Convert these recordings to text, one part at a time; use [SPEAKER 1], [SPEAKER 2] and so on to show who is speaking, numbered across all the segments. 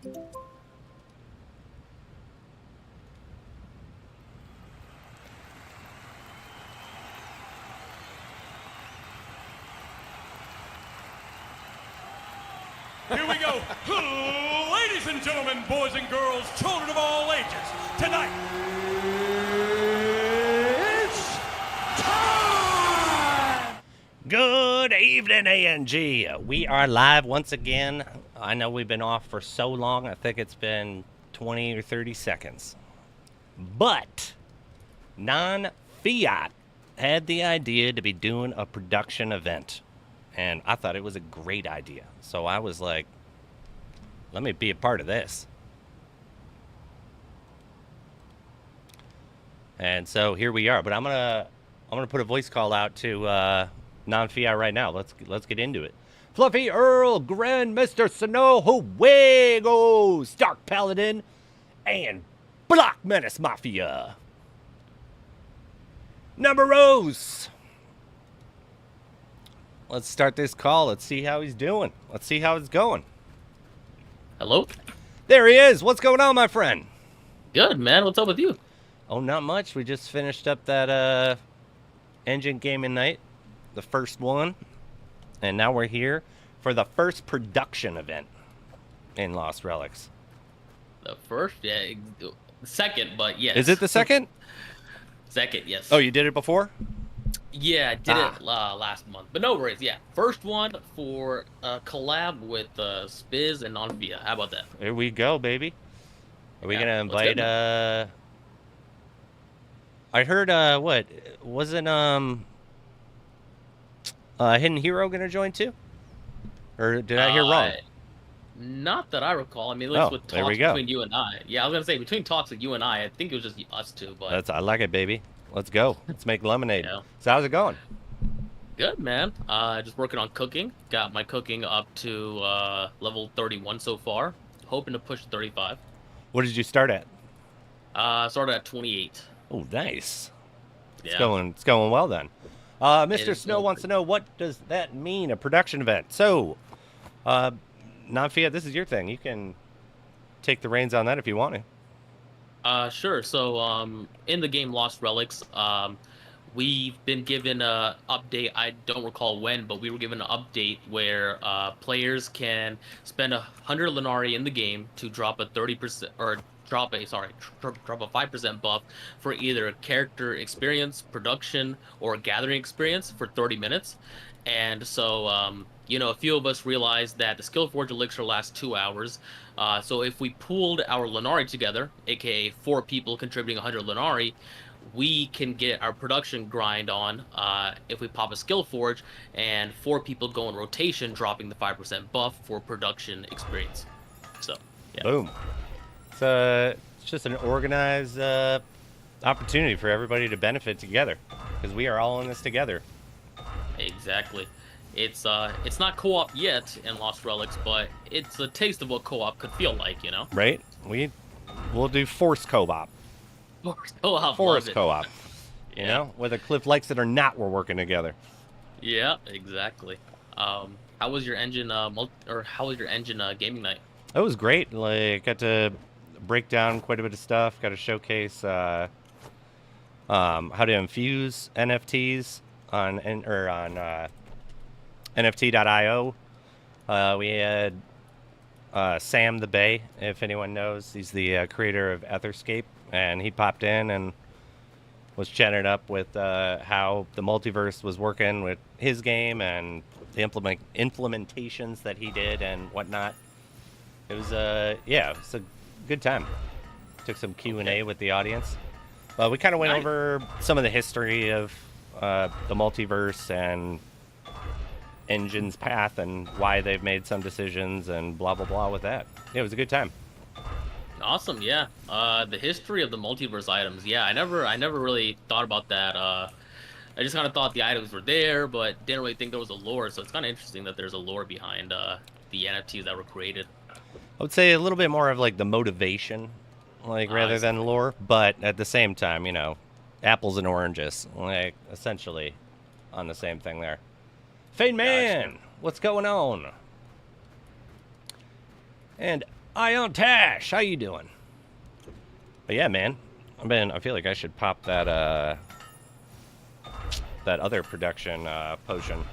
[SPEAKER 1] Here we go. Ladies and gentlemen, boys and girls, children of all ages, tonight, it's time!
[SPEAKER 2] Good evening, ANG. We are live once again. I know we've been off for so long. I think it's been 20 or 30 seconds. But NonFiat had the idea to be doing a production event. And I thought it was a great idea. So I was like, let me be a part of this. And so here we are. But I'm gonna put a voice call out to NonFiat right now. Let's get into it. Fluffy Earl, Grand Mr. Snow, Huego, Stark Paladin, and Black Menace Mafia. Numberos. Let's start this call. Let's see how he's doing. Let's see how it's going.
[SPEAKER 3] Hello?
[SPEAKER 2] There he is. What's going on, my friend?
[SPEAKER 3] Good, man. What's up with you?
[SPEAKER 2] Oh, not much. We just finished up that engine gaming night, the first one. And now we're here for the first production event in Lost Relics.
[SPEAKER 3] The first? Yeah. The second, but yes.
[SPEAKER 2] Is it the second?
[SPEAKER 3] Second, yes.
[SPEAKER 2] Oh, you did it before?
[SPEAKER 3] Yeah, I did it last month. But no worries, yeah. First one for a collab with Spiz and NonFiat. How about that?
[SPEAKER 2] There we go, baby. Are we going to invite, I heard, what? Wasn't, Hidden Hero going to join too? Or did I hear wrong?
[SPEAKER 3] Not that I recall. I mean, at least with
[SPEAKER 2] there we
[SPEAKER 3] talks
[SPEAKER 2] go.
[SPEAKER 3] between you and I. Yeah, I was going to say, between talks with you and I think it was just us two. But
[SPEAKER 2] I like it, baby. Let's go. Let's make lemonade.
[SPEAKER 3] Yeah.
[SPEAKER 2] So how's it going?
[SPEAKER 3] Good, man. Just working on cooking. Got my cooking up to level 31 so far. Hoping to push 35.
[SPEAKER 2] What did you start at?
[SPEAKER 3] Started at 28.
[SPEAKER 2] Oh, nice.
[SPEAKER 3] Yeah.
[SPEAKER 2] It's going well then. Mr.
[SPEAKER 3] is
[SPEAKER 2] Snow
[SPEAKER 3] going
[SPEAKER 2] wants to know, what does that mean, a production event? So, NonFiat, this is your thing. You can take the reins on that if you want to.
[SPEAKER 3] Sure. So, in the game Lost Relics, we've been given a update. I don't recall when, but we were given an update where players can spend 100 Lenari in the game to drop a 30% or drop a 5% buff for either character experience, production, or gathering experience for 30 minutes. And so, you know, a few of us realized that the Skillforge Elixir lasts 2 hours. So if we pooled our Lenari together, aka 4 people contributing 100 Lenari, we can get our production grind on if we pop a Skillforge, and 4 people go in rotation, dropping the 5% buff for production experience. So, yeah.
[SPEAKER 2] Boom. It's just an organized opportunity for everybody to benefit together, because we are all in this together.
[SPEAKER 3] Exactly. It's not co-op yet in Lost Relics, but it's a taste of what co-op could feel like, you know?
[SPEAKER 2] Right? We'll do forced co-op. Forced co-op. You know? Whether Cliff likes it or not, we're working together.
[SPEAKER 3] Yeah, exactly. How was your engine gaming night?
[SPEAKER 2] It was great. Like, got to break down quite a bit of stuff. Got to showcase how to infuse NFTs on NFT.io. We had Sam the Bay, if anyone knows. He's the creator of Etherscape, and he popped in and was chatting up with how the multiverse was working with his game and the implementations that he did and whatnot. It was it's a good time. Took some Q&A with the audience. We kind of went over some of the history of the multiverse and Engine's path and why they've made some decisions and blah blah blah with that. Yeah, it was a good time.
[SPEAKER 3] Awesome, yeah. The history of the multiverse items, yeah, I never really thought about that. I just kind of thought the items were there, but didn't really think there was a lore. So it's kind of interesting that there's a lore behind the NFTs that were created.
[SPEAKER 2] I would say a little bit more of like the motivation, like rather than lore, but at the same time, you know, apples and oranges, like essentially on the same thing there. Fade Man, what's going on? And Ion Tash, how you doing? But yeah, man, I feel like I should pop that that other production potion.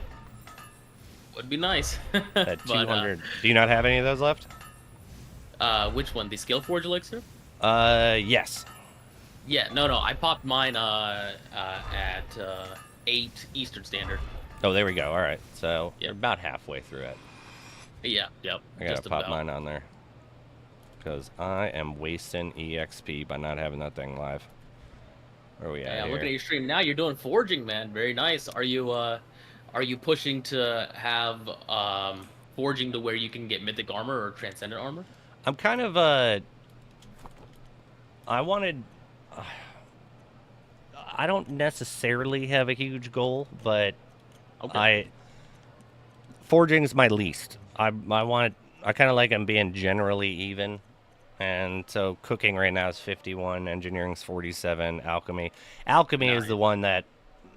[SPEAKER 3] Would be nice.
[SPEAKER 2] That
[SPEAKER 3] But,
[SPEAKER 2] 200. Do you not have any of those left?
[SPEAKER 3] which one? The Scale Forge elixir?
[SPEAKER 2] Yes.
[SPEAKER 3] Yeah, no. I popped mine at 8 Eastern Standard.
[SPEAKER 2] Oh, there we go. All right, so
[SPEAKER 3] Yep.
[SPEAKER 2] we're about halfway through it.
[SPEAKER 3] Yeah, yep.
[SPEAKER 2] I gotta
[SPEAKER 3] just
[SPEAKER 2] pop
[SPEAKER 3] about.
[SPEAKER 2] mine on there because I am wasting EXP by not having that thing live. Where are we at
[SPEAKER 3] Yeah,
[SPEAKER 2] here?
[SPEAKER 3] looking at your stream now, you're doing forging, man. Very nice. Are you pushing to have forging to where you can get mythic armor or transcendent armor?
[SPEAKER 2] I'm kind of I wanted. I don't necessarily have a huge goal, but
[SPEAKER 3] Okay.
[SPEAKER 2] forging's my least. I kind of like them being generally even, and so cooking right now is 51, engineering's 47, alchemy. Alchemy is
[SPEAKER 3] Nice.
[SPEAKER 2] the one that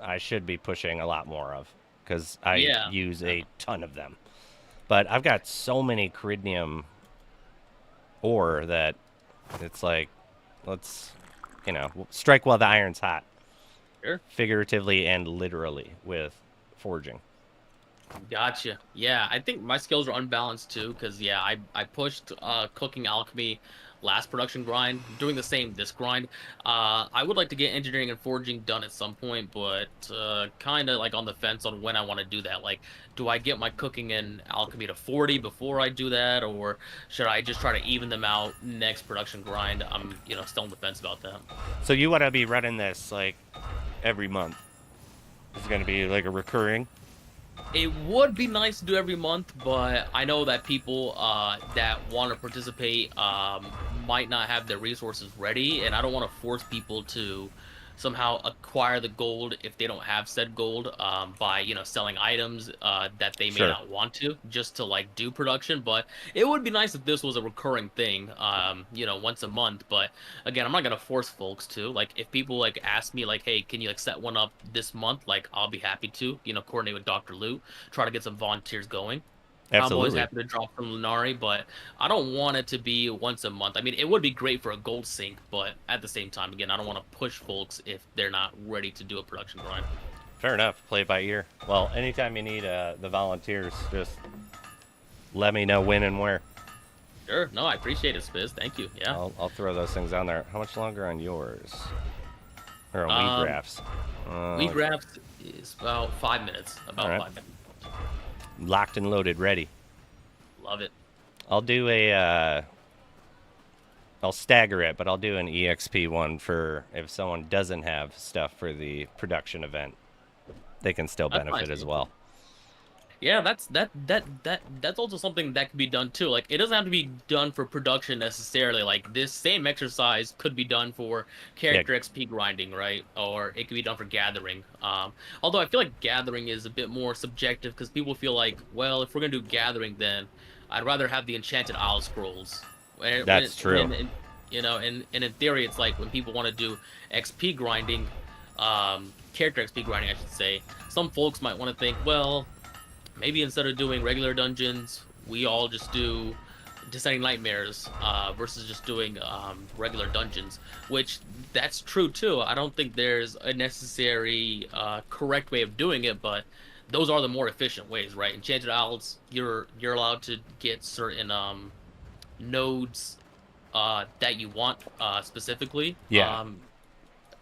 [SPEAKER 2] I should be pushing a lot more of because I
[SPEAKER 3] Yeah.
[SPEAKER 2] use a ton of them. But I've got so many Caridnium ore that it's like, let's, strike while the iron's hot.
[SPEAKER 3] Sure.
[SPEAKER 2] Figuratively and literally with forging.
[SPEAKER 3] Gotcha. Yeah, I think my skills are unbalanced too, because yeah, I pushed cooking alchemy last production grind, doing the same this grind. I would like to get engineering and forging done at some point, but kind of like on the fence on when I want to do that. Like, do I get my cooking and alchemy to 40 before I do that, or should I just try to even them out next production grind? I'm still on the fence about that.
[SPEAKER 2] So you want to be running this like every month? It's going to be like a recurring.
[SPEAKER 3] It would be nice to do every month, but I know that people that want to participate might not have their resources ready, and I don't want to force people to somehow acquire the gold if they don't have said gold by selling items that they may
[SPEAKER 2] Sure.
[SPEAKER 3] not want to just to like do production. But it would be nice if this was a recurring thing, once a month. But again, I'm not gonna force folks to. Like, if people like ask me like, hey, can you like set one up this month, like I'll be happy to coordinate with Dr. Loot, try to get some volunteers going. I'm always
[SPEAKER 2] Absolutely.
[SPEAKER 3] happy to drop from Lunari, but I don't want it to be once a month. I mean, it would be great for a gold sync, but at the same time, again, I don't want to push folks if they're not ready to do a production grind.
[SPEAKER 2] Fair enough. Play it by ear. Well, anytime you need the volunteers, just let me know when and where.
[SPEAKER 3] Sure. No, I appreciate it, Spiz. Thank you. Yeah.
[SPEAKER 2] I'll throw those things on there. How much longer on yours? Or on Wheatgraphs?
[SPEAKER 3] Wheatgraphs is about 5 minutes. About
[SPEAKER 2] All right.
[SPEAKER 3] 5 minutes.
[SPEAKER 2] Locked and loaded, ready.
[SPEAKER 3] Love it.
[SPEAKER 2] I'll do a. I'll stagger it, but I'll do an EXP one for if someone doesn't have stuff for the production event. They can still
[SPEAKER 3] That's
[SPEAKER 2] benefit
[SPEAKER 3] nice,
[SPEAKER 2] as
[SPEAKER 3] yeah.
[SPEAKER 2] well.
[SPEAKER 3] Yeah, that's also something that can be done too. Like, it doesn't have to be done for production necessarily. Like, this same exercise could be done for character XP grinding, right? Or it could be done for gathering. Although I feel like gathering is a bit more subjective because people feel like, well, if we're gonna do gathering, then I'd rather have the Enchanted Isle scrolls.
[SPEAKER 2] That's true.
[SPEAKER 3] And in theory, it's like when people want to do XP grinding, character XP grinding, I should say. Some folks might want to think, well, maybe instead of doing regular dungeons, we all just do Descending Nightmares versus just doing regular dungeons, which that's true too. I don't think there's a necessary correct way of doing it, but those are the more efficient ways, right? Enchanted Isles, you're allowed to get certain nodes that you want specifically.
[SPEAKER 2] Yeah.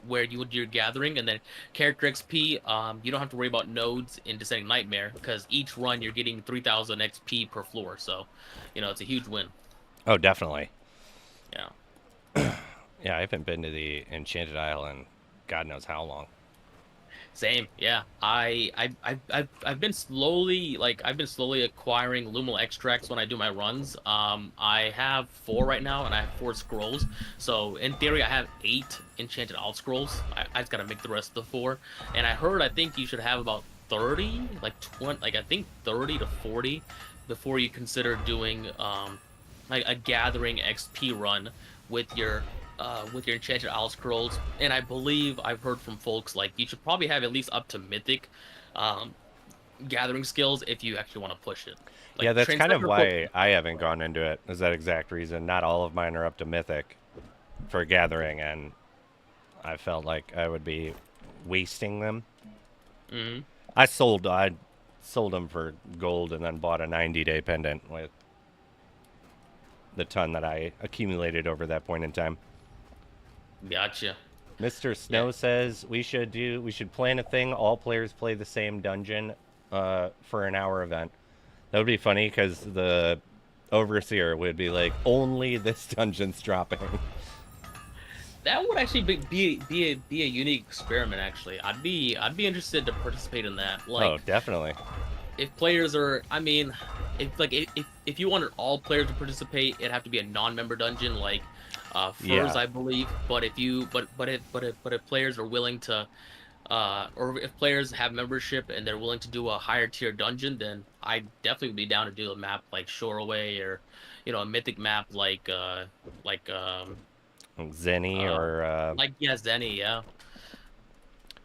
[SPEAKER 3] Where you would do your gathering, and then character XP, you don't have to worry about nodes in Descending Nightmare because each run you're getting 3,000 XP per floor, so it's a huge win.
[SPEAKER 2] Oh, definitely.
[SPEAKER 3] Yeah.
[SPEAKER 2] Yeah, I haven't been to the Enchanted Isle in God knows how long.
[SPEAKER 3] Same, yeah. I've been slowly acquiring luminal extracts when I do my runs. I have 4 right now, and I have 4 scrolls. So in theory, I have 8 enchanted alt scrolls. I just gotta make the rest of the 4. And I think you should have about 30, like 20, like I think 30 to 40, before you consider doing like a gathering XP run with your enchanted owl scrolls. And I believe I've heard from folks like you should probably have at least up to mythic gathering skills if you actually want to push it. Like,
[SPEAKER 2] Yeah, that's kind of
[SPEAKER 3] Transcender
[SPEAKER 2] why I haven't gone into it. Is that exact reason? Not all of mine are up to Mythic for gathering, and I felt like I would be wasting them.
[SPEAKER 3] Mm-hmm.
[SPEAKER 2] I sold them for gold and then bought a 90-day pendant with the ton that I accumulated over that point in time.
[SPEAKER 3] Gotcha.
[SPEAKER 2] Mr. Snow says we should plan a thing. All players play the same dungeon for an hour event. That would be funny because the overseer would be like, only this dungeon's dropping.
[SPEAKER 3] That would actually be a unique experiment. Actually, I'd be interested to participate in that. Like,
[SPEAKER 2] Oh, definitely.
[SPEAKER 3] if players are, I mean, if you wanted all players to participate, it'd have to be a non-member dungeon like Furs,
[SPEAKER 2] Yeah.
[SPEAKER 3] I believe. But if players are willing to, or if players have membership and they're willing to do a higher tier dungeon, then I definitely would be down to do a map like Shoreaway, or, a mythic map like
[SPEAKER 2] Zenny or
[SPEAKER 3] yeah, Zenny, yeah.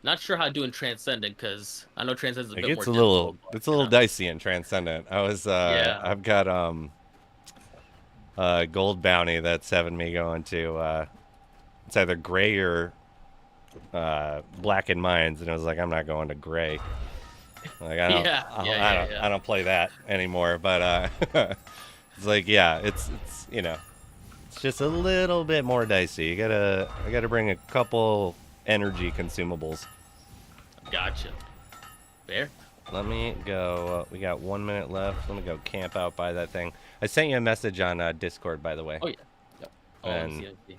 [SPEAKER 3] Not sure how to do in Transcendent, because I know Transcendent's a
[SPEAKER 2] it
[SPEAKER 3] bit
[SPEAKER 2] gets
[SPEAKER 3] more
[SPEAKER 2] a little
[SPEAKER 3] difficult,
[SPEAKER 2] it's a little dicey in Transcendent.
[SPEAKER 3] Yeah.
[SPEAKER 2] I've got gold bounty that's having me going to it's either gray or blackened mines, and I was like, I'm not going to gray. Like I don't play that anymore, but it's like, yeah, it's it's just a little bit more dicey. I gotta bring a couple energy consumables.
[SPEAKER 3] Gotcha. Fair.
[SPEAKER 2] Let me go. We got 1 minute left. Let me go camp out by that thing. I sent you a message on Discord, by the way.
[SPEAKER 3] Oh, yeah. Yep. Oh, I
[SPEAKER 2] And-
[SPEAKER 3] see, I see.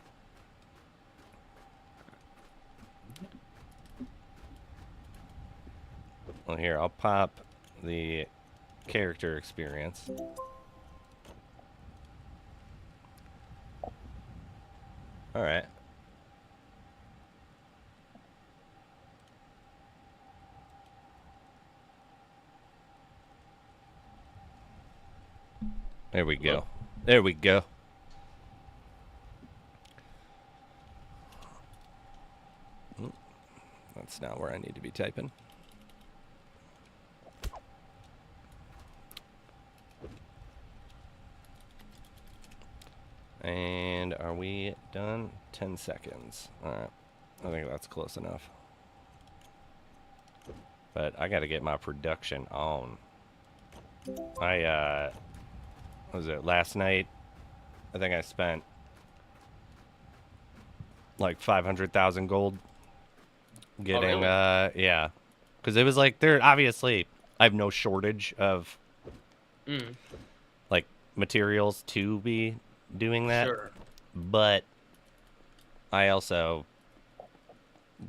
[SPEAKER 2] Well, here, I'll pop the character experience. All right. There we go. There we go. That's not where I need to be typing. And are we done? 10 seconds. Alright. I think that's close enough. But I gotta get my production on. What was it, last night? I think I spent like 500,000 gold getting,
[SPEAKER 3] really?
[SPEAKER 2] yeah. Because it was like, obviously, I have no shortage of, like, materials to be doing that.
[SPEAKER 3] Sure.
[SPEAKER 2] But I also,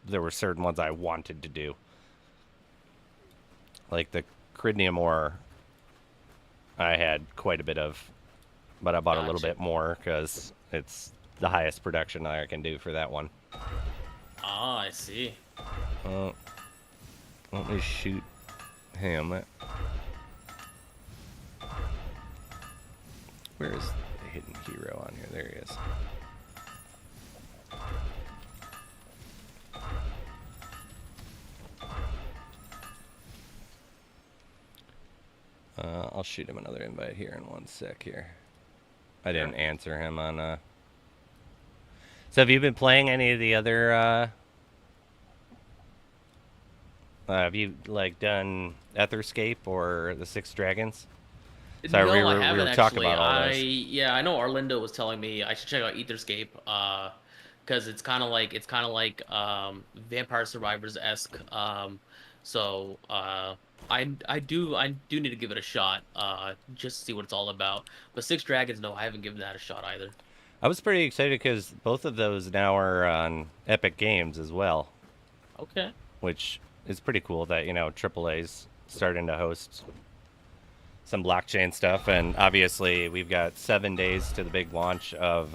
[SPEAKER 2] there were certain ones I wanted to do. Like the Cridnium ore, I had quite a bit of, but I bought a little
[SPEAKER 3] Gotcha.
[SPEAKER 2] bit more because it's the highest production I can do for that one.
[SPEAKER 3] Ah, I see.
[SPEAKER 2] Let me shoot him. Where is the hidden hero on here? There he is. I'll shoot him another invite here in 1 sec here. I didn't answer him on, So have you been playing any of the other, have you, like, done Etherscape or the Six Dragons? Sorry,
[SPEAKER 3] No, I haven't
[SPEAKER 2] we were talking
[SPEAKER 3] actually.
[SPEAKER 2] about all those.
[SPEAKER 3] Yeah, I know Arlindo was telling me I should check out Etherscape, because it's kind of like Vampire Survivors esque. So I do need to give it a shot, just to see what it's all about. But Six Dragons, no, I haven't given that a shot either.
[SPEAKER 2] I was pretty excited because both of those now are on Epic Games as well,
[SPEAKER 3] Okay.
[SPEAKER 2] which is pretty cool that, AAA's starting to host some blockchain stuff. And obviously, we've got 7 days to the big launch of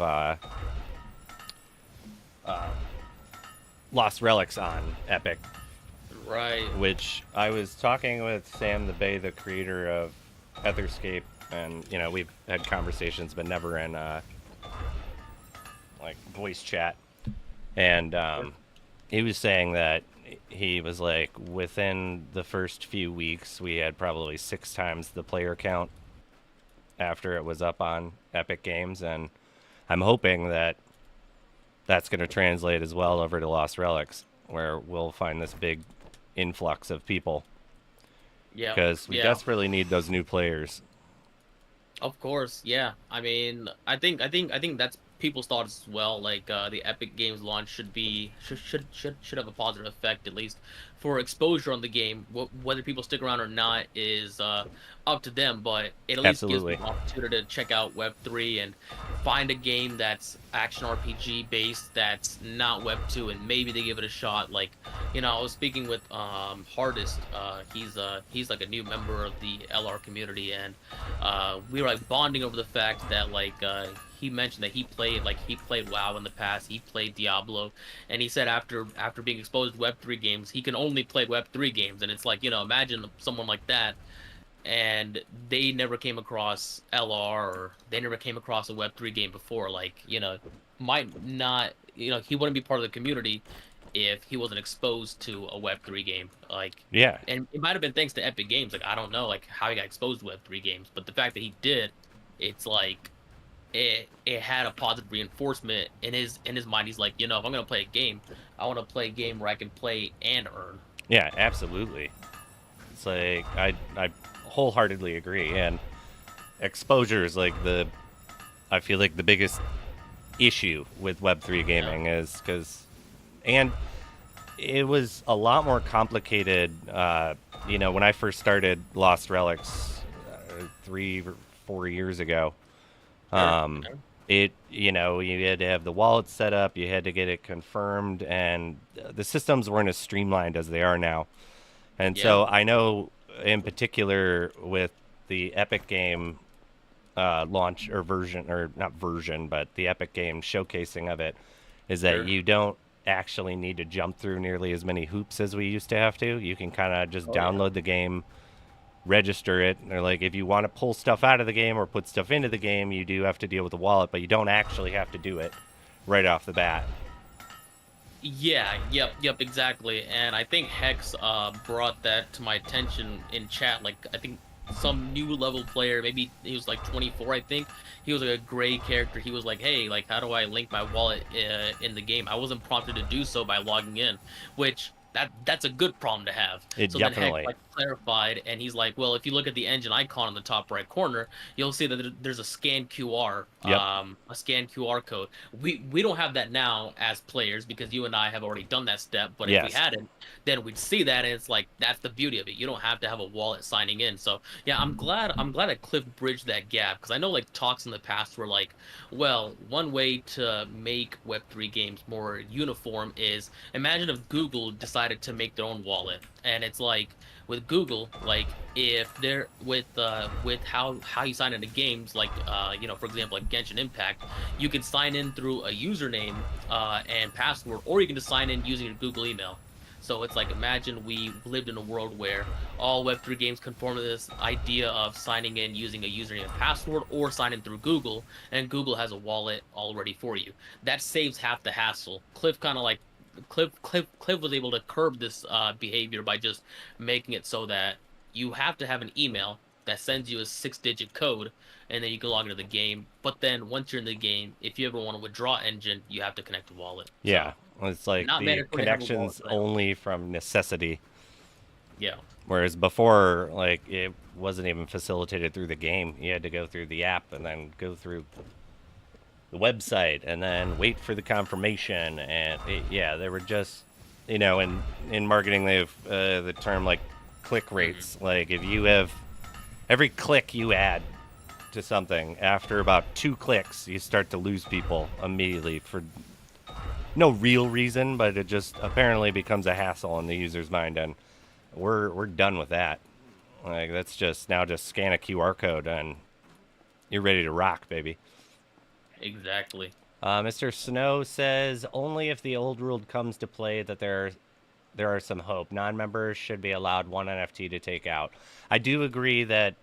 [SPEAKER 2] Lost Relics on Epic,
[SPEAKER 3] Right.
[SPEAKER 2] which I was talking with Sam the Bay, the creator of Etherscape, and, we've had conversations, but never in, like, voice chat. And he was saying that he was like, within the first few weeks, we had probably 6 times the player count after it was up on Epic Games, and I'm hoping that that's going to translate as well over to Lost Relics, where we'll find this big influx of people
[SPEAKER 3] Yeah,
[SPEAKER 2] because we
[SPEAKER 3] yeah.
[SPEAKER 2] desperately need those new players.
[SPEAKER 3] Of course, yeah. I mean, I think that's people's thoughts as well. Like the Epic Games launch should have a positive effect at least for exposure on the game. Whether people stick around or not is up to them, but it at least gives them
[SPEAKER 2] Absolutely.
[SPEAKER 3] an opportunity to check out Web3 and find a game that's action RPG based that's not Web2, and maybe they give it a shot. Like, I was speaking with Hardest. He's like a new member of the LR community, and we were like bonding over the fact that he mentioned that he played WoW in the past, he played Diablo, and he said after being exposed to Web3 games, he can only play Web3 games, and it's like, imagine someone like that, and they never came across LR, or they never came across a Web3 game before, might not, he wouldn't be part of the community if he wasn't exposed to a Web3 game.
[SPEAKER 2] Yeah.
[SPEAKER 3] And it might have been thanks to Epic Games. Like, I don't know, like, how he got exposed to Web3 games, but the fact that he did, it's like it had a positive reinforcement in his mind. He's like, if I'm gonna play a game, I want to play a game where I can play and earn.
[SPEAKER 2] Yeah, absolutely. It's like I wholeheartedly agree, and exposure is like I feel like the biggest issue with Web3 gaming is because, and it was a lot more complicated. When I first started Lost Relics 3 or 4 years ago,
[SPEAKER 3] Sure.
[SPEAKER 2] you had to have the wallet set up, you had to get it confirmed, and the systems weren't as streamlined as they are now. And
[SPEAKER 3] Yeah.
[SPEAKER 2] so I know, in particular, with the Epic game launch or version, or not version, but the Epic game showcasing of it, is that
[SPEAKER 3] Sure.
[SPEAKER 2] you don't actually need to jump through nearly as many hoops as we used to have to. You can kind of just
[SPEAKER 3] Oh yeah.
[SPEAKER 2] download the game, register it. Or like, if you want to pull stuff out of the game or put stuff into the game, you do have to deal with the wallet, but you don't actually have to do it right off the bat.
[SPEAKER 3] Yeah, yep, exactly. And I think Hex brought that to my attention in chat. Like, I think some new level player, maybe he was like 24, I think. He was like a gray character. He was like, "Hey, like, how do I link my wallet in the game?" I wasn't prompted to do so by logging in, which that's a good problem to have.
[SPEAKER 2] It
[SPEAKER 3] So then Hex
[SPEAKER 2] definitely.
[SPEAKER 3] like clarified, and he's like, "Well, if you look at the engine icon in the top right corner, you'll see that there's a scan QR,
[SPEAKER 2] Yep.
[SPEAKER 3] a scan QR code. We don't have that now as players because you and I have already done that step. But if we
[SPEAKER 2] Yes.
[SPEAKER 3] hadn't, then we'd see that, and it's like that's the beauty of it. You don't have to have a wallet signing in. So yeah, I'm glad that Cliff bridged that gap, because I know like talks in the past were like, well, one way to make Web3 games more uniform is, imagine if Google decided to make their own wallet, and it's like with Google, like if they're with how you sign into games, like for example, like Genshin Impact, you can sign in through a username and password, or you can just sign in using your Google email. So it's like, imagine we lived in a world where all Web3 games conform to this idea of signing in using a username and password, or sign in through Google, and Google has a wallet already for you. That saves half the hassle. Cliff was able to curb this behavior by just making it so that you have to have an email that sends you a 6-digit code, and then you can log into the game. But then once you're in the game, if you ever want to withdraw engine, you have to connect a wallet.
[SPEAKER 2] Yeah.
[SPEAKER 3] So
[SPEAKER 2] It's like
[SPEAKER 3] not
[SPEAKER 2] the
[SPEAKER 3] mandatory to have a wallet,
[SPEAKER 2] connections
[SPEAKER 3] but
[SPEAKER 2] only from necessity.
[SPEAKER 3] yeah.
[SPEAKER 2] Whereas before, like, it wasn't even facilitated through the game. You had to go through the app and then go through the website and then wait for the confirmation. And yeah, there were just, in marketing, they have the term like click rates. Like, if you have every click you add to something, after about 2 clicks, you start to lose people immediately for no real reason, but it just apparently becomes a hassle in the user's mind, and we're done with that. Like, that's just now just scan a QR code and you're ready to rock, baby.
[SPEAKER 3] Exactly.
[SPEAKER 2] Mr. Snow says only if the old rule comes to play that there are some hope. Non-members should be allowed 1 NFT to take out. I do agree that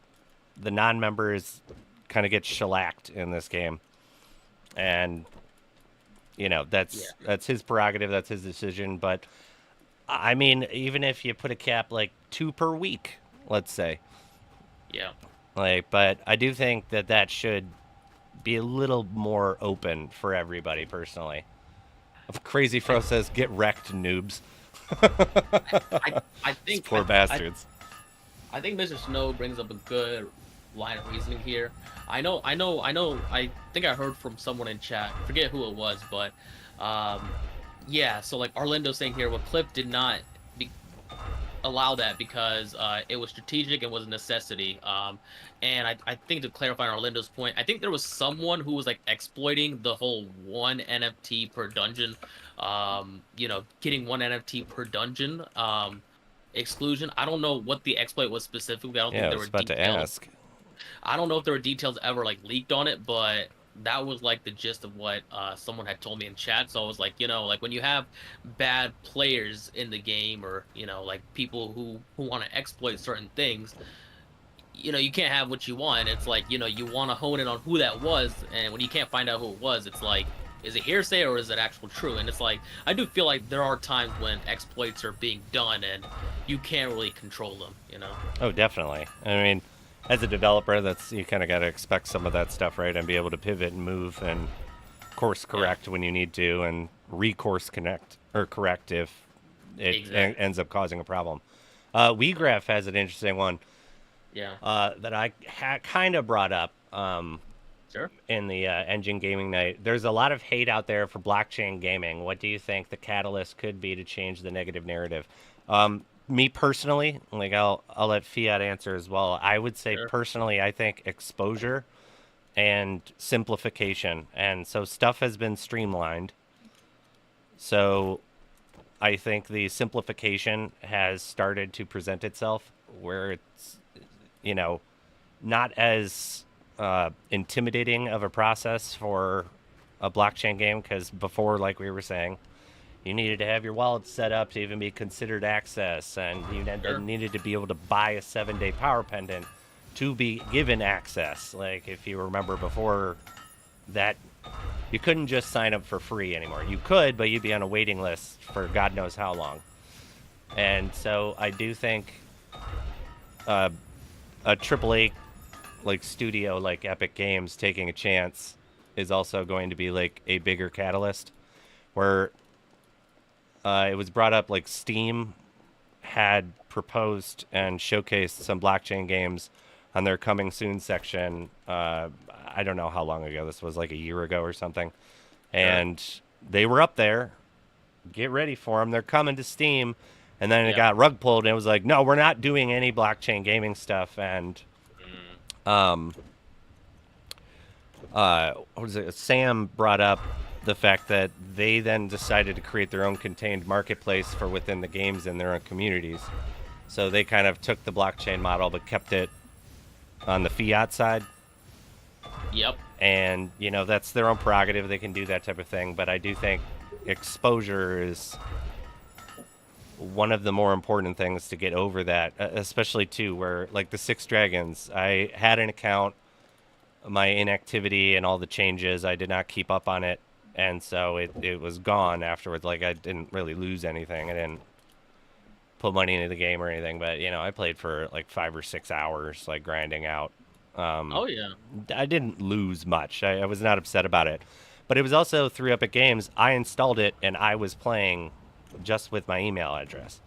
[SPEAKER 2] the non-members kind of get shellacked in this game, and
[SPEAKER 3] Yeah.
[SPEAKER 2] that's his prerogative, that's his decision. But I mean, even if you put a cap like 2 per week, let's say,
[SPEAKER 3] Yeah.
[SPEAKER 2] like, but I do think that that should be a little more open for everybody. Personally, Crazy
[SPEAKER 3] I
[SPEAKER 2] Fro says, "Get wrecked, noobs."
[SPEAKER 3] I I
[SPEAKER 2] These
[SPEAKER 3] think
[SPEAKER 2] poor
[SPEAKER 3] I
[SPEAKER 2] bastards.
[SPEAKER 3] I think Mr. Snow brings up a good line of reasoning here. I think I heard from someone in chat. Forget who it was, but um, yeah. So like Orlando saying here, well, Cliff did not be, allow that because it was strategic and was a necessity. And I think to clarify on Orlando's point, I think there was someone who was like exploiting the whole one NFT per dungeon, getting one NFT per dungeon exclusion. I don't know what the exploit was specifically. I don't
[SPEAKER 2] Yeah,
[SPEAKER 3] think
[SPEAKER 2] I
[SPEAKER 3] there
[SPEAKER 2] was
[SPEAKER 3] were
[SPEAKER 2] about to
[SPEAKER 3] details.
[SPEAKER 2] ask.
[SPEAKER 3] I don't know if there were details ever like leaked on it, but that was like the gist of what someone had told me in chat. So I was like, like when you have bad players in the game, or like people who want to exploit certain things, you can't have what you want. It's like, you want to hone in on who that was, and when you can't find out who it was, it's like, is it hearsay or is it actual true? And it's like, I do feel like there are times when exploits are being done and you can't really control them.
[SPEAKER 2] Oh, definitely. I mean, as a developer, that's you kind of got to expect some of that stuff, right? And be able to pivot and move and course
[SPEAKER 3] Yeah,
[SPEAKER 2] correct when you need to, and recourse connect or correct if it
[SPEAKER 3] exactly.
[SPEAKER 2] ends up causing a problem. WeGraph has an interesting one
[SPEAKER 3] Yeah,
[SPEAKER 2] that I kind of brought up
[SPEAKER 3] sure.
[SPEAKER 2] in the Engine Gaming Night. There's a lot of hate out there for blockchain gaming. What do you think the catalyst could be to change the negative narrative? Me personally, like I'll let Fiat answer as well. I would say
[SPEAKER 3] Sure.
[SPEAKER 2] personally, I think exposure and simplification, and so stuff has been streamlined. So I think the simplification has started to present itself where it's you know not as intimidating of a process for a blockchain game, because before, like we were saying, you needed to have your wallet set up to even be considered access, and you
[SPEAKER 3] Sure.
[SPEAKER 2] needed to be able to buy a 7-day power pendant to be given access. Like, if you remember before that, you couldn't just sign up for free anymore. You could, but you'd be on a waiting list for God knows how long. And so I do think uh, a AAA like studio like Epic Games taking a chance is also going to be like a bigger catalyst. Where it was brought up, like Steam had proposed and showcased some blockchain games on their coming soon section. I don't know how long ago this was, like a year ago or something,
[SPEAKER 3] Sure.
[SPEAKER 2] and they were up there. Get ready for them. They're coming to Steam, and then it
[SPEAKER 3] Yeah.
[SPEAKER 2] got rug pulled, and it was like, no, we're not doing any blockchain gaming stuff. And
[SPEAKER 3] Mm,
[SPEAKER 2] um, what was it? Sam brought up the fact that they then decided to create their own contained marketplace for within the games in their own communities. So they kind of took the blockchain model but kept it on the fiat side.
[SPEAKER 3] yep.
[SPEAKER 2] And, that's their own prerogative. They can do that type of thing. But I do think exposure is one of the more important things to get over that, especially too, where like the Six Dragons, I had an account, my inactivity and all the changes, I did not keep up on it. And so it was gone afterwards. Like, I didn't really lose anything. I didn't put money into the game or anything, but I played for like 5 or 6 hours, like grinding out.
[SPEAKER 3] Oh yeah.
[SPEAKER 2] I didn't lose much. I was not upset about it, but it was also through Epic Games. I installed it and I was playing just with my email address.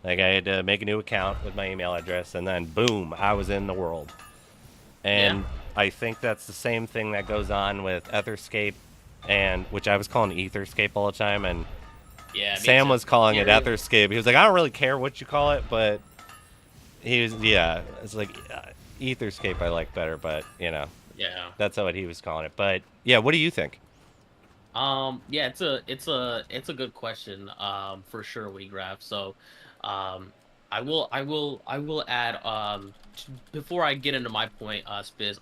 [SPEAKER 2] Like, I had to make a new account with my email address, and then boom, I was in the world.
[SPEAKER 3] Yeah.
[SPEAKER 2] And I think that's the same thing that goes on with Etherscape, and which I was calling Etherscape all the time, and
[SPEAKER 3] Yeah. Me
[SPEAKER 2] Sam
[SPEAKER 3] too.
[SPEAKER 2] was calling it
[SPEAKER 3] Yeah.
[SPEAKER 2] Etherscape. He was like, I don't really care what you call it, but it's like Etherscape I like better, but
[SPEAKER 3] Yeah.
[SPEAKER 2] that's what he was calling it. But yeah, what do you think?
[SPEAKER 3] Yeah, it's a good question. For sure, we graph. So, um, I will add. Before I get into my point, Spiz,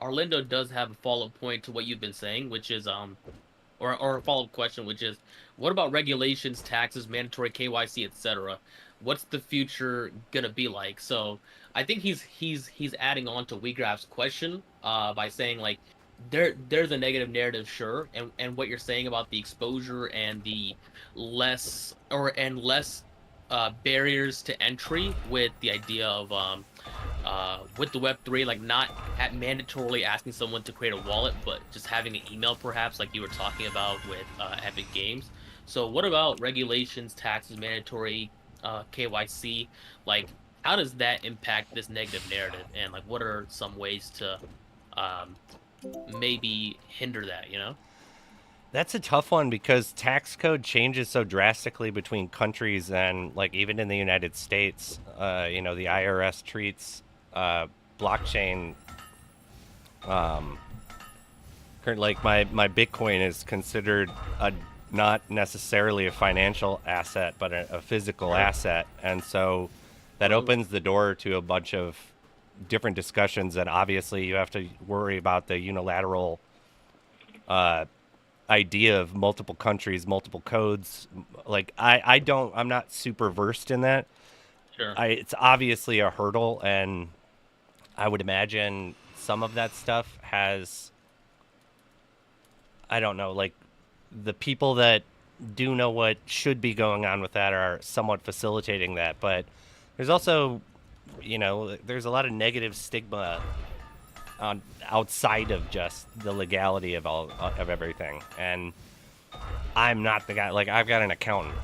[SPEAKER 3] Arlindo does have a follow-up point to what you've been saying, which is or a follow-up question, which is, what about regulations, taxes, mandatory KYC, etc.? What's the future gonna be like? So I think he's adding on to WeGraph's question by saying like, there's a negative narrative, sure, and what you're saying about the exposure and the less barriers to entry with the idea of with the Web3, like not mandatorily asking someone to create a wallet, but just having an email, perhaps, like you were talking about with Epic Games. So, what about regulations, taxes, mandatory KYC? Like, how does that impact this negative narrative? And like, what are some ways to um, maybe hinder that?
[SPEAKER 2] That's a tough one because tax code changes so drastically between countries and like even in the United States. The IRS treats blockchain. Um, like my Bitcoin is considered a not necessarily a financial asset, but a physical asset, and so that opens the door to a bunch of different discussions. And obviously, you have to worry about the unilateral idea of multiple countries, multiple codes. Like I'm not super versed in that.
[SPEAKER 3] Sure.
[SPEAKER 2] It's obviously a hurdle, and I would imagine some of that stuff has, I don't know, like the people that do know what should be going on with that are somewhat facilitating that. But there's also, there's a lot of negative stigma on outside of just the legality of everything. And I'm not the guy. Like, I've got an accountant.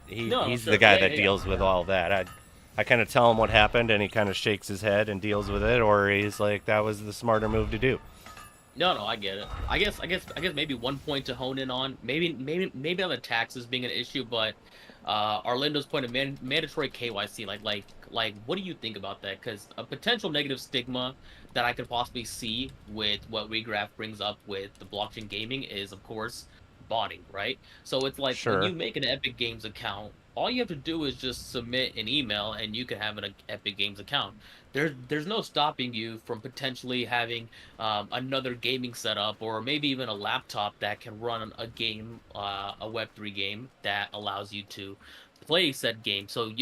[SPEAKER 2] He's
[SPEAKER 3] sure.
[SPEAKER 2] the guy
[SPEAKER 3] Yeah,
[SPEAKER 2] that
[SPEAKER 3] yeah,
[SPEAKER 2] deals with all that. I kind of tell him what happened, and he kind of shakes his head and deals with it, or he's like, "That was the smarter move to do."
[SPEAKER 3] No, I get it. I guess maybe one point to hone in on, maybe on the taxes being an issue, but Arlindo's point of mandatory KYC, like what do you think about that? Because a potential negative stigma that I could possibly see with what Regraph brings up with the blockchain gaming is, of course, botting, right? So it's like when
[SPEAKER 2] Sure.
[SPEAKER 3] you make an Epic Games account, all you have to do is just submit an email, and you can have an Epic Games account. There's no stopping you from potentially having another gaming setup, or maybe even a laptop that can run a game, a Web3 game that allows you to play said game. So,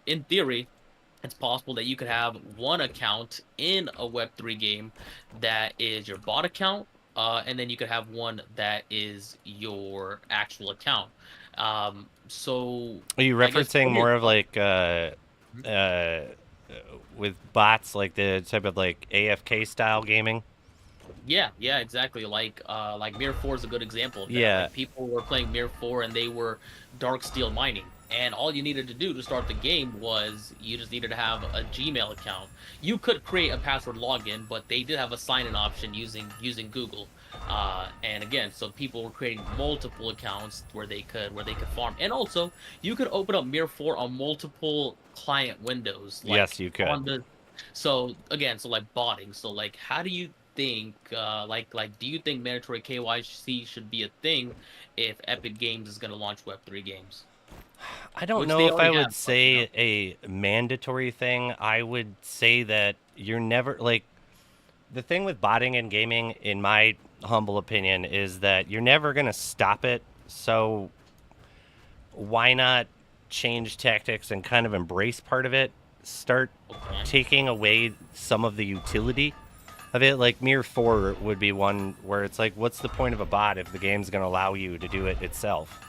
[SPEAKER 3] in theory, it's possible that you could have one account in a Web3 game that is your bot account, and then you could have one that is your actual account. So,
[SPEAKER 2] Are you
[SPEAKER 3] I guess,
[SPEAKER 2] referencing
[SPEAKER 3] what are your
[SPEAKER 2] more of
[SPEAKER 3] thoughts?
[SPEAKER 2] like uh, with bots, like the type of like AFK style gaming?
[SPEAKER 3] Yeah, exactly. Like Mirror 4 is a good example of that.
[SPEAKER 2] Yeah.
[SPEAKER 3] Like people were playing Mirror 4 and they were dark steel mining. And all you needed to do to start the game was you just needed to have a Gmail account. You could create a password login, but they did have a sign-in option using Google. And again, so people were creating multiple accounts where they could farm. And also, you could open up Mirror 4 on multiple client windows,
[SPEAKER 2] Yes,
[SPEAKER 3] like
[SPEAKER 2] you could.
[SPEAKER 3] on the so again, so like botting. So like, how do you think, do you think mandatory KYC should be a thing if Epic Games is going to launch Web3 games,
[SPEAKER 2] I don't
[SPEAKER 3] which
[SPEAKER 2] know
[SPEAKER 3] they
[SPEAKER 2] if I
[SPEAKER 3] already
[SPEAKER 2] would
[SPEAKER 3] have, but
[SPEAKER 2] say a mandatory thing. I would say that you're never like the thing with botting and gaming, in my humble opinion, is that you're never going to stop it. So why not change tactics and kind of embrace part of it? Start
[SPEAKER 3] okay,
[SPEAKER 2] taking away some of the utility of it. Like Mirror 4 would be one where it's like, what's the point of a bot if the game's going to allow you to do it itself?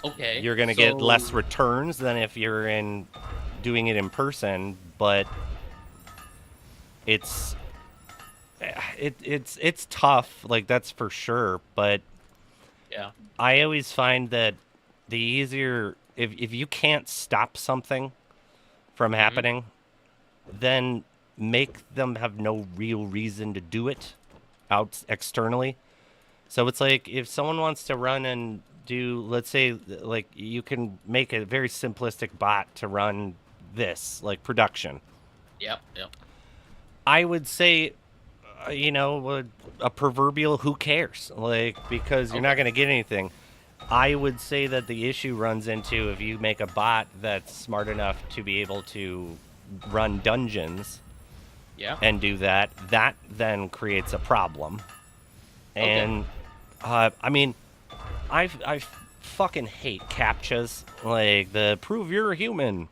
[SPEAKER 3] okay,
[SPEAKER 2] You're going to get
[SPEAKER 3] so
[SPEAKER 2] less returns than if you're in doing it in person, but it's it's tough, like that's for sure. But
[SPEAKER 3] yeah,
[SPEAKER 2] I always find that the easier, if you can't stop something from
[SPEAKER 3] hmm
[SPEAKER 2] happening, then make them have no real reason to do it out externally. So it's like if someone wants to run and do, let's say, like you can make a very simplistic bot to run this, like production.
[SPEAKER 3] yep,
[SPEAKER 2] I would say, a proverbial who cares? Like, because you're not
[SPEAKER 3] okay,
[SPEAKER 2] going to get anything. I would say that the issue runs into if you make a bot that's smart enough to be able to run dungeons
[SPEAKER 3] yeah,
[SPEAKER 2] and do that, that then creates a problem.
[SPEAKER 3] okay,
[SPEAKER 2] And I mean, I fucking hate captchas, like the prove you're a human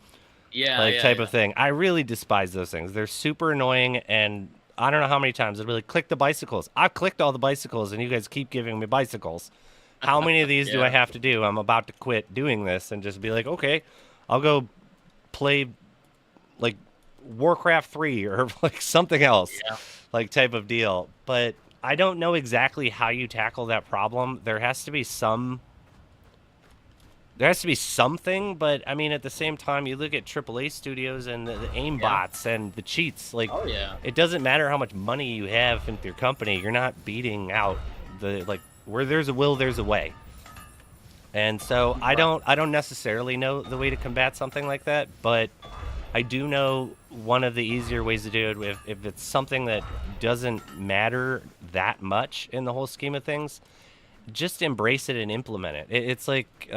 [SPEAKER 3] yeah,
[SPEAKER 2] like
[SPEAKER 3] yeah,
[SPEAKER 2] type
[SPEAKER 3] yeah,
[SPEAKER 2] of thing. I really despise those things. They're super annoying, and I don't know how many times it'll be like, click the bicycles. I've clicked all the bicycles, and you guys keep giving me bicycles. How many of these do I
[SPEAKER 3] Yeah.
[SPEAKER 2] have to do? I'm about to quit doing this and just be like, okay, I'll go play like Warcraft 3 or like something else,
[SPEAKER 3] Yeah.
[SPEAKER 2] like type of deal. But I don't know exactly how you tackle that problem. There has to be something, but I mean, at the same time, you look at AAA studios and the aim bots and the cheats. Like,
[SPEAKER 3] Oh yeah.
[SPEAKER 2] it doesn't matter how much money you have in your company. You're not beating out the like where there's a will, there's a way. And so I don't necessarily know the way to combat something like that, but I do know one of the easier ways to do it if it's something that doesn't matter that much in the whole scheme of things. Just embrace it and implement it. It's like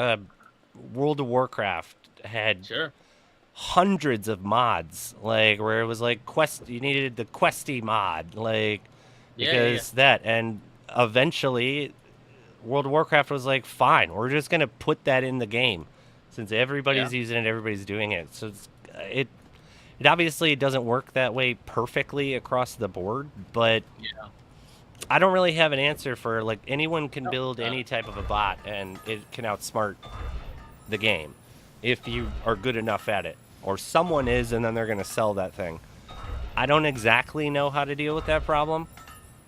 [SPEAKER 2] World of Warcraft had
[SPEAKER 3] Sure.
[SPEAKER 2] hundreds of mods, like where it was like you needed the questy mod, like because that, and eventually World of Warcraft was like, fine, we're just gonna put that in the game since everybody's using it, everybody's doing it. So it obviously doesn't work that way perfectly across the board, but
[SPEAKER 3] Yeah.
[SPEAKER 2] I don't really have an answer for like anyone can build any type of a bot and it can outsmart the game if you are good enough at it, or someone is, and then they're going to sell that thing. I don't exactly know how to deal with that problem,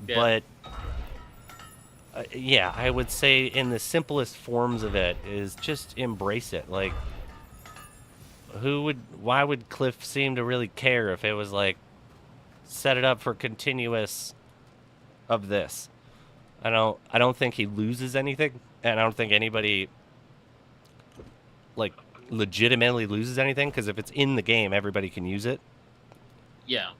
[SPEAKER 2] but yeah, I would say in the simplest forms of it is just embrace it. Like, why would Cliff seem to really care if it was like set it up for continuous of this? I don't think he loses anything, and I don't think anybody like legitimately loses anything, because if it's in the game, everybody can use it.
[SPEAKER 3] Yeah.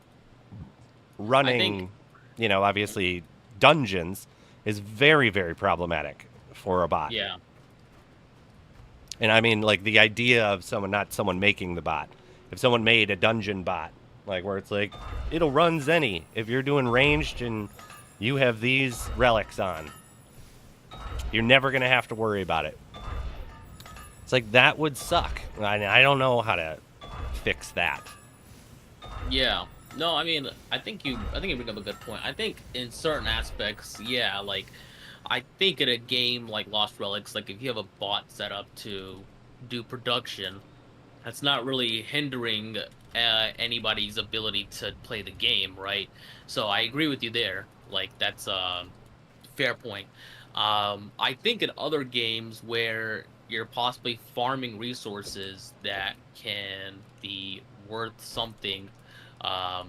[SPEAKER 2] Running, obviously dungeons is very, very problematic for a bot.
[SPEAKER 3] Yeah.
[SPEAKER 2] And I mean, like, the idea of not someone making the bot. If someone made a dungeon bot, like, where it's like, it'll run Zenny if you're doing ranged and you have these relics on, you're never going to have to worry about it. It's like, that would suck. I don't know how to fix that.
[SPEAKER 3] Yeah. No, I mean, I think you bring up a good point. I think in certain aspects, yeah, like, I think in a game like Lost Relics, like, if you have a bot set up to do production, that's not really hindering anybody's ability to play the game, right? So I agree with you there. Like, that's a fair point. I think in other games where you're possibly farming resources that can be worth something,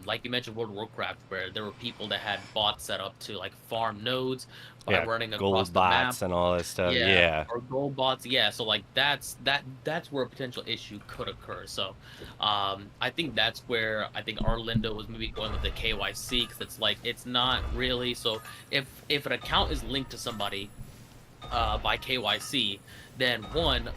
[SPEAKER 3] like you mentioned World of Warcraft, where there were people that had bots set up to like farm nodes by running across
[SPEAKER 2] gold
[SPEAKER 3] the
[SPEAKER 2] bots
[SPEAKER 3] map.
[SPEAKER 2] and all this stuff. Yeah.
[SPEAKER 3] Or gold bots. Yeah, so like that's where a potential issue could occur. So I think that's where I think Arlindo was maybe going with the KYC, because it's like, it's not really. So if an account is linked to somebody by KYC, then one,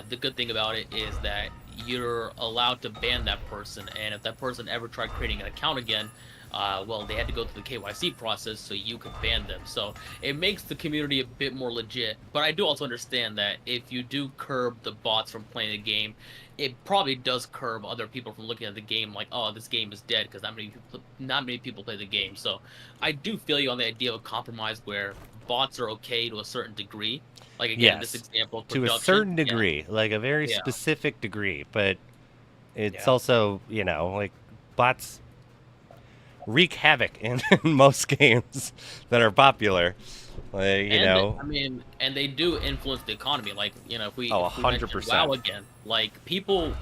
[SPEAKER 3] the good thing about it is that you're allowed to ban that person, and if that person ever tried creating an account again, well, they had to go through the KYC process, so you could ban them. So it makes the community a bit more legit. But I do also understand that if you do curb the bots from playing the game, it probably does curb other people from looking at the game like, oh, this game is dead because not many people play the game. So I do feel you on the idea of a compromise where bots are okay to a certain degree. Like, again, this example of
[SPEAKER 2] to a certain degree, like a very specific degree, but it's also, like, bots wreak havoc in most games that are popular. Like,
[SPEAKER 3] I mean, and they do influence the economy. Like, if we
[SPEAKER 2] 100%.
[SPEAKER 3] WoW again, like, people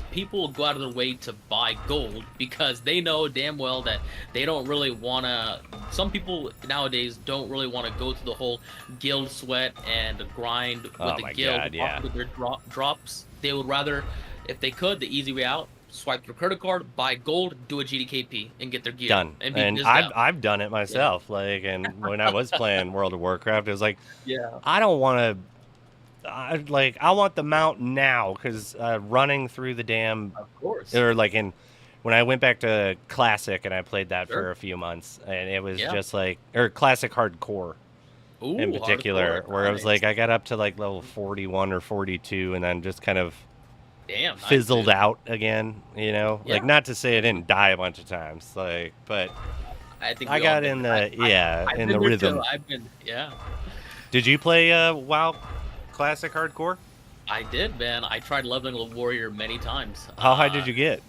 [SPEAKER 3] go out of their way to buy gold because they know damn well that they don't really want to. Some people nowadays don't really want to go through the whole guild sweat and grind with the guild with their drops. They would rather, if they could, the easy way out: swipe their credit card, buy gold, do a GDKP, and get their gear.
[SPEAKER 2] Done. And I've done it myself. Like, and when I was playing World of Warcraft, it was like, I don't want to. I want the mount now, because running through the damn.
[SPEAKER 3] Of course.
[SPEAKER 2] Or like when I went back to Classic and I played that for a few months, and it was just like, or Classic Hardcore.
[SPEAKER 3] Ooh,
[SPEAKER 2] in particular, where it was like, I got up to like level 41 or 42, and then just kind of fizzled out again, like, not to say I didn't die a bunch of times, like, but
[SPEAKER 3] I think
[SPEAKER 2] I
[SPEAKER 3] we all
[SPEAKER 2] got
[SPEAKER 3] been
[SPEAKER 2] in
[SPEAKER 3] there.
[SPEAKER 2] the
[SPEAKER 3] I've
[SPEAKER 2] in
[SPEAKER 3] been
[SPEAKER 2] the
[SPEAKER 3] there
[SPEAKER 2] rhythm.
[SPEAKER 3] too. I've been, yeah.
[SPEAKER 2] Did you play WoW Classic Hardcore?
[SPEAKER 3] I did, man. I tried leveling a warrior many times.
[SPEAKER 2] How high did you get?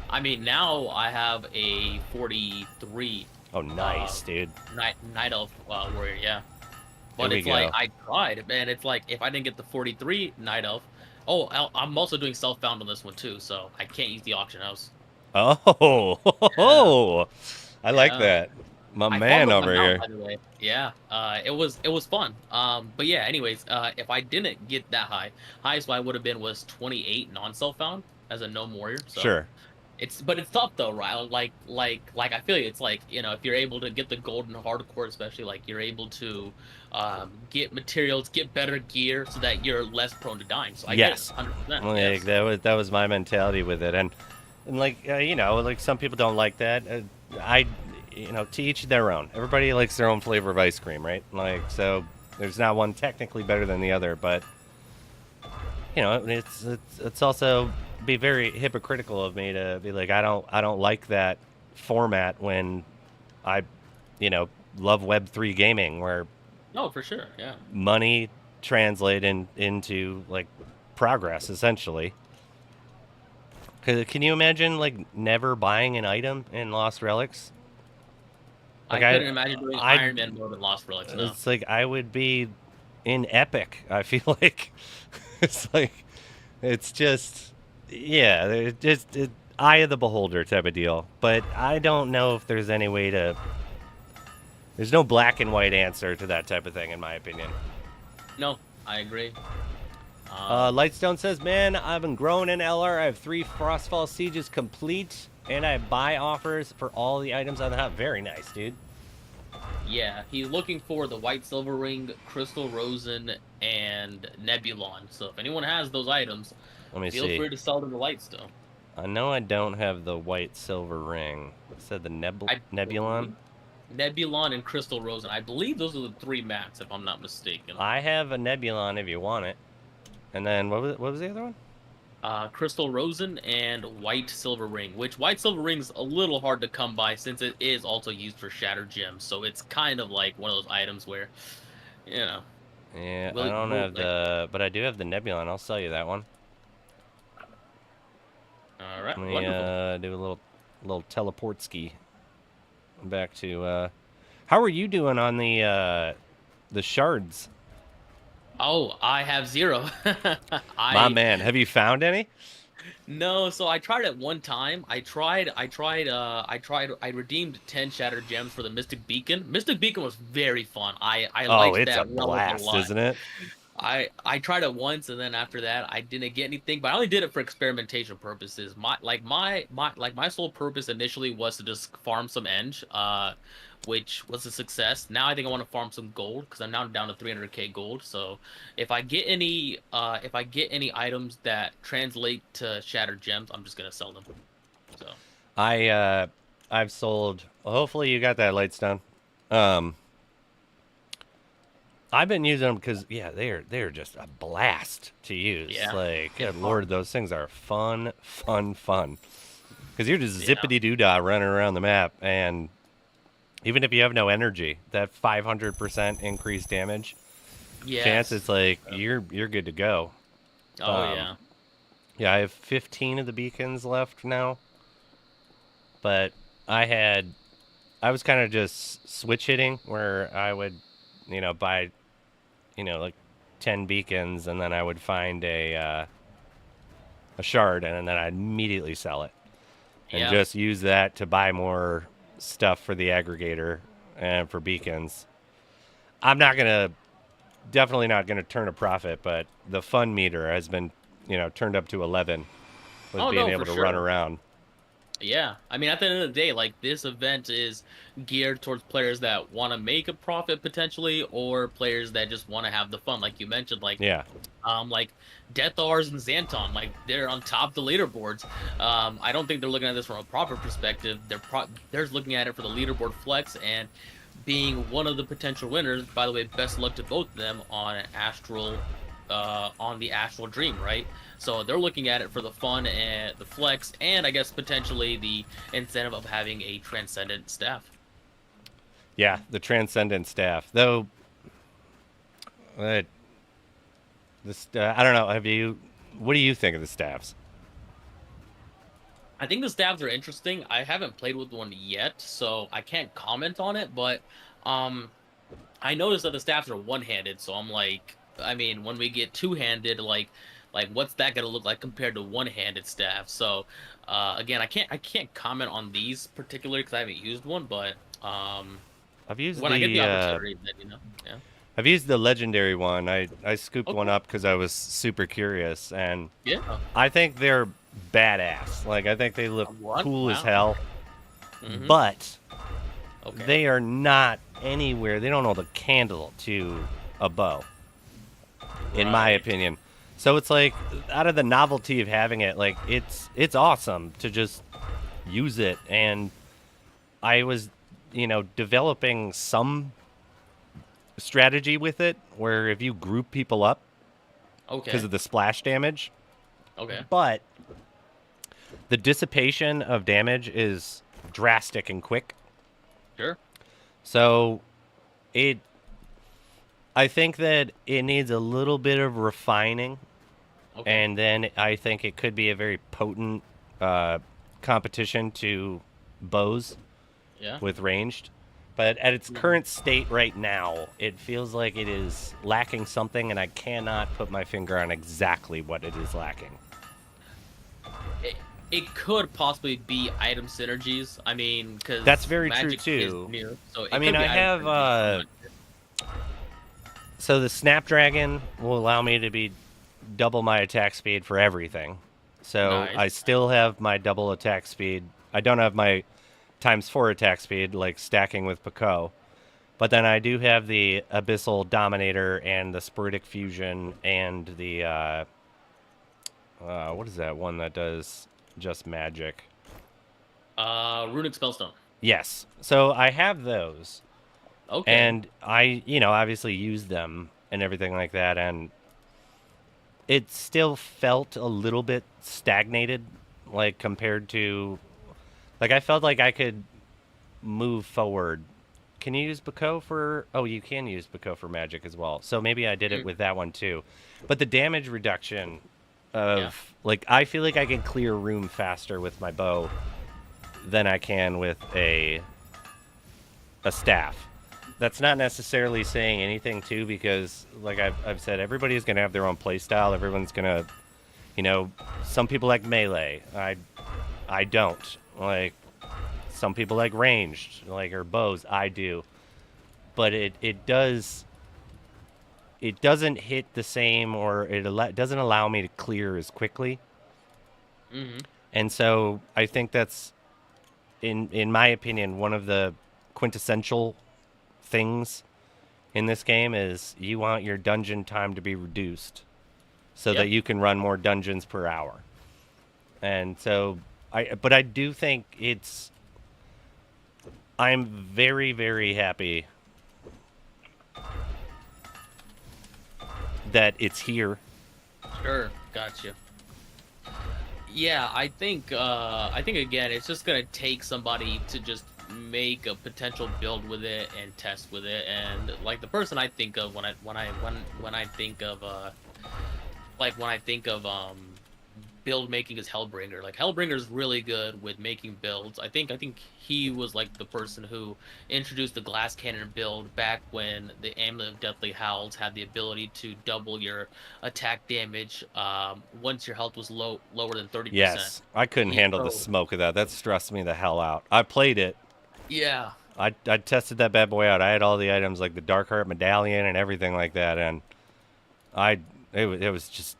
[SPEAKER 3] I mean, now I have a 43
[SPEAKER 2] Oh, nice, dude.
[SPEAKER 3] night elf warrior, yeah.
[SPEAKER 2] There
[SPEAKER 3] But
[SPEAKER 2] we
[SPEAKER 3] it's like
[SPEAKER 2] go.
[SPEAKER 3] I tried, man. It's like if I didn't get the 43 night elf, oh, I'm also doing self-found on this one too, so I can't use the auction house.
[SPEAKER 2] Oh,
[SPEAKER 3] Yeah,
[SPEAKER 2] I like
[SPEAKER 3] yeah.
[SPEAKER 2] that. My
[SPEAKER 3] I farmed
[SPEAKER 2] man
[SPEAKER 3] up my
[SPEAKER 2] over
[SPEAKER 3] mount,
[SPEAKER 2] here.
[SPEAKER 3] by the way. Yeah, it was fun. But yeah, anyways, if I didn't get that high, highest I would have been was 28 non-self found as a gnome warrior. So
[SPEAKER 2] Sure.
[SPEAKER 3] but it's tough though, right? Like I feel you. It's like, if you're able to get the golden hardcore, especially, like you're able to get materials, get better gear, so that you're less prone to dying. So I get it,
[SPEAKER 2] Yes.
[SPEAKER 3] 100%.
[SPEAKER 2] Like
[SPEAKER 3] Yes.
[SPEAKER 2] that was my mentality with it, and like like some people don't like that. I to each their own. Everybody likes their own flavor of ice cream, right? Like so, there's not one technically better than the other, but it's also be very hypocritical of me to be like I don't like that format when I love Web3 gaming where
[SPEAKER 3] No, for sure. Yeah.
[SPEAKER 2] money translate into like progress essentially. Can you imagine like never buying an item in Lost Relics? Like
[SPEAKER 3] I couldn't imagine doing
[SPEAKER 2] I
[SPEAKER 3] Iron Man mode in Lost Relics. No.
[SPEAKER 2] it's like I would be in Epic. I feel like it's like it's just yeah, eye of the beholder type of deal. But I don't know if there's any way to. There's no black and white answer to that type of thing, in my opinion.
[SPEAKER 3] No, I agree.
[SPEAKER 2] Lightstone says, "Man, I've been growing in LR. I have 3 Frostfall Sieges complete, and I have buy offers for all the items on the hub. Very nice, dude.
[SPEAKER 3] Yeah, he's looking for the White Silver Ring, Crystal Rosen, and Nebulon. So if anyone has those items,
[SPEAKER 2] Let me
[SPEAKER 3] feel
[SPEAKER 2] see.
[SPEAKER 3] free to sell them to Lightstone.
[SPEAKER 2] I know I don't have the white silver ring. It said the Nebulon.
[SPEAKER 3] Nebulon and Crystal Rosen. I believe those are the 3 mats, if I'm not mistaken.
[SPEAKER 2] I have a Nebulon if you want it. And then what was the other one?
[SPEAKER 3] Crystal Rosen and White Silver Ring, which White Silver Ring's a little hard to come by since it is also used for Shattered Gems. So it's kind of like one of those items where,
[SPEAKER 2] Yeah, I don't have but I do have the Nebulon. I'll sell you that one.
[SPEAKER 3] All right,
[SPEAKER 2] Let me
[SPEAKER 3] wonderful.
[SPEAKER 2] do a little teleport ski back to. How are you doing on the shards?
[SPEAKER 3] Oh, I have 0.
[SPEAKER 2] My man, have you found any?
[SPEAKER 3] No, so I tried it one time. I redeemed 10 Shattered Gems for the Mystic Beacon. Mystic Beacon was very fun. I
[SPEAKER 2] Oh,
[SPEAKER 3] liked
[SPEAKER 2] it's
[SPEAKER 3] that
[SPEAKER 2] a
[SPEAKER 3] relic a
[SPEAKER 2] blast,
[SPEAKER 3] lot.
[SPEAKER 2] isn't it?
[SPEAKER 3] I tried it once, and then after that I didn't get anything, but I only did it for experimentation purposes. My sole purpose initially was to just farm some Eng, which was a success. Now I think I want to farm some gold because I'm now down to 300k gold. So if I get any items that translate to Shattered Gems, I'm just gonna sell them. So
[SPEAKER 2] I've sold. Well, hopefully you got that Lightstone. I've been using them because they're just a blast to use.
[SPEAKER 3] yeah,
[SPEAKER 2] Like, good
[SPEAKER 3] it's
[SPEAKER 2] lord,
[SPEAKER 3] fun.
[SPEAKER 2] those things are fun. Because you're just
[SPEAKER 3] Yeah.
[SPEAKER 2] zippity doo dah running around the map, and even if you have no energy, that 500% increased damage chance,
[SPEAKER 3] Yes.
[SPEAKER 2] it's like you're good to go.
[SPEAKER 3] Oh
[SPEAKER 2] Um,
[SPEAKER 3] yeah.
[SPEAKER 2] Yeah, I have 15 of the beacons left now, but I was kind of just switch hitting where I would, buy like 10 beacons, and then I would find a shard, and then I'd immediately sell it, and
[SPEAKER 3] Yeah.
[SPEAKER 2] just use that to buy more stuff for the aggregator and for beacons. Definitely not gonna turn a profit, but the fun meter has been, turned up to 11 with
[SPEAKER 3] Oh
[SPEAKER 2] being
[SPEAKER 3] no,
[SPEAKER 2] able
[SPEAKER 3] for
[SPEAKER 2] to run
[SPEAKER 3] sure.
[SPEAKER 2] around.
[SPEAKER 3] Yeah, I mean, at the end of the day, like this event is geared towards players that want to make a profit potentially, or players that just want to have the fun, like you mentioned,
[SPEAKER 2] Yeah.
[SPEAKER 3] like Death Ars and Xanton, like they're on top of the leaderboards. I don't think they're looking at this from a profit perspective. They're looking at it for the leaderboard flex and being one of the potential winners. By the way, best luck to both of them on the Astral Dream, right? So they're looking at it for the fun and the flex, and I guess potentially the incentive of having a transcendent staff.
[SPEAKER 2] Yeah, the Transcendent staff. Though, uh, I don't know. What do you think of the staffs?
[SPEAKER 3] I think the stabs are interesting. I haven't played with one yet, so I can't comment on it. But um, I noticed that the stabs are one-handed, so I'm like, I mean, when we get two-handed, like what's that gonna look like compared to one-handed staff? So, again, I can't comment on these particularly because I haven't used one, but
[SPEAKER 2] I've used
[SPEAKER 3] when I get the
[SPEAKER 2] the
[SPEAKER 3] opportunity, then yeah,
[SPEAKER 2] I've used the legendary one. I scooped one
[SPEAKER 3] okay,
[SPEAKER 2] up because I was super curious, and
[SPEAKER 3] yeah,
[SPEAKER 2] I think they're badass. Like I think they look
[SPEAKER 3] what?
[SPEAKER 2] cool as
[SPEAKER 3] Wow,
[SPEAKER 2] hell,
[SPEAKER 3] mm-hmm,
[SPEAKER 2] but
[SPEAKER 3] okay,
[SPEAKER 2] they are not anywhere. They don't hold a candle to a bow, in my
[SPEAKER 3] right,
[SPEAKER 2] opinion. So it's like out of the novelty of having it, like it's awesome to just use it. And I was, developing some strategy with it where if you group people up because
[SPEAKER 3] okay,
[SPEAKER 2] of the splash damage,
[SPEAKER 3] okay,
[SPEAKER 2] but the dissipation of damage is drastic and quick.
[SPEAKER 3] sure,
[SPEAKER 2] So it I think that it needs a little bit of refining,
[SPEAKER 3] okay,
[SPEAKER 2] and then I think it could be a very potent uh, competition to bows
[SPEAKER 3] yeah.
[SPEAKER 2] with ranged. But at its
[SPEAKER 3] Mhm.
[SPEAKER 2] current state right now, it feels like it is lacking something, and I cannot put my finger on exactly what it is lacking.
[SPEAKER 3] It, it could possibly be item synergies. I mean,
[SPEAKER 2] That's
[SPEAKER 3] because
[SPEAKER 2] very true
[SPEAKER 3] Magic is
[SPEAKER 2] too.
[SPEAKER 3] new, so
[SPEAKER 2] I
[SPEAKER 3] it
[SPEAKER 2] mean,
[SPEAKER 3] could be
[SPEAKER 2] I
[SPEAKER 3] item
[SPEAKER 2] have
[SPEAKER 3] synergies. I'm not sure.
[SPEAKER 2] so the Snapdragon will allow me to be double my attack speed for everything. So
[SPEAKER 3] Nice.
[SPEAKER 2] I still have my double attack speed. I don't have my times 4 attack speed like stacking with Pico. But then I do have the Abyssal Dominator and the Spiritic Fusion and the what is that one that does just magic?
[SPEAKER 3] Runic Spellstone.
[SPEAKER 2] Yes. So I have those,
[SPEAKER 3] Okay.
[SPEAKER 2] and I, obviously use them and everything like that, and it still felt a little bit stagnated, like compared to, like I felt like I could move forward. Can you use Bako for? Oh, you can use Bako for magic as well. So maybe I did it
[SPEAKER 3] Mm,
[SPEAKER 2] with that one too. But the damage reduction
[SPEAKER 3] yeah.
[SPEAKER 2] of like I feel like I can clear room faster with my bow than I can with a staff. That's not necessarily saying anything too, because like I've said, everybody's gonna have their own play style. Everyone's gonna, you know, some people like melee. I don't like. Some people like ranged, like or bows. I do, but it doesn't hit the same, or doesn't allow me to clear as quickly.
[SPEAKER 3] Mm-hmm.
[SPEAKER 2] And so I think that's in my opinion one of the quintessential things in this game is you want your dungeon time to be reduced so
[SPEAKER 3] Yeah.
[SPEAKER 2] that you can run more dungeons per hour. And so but I do think I'm very, very happy that it's here.
[SPEAKER 3] Sure. Gotcha. Yeah, I think again, it's just gonna take somebody to just make a potential build with it and test with it, and like the person I think of when I think of when I think of build making is Hellbringer. Like Hellbringer's really good with making builds. I think he was like the person who introduced the glass cannon build back when the Amulet of Deathly Howls had the ability to double your attack damage once your health was lower than 30%.
[SPEAKER 2] Yes, I couldn't handle the
[SPEAKER 3] So
[SPEAKER 2] smoke of that. That stressed me the hell out. I played it.
[SPEAKER 3] yeah,
[SPEAKER 2] I tested that bad boy out. I had all the items like the Dark Heart Medallion and everything like that, and I it was just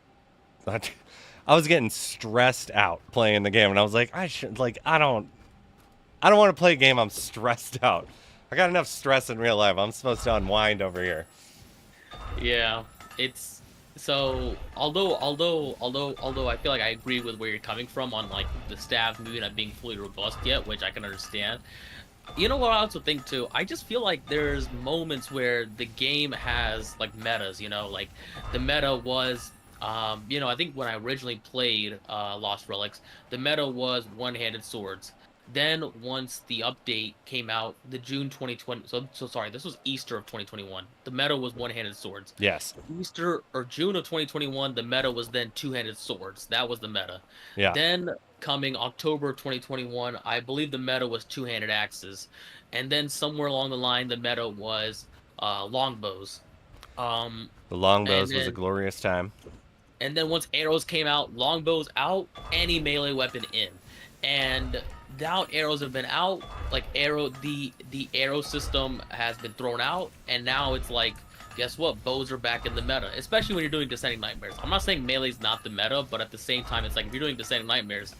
[SPEAKER 2] I was getting stressed out playing the game, and I was like, I don't want to play a game I'm stressed out. I got enough stress in real life. I'm supposed to unwind over here.
[SPEAKER 3] yeah, it's so although I feel like I agree with where you're coming from on like the staff maybe not being fully robust yet, which I can understand. You know what I also think too? I just feel like there's moments where the game has like metas, like the meta was I think when I originally played Lost Relics, the meta was one-handed swords. Then once the update came out, the June 2020. So sorry, this was Easter of 2021. The meta was one-handed swords.
[SPEAKER 2] Yes.
[SPEAKER 3] Easter or June of 2021, the meta was then two-handed swords. That was the meta.
[SPEAKER 2] Yeah.
[SPEAKER 3] Then coming October of 2021, I believe the meta was two-handed axes, and then somewhere along the line, the meta was longbows. Um,
[SPEAKER 2] The
[SPEAKER 3] and
[SPEAKER 2] longbows was a
[SPEAKER 3] then
[SPEAKER 2] glorious time.
[SPEAKER 3] and then once arrows came out, longbows out, any melee weapon in. And now arrows have been out, like the arrow system has been thrown out, and now it's like, guess what? Bows are back in the meta, especially when you're doing Descending Nightmares. I'm not saying melee's not the meta, but at the same time, it's like if you're doing Descending Nightmares,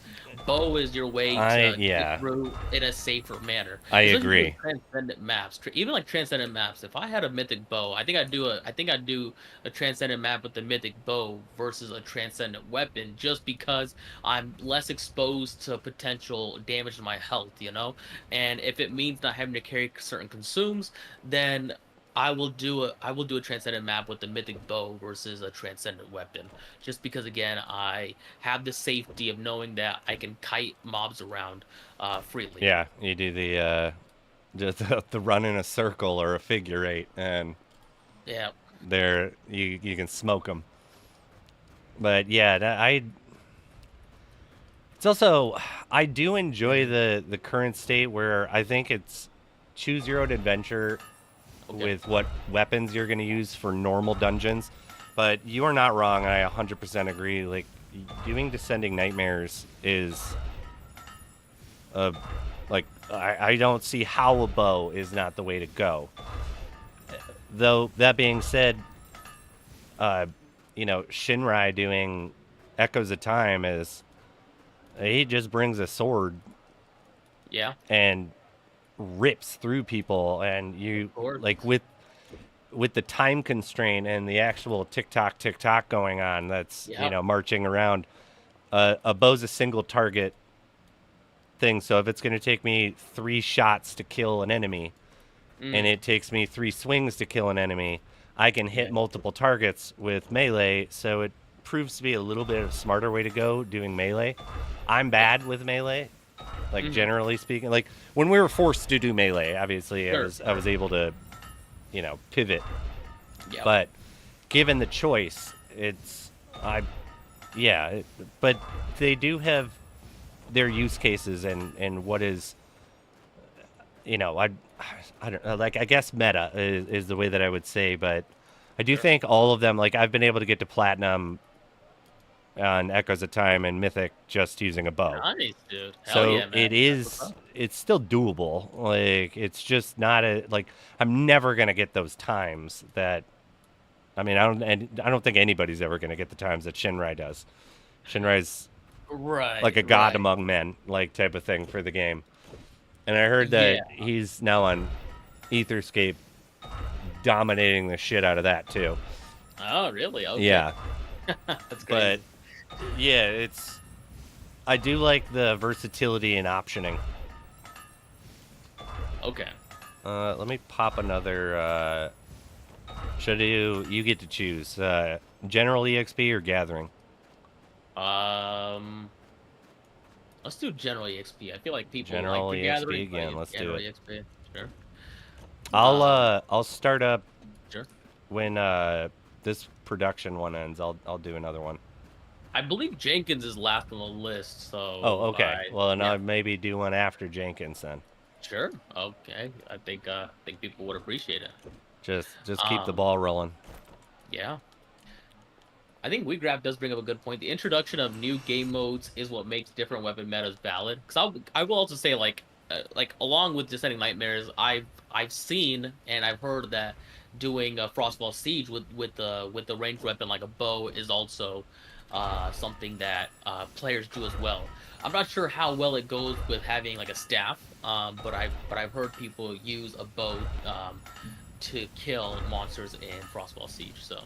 [SPEAKER 3] bow is your way to get through in a safer manner.
[SPEAKER 2] I
[SPEAKER 3] Especially
[SPEAKER 2] agree.
[SPEAKER 3] Transcendent maps, even like Transcendent maps. If I had a mythic bow, I think I'd do a Transcendent map with the mythic bow versus a Transcendent weapon, just because I'm less exposed to potential damage to my health, you know? And if it means not having to carry certain consumes, then I will do a Transcendent map with the mythic bow versus a Transcendent weapon, just because again I have the safety of knowing that I can kite mobs around freely.
[SPEAKER 2] Yeah, you do just the run in a circle or a figure eight, and
[SPEAKER 3] Yeah.
[SPEAKER 2] you can smoke them. But yeah, it's also, I do enjoy the current state where I think it's choose your own adventure with what weapons you're going to use for normal dungeons. But you are not wrong. I 100% agree. Like, doing Descending Nightmares is I don't see how a bow is not the way to go. Though that being said, Shinrai doing Echoes of Time is, he just brings a sword,
[SPEAKER 3] Yeah.
[SPEAKER 2] and rips through people, and you like with the time constraint and the actual tick tock going on, that's marching around. A bow's a single target thing, so if it's going to take me 3 shots to kill an enemy, and it takes me 3 swings to kill an enemy, I can hit multiple targets with melee, so it proves to be a little bit of a smarter way to go doing melee. I'm bad with melee, like generally speaking. Like when we were forced to do melee, obviously I was able to, pivot.
[SPEAKER 3] Yep.
[SPEAKER 2] But given the choice, but they do have their use cases and what is, I don't know, like I guess meta is the way that I would say, but I do think all of them, like I've been able to get to platinum on Echoes of Time and Mythic just using a bow.
[SPEAKER 3] Nice, dude. Hell
[SPEAKER 2] So
[SPEAKER 3] yeah, man.
[SPEAKER 2] it's still doable. Like, it's just not I'm never gonna get those times that, I don't think anybody's ever gonna get the times that Shinrai does. Shinrai's like a god among men, like type of thing for the game. And I heard that he's now on Etherscape, dominating the shit out of that too.
[SPEAKER 3] Oh, really? Okay.
[SPEAKER 2] Yeah.
[SPEAKER 3] That's great.
[SPEAKER 2] But yeah, I do like the versatility and optioning.
[SPEAKER 3] Okay.
[SPEAKER 2] Let me pop another. You get to choose general EXP or gathering.
[SPEAKER 3] Let's do general EXP. I feel like people
[SPEAKER 2] general
[SPEAKER 3] like the
[SPEAKER 2] EXP
[SPEAKER 3] gathering
[SPEAKER 2] again. Let's do it.
[SPEAKER 3] EXP. Sure.
[SPEAKER 2] I'll start up.
[SPEAKER 3] Sure.
[SPEAKER 2] When this production one ends, I'll do another one.
[SPEAKER 3] I believe Jenkins is last on the list, so.
[SPEAKER 2] Oh, okay. Well, then I'll maybe do one after Jenkins then.
[SPEAKER 3] Sure. Okay. I think people would appreciate it.
[SPEAKER 2] Just keep the ball rolling.
[SPEAKER 3] Yeah. I think WeGrab does bring up a good point. The introduction of new game modes is what makes different weapon metas valid. Because I will also say, like along with Descending Nightmares, I've seen and I've heard that doing a Frostfall Siege with the ranged weapon like a bow is also something that players do as well. I'm not sure how well it goes with having like a staff, but I've heard people use a bow to kill monsters in Frostfall Siege. So.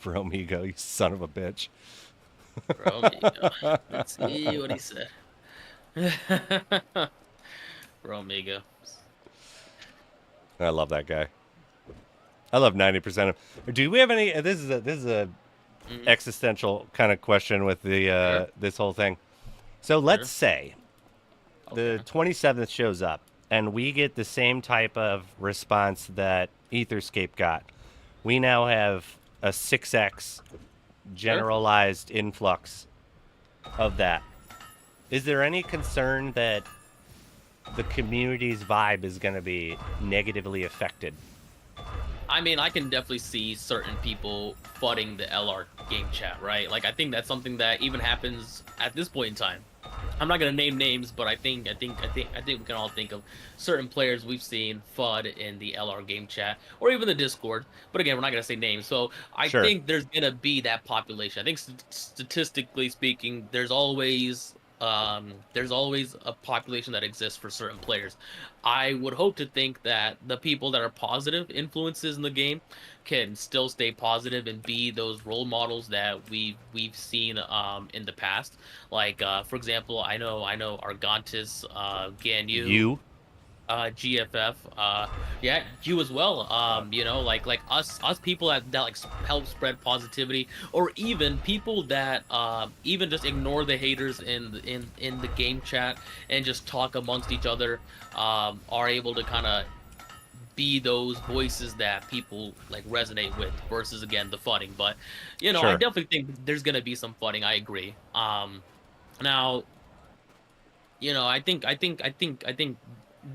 [SPEAKER 2] Bromigo, you son of a bitch.
[SPEAKER 3] Bromigo. Let's see what he said. Bromigo.
[SPEAKER 2] I love that guy. I love 90% of. Do we have any? This is a existential kind of question with the
[SPEAKER 3] Sure.
[SPEAKER 2] this whole thing. So let's
[SPEAKER 3] Sure.
[SPEAKER 2] say the 27th shows up and we get the same type of response that Etherscape got. We now have a 6x generalized influx of that. Is there any concern that the community's vibe is going to be negatively affected?
[SPEAKER 3] I mean, I can definitely see certain people flooding the LR game chat, right? Like, I think that's something that even happens at this point in time. I'm not gonna name names, but I think we can all think of certain players we've seen FUD in the LR game chat or even the Discord. But again, we're not gonna say names. So I
[SPEAKER 2] Sure.
[SPEAKER 3] think there's gonna be that population. I think statistically speaking, there's always a population that exists for certain players. I would hope to think that the people that are positive influences in the game can still stay positive and be those role models that we've seen in the past. Like for example, I know Argantis, Ganyu, GFF, yeah, you as well. You know, like us people that like help spread positivity, or even people that even just ignore the haters in the game chat and just talk amongst each other, are able to kind of be those voices that people like resonate with versus again the flooding. But you know, I
[SPEAKER 2] Sure.
[SPEAKER 3] definitely think there's gonna be some flooding. I agree. Now, you know, I think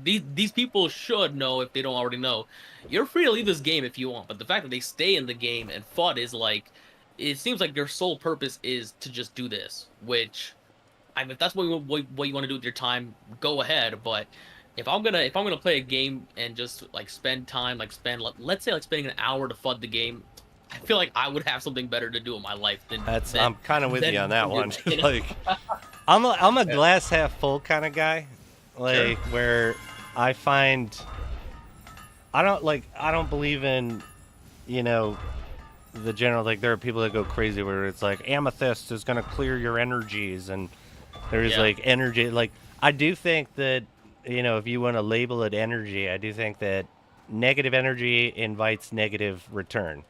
[SPEAKER 3] these people should know, if they don't already know, you're free to leave this game if you want. But the fact that they stay in the game and FUD is like, it seems like their sole purpose is to just do this. Which, I mean, if that's what you want to do with your time, go ahead. But if I'm gonna play a game and just like spend time, like let's say like spending an hour to FUD the game, I feel like I would have something better to do in my life than.
[SPEAKER 2] I'm kind of with you on that one.
[SPEAKER 3] You know?
[SPEAKER 2] Like, I'm a glass half full kind of guy. Like, where I find I don't believe in, you know, the general, like, there are people that go crazy where it's like amethyst is going to clear your energies, and there's like energy. Like, I do think that, you know, if you want to label it energy, I do think that negative energy invites negative return.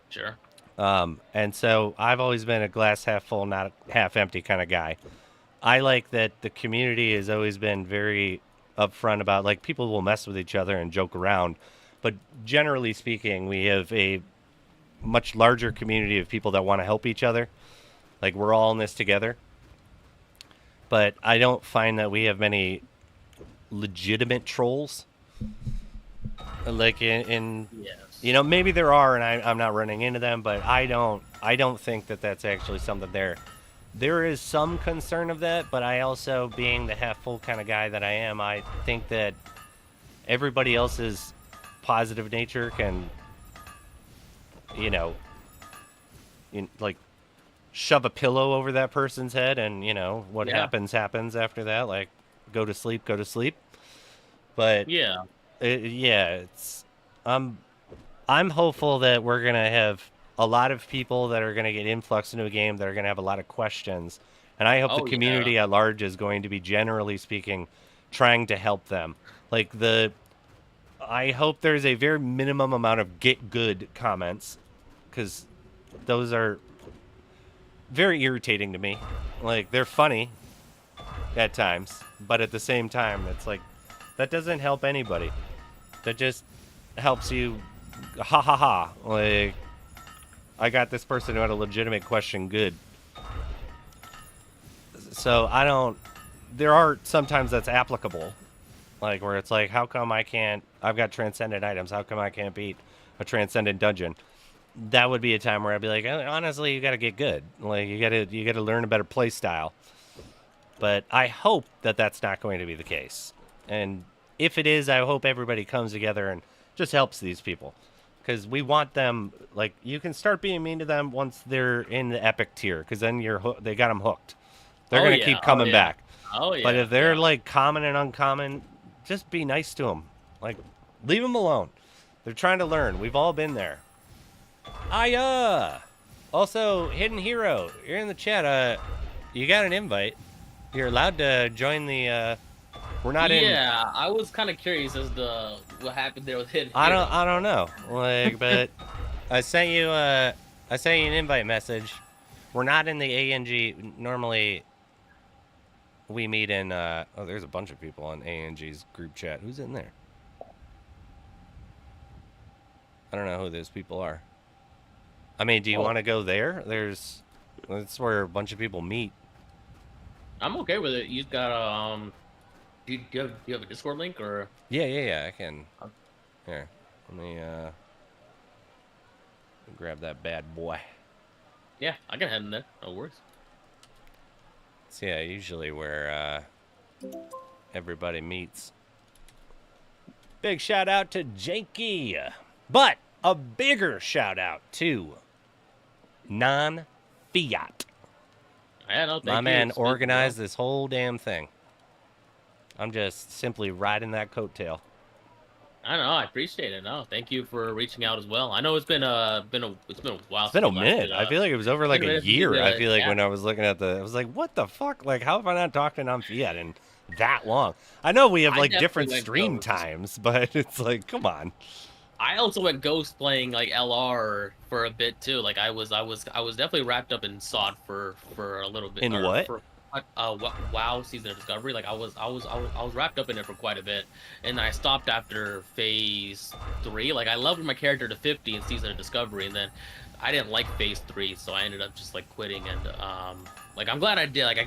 [SPEAKER 3] Sure.
[SPEAKER 2] And so I've always been a glass half full, not half empty kind of guy. I like that the community has always been very upfront about, like, people will mess with each other and joke around, but generally speaking, we have a much larger community of people that want to help each other. Like, we're all in this together. But I don't find that we have many legitimate trolls. Like in
[SPEAKER 3] Yes.
[SPEAKER 2] you know, maybe there are, and I'm not running into them, but I don't think that that's actually something there. There is some concern of that, but I also, being the half full kind of guy that I am, I think that everybody else's positive nature can, you know, like, shove a pillow over that person's head, and, you know, what happens after that. Like, go to sleep. But
[SPEAKER 3] Yeah.
[SPEAKER 2] it's I'm hopeful that we're gonna have a lot of people that are gonna get influx into a game that are gonna have a lot of questions, and I hope the community at large is going to be, generally speaking, trying to help them. Like, I hope there's a very minimum amount of get good comments, because those are very irritating to me. Like, they're funny at times, but at the same time, it's like, that doesn't help anybody. That just helps you, ha ha ha. Like, I got this person who had a legitimate question good. So there are sometimes that's applicable. Like, where it's like, how come I've got transcendent items, how come I can't beat a transcendent dungeon? That would be a time where I'd be like, honestly, you gotta get good. Like, you gotta learn a better play style. But I hope that that's not going to be the case. And if it is, I hope everybody comes together and just helps these people. Because we want them, like, you can start being mean to them once they're in the epic tier, because then they got them hooked. They're going to keep coming back.
[SPEAKER 3] Oh, yeah.
[SPEAKER 2] But if they're, like, common and uncommon, just be nice to them. Like, leave them alone. They're trying to learn. We've all been there. Also, Hidden Hero, you're in the chat. You got an invite. You're allowed to join the We're not in.
[SPEAKER 3] Yeah, I was kind of curious as to what happened there with Hidden
[SPEAKER 2] I
[SPEAKER 3] Hero.
[SPEAKER 2] don't know. Like, but I sent you an invite message. We're not in the ANG. Normally, we meet in. Oh, there's a bunch of people on ANG's group chat. Who's in there? I don't know who those people are. I mean, do you want to go there? That's where a bunch of people meet.
[SPEAKER 3] I'm okay with it. You got do you have a Discord link or?
[SPEAKER 2] Yeah. I can. Here, let me grab that bad boy.
[SPEAKER 3] Yeah, I can head in there. No worries.
[SPEAKER 2] So yeah, usually where everybody meets. Big shout out to Janky, but a bigger shout out to NonFiat.
[SPEAKER 3] Yeah, no, thank
[SPEAKER 2] My
[SPEAKER 3] you.
[SPEAKER 2] man
[SPEAKER 3] It's been
[SPEAKER 2] organized this whole damn thing. I'm just simply riding that coattail.
[SPEAKER 3] I know, I appreciate it. No, thank you for reaching out as well. I know it's been a while.
[SPEAKER 2] It's been a
[SPEAKER 3] since we last
[SPEAKER 2] minute.
[SPEAKER 3] did,
[SPEAKER 2] I feel like it was over like a year. I feel like
[SPEAKER 3] yeah.
[SPEAKER 2] when I was looking at I was like, what the fuck? Like, how have I not talked to NonFiat in that long? I know we have
[SPEAKER 3] I
[SPEAKER 2] like
[SPEAKER 3] definitely
[SPEAKER 2] different
[SPEAKER 3] went
[SPEAKER 2] stream
[SPEAKER 3] ghost.
[SPEAKER 2] times, but it's like, come on.
[SPEAKER 3] I also went ghost playing like LR for a bit too. Like I was definitely wrapped up in SOD for a little bit.
[SPEAKER 2] In what?
[SPEAKER 3] For, WoW Season of Discovery. Like I was wrapped up in it for quite a bit, and I stopped after Phase 3. Like I leveled my character to 50 in Season of Discovery, and then I didn't like Phase 3, so I ended up just like quitting. And like I'm glad I did. Like I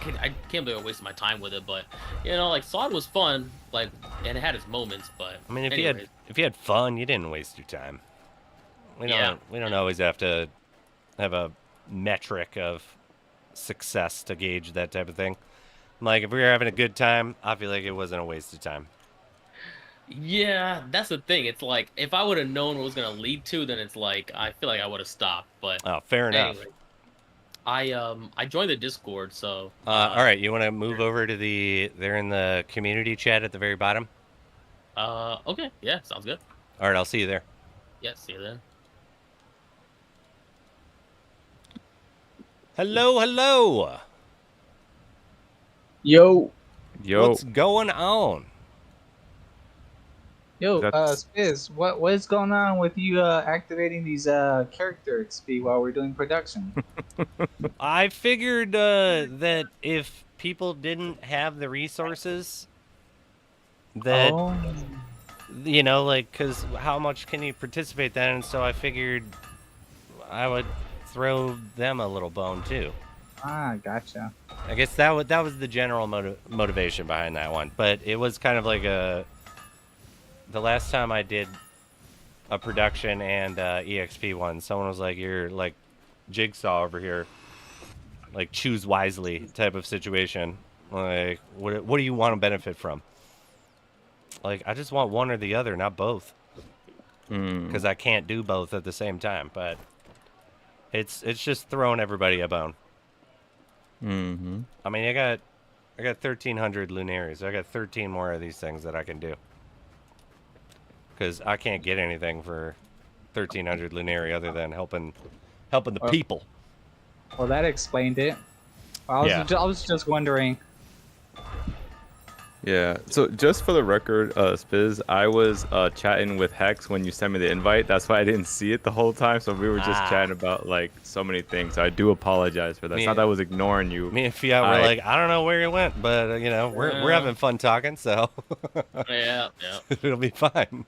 [SPEAKER 3] can't believe I wasted my time with it, but you know, like SOD was fun. Like and it had its moments, but
[SPEAKER 2] I mean, if
[SPEAKER 3] anyways.
[SPEAKER 2] you had fun, you didn't waste your time. We don't always have to have a metric of success to gauge that type of thing. Like if we were having a good time, I feel like it wasn't a waste of time.
[SPEAKER 3] Yeah, that's the thing. It's like if I would have known what it was gonna lead to, then it's like I feel like I would have stopped. But
[SPEAKER 2] Oh, fair enough.
[SPEAKER 3] anyway, I joined the Discord, so
[SPEAKER 2] All right, you want to move over to they're in the community chat at the very bottom.
[SPEAKER 3] okay, yeah, sounds good.
[SPEAKER 2] All right, I'll see you there.
[SPEAKER 3] Yeah, see you then.
[SPEAKER 2] Hello.
[SPEAKER 4] Yo,
[SPEAKER 2] What's going on?
[SPEAKER 4] Spiz, what is going on with you activating these character XP while we're doing production?
[SPEAKER 2] I figured that if people didn't have the resources, that you know, like, because how much can you participate then? And so I figured I would throw them a little bone too.
[SPEAKER 4] Ah, gotcha.
[SPEAKER 2] I guess that was the general motivation behind that one. But it was kind of like the last time I did a production and EXP one, someone was like, "You're like Jigsaw over here, like choose wisely" type of situation. Like, what do you want to benefit from? Like, I just want one or the other, not both, because I can't do both at the same time. But it's just throwing everybody a bone.
[SPEAKER 5] Mm-hmm.
[SPEAKER 2] I mean, I got 1,300 lunaries. I got 13 more of these things that I can do. Because I can't get anything for 1,300 lunari other than helping the people.
[SPEAKER 4] Well, that explained it. I was just wondering.
[SPEAKER 5] Yeah. So just for the record, Spiz, I was chatting with Hex when you sent me the invite. That's why I didn't see it the whole time. So we were just chatting about like so many things. So I do apologize for that. It's not that I was ignoring you.
[SPEAKER 2] Me and Fiat were like, I don't know where you went, but you know, we're having fun talking, so
[SPEAKER 3] yeah.
[SPEAKER 2] it'll be fine.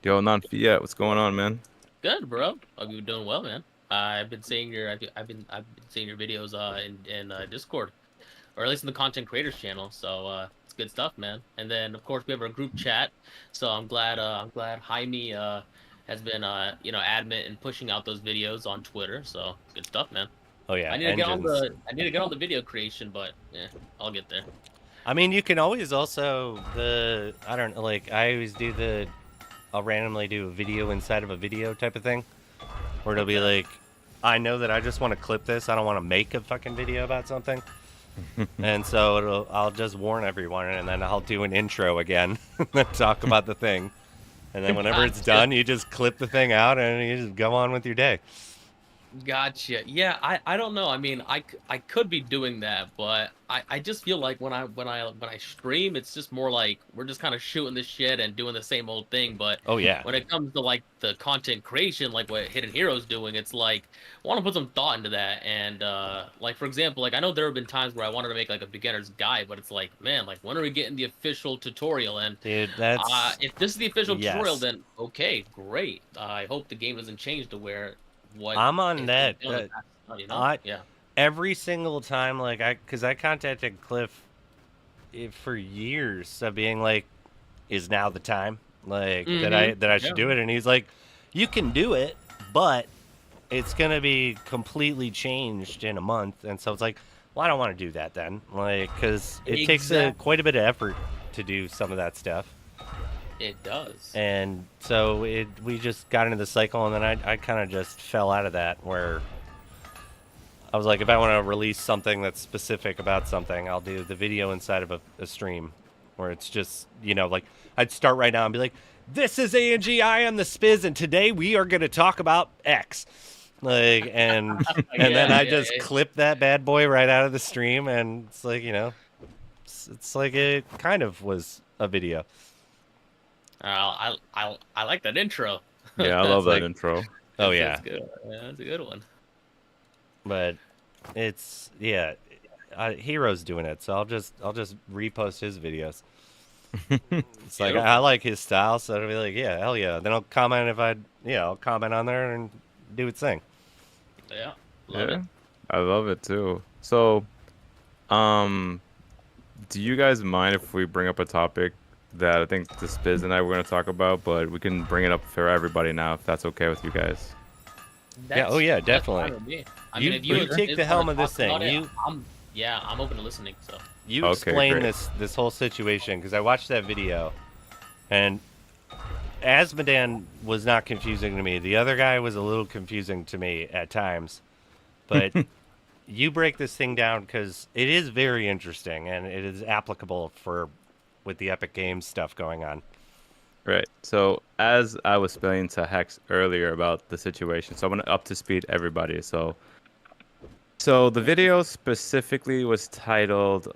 [SPEAKER 5] Yo, NonFiat, what's going on, man?
[SPEAKER 3] Good, bro. Hope you're doing well, man. I've been seeing your videos in Discord, or at least in the content creators channel. So it's good stuff, man. And then of course we have our group chat. So I'm glad Jaime has been adamant and pushing out those videos on Twitter. So good stuff, man.
[SPEAKER 2] Oh yeah.
[SPEAKER 3] I need to get on the video creation, but yeah, I'll get there.
[SPEAKER 2] I mean, you can always also I always do I'll randomly do a video inside of a video type of thing, where it'll be like, I know that I just want to clip this. I don't want to make a fucking video about something. And so I'll just warn everyone, and then I'll do an intro again, and then talk about the thing. And then whenever it's done, you just clip the thing out, and you just go on with your day.
[SPEAKER 3] Gotcha. Yeah, I don't know. I mean, I could be doing that, but I just feel like when I stream, it's just more like we're just kind of shooting the shit and doing the same old thing. But
[SPEAKER 2] Oh yeah.
[SPEAKER 3] when it comes to like the content creation, like what Hidden Heroes doing, it's like I want to put some thought into that. And like for example, like I know there have been times where I wanted to make like a beginner's guide, but it's like, man, like when are we getting the official tutorial? And
[SPEAKER 2] Dude, that's
[SPEAKER 3] if this is the official tutorial,
[SPEAKER 2] yes.
[SPEAKER 3] then okay, great. I hope the game doesn't change to where what
[SPEAKER 2] I'm on
[SPEAKER 3] is
[SPEAKER 2] that.
[SPEAKER 3] being done, you know?
[SPEAKER 2] I
[SPEAKER 3] Yeah.
[SPEAKER 2] every single time, like because I contacted Cliff for years of being like, is now the time, like that I should do it, and he's like, you can do it, but it's gonna be completely changed in a month, and so it's like, well, I don't want to do that then, like, because it takes quite a bit of effort to do some of that stuff.
[SPEAKER 3] It does.
[SPEAKER 2] And so we just got into the cycle, and then I kind of just fell out of that, where I was like, if I want to release something that's specific about something, I'll do the video inside of a stream, where it's just, like I'd start right now and be like, this is Angie, I am the Spiz, and today we are going to talk about X. Like, and then I just clip that bad boy right out of the stream, and it's like, it's like it kind of was a video.
[SPEAKER 3] I like that intro.
[SPEAKER 5] Yeah, I love that intro.
[SPEAKER 2] Oh yeah.
[SPEAKER 3] That's good. Yeah, that's a good one.
[SPEAKER 2] But it's Hero's doing it, so I'll just repost his videos. It's like I like his style, so it'll be like, yeah, hell yeah. Then I'll comment I'll comment on there and do its thing.
[SPEAKER 3] Yeah, love it.
[SPEAKER 5] I love it too. So, do you guys mind if we bring up a topic that I think the Spiz and I were going to talk about, but we can bring it up for everybody now if that's okay with you guys?
[SPEAKER 2] Yeah, oh yeah, definitely.
[SPEAKER 3] I mean, if you
[SPEAKER 2] take the helm of this thing.
[SPEAKER 3] I'm open to listening. So
[SPEAKER 2] you explain this whole situation, because I watched that video, and Asmodan was not confusing to me. The other guy was a little confusing to me at times, but you break this thing down because it is very interesting and it is applicable with the Epic Games stuff going on.
[SPEAKER 5] Right. So as I was explaining to Hex earlier about the situation, so I'm gonna up to speed everybody. So the video specifically was titled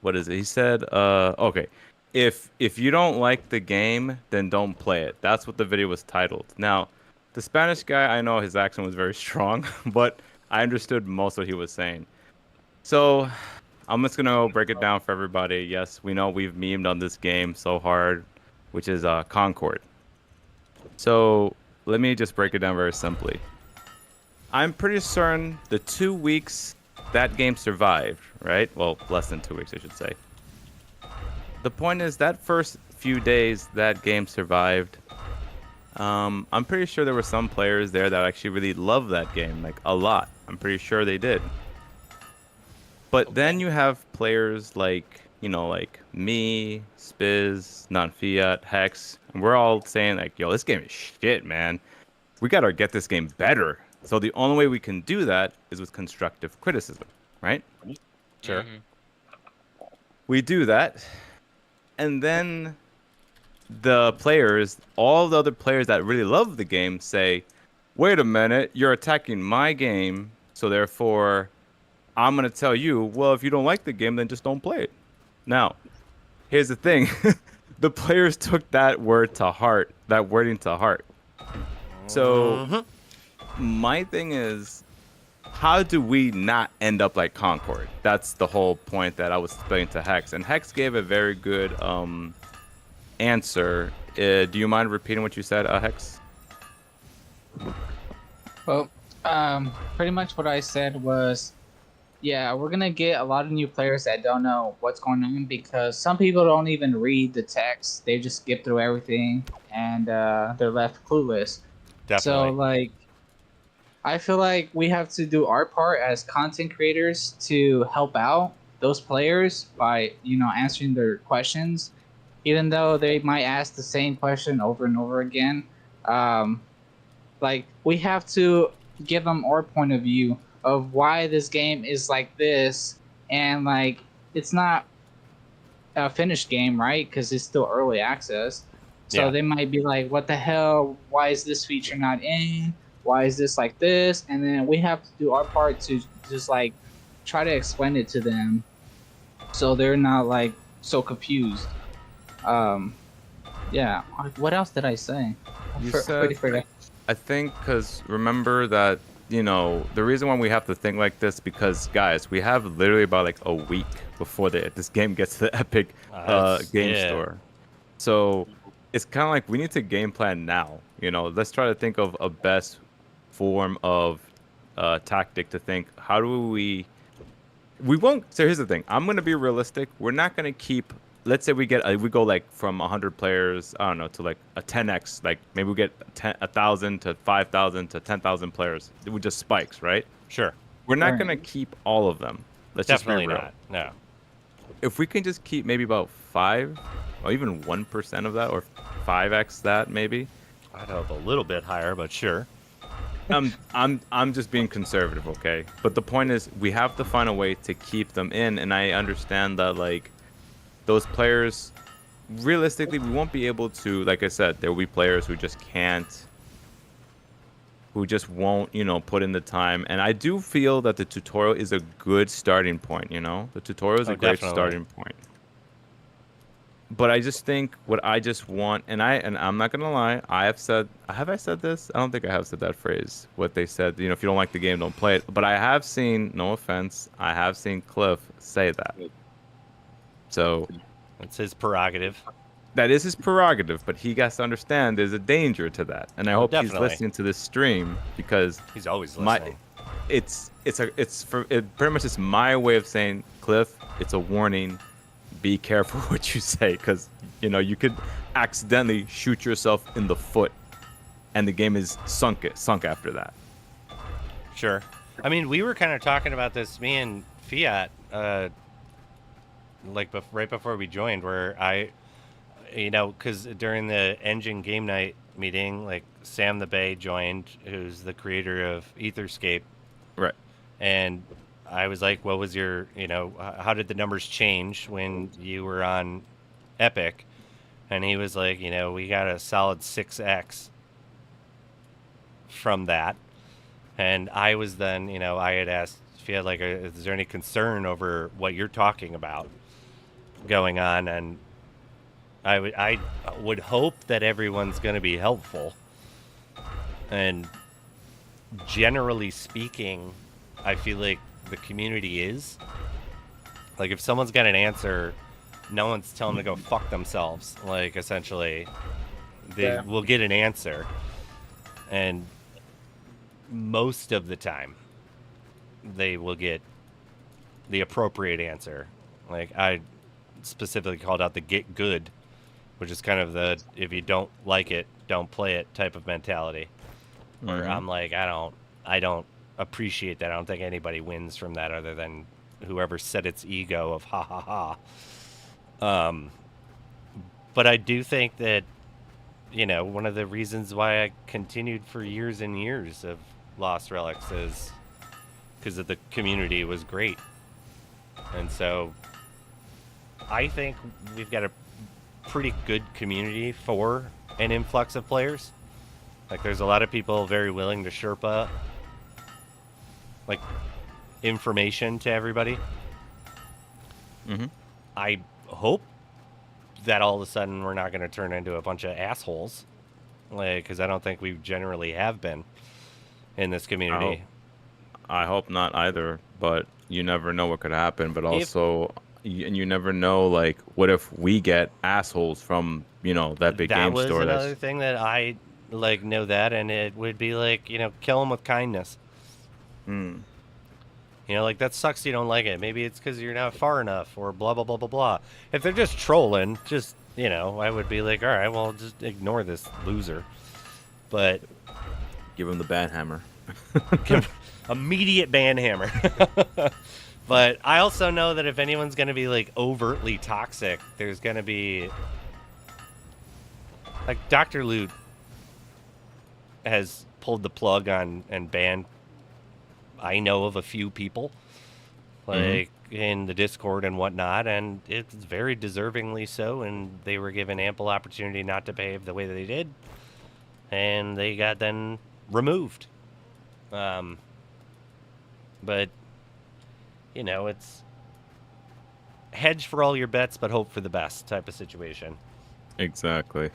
[SPEAKER 5] what is it? He said okay, if you don't like the game, then don't play it. That's what the video was titled. Now, the Spanish guy, I know his accent was very strong, but I understood most of what he was saying. So I'm just gonna break it down for everybody. Yes, we know we've memed on this game so hard, which is Concord. So let me just break it down very simply. I'm pretty certain the 2 weeks that game survived, right? Well, less than 2 weeks, I should say. The point is that first few days that game survived, I'm pretty sure there were some players there that actually really loved that game, like a lot. I'm pretty sure they did. But then you have players like, like me, Spiz, NonFiat, Hex, and we're all saying like, yo, this game is shit, man. We gotta get this game better. So the only way we can do that is with constructive criticism, right?
[SPEAKER 2] Sure.
[SPEAKER 3] Mm-hmm.
[SPEAKER 5] We do that, and then the players, all the other players that really love the game say, wait a minute, you're attacking my game, so therefore I'm going to tell you, well, if you don't like the game, then just don't play it. Now, here's the thing. The players took that wording to heart. So my thing is, how do we not end up like Concord? That's the whole point that I was explaining to Hex. And Hex gave a very good answer. Do you mind repeating what you said, Hex?
[SPEAKER 4] Well, pretty much what I said was, yeah, we're gonna get a lot of new players that don't know what's going on, because some people don't even read the text. They just skip through everything, and they're left clueless.
[SPEAKER 2] Definitely.
[SPEAKER 4] So, like, I feel like we have to do our part as content creators to help out those players by, answering their questions, even though they might ask the same question over and over again. Like, we have to give them our point of view of why this game is like this, and like, it's not a finished game, right? Because it's still early access. So
[SPEAKER 2] Yeah.
[SPEAKER 4] they might be like, "What the hell? Why is this feature not in? Why is this like this?" And then we have to do our part to just like try to explain it to them, so they're not like so confused. Um, yeah. What else did I say?
[SPEAKER 5] You
[SPEAKER 4] Pretty
[SPEAKER 5] said,
[SPEAKER 4] forgot.
[SPEAKER 5] I think, because remember that, the reason why we have to think like this, because guys, we have literally about like a week before this game gets to the Epic game
[SPEAKER 2] Yeah.
[SPEAKER 5] store. So it's kind of like we need to game plan now. Let's try to think of a best form of tactic to think. How do we won't. So here's the thing. I'm gonna be realistic. We're not gonna keep. Let's say we go like from 100 players. I don't know, to like a 10x. Like maybe we get 1,000 to 5,000 to 10,000 players. It would just spikes, right?
[SPEAKER 2] Sure.
[SPEAKER 5] We're not
[SPEAKER 4] Right.
[SPEAKER 5] gonna keep all of them. Let's
[SPEAKER 2] Definitely
[SPEAKER 5] just be real.
[SPEAKER 2] not. No.
[SPEAKER 5] If we can just keep maybe about 5 or even 1% of that, or 5x that maybe.
[SPEAKER 2] I'd hope a little bit higher, but sure.
[SPEAKER 5] I'm just being conservative, okay? But the point is, we have to find a way to keep them in, and I understand that like those players, realistically, we won't be able to. Like I said, there will be players who just can't, who just won't, put in the time. And I do feel that the tutorial is a good starting point. The tutorial is a great
[SPEAKER 2] Definitely.
[SPEAKER 5] starting point. But I just think what I just want, and I'm not gonna lie, have I said this? I don't think I have said that phrase. What they said, if you don't like the game, don't play it. But I have seen, no offense, I have seen Cliff say that. So
[SPEAKER 2] It's his prerogative.
[SPEAKER 5] that is his prerogative, but he has to understand there's a danger to that. And I hope he's
[SPEAKER 2] Definitely.
[SPEAKER 5] listening to this stream, because
[SPEAKER 2] He's always listening.
[SPEAKER 5] it pretty much is my way of saying, Cliff, it's a warning. Be careful what you say, because you could accidentally shoot yourself in the foot, and the game is sunk after that.
[SPEAKER 2] Sure. I mean, we were kind of talking about this, me and Fiat, right before we joined, where because during the engine game night meeting, like Sam the Bay joined, who's the creator of Etherscape,
[SPEAKER 5] Right.
[SPEAKER 2] and I was like, what was your, how did the numbers change when you were on Epic? And he was like, we got a solid 6x from that. And I was then, I had asked Fiat, like, is there any concern over what you're talking about going on? And I would hope that everyone's going to be helpful. And generally speaking, I feel like the community is. Like, if someone's got an answer, no one's telling them to go fuck themselves. Like, essentially, they will get an answer. And most of the time, they will get the appropriate answer. Like, I specifically called out the get good, which is kind of the if you don't like it, don't play it type of mentality. Where I'm like, I don't appreciate that. I don't think anybody wins from that other than whoever set its ego of ha ha ha. But I do think that, one of the reasons why I continued for years and years of Lost Relics is because the community was great. And so I think we've got a pretty good community for an influx of players. Like, there's a lot of people very willing to Sherpa like information to everybody.
[SPEAKER 5] Mm-hmm.
[SPEAKER 2] I hope that all of a sudden we're not going to turn into a bunch of assholes, like, because I don't think we generally have been in this community.
[SPEAKER 5] I hope not either, but you never know what could happen. But also, you never know, like, what if we get assholes from that big game store?
[SPEAKER 2] That was another thing that I know that, and it would be like, kill them with kindness. Like, that sucks you don't like it. Maybe it's because you're not far enough, or blah, blah, blah, blah, blah. If they're just trolling, I would be like, all right, well, just ignore this loser. But
[SPEAKER 5] Give him the ban hammer.
[SPEAKER 2] immediate ban hammer. But I also know that if anyone's going to be, like, overtly toxic, there's going to be... Like, Dr. Loot has pulled the plug on and banned, I know of, a few people. Like, in the Discord and whatnot, and it's very deservingly so, and they were given ample opportunity not to behave the way that they did, and they got then removed. But, you know, it's hedge for all your bets, but hope for the best type of situation.
[SPEAKER 5] Exactly.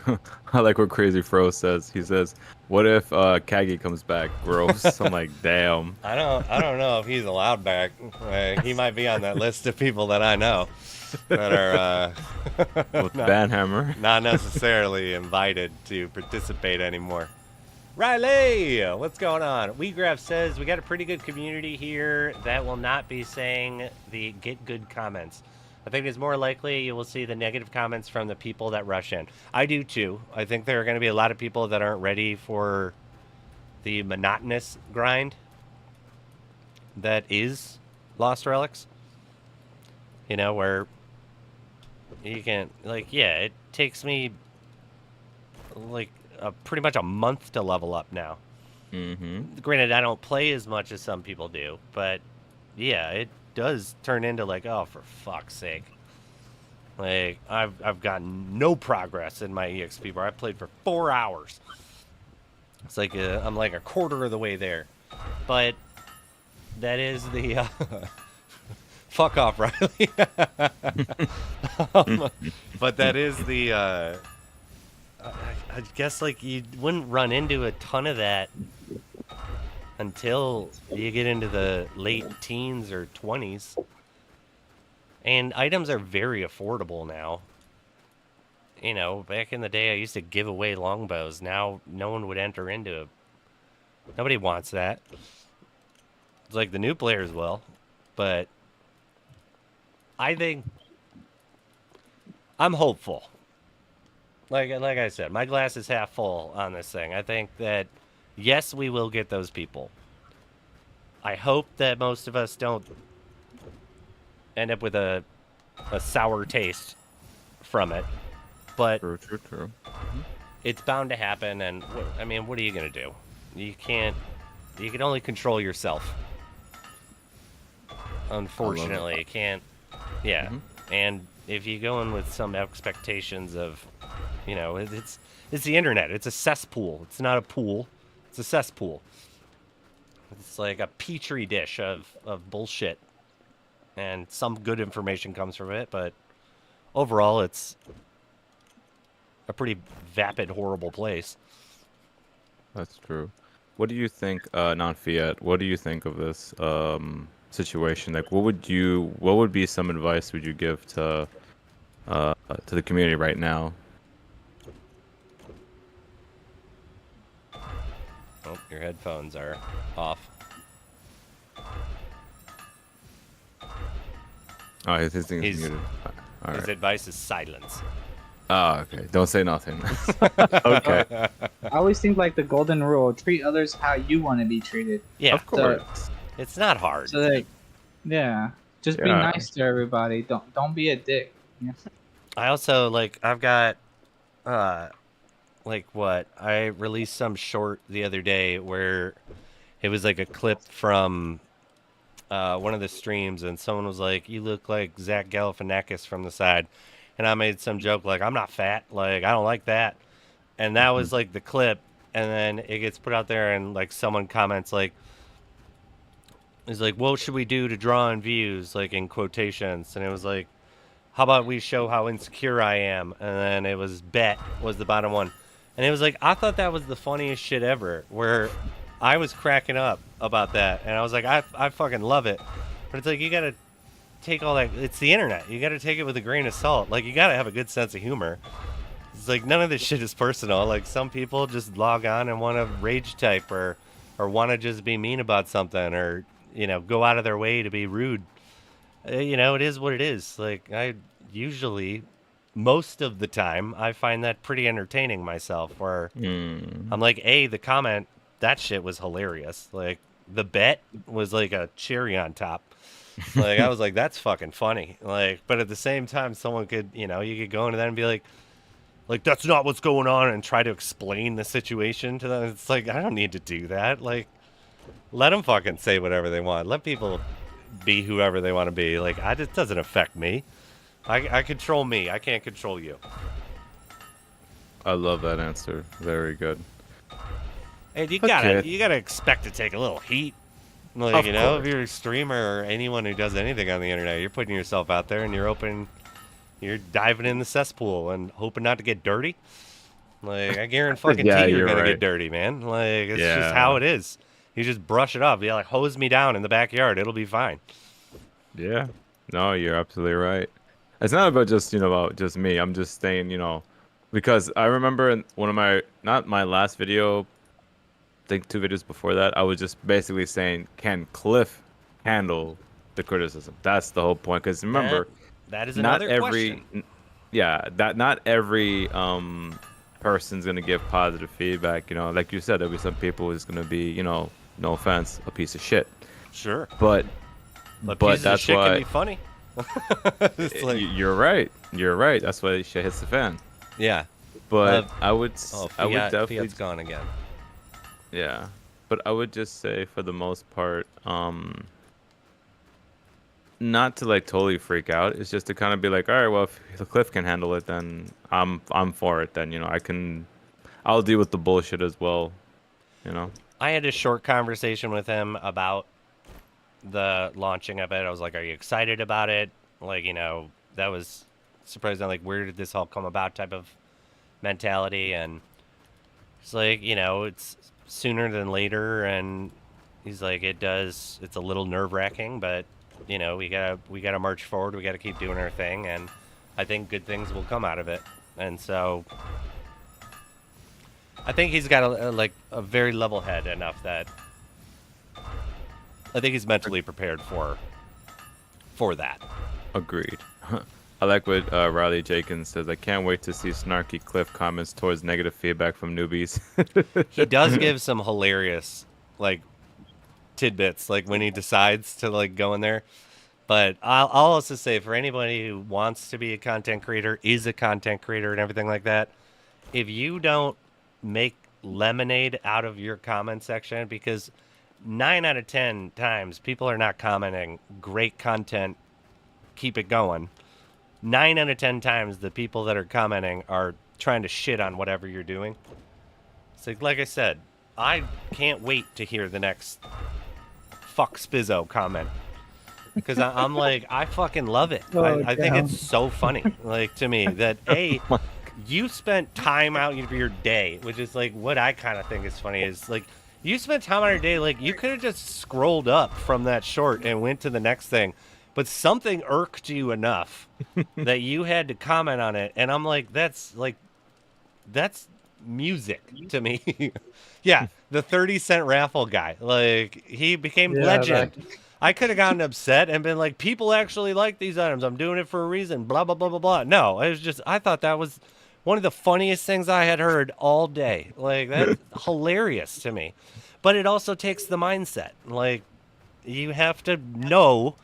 [SPEAKER 5] I like what Crazy Fro says. He says, "What if Kagi comes back?" Gross. I'm like, damn.
[SPEAKER 2] I don't know if he's allowed back. He might be on that list of people that I know that are
[SPEAKER 5] With Banhammer.
[SPEAKER 2] not necessarily invited to participate anymore. Riley, what's going on? WeGraph says we got a pretty good community here that will not be saying the get good comments. I think it's more likely you will see the negative comments from the people that rush in. I do too. I think there are going to be a lot of people that aren't ready for the monotonous grind that is Lost Relics. You know, where you can, like, yeah, it takes me, like, pretty much a month to level up now.
[SPEAKER 5] Mm-hmm.
[SPEAKER 2] Granted, I don't play as much as some people do, but yeah, it does turn into like, oh, for fuck's sake. Like, I've gotten no progress in my EXP bar. I played for 4 hours. It's like I'm like a quarter of the way there. But that is the fuck off, Riley. But that is the I guess, like, you wouldn't run into a ton of that until you get into the late teens or 20s. And items are very affordable now. You know, back in the day, I used to give away longbows. Now, no one would enter into it. Nobody wants that. It's like the new players will. But I think I'm hopeful. Like I said, my glass is half full on this thing. I think that, yes, we will get those people. I hope that most of us don't end up with a sour taste from it. But
[SPEAKER 5] True.
[SPEAKER 2] it's bound to happen, and, I mean, what are you going to do? You can only control yourself. Unfortunately, you can't. Yeah. Mm-hmm. And if you go in with some expectations of, you know, it's the internet. It's a cesspool. It's not a pool. It's a cesspool. It's like a petri dish of bullshit. And some good information comes from it, but overall it's a pretty vapid, horrible place.
[SPEAKER 5] That's true. What do you think, NonFiat? What do you think of this situation? Like, what would be some advice would you give to the community right now?
[SPEAKER 2] Oh, your headphones are off.
[SPEAKER 5] Oh, his thing is muted. All
[SPEAKER 2] His
[SPEAKER 5] right.
[SPEAKER 2] advice is silence.
[SPEAKER 5] Oh, okay. Don't say nothing. Okay.
[SPEAKER 4] I always think like the golden rule: treat others how you want to be treated.
[SPEAKER 2] Yeah,
[SPEAKER 5] Of course.
[SPEAKER 2] it's not hard.
[SPEAKER 4] So like, yeah, just be
[SPEAKER 5] Yeah.
[SPEAKER 4] nice to everybody. Don't be a dick. Yeah.
[SPEAKER 2] I also, like, I've got, like, what? I released some short the other day where it was like a clip from one of the streams, and someone was like, "You look like Zach Galifianakis from the side," and I made some joke like, "I'm not fat, like I don't like that," and that was like the clip, and then it gets put out there, and like someone comments like, "Is like, what should we do to draw in views?" like in quotations, and it was like, "How about we show how insecure I am?" and then it was bet was the bottom one, and it was like, I thought that was the funniest shit ever, where I was cracking up about that, and I was like, I fucking love it. But it's like, you gotta take all that, it's the internet, you gotta take it with a grain of salt. Like, you gotta have a good sense of humor. It's like, none of this shit is personal. Like, some people just log on and want to rage type or want to just be mean about something, or, you know, go out of their way to be rude. You know, it is what it is. Like, I usually, most of the time, I find that pretty entertaining myself, where I'm like, the comment, that shit was hilarious. Like, the bet was like a cherry on top. Like, I was like, that's fucking funny. Like, but at the same time, someone could, you know, you could go into that and be like, that's not what's going on, and try to explain the situation to them. It's like, I don't need to do that. Like, let them fucking say whatever they want. Let people be whoever they want to be. Like, it doesn't affect me. I control me. I can't control you.
[SPEAKER 5] I love that answer. Very good.
[SPEAKER 2] And you
[SPEAKER 5] Okay.
[SPEAKER 2] gotta expect to take a little heat. Like,
[SPEAKER 5] Of
[SPEAKER 2] you know,
[SPEAKER 5] course.
[SPEAKER 2] if you're a streamer or anyone who does anything on the internet, you're putting yourself out there and you're diving in the cesspool and hoping not to get dirty. Like, I guarantee fucking
[SPEAKER 5] Yeah,
[SPEAKER 2] you're
[SPEAKER 5] you're
[SPEAKER 2] gonna
[SPEAKER 5] right.
[SPEAKER 2] get dirty, man. Like, it's just
[SPEAKER 5] Yeah.
[SPEAKER 2] how it is. You just brush it off. You like hose me down in the backyard. It'll be fine.
[SPEAKER 5] Yeah. No, you're absolutely right. It's not about just, about just me. I'm just saying, because I remember in one of not my last video, I think 2 videos before that, I was just basically saying, can Cliff handle the criticism? That's the whole point. Because remember,
[SPEAKER 2] that is
[SPEAKER 5] not
[SPEAKER 2] another
[SPEAKER 5] every,
[SPEAKER 2] question.
[SPEAKER 5] yeah, that not every person's gonna give positive feedback. Like you said, there'll be some people who's gonna be, no offense, a piece of shit.
[SPEAKER 2] Sure.
[SPEAKER 5] But
[SPEAKER 2] Pieces of
[SPEAKER 5] that's
[SPEAKER 2] shit
[SPEAKER 5] why
[SPEAKER 2] can be funny. It's like,
[SPEAKER 5] you're right. You're right. That's why shit hits the fan.
[SPEAKER 2] yeah.
[SPEAKER 5] But I would
[SPEAKER 2] Definitely.
[SPEAKER 5] definitely,
[SPEAKER 2] Fiat's gone again.
[SPEAKER 5] yeah. But I would just say for the most part, not to like totally freak out. It's just to kind of be like, all right, well, if the Cliff can handle it, then I'm for it. Then I'll deal with the bullshit as well.
[SPEAKER 2] I had a short conversation with him about the launching of it. I was like, are you excited about it? Like, that was surprising. Like, where did this all come about type of mentality? And it's like, it's sooner than later. And he's like, it's a little nerve wracking, but we gotta march forward. We gotta keep doing our thing. And I think good things will come out of it. And so I think he's got a very level head enough that I think he's mentally prepared for that.
[SPEAKER 5] Agreed. I like what Riley Jenkins says. I can't wait to see snarky Cliff comments towards negative feedback from newbies.
[SPEAKER 2] He does give some hilarious tidbits when he decides to go in there. But I'll also say, for anybody who wants to be a content creator, is a content creator and everything like that, if you don't make lemonade out of your comment section, because 9 out of 10 times people are not commenting great content, keep it going. 9 out of 10 times the people that are commenting are trying to shit on whatever you're doing. It's like I said, I can't wait to hear the next fuck Spizzo comment, because I'm like, I fucking love it. I think it's so funny, to me, that you spent time out of your day, which is what I kind of think is funny is you spent time out of your day, you could have just scrolled up from that short and went to the next thing, but something irked you enough that you had to comment on it, and I'm like, that's music to me. Yeah, the 30-cent raffle guy, he became legend. I could have gotten upset and been like, people actually like these items, I'm doing it for a reason, blah blah blah blah blah. No, it was just, I thought that was one of the funniest things I had heard all day. That's hilarious to me. But it also takes the mindset. You have to know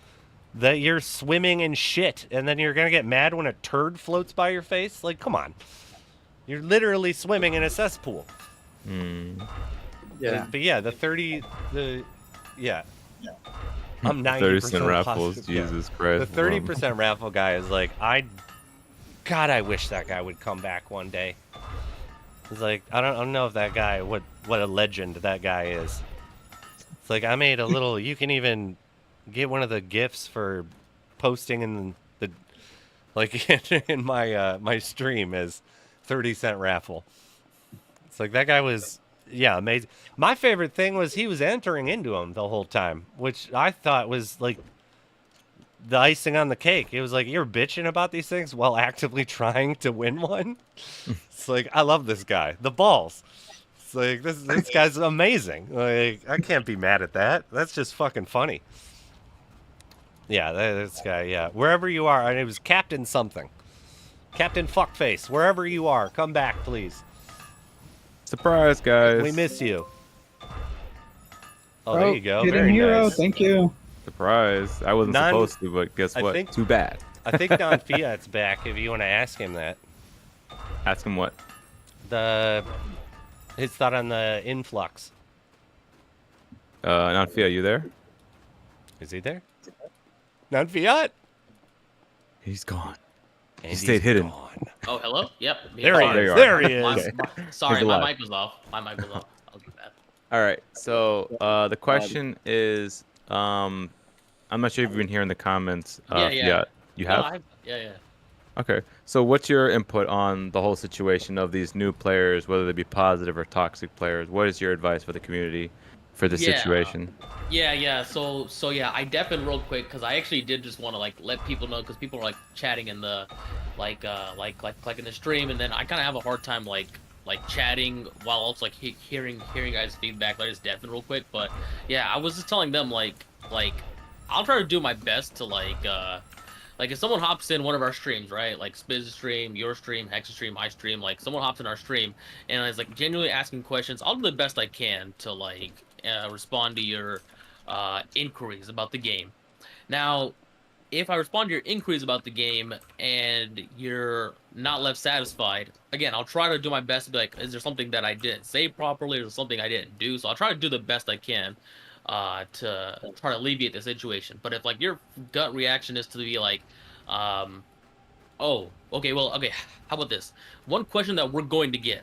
[SPEAKER 2] that you're swimming in shit, and then you're going to get mad when a turd floats by your face. Come on. You're literally swimming in a cesspool.
[SPEAKER 4] Yeah.
[SPEAKER 2] But yeah, I'm 90%
[SPEAKER 5] 30-cent raffles,
[SPEAKER 2] positive.
[SPEAKER 5] Jesus Christ.
[SPEAKER 2] The 30% raffle guy is God, I wish that guy would come back one day. It's I don't know if that guy, what a legend that guy is. It's I made a little, you can even get one of the gifts for posting in in my stream as 30-cent raffle. It's that guy was, amazing. My favorite thing was he was entering into them the whole time, which I thought was the icing on the cake. It was you're bitching about these things while actively trying to win one. It's I love this guy. The balls. It's this guy's amazing. I can't be mad at that. That's just fucking funny. Yeah, this guy, yeah. Wherever you are, and it was Captain something. Captain Fuckface, wherever you are, come back, please.
[SPEAKER 5] Surprise, guys.
[SPEAKER 2] We miss you. Oh,
[SPEAKER 4] Oh,
[SPEAKER 2] there you go.
[SPEAKER 4] hidden
[SPEAKER 2] Very
[SPEAKER 4] hero,
[SPEAKER 2] nice.
[SPEAKER 4] thank you.
[SPEAKER 5] Surprise. I wasn't supposed to, but guess
[SPEAKER 2] I
[SPEAKER 5] what?
[SPEAKER 2] think-
[SPEAKER 5] Too bad.
[SPEAKER 2] I think NonFiat's back if you want to ask him that.
[SPEAKER 5] Ask him what?
[SPEAKER 2] His thought on the influx.
[SPEAKER 5] NonFiat, you there?
[SPEAKER 2] Is he there? NonFiat.
[SPEAKER 5] He's gone.
[SPEAKER 2] And
[SPEAKER 5] stayed hidden.
[SPEAKER 2] Gone.
[SPEAKER 3] Oh, hello. Yep.
[SPEAKER 2] There he
[SPEAKER 5] there
[SPEAKER 2] is.
[SPEAKER 5] you are.
[SPEAKER 2] There he is.
[SPEAKER 3] Sorry,
[SPEAKER 5] He's
[SPEAKER 3] my
[SPEAKER 5] alive.
[SPEAKER 3] mic was off. My mic was off. I'll do that.
[SPEAKER 5] All right. So the question is, I'm not sure if you've been here in the comments.
[SPEAKER 3] Yeah.
[SPEAKER 5] You
[SPEAKER 3] No,
[SPEAKER 5] have?
[SPEAKER 3] yeah.
[SPEAKER 5] Okay. So what's your input on the whole situation of these new players, whether they be positive or toxic players? What is your advice for the community for this situation?
[SPEAKER 3] Yeah. So yeah, I definitely real quick because I actually did just want to like let people know because people are like chatting in the like in the stream, and then I kind of have a hard time like chatting while also like hearing guys' feedback. Like, it's definitely real quick, but yeah, I was just telling them like I'll try to do my best to like if someone hops in one of our streams, right? Like Spiz stream, your stream, Hex's stream, my stream, like someone hops in our stream and is like genuinely asking questions, I'll do the best I can to like respond to your inquiries about the game. Now, if I respond to your inquiries about the game and you're not left satisfied, again, I'll try to do my best to be like, is there something that I didn't say properly or something I didn't do? So I'll try to do the best I can to try to alleviate the situation. But if like your gut reaction is to be like, oh, okay, how about this? One question that we're going to get.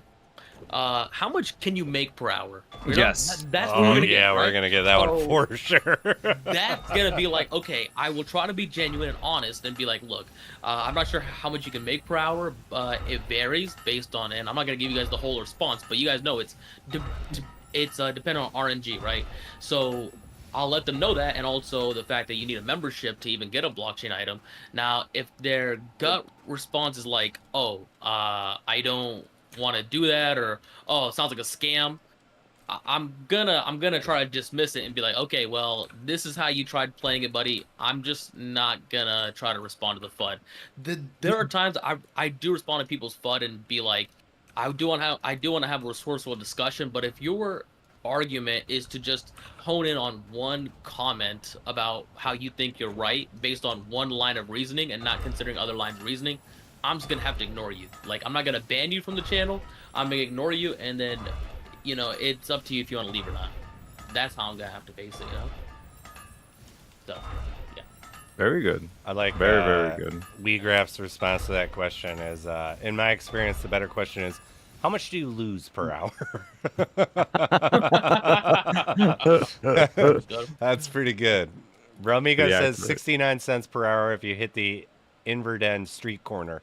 [SPEAKER 3] How much can you make per hour?
[SPEAKER 5] Yes.
[SPEAKER 3] That's what we're gonna get,
[SPEAKER 2] we're
[SPEAKER 3] right?
[SPEAKER 2] gonna get that one for sure.
[SPEAKER 3] That's gonna be like, okay, I will try to be genuine and honest and be like, look, I'm not sure how much you can make per hour. It varies based on, and I'm not gonna give you guys the whole response, but you guys know it's dependent on RNG, right? So I'll let them know that, and also the fact that you need a membership to even get a blockchain item. Now, if their gut response is like, oh, I don't want to do that, or oh, it sounds like a scam, I'm gonna try to dismiss it and be like, okay, well, this is how you tried playing it, buddy. I'm just not gonna try to respond to the FUD. There are times I do respond to people's FUD and be like, I do want to have a resourceful discussion, but if your argument is to just hone in on one comment about how you think you're right based on one line of reasoning and not considering other lines of reasoning, I'm just gonna have to ignore you. Like, I'm not gonna ban you from the channel. I'm gonna ignore you, and then, you know, it's up to you if you want to leave or not. That's how I'm gonna have to face it, you know. So, yeah.
[SPEAKER 5] Very good.
[SPEAKER 2] I like
[SPEAKER 5] very good.
[SPEAKER 2] WeGraph's response to that question is, in my experience, the better question is, how much do you lose per hour? That's pretty good. Bromigo says 69 cents per hour if you hit the Inverden street corner.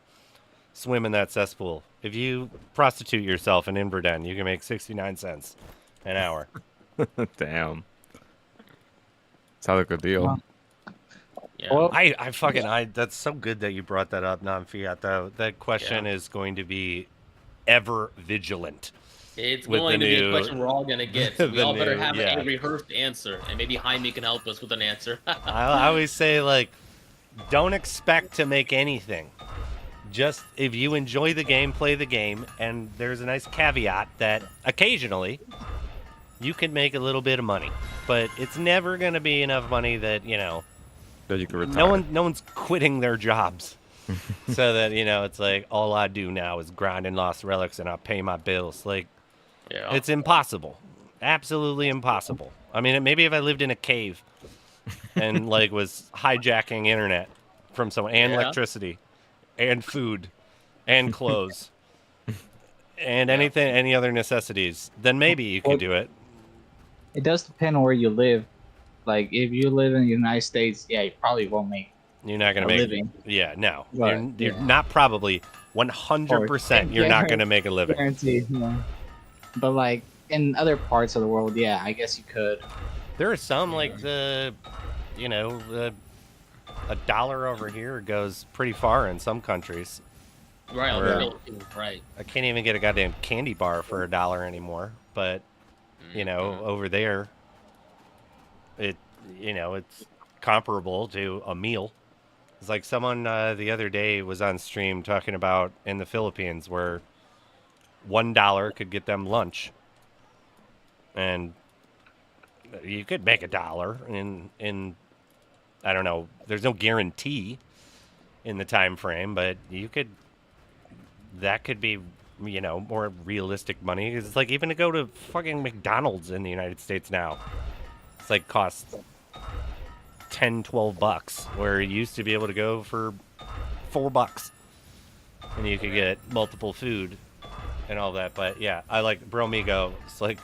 [SPEAKER 2] Swim in that cesspool. If you prostitute yourself in Inverden, you can make 69 cents an hour.
[SPEAKER 5] Damn. Sounds like a deal.
[SPEAKER 3] Yeah.
[SPEAKER 4] Well,
[SPEAKER 2] That's so good that you brought that up, NonFiat, though. That question is going to be ever vigilant.
[SPEAKER 3] It's
[SPEAKER 2] with
[SPEAKER 3] going
[SPEAKER 2] the
[SPEAKER 3] to be
[SPEAKER 2] new-
[SPEAKER 3] a question we're all going to get. So we
[SPEAKER 2] the
[SPEAKER 3] all better
[SPEAKER 2] new-
[SPEAKER 3] have
[SPEAKER 2] yeah.
[SPEAKER 3] a rehearsed answer. And maybe Jaime can help us with an answer.
[SPEAKER 2] I always say, like, don't expect to make anything. Just if you enjoy the game, play the game. And there's a nice caveat that occasionally you can make a little bit of money. But it's never going to be enough money that, you know,
[SPEAKER 5] That you can retire.
[SPEAKER 2] no one's quitting their jobs. So that, you know, it's like, all I do now is grind in Lost Relics and I pay my bills. Like,
[SPEAKER 3] Yeah.
[SPEAKER 2] it's impossible. Absolutely impossible. I mean, maybe if I lived in a cave and, like, was hijacking internet from someone, and
[SPEAKER 3] Yeah.
[SPEAKER 2] electricity, and food, and clothes, and any other necessities, then maybe you could do it.
[SPEAKER 4] it does depend on where you live. Like, if you live in the United States, yeah, you probably won't make
[SPEAKER 2] You're not going
[SPEAKER 4] a
[SPEAKER 2] to make
[SPEAKER 4] living.
[SPEAKER 2] Yeah, no.
[SPEAKER 4] Right,
[SPEAKER 2] You're
[SPEAKER 4] yeah.
[SPEAKER 2] not probably 100% you're not going to make a living.
[SPEAKER 4] Guaranteed, yeah. But like in other parts of the world, yeah, I guess you could.
[SPEAKER 2] There are some, like, a dollar over here goes pretty far in some countries.
[SPEAKER 3] Right, on
[SPEAKER 2] Or-
[SPEAKER 3] the Philippines, right.
[SPEAKER 2] I can't even get a goddamn candy bar for $1 anymore. But, you know, over there, it's comparable to a meal. It's like someone the other day was on stream talking about in the Philippines where $1 could get them lunch. And you could make $1 in I don't know, there's no guarantee in the time frame, but that could be, you know, more realistic money. It's like even to go to fucking McDonald's in the United States now, it's like costs 10, $12, where you used to be able to go for $4, and you could get multiple food and all that. But yeah, I like Bromigo. It's like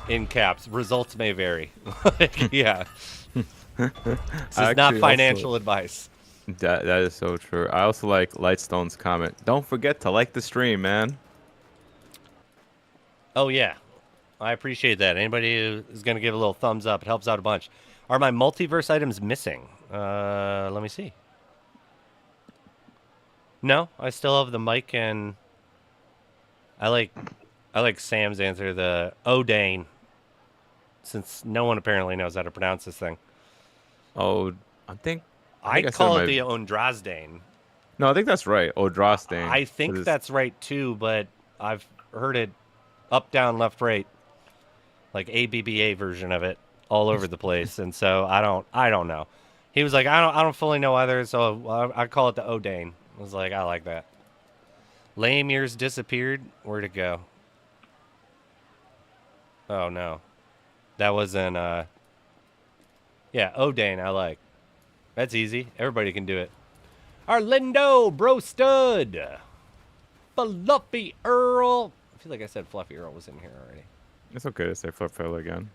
[SPEAKER 2] in caps. Results may vary. Yeah, this is not financial advice.
[SPEAKER 5] That is so true. I also like Lightstone's comment. Don't forget to like the stream, man.
[SPEAKER 2] Oh yeah, I appreciate that. Anybody who is going to give a little thumbs up, it helps out a bunch. Are my multiverse items missing? Let me see. No, I still have the mic, and I like Sam's answer, the Odane, since no one apparently knows how to pronounce this thing.
[SPEAKER 5] Oh, I think
[SPEAKER 2] I call it the Ondrasdane.
[SPEAKER 5] No, I think that's right. Odrasdane.
[SPEAKER 2] I think that's right too, but I've heard it up, down, left, right, like ABBA version of it all over the place, and so I don't know. He was like, I don't fully know either, so I call it the Odane. I was like, I like that. Lame Years disappeared. Where'd it go? Oh no, that wasn't. Yeah, Odane. I like. That's easy. Everybody can do it. Arlindo, Bro Stud, Fluffy Earl. I feel like I said Fluffy Earl was in here already.
[SPEAKER 5] It's okay to say Flipfella again.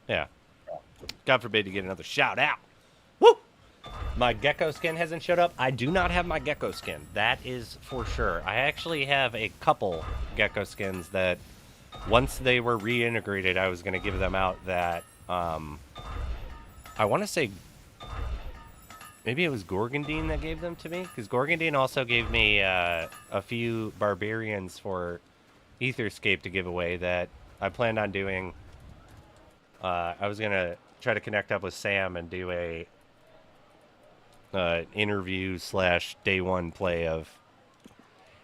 [SPEAKER 2] Yeah. God forbid to get another shout out. Woo! My gecko skin hasn't showed up. I do not have my gecko skin. That is for sure. I actually have a couple gecko skins that once they were reintegrated, I was going to give them out that, I want to say maybe it was Gorgondine that gave them to me, because Gorgondine also gave me a few barbarians for Etherscape to give away that I planned on doing. I was going to try to connect up with Sam and do a interview / day one play of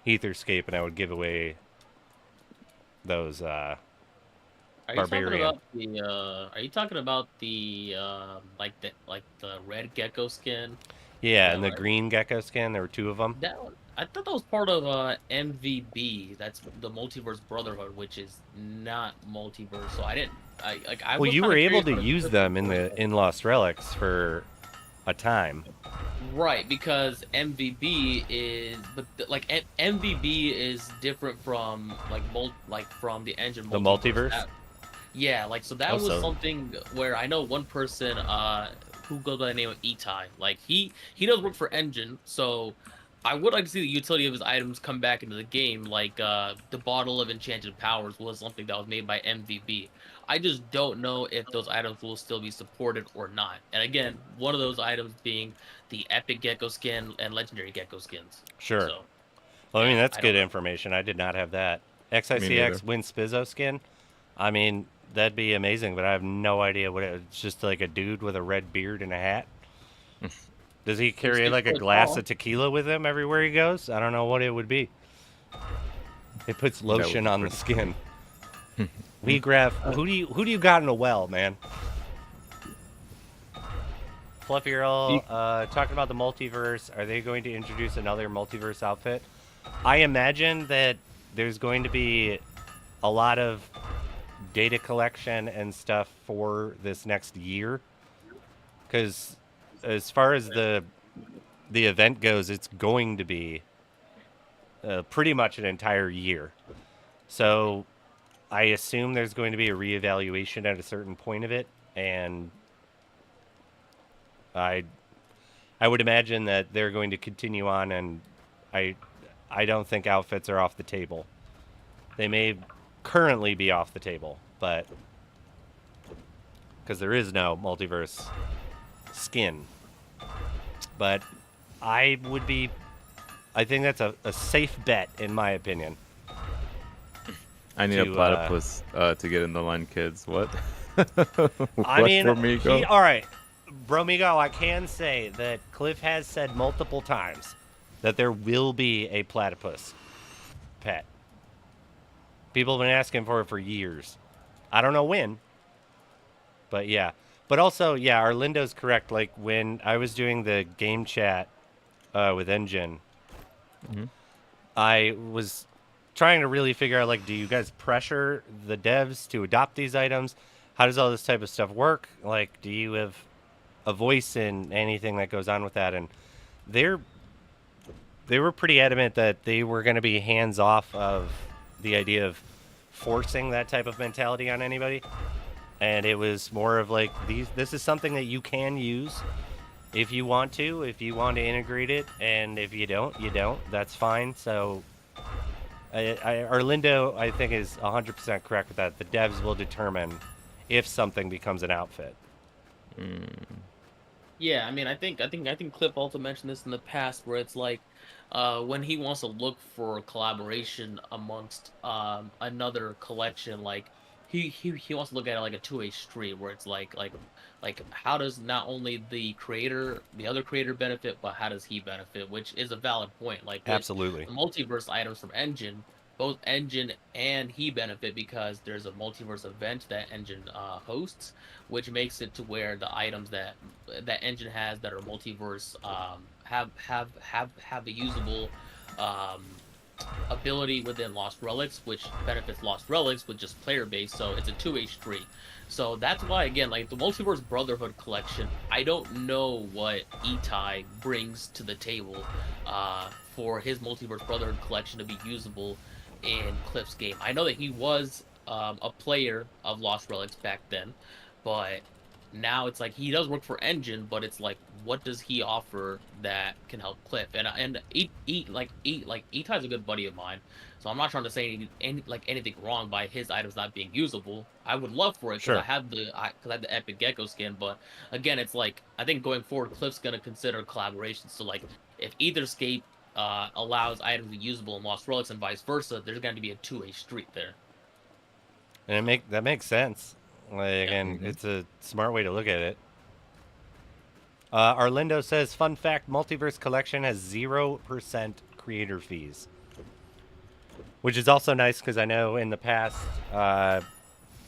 [SPEAKER 2] Etherscape, and I would give away those barbarian.
[SPEAKER 3] Are you talking about the like the red gecko skin?
[SPEAKER 2] Yeah, and the green gecko skin. There were two of them.
[SPEAKER 3] I thought that was part of MVB. That's the Multiverse Brotherhood, which is not multiverse. So I didn't. I
[SPEAKER 2] well, you were able to use them in Lost Relics for a time.
[SPEAKER 3] Right, because MVB is, but MVB is different from from the engine.
[SPEAKER 2] The multiverse.
[SPEAKER 3] Yeah, so that was something where I know one person who goes by the name of Itai. Like he does work for Engine, so I would like to see the utility of his items come back into the game. Like the Bottle of Enchanted Powers was something that was made by MVB. I just don't know if those items will still be supported or not. And again, one of those items being the Epic Gecko skin and Legendary Gecko skins.
[SPEAKER 2] Sure.
[SPEAKER 3] So,
[SPEAKER 2] well, I mean, that's good information. I did not have that. XICX Win Spizzo skin. I mean, that'd be amazing, but I have no idea what it's just like a dude with a red beard and a hat. Does he carry like a glass of tequila with him everywhere he goes? I don't know what it would be. It puts lotion on the skin. We grab. Who do you got in a well, man? Fluffy Earl, talking about the multiverse. Are they going to introduce another multiverse outfit? I imagine that there's going to be a lot of data collection and stuff for this next year, because as far as the event goes, it's going to be pretty much an entire year. So I assume there's going to be a reevaluation at a certain point of it, and I would imagine that they're going to continue on, and I don't think outfits are off the table. They may currently be off the table, but because there is no multiverse skin. But I think that's a safe bet, in my opinion.
[SPEAKER 5] I need a platypus to get in the line, kids. What?
[SPEAKER 2] I mean, all right, Bromigo, I can say that Cliff has said multiple times that there will be a platypus pet. People have been asking for it for years. I don't know when, but yeah. But also, yeah, Arlindo's correct. Like, when I was doing the game chat with Engine, I was trying to really figure out, like, do you guys pressure the devs to adopt these items? How does all this type of stuff work? Like, do you have a voice in anything that goes on with that, and they were pretty adamant that they were going to be hands off of the idea of forcing that type of mentality on anybody, and it was more of like this is something that you can use if you want to integrate it, and if you don't, you don't. That's fine. So Arlindo, I think, is 100% correct with that. The devs will determine if something becomes an outfit.
[SPEAKER 3] Yeah, I mean, I think Cliff also mentioned this in the past, where it's like, when he wants to look for collaboration amongst another collection, like he wants to look at it like a two-way street, where it's like how does not only the other creator benefit, but how does he benefit, which is a valid point. Like with
[SPEAKER 2] Absolutely.
[SPEAKER 3] the multiverse items from Engine, both Engine and he benefit because there's a multiverse event that Engine hosts, which makes it to where the items that Engine has that are multiverse have a usable ability within Lost Relics, which benefits Lost Relics with just player base. So it's a two-way street. So that's why, again, like the Multiverse Brotherhood collection, I don't know what Itai brings to the table for his Multiverse Brotherhood collection to be usable in Cliff's game. I know that he was a player of Lost Relics back then, but now it's like he does work for Engine, but it's like, what does he offer that can help Cliff? And Itai's a good buddy of mine, so I'm not trying to say anything wrong by his items not being usable. I would love for it because
[SPEAKER 2] Sure.
[SPEAKER 3] I have the Epic Gecko skin, but again, it's like I think going forward, Cliff's gonna consider collaborations. So like, if Etherscape allows items to be usable in Lost Relics and vice versa, there's going to be a two-way street there.
[SPEAKER 2] And that makes sense. Like, and it's a smart way to look at it. Arlindo says, fun fact, Multiverse Collection has 0% creator fees. Which is also nice because I know in the past,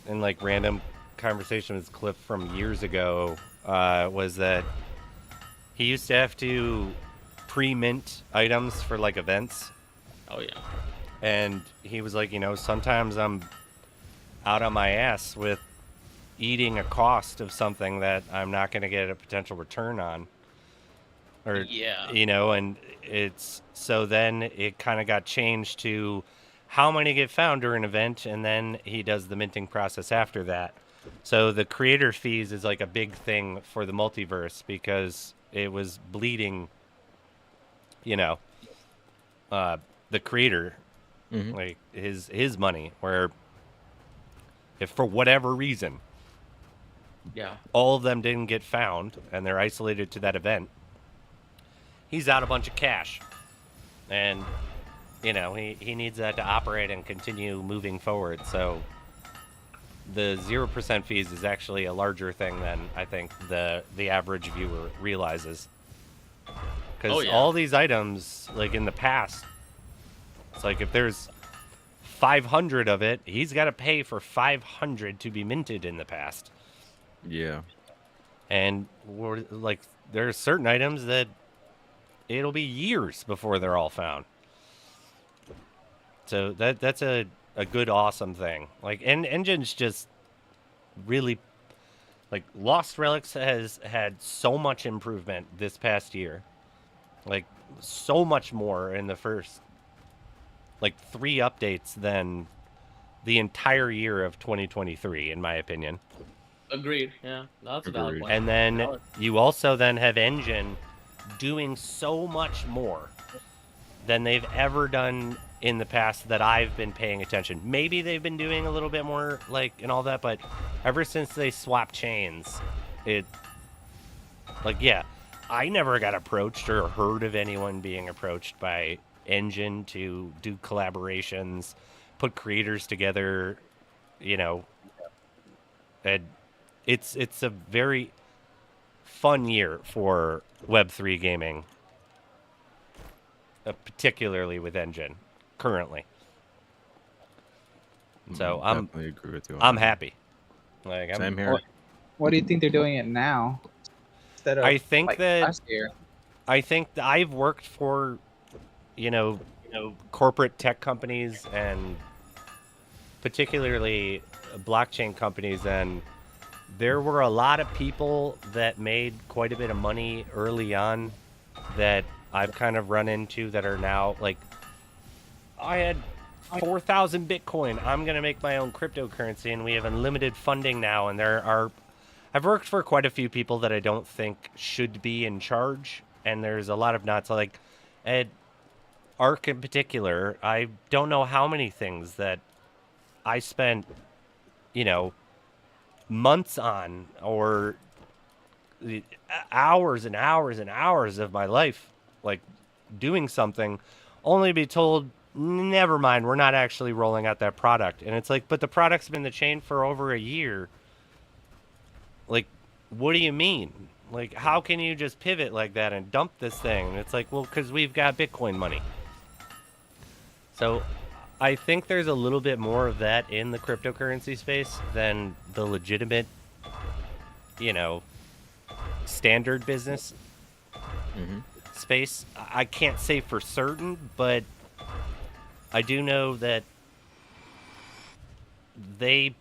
[SPEAKER 2] in like random conversation with Cliff from years ago, was that he used to have to pre-mint items for like events.
[SPEAKER 3] Oh yeah.
[SPEAKER 2] And he was like, sometimes I'm out on my ass with eating a cost of something that I'm not going to get a potential return on. Or,
[SPEAKER 3] yeah.
[SPEAKER 2] And it's, so then it kind of got changed to how many get found during an event, and then he does the minting process after that. So the creator fees is like a big thing for the multiverse because it was bleeding, the creator, like his money, where if for whatever reason, all of them didn't get found and they're isolated to that event, he's out a bunch of cash, and he needs that to operate and continue moving forward. So the 0% fees is actually a larger thing than I think the average viewer realizes. Because all these items, like in the past, it's like if there's 500 of it, he's got to pay for 500 to be minted in the past.
[SPEAKER 5] Yeah.
[SPEAKER 2] And like there are certain items that it'll be years before they're all found. So that's a good, awesome thing. Like, and Engine's just really, like, Lost Relics has had so much improvement this past year. Like, so much more in the first, like, 3 updates than the entire year of 2023, in my opinion.
[SPEAKER 3] Agreed. Yeah, that's a valid point.
[SPEAKER 2] And then you also then have Engine doing so much more than they've ever done in the past that I've been paying attention. Maybe they've been doing a little bit more, like, and all that, but ever since they swapped chains, I never got approached or heard of anyone being approached by Engine to do collaborations, put creators together, and it's a very fun year for Web3 gaming, particularly with Engine currently. So I'm
[SPEAKER 5] definitely agree with you.
[SPEAKER 2] I'm happy. Like,
[SPEAKER 5] Same here.
[SPEAKER 4] What do you think they're doing it now instead of
[SPEAKER 2] I think that
[SPEAKER 4] last year?
[SPEAKER 2] I think that I've worked for, corporate tech companies and particularly blockchain companies, and there were a lot of people that made quite a bit of money early on that I've kind of run into that are now like, I had 4,000 Bitcoin. I'm going to make my own cryptocurrency, and we have unlimited funding now. And I've worked for quite a few people that I don't think should be in charge. And there's a lot of not so like at ARC in particular. I don't know how many things that I spent, months on, or hours and hours and hours of my life, like doing something, only to be told, never mind, we're not actually rolling out that product. And it's like, but the product's been in the chain for over a year. Like, what do you mean? Like, how can you just pivot like that and dump this thing? And it's like, well, because we've got Bitcoin money. So I think there's a little bit more of that in the cryptocurrency space than the legitimate, standard business space. I can't say for certain, but I do know that they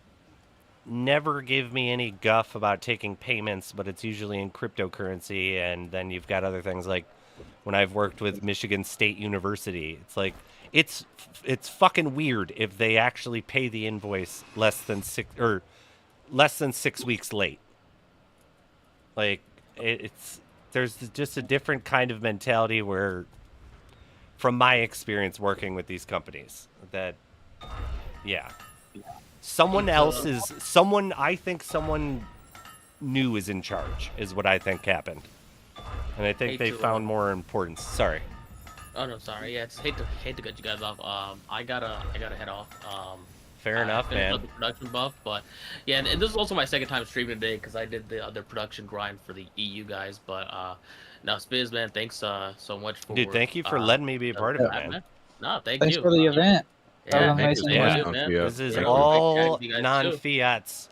[SPEAKER 2] never give me any guff about taking payments, but it's usually in cryptocurrency. And then you've got other things like when I've worked with Michigan State University, it's like, it's fucking weird if they actually pay the invoice less than 6 weeks late. Like, there's just a different kind of mentality where, from my experience working with these companies, that, yeah, I think someone new is in charge, is what I think happened. And I think they found more importance. Sorry.
[SPEAKER 3] Oh no, sorry. Yeah, it's hate to cut you guys off. I gotta head off.
[SPEAKER 2] Fair enough, man.
[SPEAKER 3] The production buff, but yeah, and this is also my second time streaming today because I did the other production grind for the EU guys. But now, Spiz, man, thanks so much for.
[SPEAKER 2] Dude, thank you for letting me be a part of it, man.
[SPEAKER 3] No, thanks
[SPEAKER 4] you. Thanks for the event.
[SPEAKER 3] Yeah,
[SPEAKER 4] nice
[SPEAKER 2] this is all NonFiat's.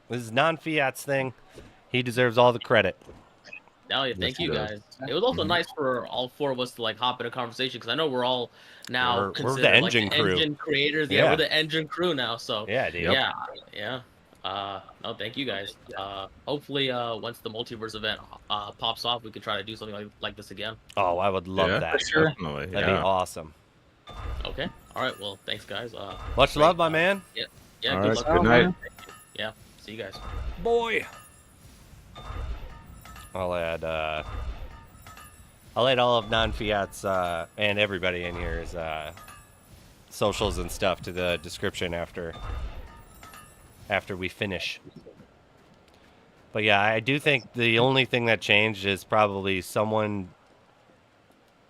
[SPEAKER 2] This is NonFiat's thing. He deserves all the credit.
[SPEAKER 3] No, yeah, thank you guys. It was also nice for all four of us to like hop in a conversation because I know we're all now
[SPEAKER 2] we're the engine crew.
[SPEAKER 3] Engine creators. Yeah, we're the engine crew now. So
[SPEAKER 2] yeah, dude.
[SPEAKER 3] Yeah. No, thank you guys. Hopefully, once the multiverse event pops off, we could try to do something like this again.
[SPEAKER 2] Oh, I would love that.
[SPEAKER 4] For sure.
[SPEAKER 5] Definitely.
[SPEAKER 2] That'd be awesome.
[SPEAKER 3] Okay. All right. Well, thanks, guys.
[SPEAKER 2] Much love, my man.
[SPEAKER 3] Yeah.
[SPEAKER 5] All
[SPEAKER 3] Good
[SPEAKER 5] right,
[SPEAKER 3] luck.
[SPEAKER 5] good night.
[SPEAKER 3] Yeah. See you guys.
[SPEAKER 2] Boy. I'll add all of NonFiat's and everybody in here's socials and stuff to the description after we finish. But yeah, I do think the only thing that changed is probably someone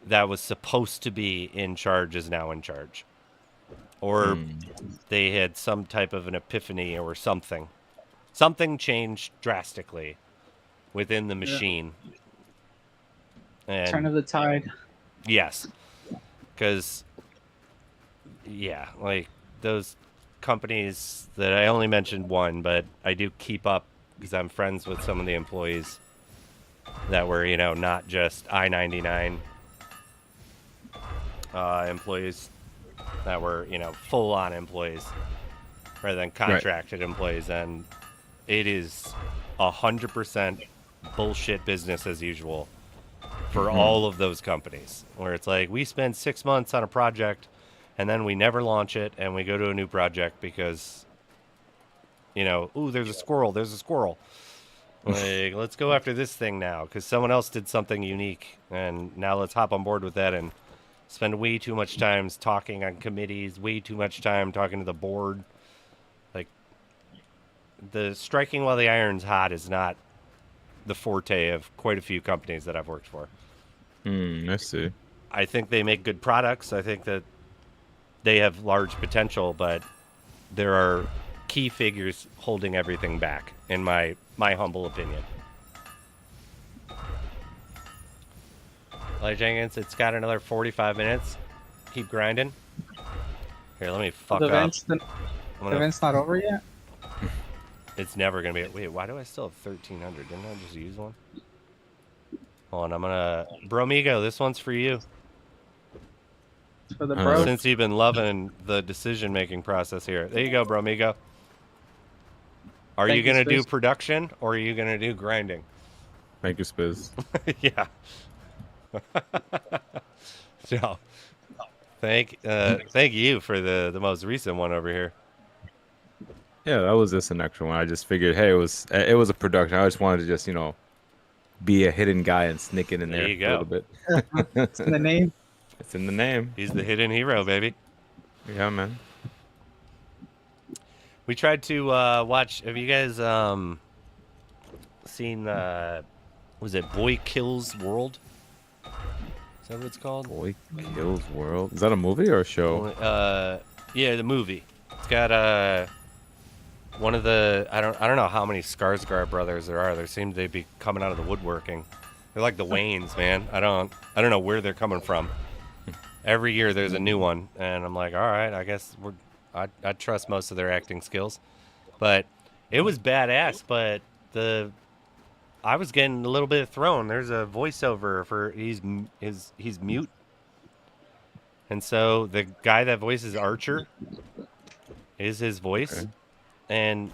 [SPEAKER 2] that was supposed to be in charge is now in charge. Or they had some type of an epiphany or something. Something changed drastically within the machine. And
[SPEAKER 4] Turn of the tide.
[SPEAKER 2] yes. Because, yeah, like those companies that I only mentioned one, but I do keep up because I'm friends with some of the employees that were, not just I-99 employees that were, full-on employees rather than contracted employees. And it is 100% bullshit business as usual for all of those companies, where it's like we spend 6 months on a project and then we never launch it and we go to a new project because, ooh, there's a squirrel. Like, let's go after this thing now because someone else did something unique, and now let's hop on board with that and spend way too much time talking on committees, way too much time talking to the board. Like, the striking while the iron's hot is not the forte of quite a few companies that I've worked for.
[SPEAKER 5] I see.
[SPEAKER 2] I think they make good products. I think that they have large potential, but there are key figures holding everything back, in my humble opinion. Like Jenkins, it's got another 45 minutes. Keep grinding. Here, let me fuck up.
[SPEAKER 4] The event's not over yet?
[SPEAKER 2] It's never going to be... Wait, why do I still have 1,300? Didn't I just use one? Hold on, I'm going to... Bromigo, this one's for you.
[SPEAKER 4] For the bro.
[SPEAKER 2] Since you've been loving the decision-making process here. There you go, Bromigo. Are
[SPEAKER 4] Thank
[SPEAKER 2] you gonna do
[SPEAKER 4] Spiz.
[SPEAKER 2] production or are you gonna do grinding?
[SPEAKER 5] Thank you, Spiz.
[SPEAKER 2] Yeah. So, thank you for the most recent one over here.
[SPEAKER 5] Yeah, that was just an extra one. I just figured, hey, it was a production. I just wanted to just be a hidden guy and sneak it in
[SPEAKER 2] There
[SPEAKER 5] there
[SPEAKER 2] you
[SPEAKER 5] a little
[SPEAKER 2] go.
[SPEAKER 5] bit.
[SPEAKER 4] It's in the name.
[SPEAKER 5] It's in the name.
[SPEAKER 2] He's the hidden hero, baby.
[SPEAKER 5] Yeah, man.
[SPEAKER 2] We tried to watch. Have you guys seen? Was it Boy Kills World? Is that what it's called?
[SPEAKER 5] Boy Kills World. Is that a movie or a show?
[SPEAKER 2] Yeah, the movie. It's got one of the I don't know how many Skarsgård brothers there are. There seem to be coming out of the woodworking. They're like the Waynes, man. I don't know where they're coming from. Every year there's a new one, and I'm like, all right, I guess I trust most of their acting skills, but it was badass. But I was getting a little bit thrown. There's a voiceover for he's mute, and so the guy that voices Archer is his voice,
[SPEAKER 5] Okay.
[SPEAKER 2] and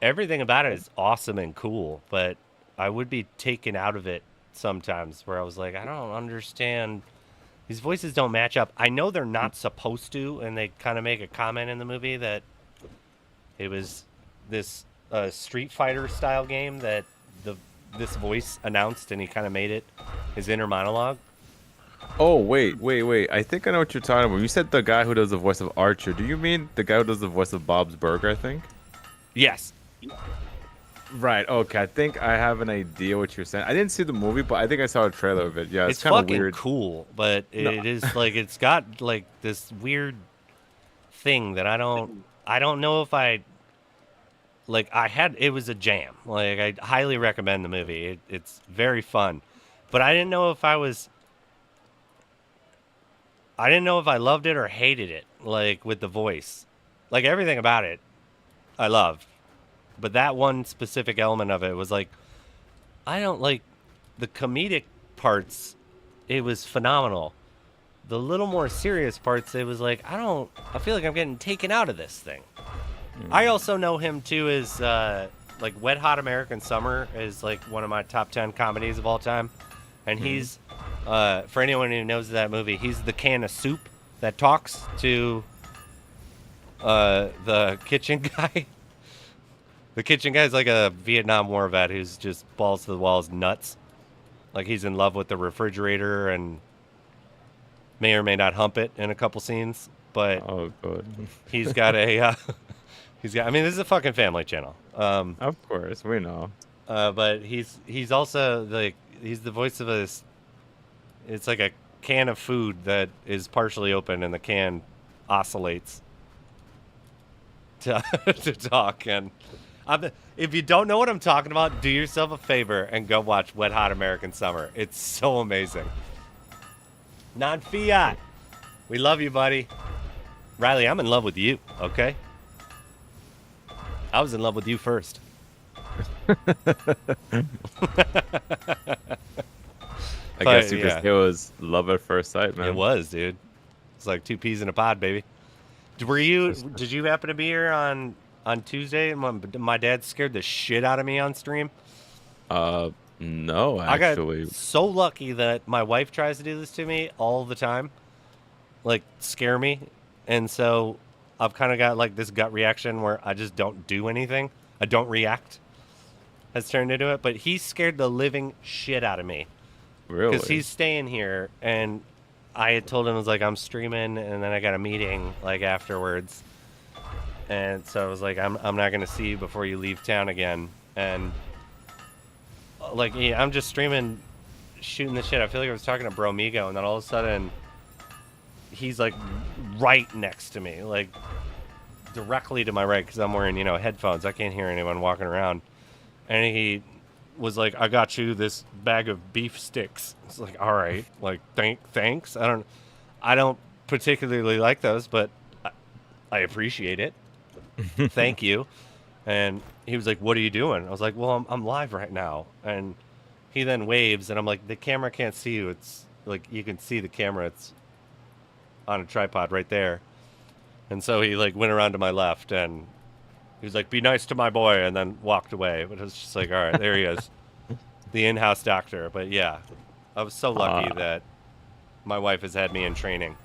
[SPEAKER 2] everything about it is awesome and cool. But I would be taken out of it sometimes, where I was like, I don't understand. These voices don't match up. I know they're not supposed to, and they kind of make a comment in the movie that it was this Street Fighter style game that this voice announced, and he kind of made it his inner monologue.
[SPEAKER 5] Oh, wait. I think I know what you're talking about. You said the guy who does the voice of Archer. Do you mean the guy who does the voice of Bob's Burger, I think?
[SPEAKER 2] Yes.
[SPEAKER 5] Right, okay. I think I have an idea what you're saying. I didn't see the movie, but I think I saw a trailer of it. Yeah, it's kind of
[SPEAKER 2] fucking
[SPEAKER 5] weird.
[SPEAKER 2] cool, but it is like it's got like this weird thing that I don't know if I like. It was a jam. Like, I highly recommend the movie. It's very fun, but I didn't know if I loved it or hated it. Like, with the voice, like everything about it, I loved. But that one specific element of it was like, I don't like the comedic parts. It was phenomenal. The little more serious parts, it was like, I feel like I'm getting taken out of this thing. I also know him too as like Wet Hot American Summer is like one of my top 10 comedies of all time. And he's, for anyone who knows that movie, he's the can of soup that talks to the kitchen guy. The kitchen guy's like a Vietnam War vet who's just balls to the walls nuts. Like, he's in love with the refrigerator and may or may not hump it in a couple scenes. But
[SPEAKER 5] Oh, good.
[SPEAKER 2] he's got I mean, this is a fucking family channel.
[SPEAKER 5] Of course, we know.
[SPEAKER 2] But he's also like, he's the voice of it's like a can of food that is partially open and the can oscillates to talk. And if you don't know what I'm talking about, do yourself a favor and go watch Wet Hot American Summer. It's so amazing. NonFiat, we love you, buddy. Riley, I'm in love with you, okay? I was in love with you first.
[SPEAKER 5] I guess you could say it was love at first sight, man.
[SPEAKER 2] It was, dude. It's like two peas in a pod, baby. Did you happen to be here on Tuesday? My dad scared the shit out of me on stream.
[SPEAKER 5] No, actually.
[SPEAKER 2] I got so lucky that my wife tries to do this to me all the time, like scare me, and so I've kind of got like this gut reaction where I just don't do anything. I don't react. Has turned into it, but he scared the living shit out of me.
[SPEAKER 5] Really?
[SPEAKER 2] Because he's staying here, and I had told him, I was like, I'm streaming, and then I got a meeting like afterwards, and so I was like, I'm not gonna see you before you leave town again, and like, yeah, I'm just streaming, shooting the shit. I feel like I was talking to Bromigo, and then all of a sudden, he's like right next to me, like directly to my right, because I'm wearing headphones. I can't hear anyone walking around, and he was like, I got you this bag of beef sticks. It's like, all right, like thanks. I don't particularly like those, but I appreciate it. Thank you. And he was like, what are you doing? I was like, well, I'm live right now. And he then waves, and I'm like, the camera can't see you. It's like, you can see the camera. It's on a tripod right there. And so he like went around to my left, and He was like, "Be nice to my boy," and then walked away. But it was just like, all right, there he is, the in-house doctor. But yeah, I was so lucky that my wife has had me in training,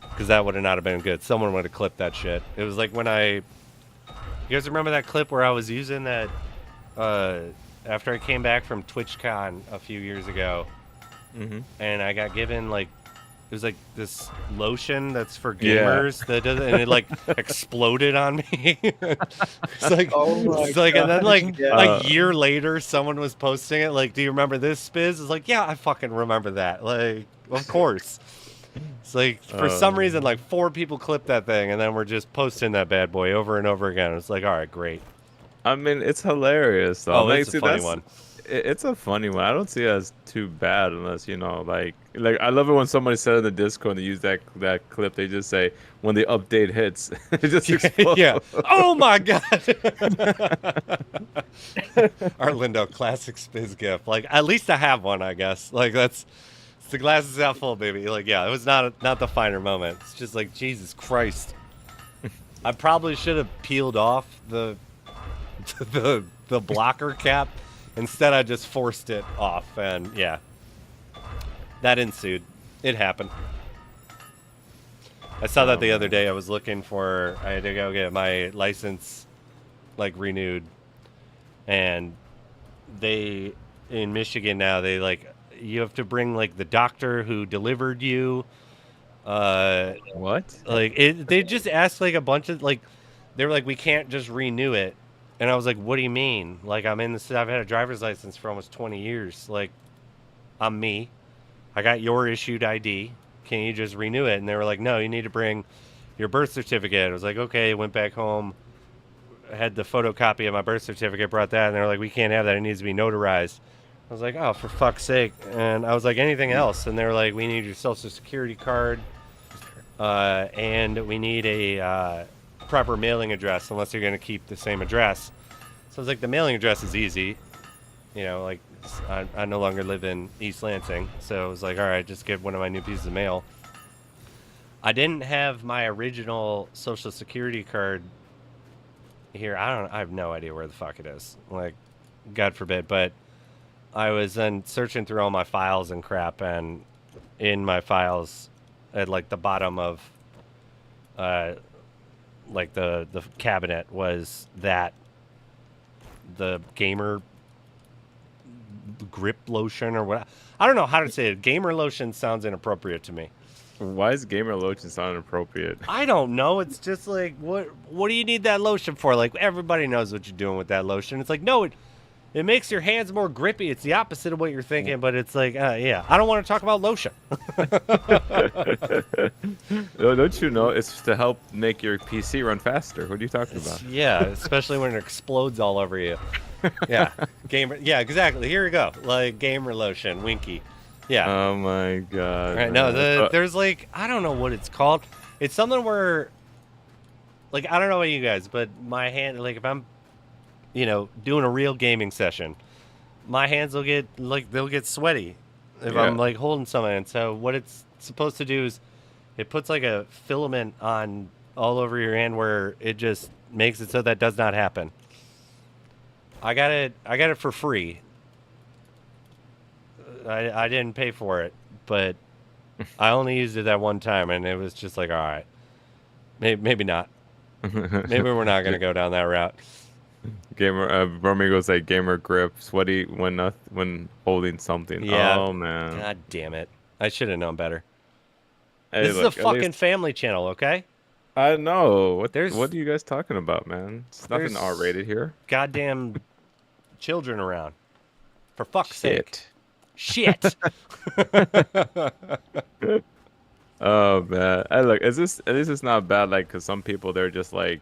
[SPEAKER 2] because that would have not have been good. Someone would have clipped that shit. It was like when you guys remember that clip where I was using that after I came back from TwitchCon a few years ago, and I got given like. It was like this lotion that's for gamers that does, and it like exploded on me. It's like, and then like a year later, someone was posting it. Like, do you remember this, Spiz? It's like, yeah, I fucking remember that. Like, of course. It's like for some reason, like 4 people clipped that thing, and then we're just posting that bad boy over and over again. It's like, all right, great.
[SPEAKER 5] I mean, it's hilarious though.
[SPEAKER 2] Oh, it's a funny one.
[SPEAKER 5] It's a funny one. I don't see it as too bad unless, you know, like I love it when somebody said in the Discord and they use that clip. They just say when the update hits, it just explodes.
[SPEAKER 2] Yeah. Oh my god. Arlindo classic Spiz gif. Like at least I have one, I guess. Like it's the glass is half full, baby. Like yeah, it was not the finer moment. It's just like Jesus Christ. I probably should have peeled off the blocker cap. Instead, I just forced it off, and yeah, that ensued. It happened. I saw that the other day. I was looking for. I had to go get my license, like renewed, and they in Michigan now. They like you have to bring like the doctor who delivered you.
[SPEAKER 5] What?
[SPEAKER 2] Like it? They just asked like a bunch of like. They were like, we can't just renew it. And I was like, what do you mean? Like, I've had a driver's license for almost 20 years. Like, I'm me. I got your issued ID. Can you just renew it? And they were like, no, you need to bring your birth certificate. I was like, okay. Went back home, had the photocopy of my birth certificate, brought that. And they were like, we can't have that. It needs to be notarized. I was like, oh, for fuck's sake. And I was like, anything else? And they were like, we need your social security card. And we need a... proper mailing address unless you're going to keep the same address. So I was like, the mailing address is easy. You know, like I no longer live in East Lansing. So I was like, all right, just get one of my new pieces of mail. I didn't have my original social security card here. I have no idea where the fuck it is. Like, God forbid. But I was then searching through all my files and crap, and in my files at like the bottom of like the cabinet was that the gamer grip lotion or what. I don't know how to say it. Gamer lotion sounds inappropriate to me.
[SPEAKER 5] Why is gamer lotion sound inappropriate?
[SPEAKER 2] I don't know. It's just like, what do you need that lotion for? Like, everybody knows what you're doing with that lotion. It's like, no, it makes your hands more grippy. It's the opposite of what you're thinking, but it's like, yeah, I don't want to talk about lotion.
[SPEAKER 5] Don't you know it's to help make your PC run faster? What are you talking about?
[SPEAKER 2] Yeah, especially when it explodes all over you. Yeah, gamer. Yeah, exactly. Here we go. Like gamer lotion, Winky. Yeah.
[SPEAKER 5] Oh my god.
[SPEAKER 2] Right. No, there's like, I don't know what it's called. It's something where, like, I don't know about you guys, but my hand, like, if I'm, you know, doing a real gaming session, my hands will get like they'll get sweaty if I'm like holding something. And so what it's supposed to do is it puts like a filament on all over your hand where it just makes it so that does not happen. I got it for free. I didn't pay for it, but I only used it that one time, and it was just like, all right, maybe not. Maybe we're not gonna go down that route.
[SPEAKER 5] Gamer Romigo's like gamer grip, sweaty when holding something.
[SPEAKER 2] Yeah.
[SPEAKER 5] Oh man.
[SPEAKER 2] God damn it! I should have known better.
[SPEAKER 5] Hey,
[SPEAKER 2] this is a fucking family channel, okay?
[SPEAKER 5] I know. What are you guys talking about, man? It's nothing R-rated here.
[SPEAKER 2] Goddamn children around. For fuck's sake. Shit.
[SPEAKER 5] Oh man. Look, at least it's not bad. Like, cause some people they're just like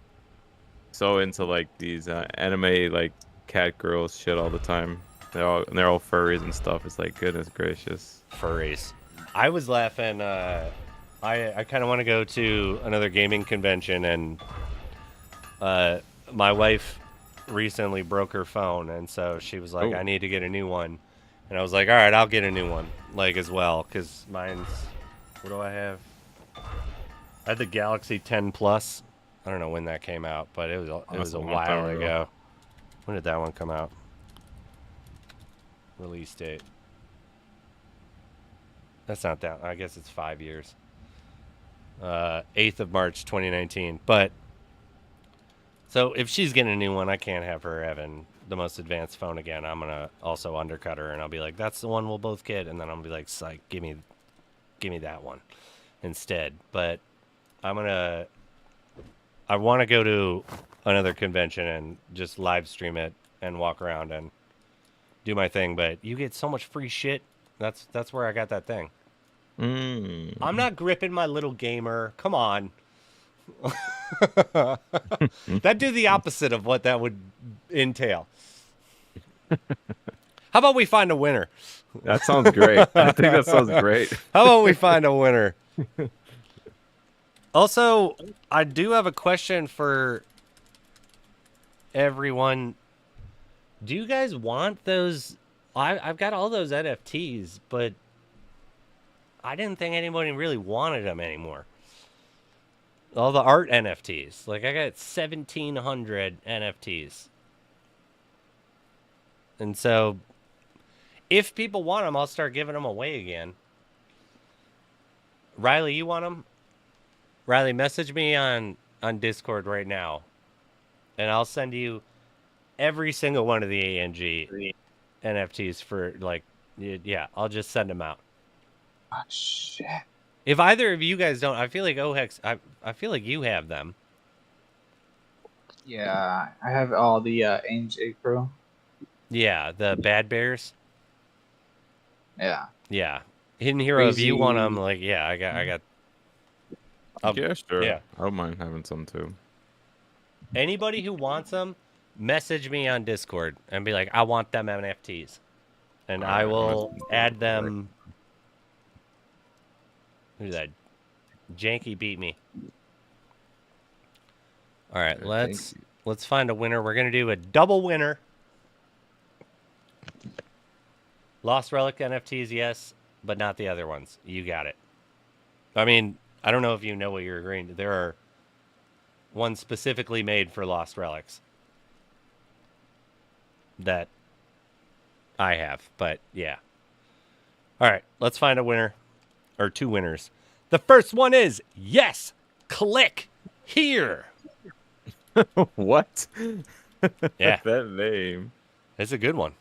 [SPEAKER 5] so into like these anime like cat girls shit all the time. They're all furries and stuff. It's like, goodness gracious.
[SPEAKER 2] Furries. I was laughing. I kind of want to go to another gaming convention, and my wife recently broke her phone, and so she was like, I need to get a new one. And I was like, all right, I'll get a new one, like, as well, because mine's, what do I have? I had the Galaxy 10 Plus, I don't know when that came out, but it was a
[SPEAKER 5] long
[SPEAKER 2] while
[SPEAKER 5] time
[SPEAKER 2] ago.
[SPEAKER 5] ago.
[SPEAKER 2] When did that one come out? Release date. That's not that. I guess it's 5 years. 8th of March, 2019. But so if she's getting a new one, I can't have her having the most advanced phone again. I'm gonna also undercut her, and I'll be like, "That's the one we'll both get," and then I'm gonna be like, "Psych, give me that one instead." But I want to go to another convention and just live stream it and walk around and do my thing. But you get so much free shit. That's where I got that thing. I'm not gripping my little gamer. Come on. That'd do the opposite of what that would entail. How about we find a winner?
[SPEAKER 5] That sounds great. I think that sounds great.
[SPEAKER 2] How about we find a winner? Also, I do have a question for everyone. Do you guys want those? I've got all those NFTs, but I didn't think anybody really wanted them anymore. All the art NFTs. Like, I got 1,700 NFTs. And so, if people want them, I'll start giving them away again. Riley, you want them? Riley, message me on Discord right now, and I'll send you every single one of the ANG NFTs for, like, yeah, I'll just send them out.
[SPEAKER 4] Oh, shit.
[SPEAKER 2] If either of you guys don't, I feel like Ohex, I feel like you have them.
[SPEAKER 4] Yeah, I have all the ANJ crew.
[SPEAKER 2] Yeah, the Bad Bears.
[SPEAKER 4] Yeah.
[SPEAKER 2] Yeah. Hidden Hero, if you
[SPEAKER 4] Crazy.
[SPEAKER 2] want them, like, yeah, I got.
[SPEAKER 5] Yeah, sure.
[SPEAKER 2] Yeah.
[SPEAKER 5] I don't mind having some too.
[SPEAKER 2] Anybody who wants them, message me on Discord and be like, I want them NFTs. And I will add them. Who's that? Janky beat me. All right,
[SPEAKER 5] Okay,
[SPEAKER 2] let's find a winner. We're gonna do a double winner. Lost Relic NFTs, yes, but not the other ones. You got it. I mean, I don't know if you know what you're agreeing to. There are ones specifically made for Lost Relics that I have, but yeah. All right, let's find a winner, or two winners. The first one is, yes, click here.
[SPEAKER 5] What?
[SPEAKER 2] Yeah.
[SPEAKER 5] That name.
[SPEAKER 2] It's a good one.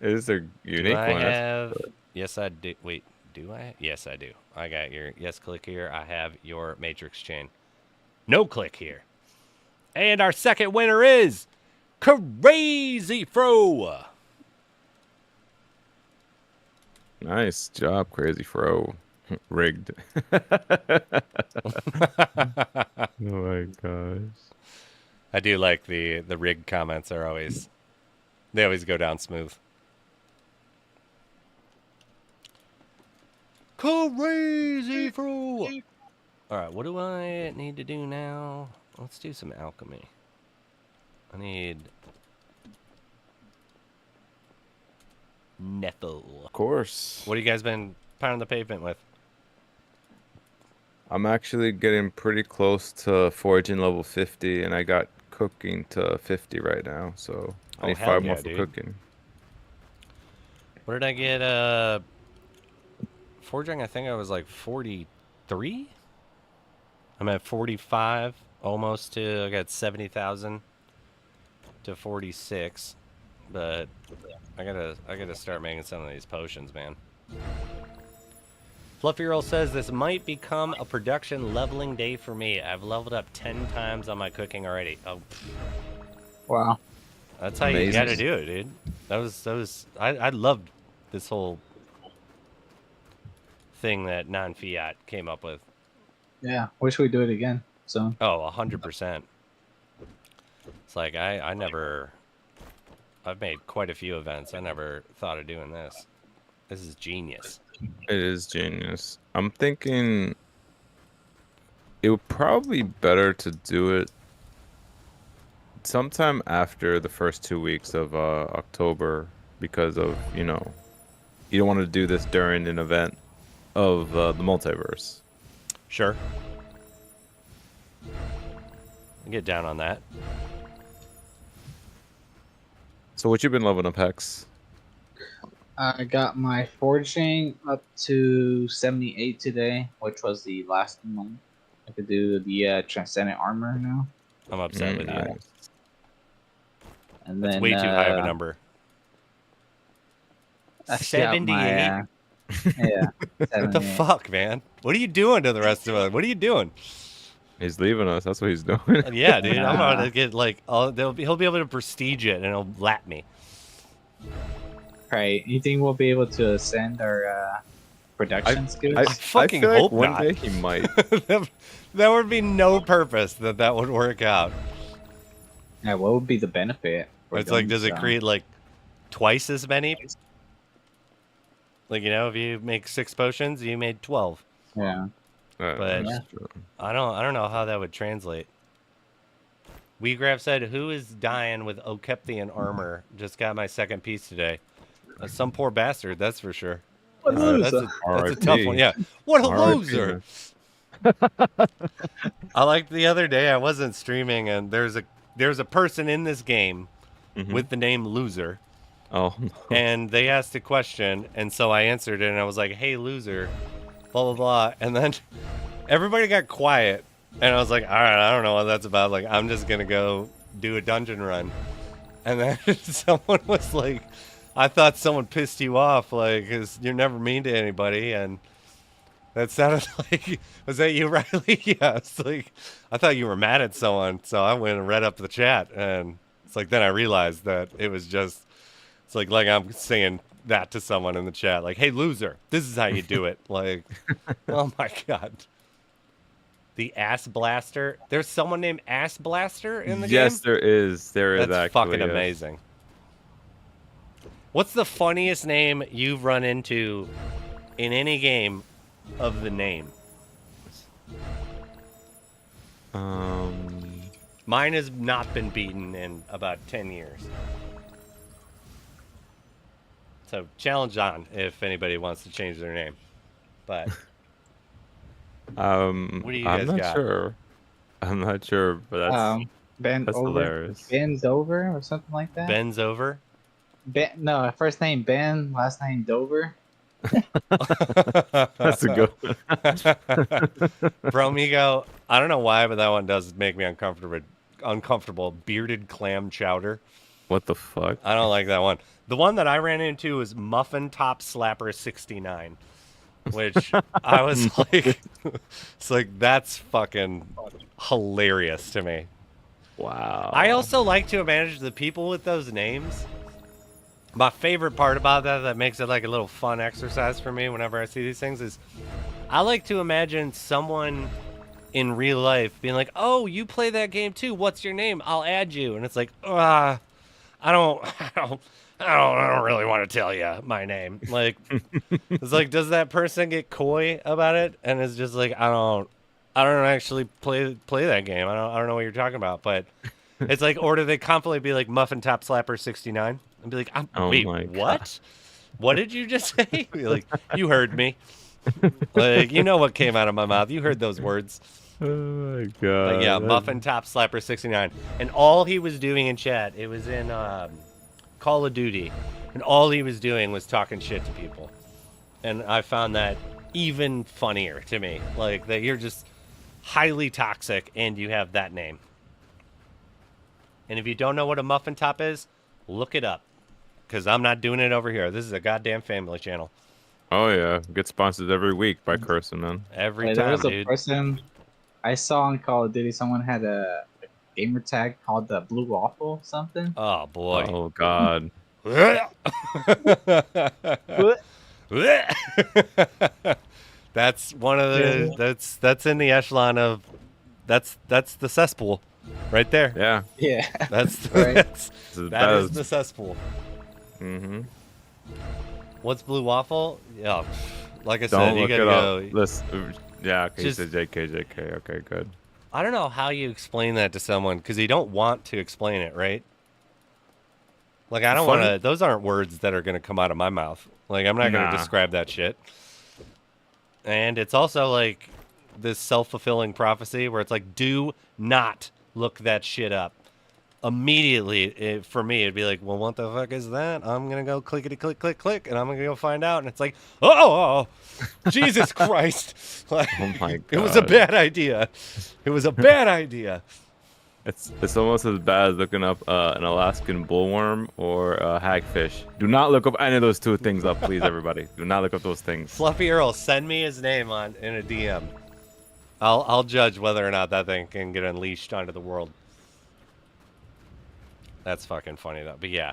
[SPEAKER 5] It is a unique
[SPEAKER 2] I
[SPEAKER 5] one.
[SPEAKER 2] have, yes, I do. Wait, do I? Yes, I do. I got your, yes, click here. I have your Matrix chain. No click here. And our second winner is Crazy Fro.
[SPEAKER 5] Nice job, Crazy Fro. Rigged. Oh my gosh.
[SPEAKER 2] I do like the rigged comments are always, they always go down smooth. Crazy Fro. All right, what do I need to do now? Let's do some alchemy. I need Nethel.
[SPEAKER 5] Of course.
[SPEAKER 2] What have you guys been pounding the pavement with?
[SPEAKER 5] I'm actually getting pretty close to foraging level 50, and I got cooking to 50 right now, so I need
[SPEAKER 2] hell
[SPEAKER 5] 5
[SPEAKER 2] yeah,
[SPEAKER 5] more for
[SPEAKER 2] dude.
[SPEAKER 5] cooking.
[SPEAKER 2] What did I get? Forging, I think I was like 43? I'm at 45, almost to, I got 70,000 to 46. But I gotta start making some of these potions, man. Fluffy Roll says this might become a production leveling day for me. I've leveled up 10 times on my cooking already. Oh,
[SPEAKER 4] Wow.
[SPEAKER 2] that's how you
[SPEAKER 5] Amazing.
[SPEAKER 2] gotta do it, dude. That was I loved this whole thing that NonFiat came up with.
[SPEAKER 4] Yeah. Wish we'd do it again. So.
[SPEAKER 2] Oh, 100%. It's like I've made quite a few events. I never thought of doing this. This is genius.
[SPEAKER 5] It is genius. I'm thinking it would probably be better to do it sometime after the first 2 weeks of October, because of, you don't want to do this during an event of the multiverse.
[SPEAKER 2] Sure. I get down on that.
[SPEAKER 5] So what you been leveling up, Hex?
[SPEAKER 4] I got my forging up to 78 today, which was the last one. I could do the transcendent armor now.
[SPEAKER 2] I'm upset with you.
[SPEAKER 5] Nice.
[SPEAKER 4] And
[SPEAKER 2] That's
[SPEAKER 4] then
[SPEAKER 2] way too high of a number.
[SPEAKER 4] I got
[SPEAKER 2] 78.
[SPEAKER 4] my, yeah.
[SPEAKER 2] What the
[SPEAKER 4] 78.
[SPEAKER 2] fuck, man? What are you doing to the rest of us? What are you doing?
[SPEAKER 5] He's leaving us. That's what he's doing.
[SPEAKER 2] Yeah, dude. I'm about to get like, he'll be able to prestige it and he'll lap me.
[SPEAKER 4] Right. You think we'll be able to ascend our production skills?
[SPEAKER 2] I fucking
[SPEAKER 5] feel like
[SPEAKER 2] hope
[SPEAKER 5] one
[SPEAKER 2] not.
[SPEAKER 5] day he might.
[SPEAKER 2] There would be no purpose that would work out.
[SPEAKER 4] Yeah, what would be the benefit? for
[SPEAKER 2] It's like,
[SPEAKER 4] doing
[SPEAKER 2] does it
[SPEAKER 4] so?
[SPEAKER 2] create like twice as many? Like, you know, if you make 6 potions, you made 12.
[SPEAKER 4] Yeah.
[SPEAKER 2] But
[SPEAKER 5] That's true.
[SPEAKER 2] I don't know how that would translate. WeGraph said, "Who is dying with Okepthian armor? Just got my second piece today. Some poor bastard, that's for sure.
[SPEAKER 4] What
[SPEAKER 2] That's
[SPEAKER 4] loser?
[SPEAKER 2] a tough one. Yeah. What a
[SPEAKER 5] R.I.P.,
[SPEAKER 2] loser. I like the other day I wasn't streaming and there's a person in this game with the name Loser.
[SPEAKER 5] Oh, no.
[SPEAKER 2] And they asked a question, and so I answered it, and I was like, "Hey, loser, blah, blah, blah." And then everybody got quiet, and I was like, all right, I don't know what that's about. Like, I'm just going to go do a dungeon run. And then someone was like, I thought someone pissed you off, like, 'cause you're never mean to anybody, and that sounded like, was that you, Riley? Yeah, it's like, I thought you were mad at someone, so I went and read up the chat, and it's like, then I realized that it was just, it's like I'm saying that to someone in the chat, like, hey, loser, this is how you do it. Like, oh my God. The Ass Blaster. There's someone named Ass Blaster in the game?
[SPEAKER 5] Yes, there is. There is
[SPEAKER 2] That's
[SPEAKER 5] actually.
[SPEAKER 2] fucking
[SPEAKER 5] yes.
[SPEAKER 2] amazing. What's the funniest name you've run into in any game of the name? Mine has not been beaten in about 10 years. So challenge on if anybody wants to change their name. But what do you guys
[SPEAKER 5] I'm not
[SPEAKER 2] got?
[SPEAKER 5] sure. I'm not sure, but
[SPEAKER 4] Ben
[SPEAKER 5] that's
[SPEAKER 4] over.
[SPEAKER 5] hilarious.
[SPEAKER 4] Ben's over or something like that.
[SPEAKER 2] Ben's over.
[SPEAKER 4] Ben, no, first name Ben, last name Dover.
[SPEAKER 5] That's a good one.
[SPEAKER 2] Bromigo, I don't know why, but that one does make me uncomfortable. Bearded clam chowder.
[SPEAKER 5] What the fuck?
[SPEAKER 2] I don't like that one. The one that I ran into was Muffin Top Slapper 69, which I was like, it's like, that's fucking hilarious to me.
[SPEAKER 5] Wow.
[SPEAKER 2] I also like to imagine the people with those names. My favorite part about that makes it like a little fun exercise for me whenever I see these things is I like to imagine someone in real life being like, "Oh, you play that game too. What's your name? I'll add you." And it's like, I don't really want to tell you my name. Like, it's like, does that person get coy about it? And it's just like, I don't actually play that game. I don't know what you're talking about. But it's like, or do they confidently be like Muffin Top Slapper 69 and be like, wait,
[SPEAKER 5] my God.
[SPEAKER 2] what? What did you just say? Be like, you heard me. Like, you know what came out of my mouth. You heard those words.
[SPEAKER 5] Oh my god.
[SPEAKER 2] But yeah, Muffin Top Slapper 69. And all he was doing in chat, it was in Call of Duty, and all he was doing was talking shit to people. And I found that even funnier to me. Like, that you're just highly toxic and you have that name. And if you don't know what a Muffin Top is, look it up. Because I'm not doing it over here. This is a goddamn family channel.
[SPEAKER 5] Oh yeah, get sponsored every week by Carson, man.
[SPEAKER 2] Every
[SPEAKER 4] There
[SPEAKER 2] time,
[SPEAKER 4] was a
[SPEAKER 2] dude.
[SPEAKER 4] person I saw on Call of Duty. Someone had a gamer tag called the Blue Waffle something.
[SPEAKER 2] Oh, boy.
[SPEAKER 5] Oh god.
[SPEAKER 2] That's one of the that's in the echelon of that's the cesspool right there.
[SPEAKER 5] Yeah.
[SPEAKER 4] Yeah.
[SPEAKER 2] That's
[SPEAKER 4] Right.
[SPEAKER 2] that is the cesspool.
[SPEAKER 5] Mm-hmm.
[SPEAKER 2] What's Blue Waffle? Yeah, like I
[SPEAKER 5] Don't
[SPEAKER 2] said, you
[SPEAKER 5] look
[SPEAKER 2] gotta
[SPEAKER 5] it
[SPEAKER 2] go.
[SPEAKER 5] up. Listen, yeah, okay,
[SPEAKER 2] Just-
[SPEAKER 5] you said JK. Okay, good.
[SPEAKER 2] I don't know how you explain that to someone because you don't want to explain it, right? Like, I don't want to. Those aren't words that are gonna come out of my mouth. Like, I'm not gonna
[SPEAKER 5] Nah.
[SPEAKER 2] describe that shit. And it's also like this self-fulfilling prophecy where it's like, do not look that shit up. Immediately, for me, it'd be like, well, what the fuck is that? I'm going to go clickety click, click, click, and I'm going to go find out. And it's like, oh, Jesus Christ. Like,
[SPEAKER 5] Oh my
[SPEAKER 2] it was a
[SPEAKER 5] God.
[SPEAKER 2] bad idea. It was a bad idea.
[SPEAKER 5] It's almost as bad as looking up an Alaskan bullworm or a hagfish. Do not look up any of those two things up, please, everybody. Do not look up those things.
[SPEAKER 2] Fluffy Earl, send me his name in a DM. I'll judge whether or not that thing can get unleashed onto the world. That's fucking funny though. But yeah,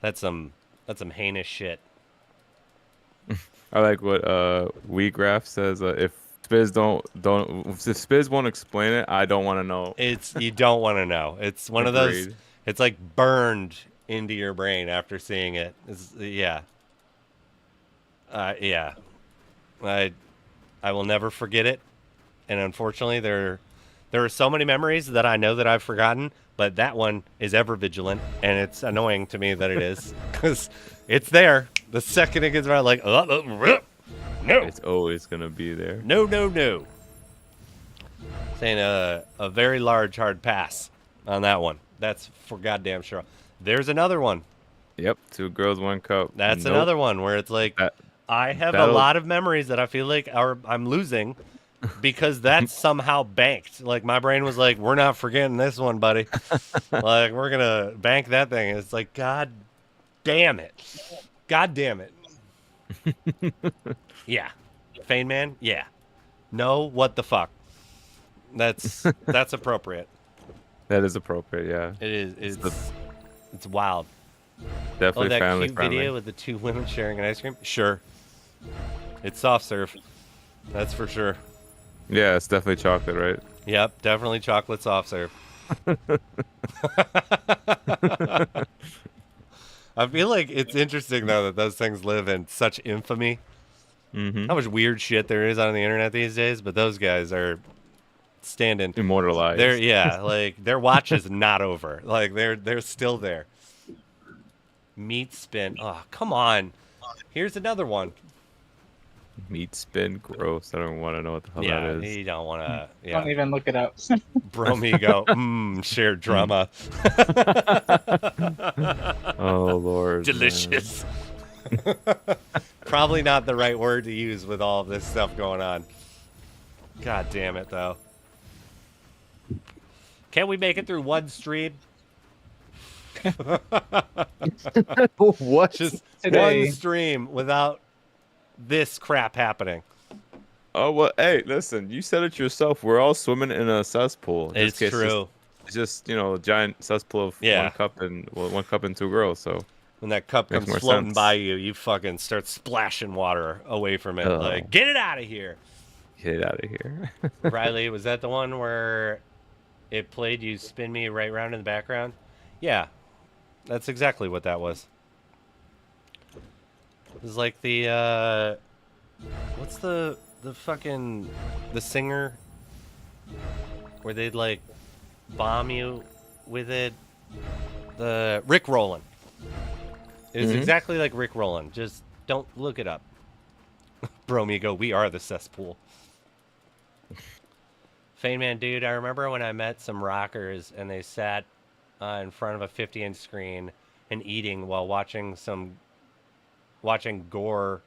[SPEAKER 2] that's some heinous shit.
[SPEAKER 5] I like what WeGraph says. If Spiz if Spiz won't explain it, I don't want to know.
[SPEAKER 2] You don't want to know. It's one of those.
[SPEAKER 5] Agreed.
[SPEAKER 2] It's like burned into your brain after seeing it. Yeah. Yeah. I will never forget it. And unfortunately, there are so many memories that I know that I've forgotten, but that one is ever vigilant, and it's annoying to me that it is, because it's there. The second it gets around, like, no.
[SPEAKER 5] It's always gonna be there.
[SPEAKER 2] No. Saying a very large hard pass on that one. That's for goddamn sure. There's another one.
[SPEAKER 5] Yep, 2 girls, 1 cup.
[SPEAKER 2] That's another one where it's like, I have a lot of memories that I feel like I'm losing because that's somehow banked. Like, my brain was like, we're not forgetting this one, buddy. Like, we're going to bank that thing. It's like, God damn it. God damn it. Yeah. Fane Man? Yeah. No, what the fuck? That's appropriate.
[SPEAKER 5] That is appropriate, yeah.
[SPEAKER 2] It is. It's wild.
[SPEAKER 5] Definitely
[SPEAKER 2] that
[SPEAKER 5] family
[SPEAKER 2] cute
[SPEAKER 5] friendly.
[SPEAKER 2] video with the 2 women sharing an ice cream? Sure. It's soft serve. That's for sure.
[SPEAKER 5] Yeah, it's definitely chocolate, right?
[SPEAKER 2] Yep, definitely chocolate soft serve. I feel like it's interesting, though, that those things live in such infamy.
[SPEAKER 5] Mm-hmm.
[SPEAKER 2] How much weird shit there is on the internet these days, but those guys are standing.
[SPEAKER 5] Immortalized.
[SPEAKER 2] Like, their watch is not over. Like, they're still there. Meat spin. Oh, come on. Here's another one.
[SPEAKER 5] Meat spin, gross. I don't want to know what the hell that is.
[SPEAKER 2] You don't want to. Yeah.
[SPEAKER 4] Don't even look it up.
[SPEAKER 2] Bromigo. Shared drama.
[SPEAKER 5] Oh, Lord.
[SPEAKER 2] Delicious. Probably not the right word to use with all of this stuff going on. God damn it, though. Can we make it through one stream?
[SPEAKER 5] What?
[SPEAKER 2] Just
[SPEAKER 4] Today.
[SPEAKER 2] one stream without this crap happening.
[SPEAKER 5] Oh, well, hey, listen. You said it yourself. We're all swimming in a cesspool.
[SPEAKER 2] It's true.
[SPEAKER 5] It's just, a giant cesspool of one cup and 2 girls, so.
[SPEAKER 2] When that cup
[SPEAKER 5] Makes
[SPEAKER 2] comes
[SPEAKER 5] more
[SPEAKER 2] floating
[SPEAKER 5] sense.
[SPEAKER 2] by you, you fucking start splashing water away from it.
[SPEAKER 5] Oh.
[SPEAKER 2] Like, get it out of here.
[SPEAKER 5] Get out of here.
[SPEAKER 2] Riley, was that the one where it played You Spin Me Right Round in the background? Yeah. That's exactly what that was. It was like the, what's the fucking, the singer where they'd, like, bomb you with it? The Rick Rollin. It was exactly like Rick Rollin. Just don't look it up. Bromigo, we are the cesspool. Fane Man, dude, I remember when I met some rockers and they sat in front of a 50-inch screen and eating while watching gore.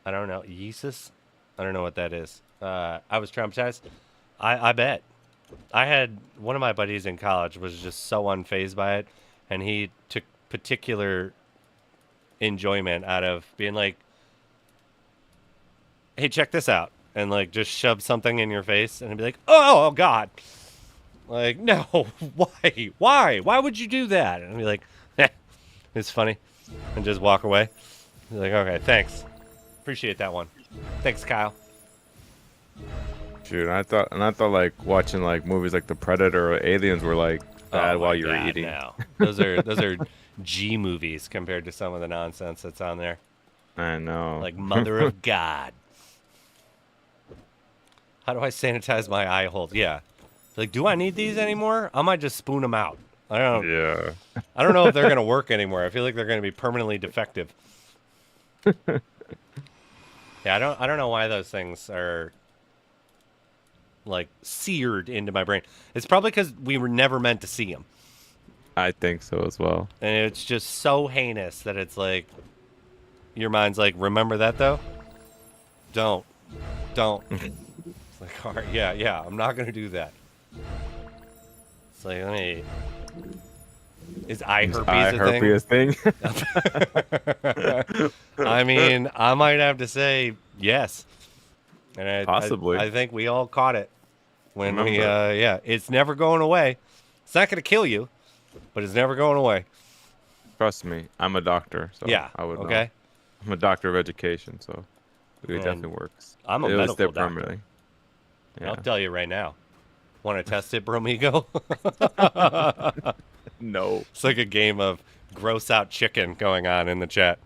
[SPEAKER 2] I don't know, Yeesus? I don't know what that is. I was traumatized. I bet. I had one of my buddies in college was just so unfazed by it, and he took particular enjoyment out of being like, hey, check this out. And, like, just shove something in your face and be like, oh, God. Like, no, why? Why would you do that? And I'd be like, it's funny. And just walk away. Be like, okay, thanks. Appreciate that one. Thanks, Kyle.
[SPEAKER 5] Shoot, I thought like watching like movies like The Predator or Aliens were like bad while you were eating.
[SPEAKER 2] No. Those are G movies compared to some of the nonsense that's on there.
[SPEAKER 5] I know.
[SPEAKER 2] Like Mother of God. How do I sanitize my eye holes? Yeah. Like, do I need these anymore? I might just spoon them out. I don't know if they're gonna work anymore. I feel like they're gonna be permanently defective. Yeah, I don't know why those things are like seared into my brain. It's probably because we were never meant to see them.
[SPEAKER 5] I think so as well.
[SPEAKER 2] And it's just so heinous that it's like, your mind's like, remember that though? Don't. It's like, all right, yeah, I'm not going to do that. It's like, let me... Is eye herpes a thing? I mean, I might have to say yes. And
[SPEAKER 5] Possibly.
[SPEAKER 2] I think we all caught it when it's never going away. It's not going to kill you, but it's never going away.
[SPEAKER 5] Trust me, I'm a doctor, so
[SPEAKER 2] yeah,
[SPEAKER 5] I would know.
[SPEAKER 2] Okay.
[SPEAKER 5] I'm a doctor of education, so it definitely works.
[SPEAKER 2] I'm a medical doctor. Permanently. Yeah. I'll tell you right now. Want to test it, Bromigo?
[SPEAKER 5] No.
[SPEAKER 2] It's like a game of gross out chicken going on in the chat.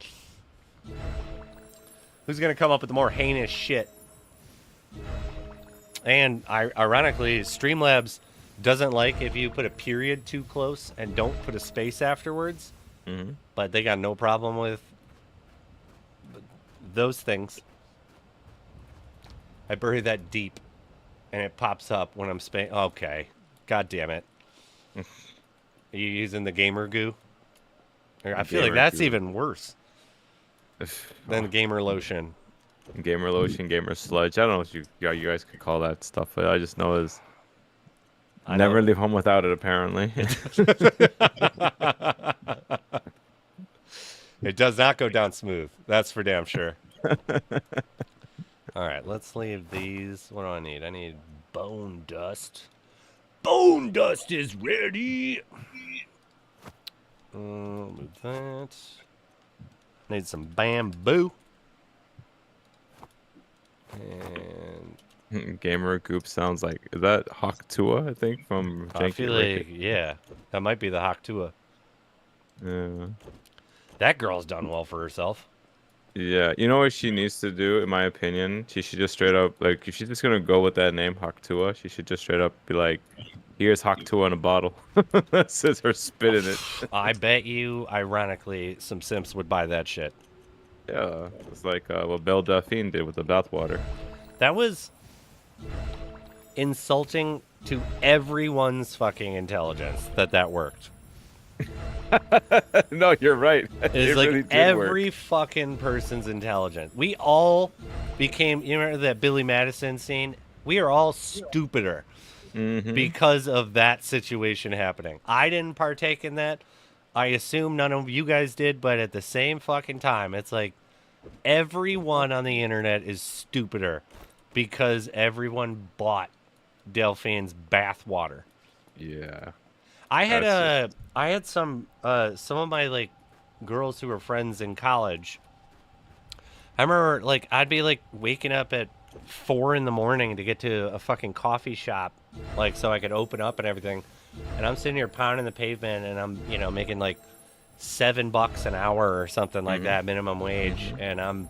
[SPEAKER 2] Who's going to come up with the more heinous shit? And ironically, Streamlabs doesn't like if you put a period too close and don't put a space afterwards.
[SPEAKER 5] Mm-hmm.
[SPEAKER 2] But they got no problem with those things. I bury that deep, and it pops up when I'm Okay. God damn it. Are you using the gamer goo? I feel like that's even worse than gamer lotion.
[SPEAKER 5] Gamer lotion, gamer sludge. I don't know what you guys could call that stuff, but I just know is never leave home without it, apparently.
[SPEAKER 2] It does not go down smooth. That's for damn sure. All right, let's leave these. What do I need? I need bone dust. Bone dust is ready. Move that. Need some bamboo. And
[SPEAKER 5] gamer goop sounds like, is that Hawktua, I think, from Janky?
[SPEAKER 2] I feel like, yeah, that might be the Hawktua.
[SPEAKER 5] Yeah.
[SPEAKER 2] That girl's done well for herself.
[SPEAKER 5] Yeah, you know what she needs to do, in my opinion? She should just straight up, like, if she's just gonna go with that name, Hawktua, she should just straight up be like, here's Hawktua in a bottle. That says her spit in it.
[SPEAKER 2] I bet you, ironically, some simps would buy that shit.
[SPEAKER 5] Yeah, it's like what Belle Delphine did with the bathwater.
[SPEAKER 2] That was insulting to everyone's fucking intelligence that worked.
[SPEAKER 5] No, you're right.
[SPEAKER 2] It's like really every fucking person's intelligent. We all became, you remember that Billy Madison scene? We are all stupider because of that situation happening. I didn't partake in that. I assume none of you guys did, but at the same fucking time, it's like everyone on the internet is stupider because everyone bought Delphine's bathwater.
[SPEAKER 5] Yeah.
[SPEAKER 2] I had some of my like girls who were friends in college. I remember like I'd be like waking up at 4 a.m. to get to a fucking coffee shop, like so I could open up and everything. And I'm sitting here pounding the pavement, and I'm making like $7 an hour or something like that, minimum wage, and I'm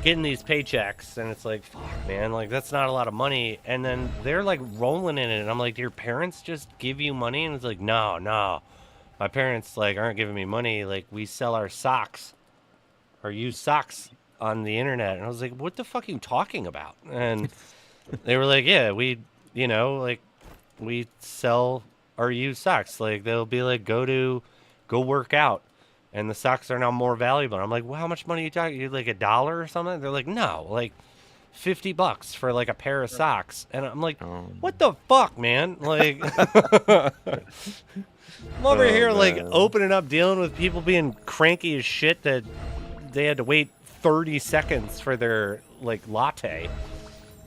[SPEAKER 2] getting these paychecks, and it's like, fuck, man, like that's not a lot of money. And then they're like rolling in it, and I'm like, do your parents just give you money? And it's like, no, my parents like aren't giving me money. Like we sell our socks or use socks on the internet. And I was like, what the fuck are you talking about? And they were like, yeah, we sell or use socks. Like they'll be like, go work out, and the socks are now more valuable. I'm like, well, how much money are you talking? You like $1 or something? They're like, no, like $50 for like a pair of socks. And I'm like, what the fuck, man? Like, I'm over here like opening up, dealing with people being cranky as shit that they had to wait 30 seconds for their like latte.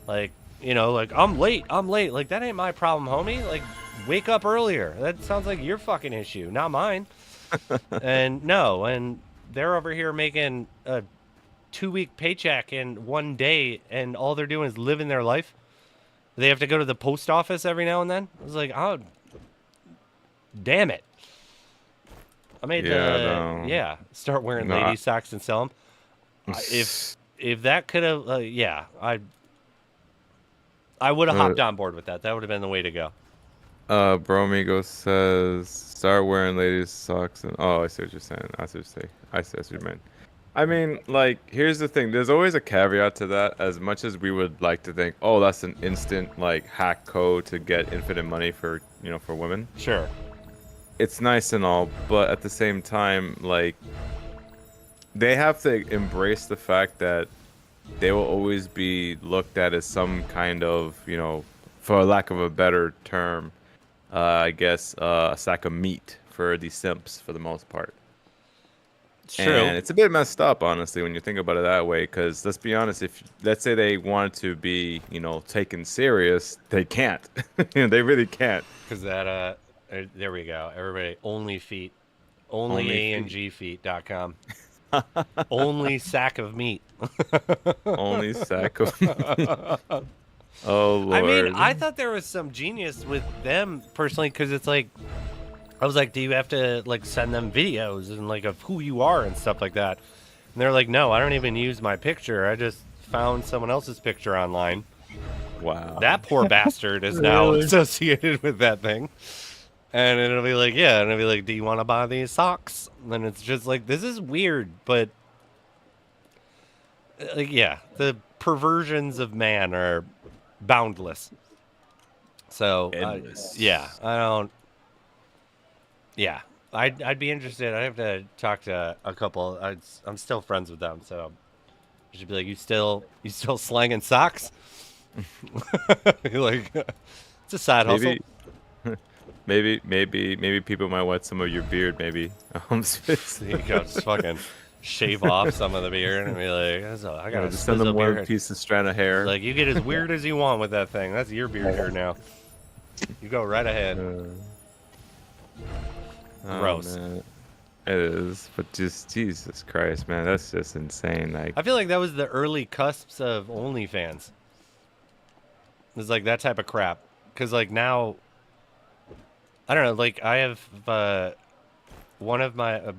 [SPEAKER 2] Like, like I'm late. Like that ain't my problem, homie. Like wake up earlier. That sounds like your fucking issue, not mine. And they're over here making a 2-week paycheck in one day, and all they're doing is living their life. They have to go to the post office every now and then. I was like, oh, damn it. I made start wearing lady socks and sell them. If that could have, I would have hopped on board with that. That would have been the way to go.
[SPEAKER 5] Bromigo says, start wearing ladies' socks. And I see what you're saying. I see what you meant. I mean, like, here's the thing. There's always a caveat to that. As much as we would like to think, oh, that's an instant like hack code to get infinite money for for women.
[SPEAKER 2] Sure.
[SPEAKER 5] It's nice and all, but at the same time, like, they have to embrace the fact that they will always be looked at as some kind of, for lack of a better term, I guess, a sack of meat for the simps for the most part.
[SPEAKER 2] It's true.
[SPEAKER 5] And it's a bit messed up, honestly, when you think about it that way. Because let's be honest, if let's say they wanted to be, taken serious, they can't. They really can't.
[SPEAKER 2] Because that, there we go. Everybody, only feet, onlyangfeet.com. Only sack of meat.
[SPEAKER 5] Only sack of meat. Oh Lord.
[SPEAKER 2] I mean, I thought there was some genius with them personally, because it's like, I was like, do you have to like send them videos and like of who you are and stuff like that? And they're like, no, I don't even use my picture. I just found someone else's picture online.
[SPEAKER 5] Wow.
[SPEAKER 2] That poor bastard is now associated with that thing. And it'll be like, yeah, and it'll be like, do you want to buy these socks? And then it's just like, this is weird, but like, yeah, the perversions of man are boundless. So, yeah, I don't. Yeah, I'd be interested. I'd have to talk to a couple. I'm still friends with them, so I should be like, you still slanging socks? Like, it's a side hustle.
[SPEAKER 5] Maybe people might want some of your beard. Maybe.
[SPEAKER 2] There you go. Just fucking shave off some of the beard and be like, I got to
[SPEAKER 5] just send them one piece of strand of hair.
[SPEAKER 2] Like, you get as weird as you want with that thing. That's your beard hair now. You go right ahead. Gross.
[SPEAKER 5] Man. It is, but just Jesus Christ, man, that's just insane. Like,
[SPEAKER 2] I feel like that was the early cusps of OnlyFans. It's like that type of crap. Because like now, I don't know. Like I have one of my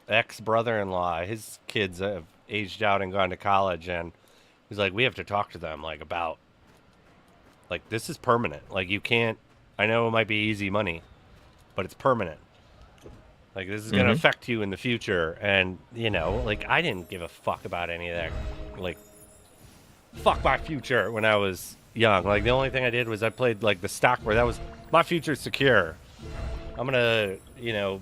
[SPEAKER 2] ex-brother-in-law. His kids have aged out and gone to college, and he's like, we have to talk to them like about like this is permanent. Like you can't. I know it might be easy money, but it's permanent. Like, this is going to affect you in the future. And, like, I didn't give a fuck about any of that. Like, fuck my future when I was young. Like, the only thing I did was I played, like, the stock where that was my future's secure. I'm going to,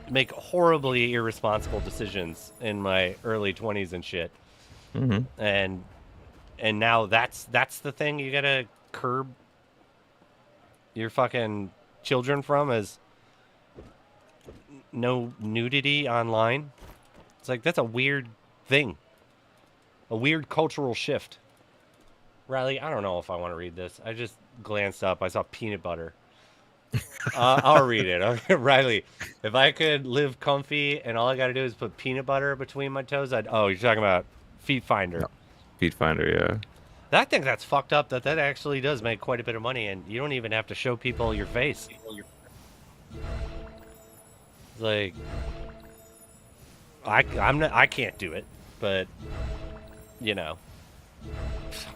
[SPEAKER 2] make horribly irresponsible decisions in my early 20s and shit. Mm-hmm. And now that's the thing you got to curb your fucking children from is no nudity online. It's like, that's a weird thing. A weird cultural shift. Riley, I don't know if I want to read this. I just glanced up. I saw peanut butter. I'll read it. Okay, Riley, if I could live comfy and all I got to do is put peanut butter between my toes, Oh, you're talking about Feet Finder.
[SPEAKER 5] No. Feet Finder, yeah.
[SPEAKER 2] I think that's fucked up that actually does make quite a bit of money, and you don't even have to show people your face. Like, I can't do it, but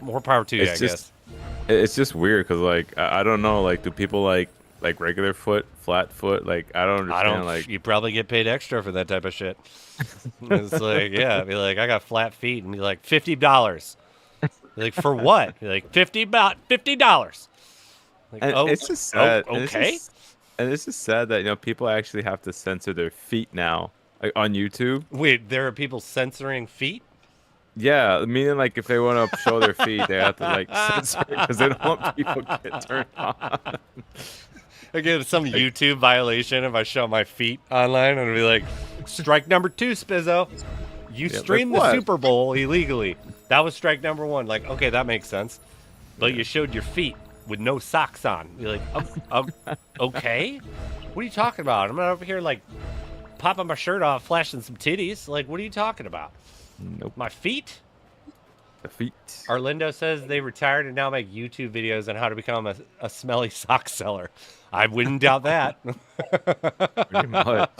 [SPEAKER 2] more power to you, I guess.
[SPEAKER 5] It's just weird because like I don't know, like do people like regular foot, flat foot? Like I don't understand. Like
[SPEAKER 2] you probably get paid extra for that type of shit. It's like, yeah, be like, I got flat feet, and be like $50. Like, for what? Be like $50. Like,
[SPEAKER 5] and it's just sad.
[SPEAKER 2] Okay.
[SPEAKER 5] And it's just sad that people actually have to censor their feet now, like on YouTube.
[SPEAKER 2] Wait, there are people censoring feet?
[SPEAKER 5] Yeah, meaning like if they want to show their feet, they have to like censor it because they don't want people to get turned on.
[SPEAKER 2] I get some YouTube violation if I show my feet online, and it'll be like, strike number 2, Spizzo. You streamed the Super Bowl illegally. That was strike number 1. Like, okay, that makes sense. But you showed your feet with no socks on. You're like, okay? What are you talking about? I'm not over here, like, popping my shirt off, flashing some titties. Like, what are you talking about?
[SPEAKER 5] Nope.
[SPEAKER 2] My feet?
[SPEAKER 5] The feet.
[SPEAKER 2] Arlindo says they retired and now make YouTube videos on how to become a smelly sock seller. I wouldn't doubt that.
[SPEAKER 5] Pretty much.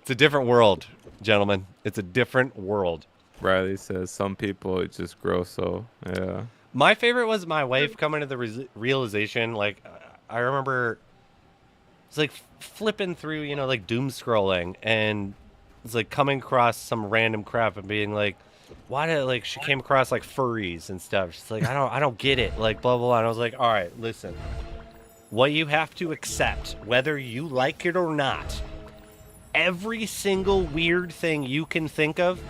[SPEAKER 2] It's a different world, gentlemen. It's a different world.
[SPEAKER 5] Riley says some people it's just gross, so yeah.
[SPEAKER 2] My favorite was my wife coming to the realization. Like, I remember it's like flipping through, like doom scrolling, and It's like coming across some random crap and being like, why did like she came across like furries and stuff. She's like, I don't get it. Like blah blah blah. And I was like, all right, listen. What you have to accept, whether you like it or not, every single weird thing you can think of,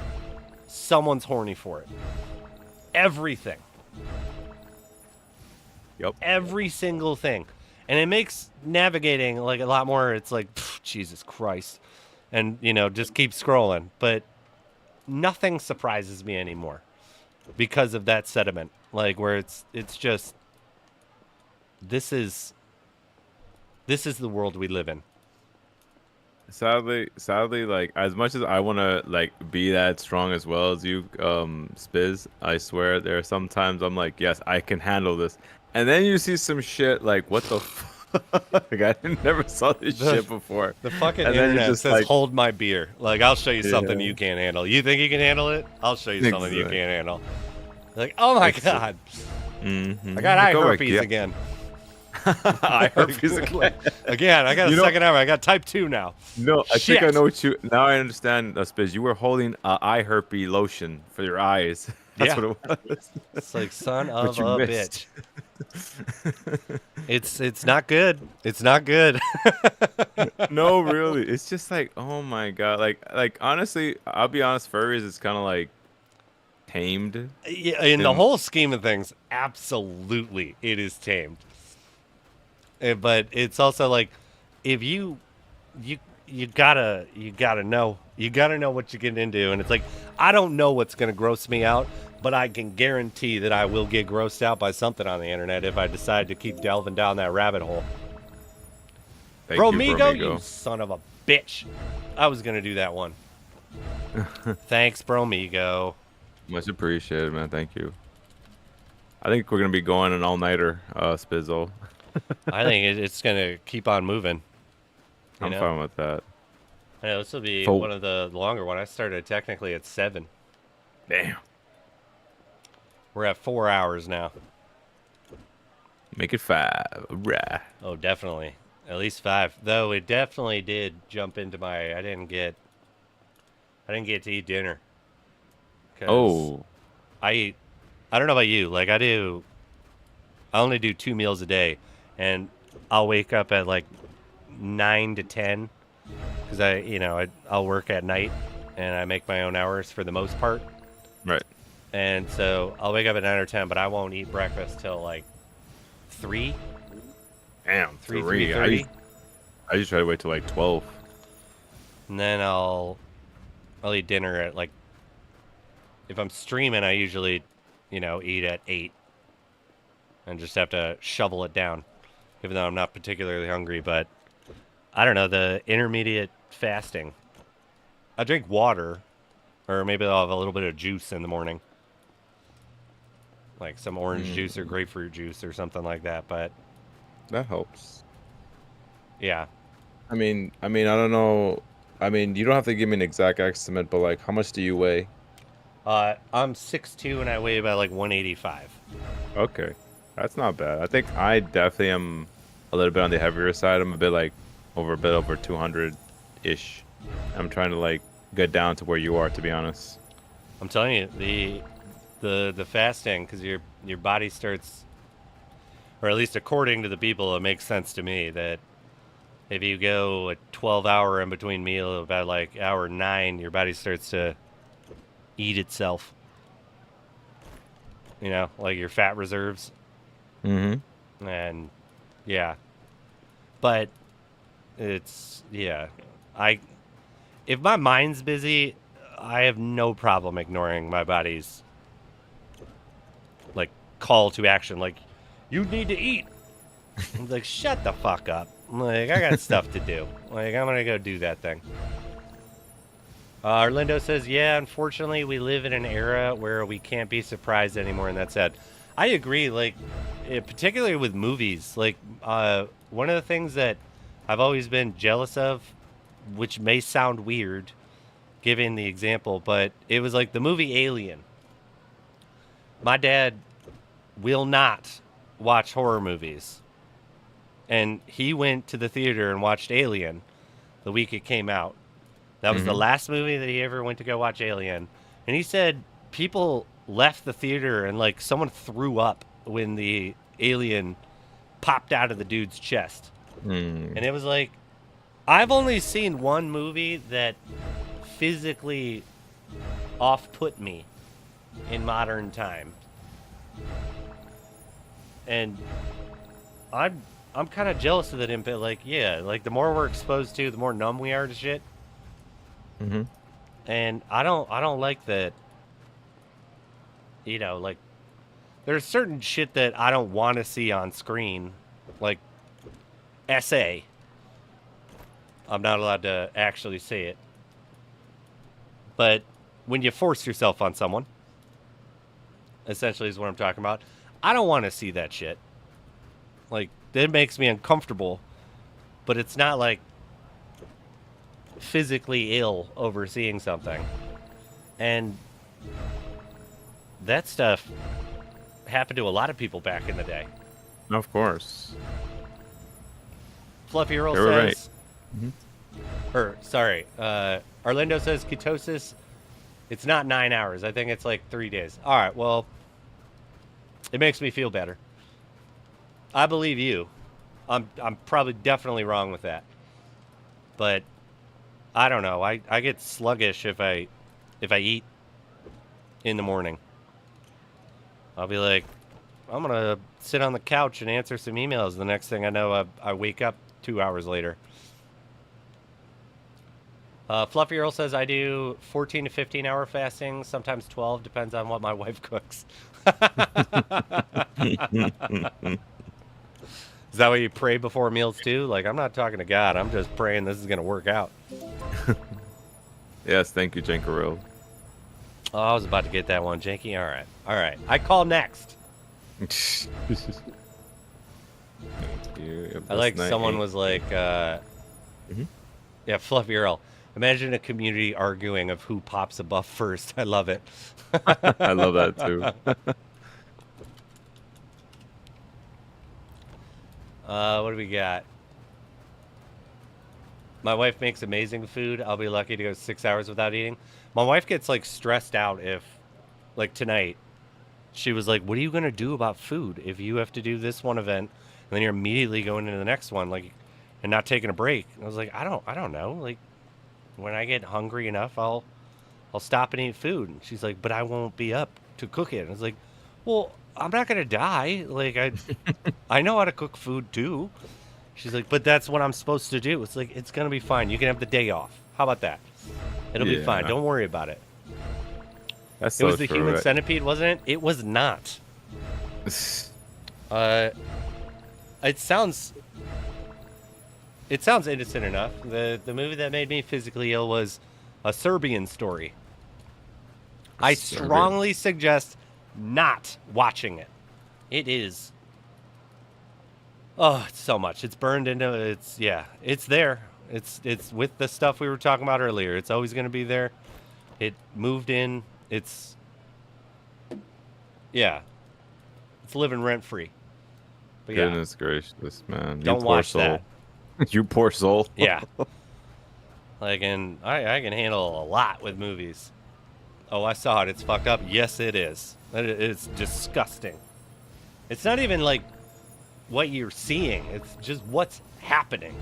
[SPEAKER 2] someone's horny for it. Everything.
[SPEAKER 5] Yep.
[SPEAKER 2] Every single thing. And it makes navigating like a lot more, it's like, Jesus Christ. And, you know, just keep scrolling. But nothing surprises me anymore because of that sediment. Like, where it's just, this is the world we live in.
[SPEAKER 5] Sadly, like as much as I want to like be that strong as well as you, Spiz, I swear there are some times I'm like, yes, I can handle this, and then you see some shit like, what the fuck? Like, I never saw this shit before.
[SPEAKER 2] The fucking
[SPEAKER 5] And then
[SPEAKER 2] internet
[SPEAKER 5] just
[SPEAKER 2] says,
[SPEAKER 5] like,
[SPEAKER 2] hold my beer. Like, I'll show you something
[SPEAKER 5] Yeah.
[SPEAKER 2] you can't handle. You think you can handle it? I'll show you something you
[SPEAKER 5] Exactly.
[SPEAKER 2] can't handle. Like, oh my
[SPEAKER 5] Exactly.
[SPEAKER 2] God.
[SPEAKER 5] Mhm.
[SPEAKER 2] I got eye
[SPEAKER 5] Go back,
[SPEAKER 2] herpes
[SPEAKER 5] yeah.
[SPEAKER 2] again.
[SPEAKER 5] Eye herpes again.
[SPEAKER 2] Again, I got a second arm. I got type 2 now.
[SPEAKER 5] No, I think I
[SPEAKER 2] Shit.
[SPEAKER 5] know what you. Now I understand, Spiz. You were holding eye herpes lotion for your eyes. That's
[SPEAKER 2] Yeah.
[SPEAKER 5] what it was.
[SPEAKER 2] It's like, son
[SPEAKER 5] But
[SPEAKER 2] of
[SPEAKER 5] you
[SPEAKER 2] a
[SPEAKER 5] missed.
[SPEAKER 2] bitch. It's not good. It's not good.
[SPEAKER 5] No, really. It's just like, oh my god. Like honestly, I'll be honest. Furries is kind of like tamed.
[SPEAKER 2] Yeah, in the
[SPEAKER 5] Them-
[SPEAKER 2] whole scheme of things, absolutely, it is tamed. But it's also like, if you gotta know what you get into, and it's like, I don't know what's gonna gross me out, but I can guarantee that I will get grossed out by something on the internet if I decide to keep delving down that rabbit hole.
[SPEAKER 5] Thank you,
[SPEAKER 2] Bromigo, you son of a bitch! I was gonna do that one. Thanks, Bromigo.
[SPEAKER 5] Much appreciated, man. Thank you. I think we're gonna be going an all-nighter, Spizzle.
[SPEAKER 2] I think it's gonna keep on moving. You
[SPEAKER 5] I'm
[SPEAKER 2] know?
[SPEAKER 5] fine with that.
[SPEAKER 2] I know this will be
[SPEAKER 5] So-
[SPEAKER 2] one of the longer one. I started technically at 7.
[SPEAKER 5] Damn.
[SPEAKER 2] We're at 4 hours now.
[SPEAKER 5] Make it 5. Rah.
[SPEAKER 2] Oh, definitely. At least 5. Though it definitely did jump into my. I didn't get to eat dinner. 'Cause
[SPEAKER 5] Oh.
[SPEAKER 2] I don't know about you. Like I only do 2 meals a day, and I'll wake up at like 9 to 10 because I'll work at night and I make my own hours for the most part.
[SPEAKER 5] Right.
[SPEAKER 2] And so I'll wake up at 9 or 10, but I won't eat breakfast till like 3.
[SPEAKER 5] Damn.
[SPEAKER 2] 3:30.
[SPEAKER 5] I just try to wait till like 12.
[SPEAKER 2] And then I'll eat dinner at like, if I'm streaming, I usually, eat at 8 and just have to shovel it down, even though I'm not particularly hungry. But I don't know, the intermediate fasting. I drink water, or maybe I'll have a little bit of juice in the morning, like some orange juice or grapefruit juice or something like that. But
[SPEAKER 5] That helps.
[SPEAKER 2] yeah,
[SPEAKER 5] I mean, I don't know. I mean, you don't have to give me an exact estimate, but like, how much do you weigh?
[SPEAKER 2] I'm 6'2" and I weigh about like 185.
[SPEAKER 5] Okay, that's not bad. I think I definitely am a little bit on the heavier side. I'm a bit over 200 ish. I'm trying to like get down to where you are, to be honest.
[SPEAKER 2] I'm telling you, the fasting, because your body starts, or at least according to the people, it makes sense to me that if you go a 12-hour in between meal, about like hour 9, your body starts to eat itself. Like your fat reserves.
[SPEAKER 5] Mm-hmm.
[SPEAKER 2] And yeah, but it's if my mind's busy, I have no problem ignoring my body's like call to action, like, you need to eat. I'm like, shut the fuck up. Like, I got stuff to do. Like, I'm gonna go do that thing. Orlando says, yeah, unfortunately, we live in an era where we can't be surprised anymore, and that's sad. I agree, like, particularly with movies. Like, one of the things that I've always been jealous of, which may sound weird, given the example, but it was like the movie Alien. My dad will not watch horror movies. And he went to the theater and watched Alien the week it came out. That was the last movie that he ever went to go watch Alien. And he said people left the theater and, like, someone threw up when the alien popped out of the dude's chest. And it was like, I've only seen one movie that physically off-put me in modern time. And I'm kind of jealous of that impact. Like, yeah, like, the more we're exposed to, the more numb we are to shit. And I don't like that, you know, like, there's certain shit that I don't want to see on screen, like SA. I'm not allowed to actually say it. But when you force yourself on someone, essentially is what I'm talking about, I don't want to see that shit. Like, that makes me uncomfortable, but it's not like physically ill over seeing something. And that stuff happened to a lot of people back in the day.
[SPEAKER 5] Of course.
[SPEAKER 2] Fluffy Earl
[SPEAKER 5] You're
[SPEAKER 2] says,
[SPEAKER 5] right.
[SPEAKER 2] or sorry, Orlando says ketosis, it's not 9 hours. I think it's like 3 days. All right, well, it makes me feel better. I believe you. I'm probably definitely wrong with that. But I don't know. I get sluggish if I eat in the morning. I'll be like, I'm going to sit on the couch and answer some emails. The next thing I know, I wake up 2 hours later. Fluffy Earl says I do 14 to 15 hour fasting, sometimes 12, depends on what my wife cooks. Is that why you pray before meals too? Like, I'm not talking to God. I'm just praying this is going to work out.
[SPEAKER 5] Yes, thank you, Jankaril.
[SPEAKER 2] Oh, I was about to get that one, Janky. All right. All right. I call next.
[SPEAKER 5] Thank you.
[SPEAKER 2] I like someone was like, yeah, Fluffy Earl. Imagine a community arguing of who pops a buff first. I love it.
[SPEAKER 5] I love that too.
[SPEAKER 2] What do we got? My wife makes amazing food. I'll be lucky to go 6 hours without eating. My wife gets, like, stressed out if, like, tonight, she was like, what are you going to do about food if you have to do this one event and then you're immediately going into the next one, like, and not taking a break? And I was like, I don't know. Like, when I get hungry enough, I'll stop and eat food. And she's like, but I won't be up to cook it. And I was like, well, I'm not going to die. Like, I know how to cook food too. She's like, but that's what I'm supposed to do. It's like, it's going to be fine. You can have the day off. How about that? It'll be fine. Don't worry about it.
[SPEAKER 5] That's
[SPEAKER 2] It was the human centipede, wasn't it? It was not. It sounds innocent enough. The movie that made me physically ill was A Serbian Story. I strongly suggest not watching it. It is. Oh, it's so much. It's burned into it's there. It's with the stuff we were talking about earlier. It's always going to be there. It moved in. It's living rent free. But yeah,
[SPEAKER 5] Goodness gracious, man.
[SPEAKER 2] don't watch that.
[SPEAKER 5] You poor soul.
[SPEAKER 2] Yeah. Like, and I can handle a lot with movies. Oh, I saw it. It's fucked up. Yes, it is. It's disgusting. It's not even like what you're seeing. It's just what's happening.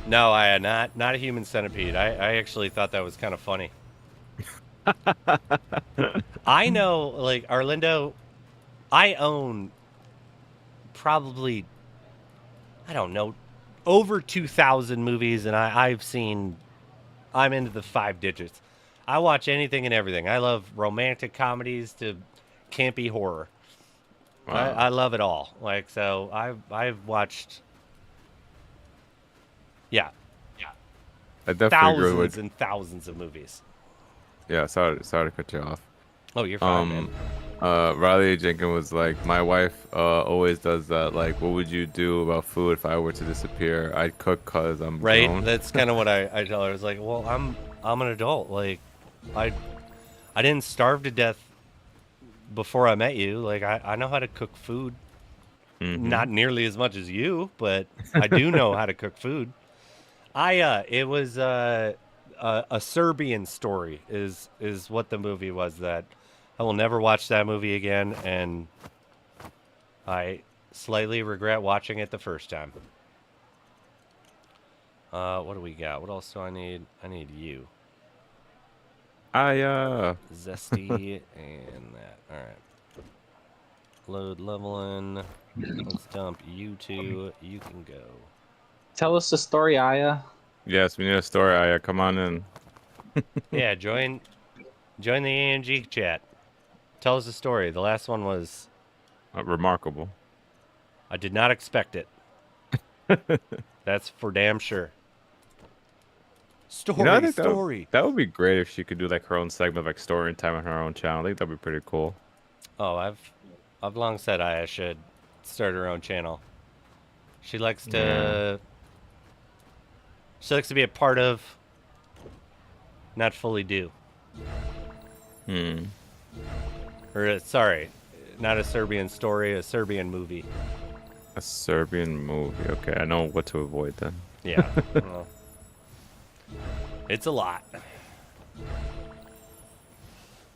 [SPEAKER 2] No, I had not a human centipede. I actually thought that was kind of funny. I know, like, Arlindo, I own probably, I don't know, over 2,000 movies, and I'm into the 5 digits. I watch anything and everything. I love romantic comedies to campy horror. Wow. I love it all. Like, so I've watched,
[SPEAKER 5] I definitely
[SPEAKER 2] thousands and thousands of movies.
[SPEAKER 5] Yeah, sorry to cut you off.
[SPEAKER 2] Oh, you're fine, man.
[SPEAKER 5] Riley Jenkins was like, my wife always does that. Like, what would you do about food if I were to disappear? I'd cook cause I'm
[SPEAKER 2] right.
[SPEAKER 5] grown.
[SPEAKER 2] That's kind of what I tell her. I was like, well, I'm an adult. Like, I didn't starve to death before I met you. Like, I know how to cook food. Not nearly as much as you, but I do know how to cook food. It was a Serbian Story is what the movie was. That I will never watch that movie again, and I slightly regret watching it the first time. What do we got? What else do I need? I need you. Zesty and that. All right. Load leveling. Let's dump you two. You can go.
[SPEAKER 4] Tell us the story, Aya.
[SPEAKER 5] Yes, we need a story. Aya, come on in.
[SPEAKER 2] Yeah, join the AMG chat. Tell us the story. The last one was
[SPEAKER 5] Remarkable.
[SPEAKER 2] I did not expect it. That's for damn sure. Story,
[SPEAKER 5] I think
[SPEAKER 2] story.
[SPEAKER 5] That would be great if she could do like her own segment, like story time on her own channel. I think that'd be pretty cool.
[SPEAKER 2] Oh, I've long said Aya should start her own channel. She likes to. She likes to be a part of. Not fully do. Or sorry, not a Serbian story, a Serbian movie.
[SPEAKER 5] A Serbian movie. Okay, I know what to avoid then.
[SPEAKER 2] Yeah. Well, it's a lot.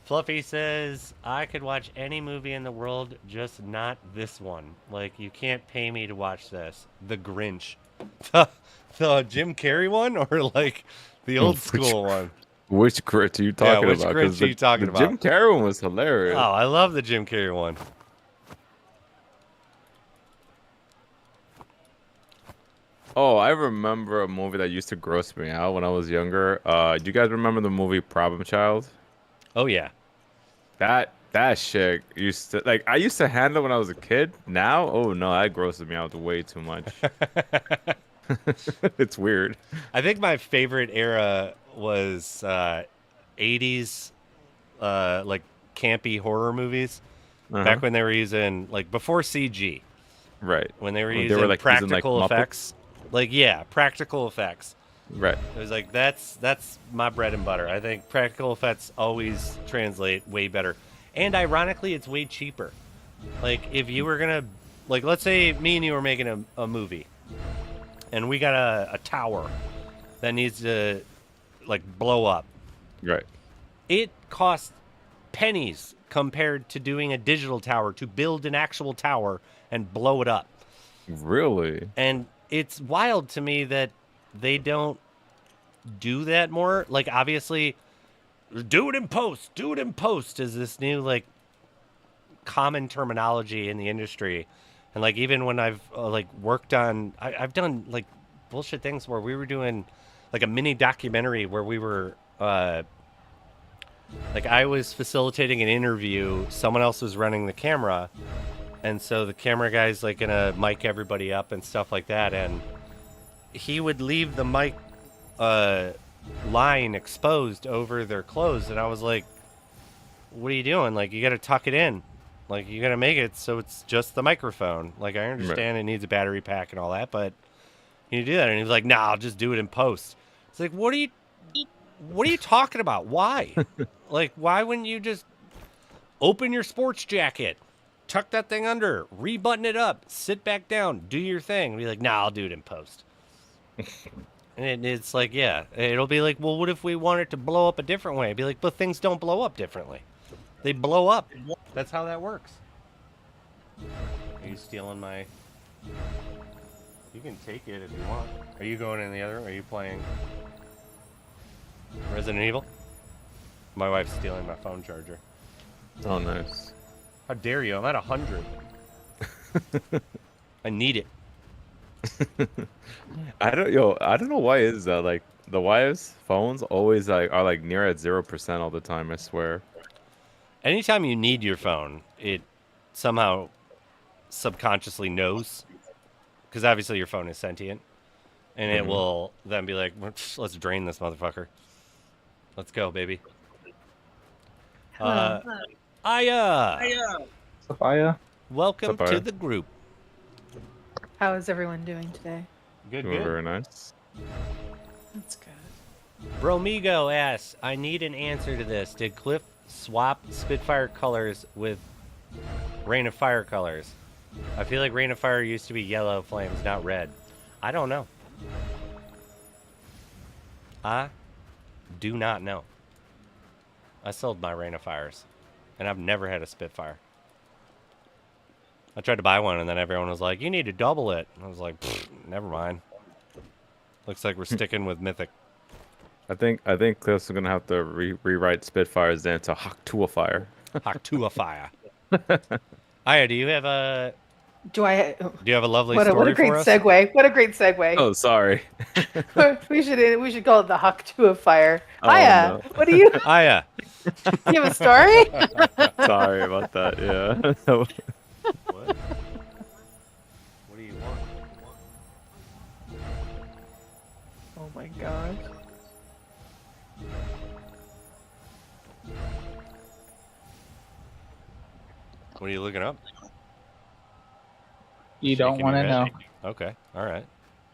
[SPEAKER 2] Fluffy says, I could watch any movie in the world, just not this one. Like, you can't pay me to watch this. The Grinch. The Jim Carrey one, or like the old school one?
[SPEAKER 5] Which Grinch are you talking
[SPEAKER 2] which
[SPEAKER 5] about?
[SPEAKER 2] Grinch are you talking about?
[SPEAKER 5] Jim Carrey one was hilarious.
[SPEAKER 2] Oh, I love the Jim Carrey one.
[SPEAKER 5] Oh, I remember a movie that used to gross me out when I was younger. Do you guys remember the movie Problem Child?
[SPEAKER 2] Oh yeah.
[SPEAKER 5] That shit used to I used to handle it when I was a kid. Now, oh no, that grosses me out way too much. It's weird.
[SPEAKER 2] I think my favorite era was 80s like campy horror movies. Back when they were using like before CG.
[SPEAKER 5] Right.
[SPEAKER 2] When they were using practical effects. Like yeah, practical effects.
[SPEAKER 5] Right.
[SPEAKER 2] It was like that's my bread and butter. I think practical effects always translate way better. And ironically, it's way cheaper. Like if you were gonna like let's say me and you were making a movie and we got a tower that needs to like blow up.
[SPEAKER 5] Right.
[SPEAKER 2] It costs pennies compared to doing a digital tower to build an actual tower and blow it up.
[SPEAKER 5] Really?
[SPEAKER 2] And it's wild to me that they don't do that more. Like, obviously, do it in post is this new, like, common terminology in the industry. And, like, even when I've, like, worked on... I've done, like, bullshit things where we were doing, like, a mini documentary where we were... like, I was facilitating an interview. Someone else was running the camera. And so the camera guy's, like, gonna mic everybody up and stuff like that. And he would leave the mic line exposed over their clothes. And I was like, what are you doing? Like, you gotta tuck it in. Like, you gotta make it so it's just the microphone. Like, I understand it needs a battery pack and all that, but you do that. And he was like, nah, I'll just do it in post. It's like, what are you talking about? Why? Like, why wouldn't you just open your sports jacket, tuck that thing under, rebutton it up, sit back down, do your thing? Be like, nah, I'll do it in post. And it's like, yeah, it'll be like, well, what if we want it to blow up a different way? I'd be like, but things don't blow up differently. They blow up. That's how that works. Are you stealing my... You can take it if you want. Are you going in the other room? Are you playing Resident Evil? My wife's stealing my phone charger.
[SPEAKER 5] Oh, nice.
[SPEAKER 2] How dare you? I'm at 100. I need it.
[SPEAKER 5] I don't know why is that. Like the wives' phones always are like near at 0% all the time. I swear.
[SPEAKER 2] Anytime you need your phone, it somehow subconsciously knows, because obviously your phone is sentient, and it will then be like, let's drain this motherfucker. Let's go, baby. Aya.
[SPEAKER 4] Aya.
[SPEAKER 2] Welcome
[SPEAKER 5] What's up, Aya?
[SPEAKER 2] to the group.
[SPEAKER 6] How is everyone doing today?
[SPEAKER 2] Good,
[SPEAKER 5] Doing
[SPEAKER 2] good.
[SPEAKER 5] very nice.
[SPEAKER 6] That's good.
[SPEAKER 2] Bromigo asks, I need an answer to this. Did Cliff swap Spitfire colors with Rain of Fire colors? I feel like Rain of Fire used to be yellow flames, not red. I don't know. I do not know. I sold my Rain of Fires, and I've never had a Spitfire. I tried to buy one, and then everyone was like, you need to double it. And I was like, never mind. Looks like we're sticking with Mythic.
[SPEAKER 5] I think Cliff's gonna have to rewrite Spitfires then to Hawk-to-a-Fire.
[SPEAKER 2] Hawk-to-a-Fire. Aya, do you have a
[SPEAKER 6] Do I?
[SPEAKER 2] lovely
[SPEAKER 6] What
[SPEAKER 2] story
[SPEAKER 6] a great
[SPEAKER 2] for us?
[SPEAKER 6] segue! What a great segue!
[SPEAKER 5] Oh, sorry.
[SPEAKER 6] we should call it the Huck to a Fire.
[SPEAKER 5] Oh,
[SPEAKER 6] Hiya!
[SPEAKER 5] no.
[SPEAKER 6] What do you?
[SPEAKER 2] Aya.
[SPEAKER 6] You have a story?
[SPEAKER 5] Sorry about that. Yeah.
[SPEAKER 2] What? What do you want?
[SPEAKER 6] Oh my gosh!
[SPEAKER 2] What are you looking up?
[SPEAKER 4] You don't
[SPEAKER 2] Shaking
[SPEAKER 4] want to
[SPEAKER 2] your
[SPEAKER 4] know.
[SPEAKER 2] head? Okay, all right.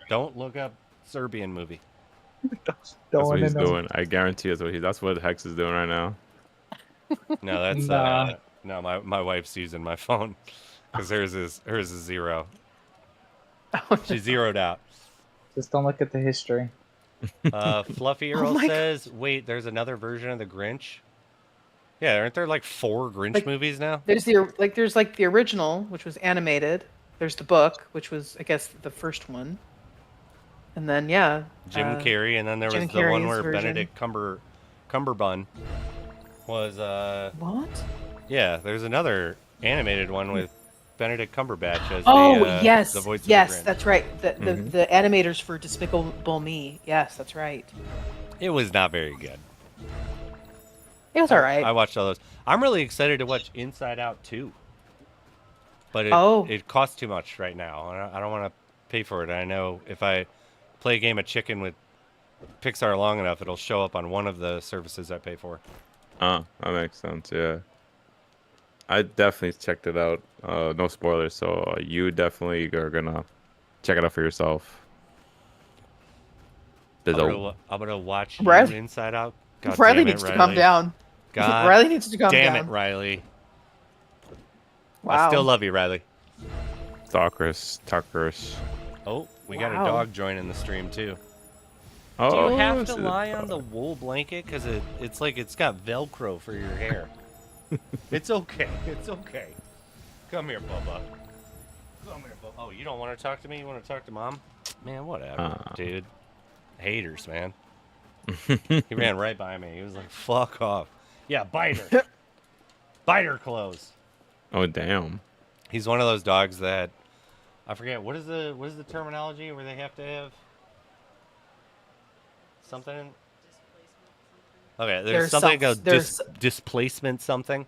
[SPEAKER 2] Don't look up Serbian movie.
[SPEAKER 5] That's what he's doing. I guarantee that's what Hex is doing right now.
[SPEAKER 2] No, that's
[SPEAKER 4] Nah.
[SPEAKER 2] no. My wife's using my phone because hers is 0. She zeroed out.
[SPEAKER 4] Just don't look at the history.
[SPEAKER 2] Fluffy
[SPEAKER 6] Oh
[SPEAKER 2] Earl
[SPEAKER 6] my
[SPEAKER 2] says, "Wait, there's another version of the Grinch." Yeah, aren't there like 4 Grinch
[SPEAKER 6] Like-
[SPEAKER 2] movies now?
[SPEAKER 6] There's the original, which was animated. There's the book, which was I guess the first one. And then
[SPEAKER 2] Jim Carrey, and then there was
[SPEAKER 6] Jim
[SPEAKER 2] the one
[SPEAKER 6] Carrey's
[SPEAKER 2] where
[SPEAKER 6] version.
[SPEAKER 2] Benedict Cumberbun was.
[SPEAKER 6] What?
[SPEAKER 2] Yeah, there's another animated one with Benedict Cumberbatch as
[SPEAKER 6] Yes,
[SPEAKER 2] the voice
[SPEAKER 6] yes,
[SPEAKER 2] of the Grinch.
[SPEAKER 6] that's right. The animators for Despicable Me. Yes, that's right.
[SPEAKER 2] It was not very good.
[SPEAKER 6] It was all right.
[SPEAKER 2] I watched all those. I'm really excited to watch Inside Out 2. But it costs too much right now. I don't want to pay for it. I know if I play a game of chicken with Pixar long enough, it'll show up on one of the services I pay for.
[SPEAKER 5] That makes sense. Yeah. I definitely checked it out. No spoilers, so you definitely are gonna check it out for yourself.
[SPEAKER 2] I'm gonna watch you
[SPEAKER 6] Riley-
[SPEAKER 2] Inside Out. God
[SPEAKER 6] Riley
[SPEAKER 2] damn it,
[SPEAKER 6] needs to
[SPEAKER 2] Riley.
[SPEAKER 6] calm down.
[SPEAKER 2] God
[SPEAKER 6] Riley needs to calm
[SPEAKER 2] damn
[SPEAKER 6] down.
[SPEAKER 2] it, Riley.
[SPEAKER 6] Wow.
[SPEAKER 2] I still love you, Riley.
[SPEAKER 5] Tuckers.
[SPEAKER 2] Oh, we got a
[SPEAKER 6] Wow.
[SPEAKER 2] dog joining the stream too.
[SPEAKER 5] Oh,
[SPEAKER 2] Do you have to
[SPEAKER 5] it's a
[SPEAKER 2] lie on the
[SPEAKER 5] dog.
[SPEAKER 2] wool blanket? Because it's like it's got Velcro for your hair. It's okay. It's okay. Come here, Bubba. Come here, Bubba. Oh, you don't want to talk to me? You want to talk to Mom? Man, whatever, dude. Haters, man. He ran right by me. He was like, fuck off. Yeah, bite her. Bite her clothes.
[SPEAKER 5] Oh, damn.
[SPEAKER 2] He's one of those dogs that I forget what is the terminology where they have to have something. Okay, there's something called displacement something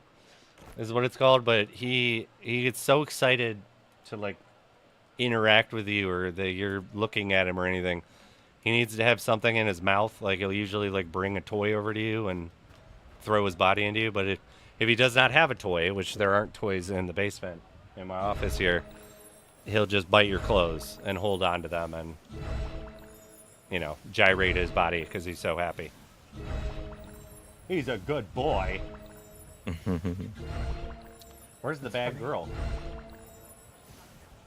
[SPEAKER 2] is what it's called, but he gets so excited to like interact with you or that you're looking at him or anything. He needs to have something in his mouth, like he'll usually like bring a toy over to you and throw his body into you, but if he does not have a toy, which there aren't toys in the basement in my office here, he'll just bite your clothes and hold on to them and, you know, gyrate his body because he's so happy. He's a good boy. Where's the bad girl?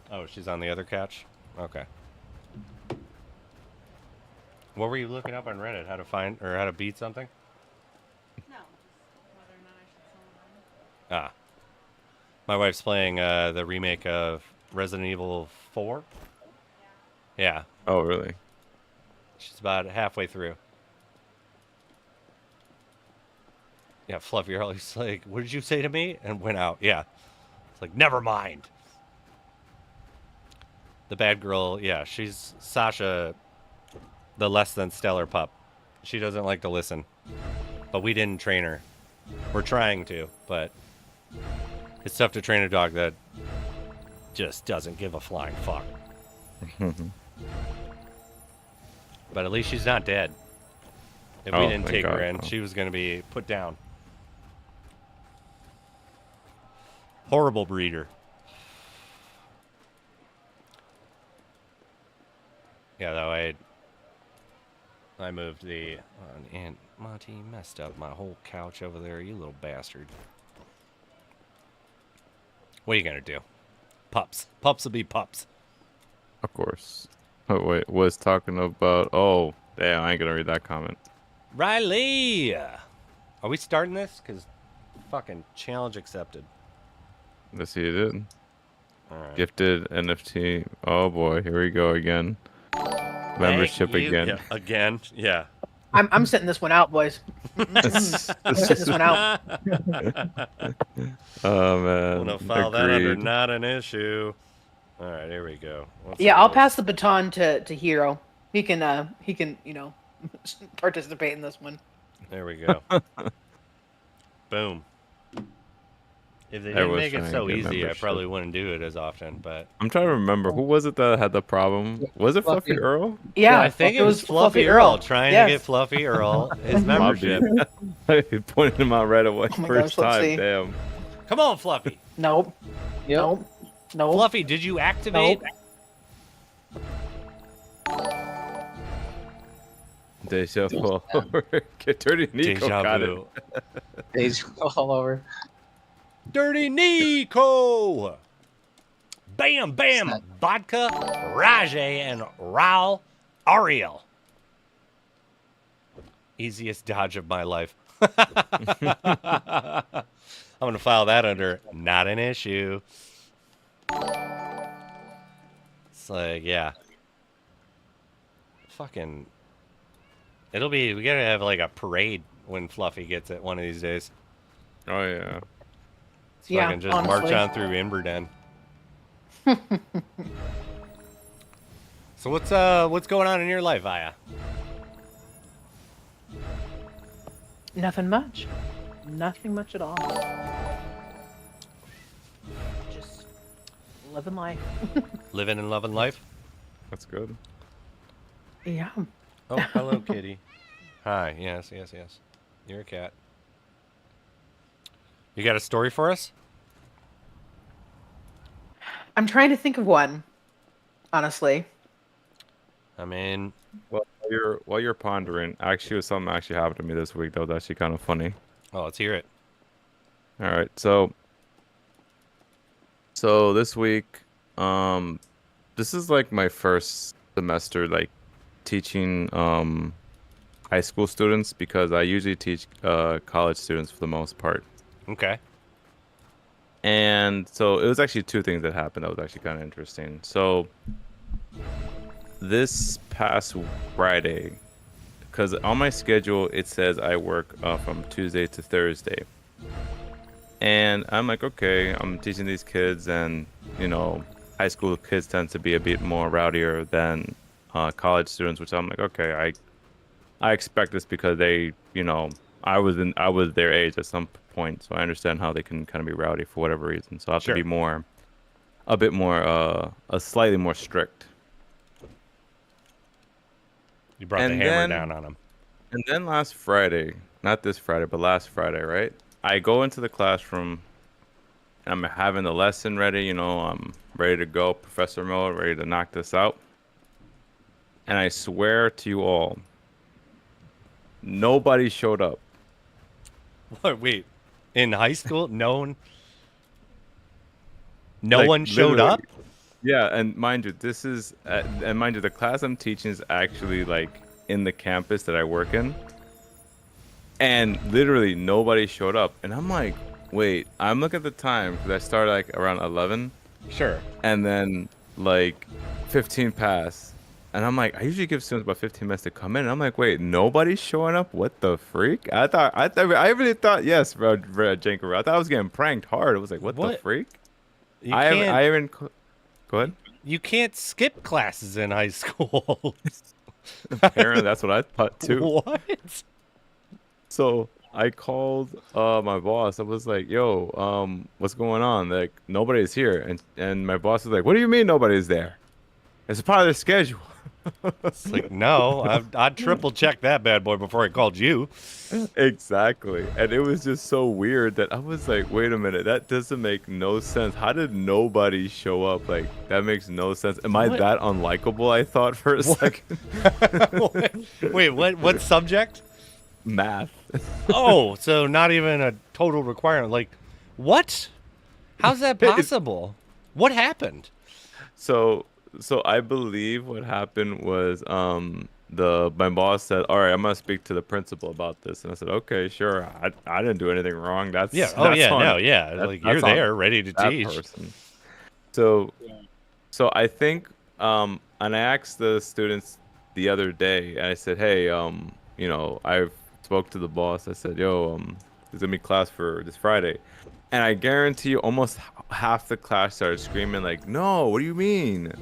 [SPEAKER 2] Oh, she's on the other couch? Okay. What were you looking up on Reddit? How to find or how to beat something?
[SPEAKER 7] No. Whether or not I should sell them.
[SPEAKER 2] Ah. My wife's playing the remake of Resident Evil 4. Yeah.
[SPEAKER 5] Oh, really?
[SPEAKER 2] She's about halfway through. Yeah, Fluffy Early's like, what did you say to me? And went out. Yeah. It's like, never mind. The bad girl, yeah, she's Sasha, the less than stellar pup. She doesn't like to listen. But we didn't train her. We're trying to, but it's tough to train a dog that just doesn't give a flying fuck. But at least she's not dead. If we didn't
[SPEAKER 5] thank
[SPEAKER 2] take her
[SPEAKER 5] God.
[SPEAKER 2] in, she was going to be put down. Horrible breeder. Yeah, though I moved the and Monty messed up my whole couch over there, you little bastard. What are you gonna do? Pups. Pups will be pups.
[SPEAKER 5] Of course. Oh, wait, was talking about... Oh, damn, I ain't gonna read that comment.
[SPEAKER 2] Riley! Are we starting this? Because fucking challenge accepted.
[SPEAKER 5] Let's see, it did.
[SPEAKER 2] All right.
[SPEAKER 5] Gifted NFT. Oh, boy, here we go again. Membership
[SPEAKER 2] Thank you.
[SPEAKER 5] again.
[SPEAKER 2] Yeah, again, yeah.
[SPEAKER 6] I'm sitting this one out, boys. I'm sitting this one out.
[SPEAKER 5] Oh, man.
[SPEAKER 2] I'm gonna file that under
[SPEAKER 5] Agreed.
[SPEAKER 2] not an issue. All right, here we go. What's
[SPEAKER 6] Yeah,
[SPEAKER 2] the
[SPEAKER 6] I'll
[SPEAKER 2] list?
[SPEAKER 6] pass the baton to Hero. He can participate in this one.
[SPEAKER 2] There we go. Boom. If they didn't
[SPEAKER 5] Everyone's
[SPEAKER 2] make it
[SPEAKER 5] trying to
[SPEAKER 2] so
[SPEAKER 5] get
[SPEAKER 2] easy, I
[SPEAKER 5] membership.
[SPEAKER 2] probably wouldn't do it as often. But
[SPEAKER 5] I'm trying to remember. Who was it that had the problem? Was it Fluffy
[SPEAKER 4] Fluffy.
[SPEAKER 5] Earl?
[SPEAKER 6] Yeah,
[SPEAKER 2] I think it was Fluffy Earl trying to get Fluffy Earl his membership.
[SPEAKER 5] He pointed him out right away.
[SPEAKER 6] Oh my
[SPEAKER 5] First
[SPEAKER 6] gosh, let's
[SPEAKER 5] time.
[SPEAKER 6] see.
[SPEAKER 5] Damn.
[SPEAKER 2] Come on, Fluffy.
[SPEAKER 6] Nope.
[SPEAKER 4] Yep.
[SPEAKER 6] Nope. Nope.
[SPEAKER 2] Fluffy, did you activate?
[SPEAKER 5] Deja vu. Get Dirty Nico
[SPEAKER 2] Deja
[SPEAKER 5] got
[SPEAKER 2] vu.
[SPEAKER 4] They all over.
[SPEAKER 2] Dirty Nico. Bam, bam. Vodka, Rajay, and Raul Ariel. Easiest dodge of my life. I'm going to file that under not an issue. It's like, yeah. Fucking. We gotta have like a parade when Fluffy gets it one of these days.
[SPEAKER 5] Oh, yeah.
[SPEAKER 2] Let's
[SPEAKER 6] Yeah,
[SPEAKER 2] fucking just march
[SPEAKER 6] honestly.
[SPEAKER 2] on through Inverden. So what's going on in your life, Aya?
[SPEAKER 6] Nothing much. Nothing much at all. Just living life.
[SPEAKER 2] Living and loving life?
[SPEAKER 5] That's good.
[SPEAKER 6] Yeah.
[SPEAKER 2] Oh, hello, kitty. Hi. Yes. You're a cat. You got a story for us?
[SPEAKER 6] I'm trying to think of one, honestly.
[SPEAKER 2] I mean,
[SPEAKER 5] Well, while you're pondering, actually, something actually happened to me this week that was actually kind of funny.
[SPEAKER 2] oh, let's hear it.
[SPEAKER 5] All right, so this week, this is like my first semester, like teaching high school students because I usually teach college students for the most part.
[SPEAKER 2] Okay.
[SPEAKER 5] And so it was actually two things that happened that was actually kind of interesting. So this past Friday, because on my schedule it says I work from Tuesday to Thursday. And I'm like, okay, I'm teaching these kids, and high school kids tend to be a bit more rowdier than college students, which I'm like, okay, I expect this because they, I was their age at some point, so I understand how they can kind of be rowdy for whatever reason. So I have
[SPEAKER 2] Sure.
[SPEAKER 5] to be slightly more strict.
[SPEAKER 2] You brought
[SPEAKER 5] And
[SPEAKER 2] the hammer
[SPEAKER 5] then-
[SPEAKER 2] down on him.
[SPEAKER 5] And then last Friday, not this Friday, but last Friday, right? I go into the classroom and I'm having the lesson ready, I'm ready to go, professor mode, ready to knock this out. And I swear to you all, nobody showed up.
[SPEAKER 2] What? Wait. In high school, no one
[SPEAKER 5] Like,
[SPEAKER 2] showed
[SPEAKER 5] literally.
[SPEAKER 2] up?
[SPEAKER 5] Yeah, and mind you, the class I'm teaching is actually like in the campus that I work in. And literally nobody showed up. And I'm like, wait, I'm looking at the time because I started like around 11.
[SPEAKER 2] Sure.
[SPEAKER 5] And then like 15 pass. And I'm like, I usually give students about 15 minutes to come in. And I'm like, wait, nobody's showing up? What the freak? I really thought, yes, Janko, I thought I was getting pranked hard. I was like, what the
[SPEAKER 2] What?
[SPEAKER 5] freak?
[SPEAKER 2] You
[SPEAKER 5] I
[SPEAKER 2] can't,
[SPEAKER 5] haven't. Go ahead.
[SPEAKER 2] you can't skip classes in high school.
[SPEAKER 5] Apparently, that's what I thought too.
[SPEAKER 2] What?
[SPEAKER 5] So I called my boss. I was like, "Yo, what's going on? Like, nobody's here." And my boss was like, "What do you mean nobody's there? It's a part of the schedule."
[SPEAKER 2] It's like, no, I'd triple check that bad boy before I called you.
[SPEAKER 5] Exactly. And it was just so weird that I was like, "Wait a minute, that doesn't make no sense. How did nobody show up? Like, that makes no sense. Am I
[SPEAKER 2] What?
[SPEAKER 5] that unlikable?" I thought for a second.
[SPEAKER 2] Wait, what subject?
[SPEAKER 5] Math.
[SPEAKER 2] Oh, so not even a total requirement. Like, what? How's that possible? What happened?
[SPEAKER 5] So I believe what happened was my boss said, "All right, I'm gonna speak to the principal about this," and I said, "Okay, sure. I didn't do anything wrong. That's
[SPEAKER 2] Yeah. Oh,
[SPEAKER 5] that's
[SPEAKER 2] yeah.
[SPEAKER 5] on
[SPEAKER 2] No. Yeah. Like you're
[SPEAKER 5] that's on
[SPEAKER 2] there, ready to
[SPEAKER 5] that
[SPEAKER 2] teach.
[SPEAKER 5] person." So I think and I asked the students the other day, and I said, "Hey, I've spoke to the boss. I said, yo, there's gonna be class for this Friday," and I guarantee you, almost half the class started screaming like, "No, what do you mean?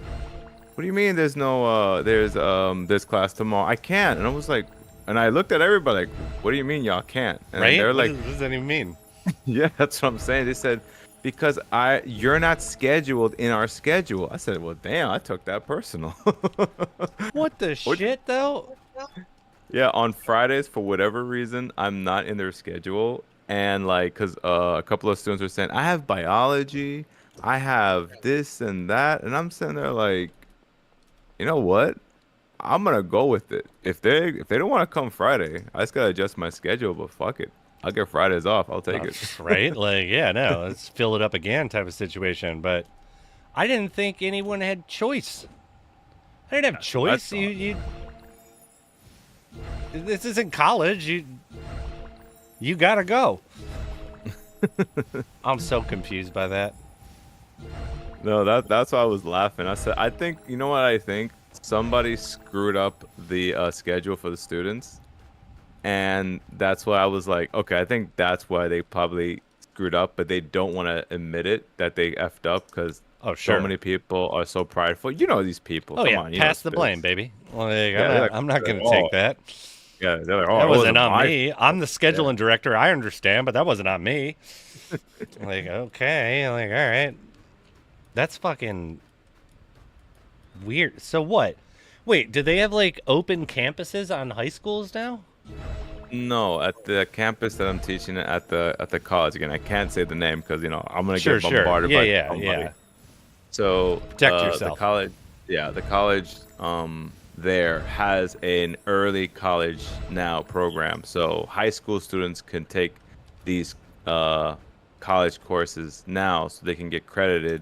[SPEAKER 5] What do you mean? There's no there's class tomorrow. I can't." And I was like, and I looked at everybody like, "What do you mean y'all can't?" And
[SPEAKER 2] Right?
[SPEAKER 5] they're like,
[SPEAKER 2] What does that even mean?
[SPEAKER 5] "Yeah, that's what I'm saying." They said, "Because you're not scheduled in our schedule." I said, "Well, damn, I took that personal."
[SPEAKER 2] What the shit, though?
[SPEAKER 5] Yeah, on Fridays, for whatever reason, I'm not in their schedule. And like, cause a couple of students were saying, I have biology, I have this and that, and I'm sitting there like, you know what? I'm gonna go with it. If they don't want to come Friday, I just gotta adjust my schedule. But fuck it, I'll get Fridays off. I'll take it.
[SPEAKER 2] Right? Like, yeah, no, let's fill it up again type of situation. But I didn't think anyone had choice. I didn't have choice. You this isn't college. You gotta go. I'm so confused by that.
[SPEAKER 5] No, that's why I was laughing. I said, I think, you know what I think? Somebody screwed up the schedule for the students. And that's why I was like, okay, I think that's why they probably screwed up, but they don't want to admit it that they effed up because so many people are so prideful. You know these people.
[SPEAKER 2] Oh,
[SPEAKER 5] Come
[SPEAKER 2] yeah,
[SPEAKER 5] on, you
[SPEAKER 2] pass
[SPEAKER 5] know
[SPEAKER 2] the blame, baby. Like,
[SPEAKER 5] Yeah,
[SPEAKER 2] I'm not going to take that.
[SPEAKER 5] Yeah, they're like, oh,
[SPEAKER 2] that
[SPEAKER 5] it
[SPEAKER 2] wasn't on
[SPEAKER 5] my
[SPEAKER 2] me. I'm the scheduling director. I understand, but that wasn't on me. Like, okay, like, all right. That's fucking weird. So what? Wait, do they have like open campuses on high schools now?
[SPEAKER 5] No, at the campus that I'm teaching at the college. Again, I can't say the name because I'm gonna get bombarded by somebody.
[SPEAKER 2] Yeah.
[SPEAKER 5] So
[SPEAKER 2] Protect yourself.
[SPEAKER 5] The college there has an early college now program. So high school students can take these college courses now, so they can get credited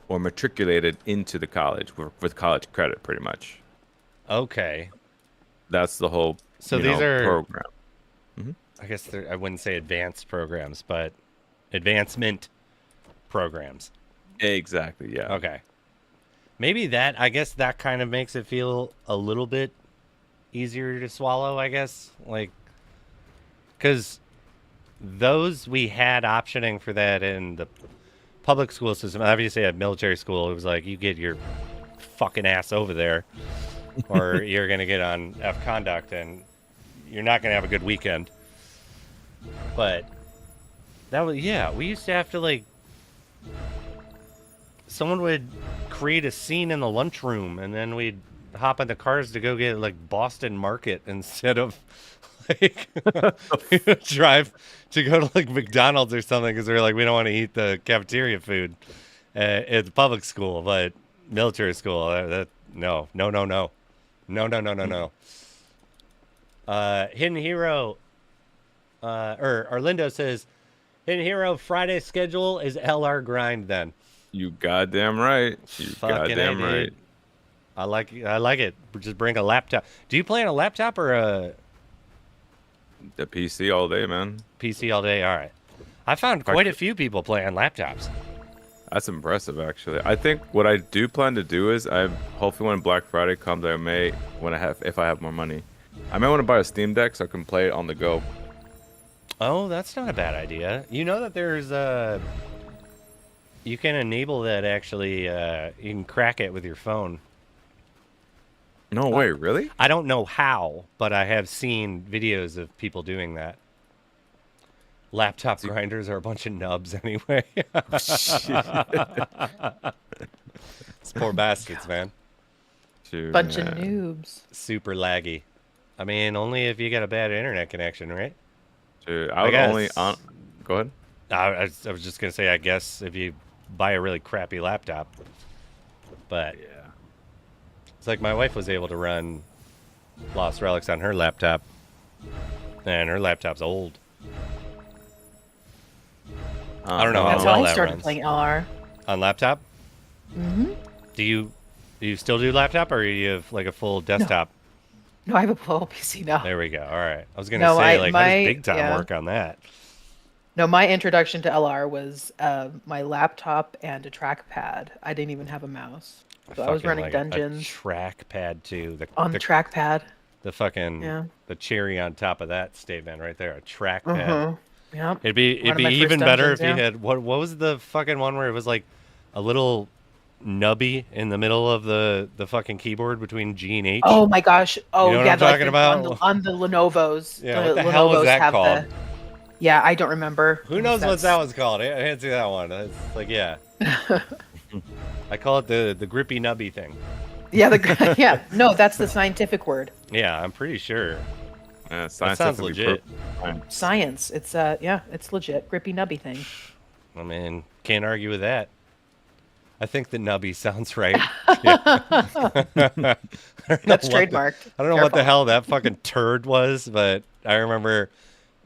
[SPEAKER 5] or matriculated into the college with college credit, pretty much.
[SPEAKER 2] Okay.
[SPEAKER 5] That's the whole
[SPEAKER 2] these are
[SPEAKER 5] program.
[SPEAKER 2] I guess I wouldn't say advanced programs, but advancement programs.
[SPEAKER 5] Exactly, yeah.
[SPEAKER 2] Okay. Maybe I guess that kind of makes it feel a little bit easier to swallow, I guess. Like, because we had optioning for that in the public school system. Obviously, at military school, it was like, you get your fucking ass over there, or you're going to get on F conduct, and you're not going to have a good weekend. But we used to have to, like, someone would create a scene in the lunchroom, and then we'd hop in the cars to go get, like, Boston Market instead of, like, drive to go to, like, McDonald's or something, because we were like, we don't want to eat the cafeteria food at the public school, but military school, no. Hidden Hero, or Arlindo says, Hidden Hero Friday schedule is LR grind then.
[SPEAKER 5] You goddamn right. You
[SPEAKER 2] Fucking
[SPEAKER 5] goddamn
[SPEAKER 2] A,
[SPEAKER 5] right.
[SPEAKER 2] dude. I like it. Just bring a laptop. Do you play on a laptop or a
[SPEAKER 5] The PC all day, man.
[SPEAKER 2] PC all day? All right. I found quite a few people play on laptops.
[SPEAKER 5] That's impressive, actually. I think what I do plan to do is, hopefully when Black Friday comes, if I have more money, I might want to buy a Steam Deck so I can play it on the go.
[SPEAKER 2] Oh, that's not a bad idea. You know that there's you can enable that actually. You can crack it with your phone.
[SPEAKER 5] No way, really?
[SPEAKER 2] I don't know how, but I have seen videos of people doing that. Laptop grinders are a bunch of nubs anyway. It's poor bastards, man.
[SPEAKER 5] Dude,
[SPEAKER 6] Bunch
[SPEAKER 5] man.
[SPEAKER 6] of noobs.
[SPEAKER 2] Super laggy. I mean, only if you got a bad internet connection, right?
[SPEAKER 5] Dude, I would only go ahead.
[SPEAKER 2] I was just gonna say, I guess if you buy a really crappy laptop, but
[SPEAKER 5] Yeah.
[SPEAKER 2] it's like my wife was able to run Lost Relics on her laptop, and her laptop's old. I don't know
[SPEAKER 6] That's
[SPEAKER 2] how well
[SPEAKER 6] how I
[SPEAKER 2] that
[SPEAKER 6] started
[SPEAKER 2] runs.
[SPEAKER 6] playing LR.
[SPEAKER 2] On laptop. Do you still do laptop, or do you have like a full desktop?
[SPEAKER 6] No, I have a full PC now.
[SPEAKER 2] There we go. All right. I was gonna
[SPEAKER 6] No,
[SPEAKER 2] say,
[SPEAKER 6] how
[SPEAKER 2] does big time work on that?
[SPEAKER 6] No, my introduction to LR was my laptop and a trackpad. I didn't even have a mouse. So I was running dungeons.
[SPEAKER 2] A trackpad too. The
[SPEAKER 6] trackpad.
[SPEAKER 2] The fucking the cherry on top of that statement right there. A trackpad.
[SPEAKER 6] Yeah.
[SPEAKER 2] It'd be even better if you had what was the fucking one where it was like a little nubby in the middle of the fucking keyboard between G and H.
[SPEAKER 6] Oh my gosh. Oh,
[SPEAKER 2] you know what I'm talking about?
[SPEAKER 6] On the Lenovo's.
[SPEAKER 2] Yeah, what the hell was that called?
[SPEAKER 6] Yeah, I don't remember.
[SPEAKER 2] Who knows what that was called? I didn't see that one. It's like, yeah. I call it the grippy nubby thing.
[SPEAKER 6] Yeah, yeah. No, that's the scientific word.
[SPEAKER 2] Yeah, I'm pretty sure.
[SPEAKER 5] Yeah,
[SPEAKER 2] that sounds legit.
[SPEAKER 6] Science. It's it's legit. Grippy nubby thing.
[SPEAKER 2] I mean, can't argue with that. I think the nubby sounds right.
[SPEAKER 6] That's trademarked.
[SPEAKER 2] I don't know what the hell that fucking turd was, but I remember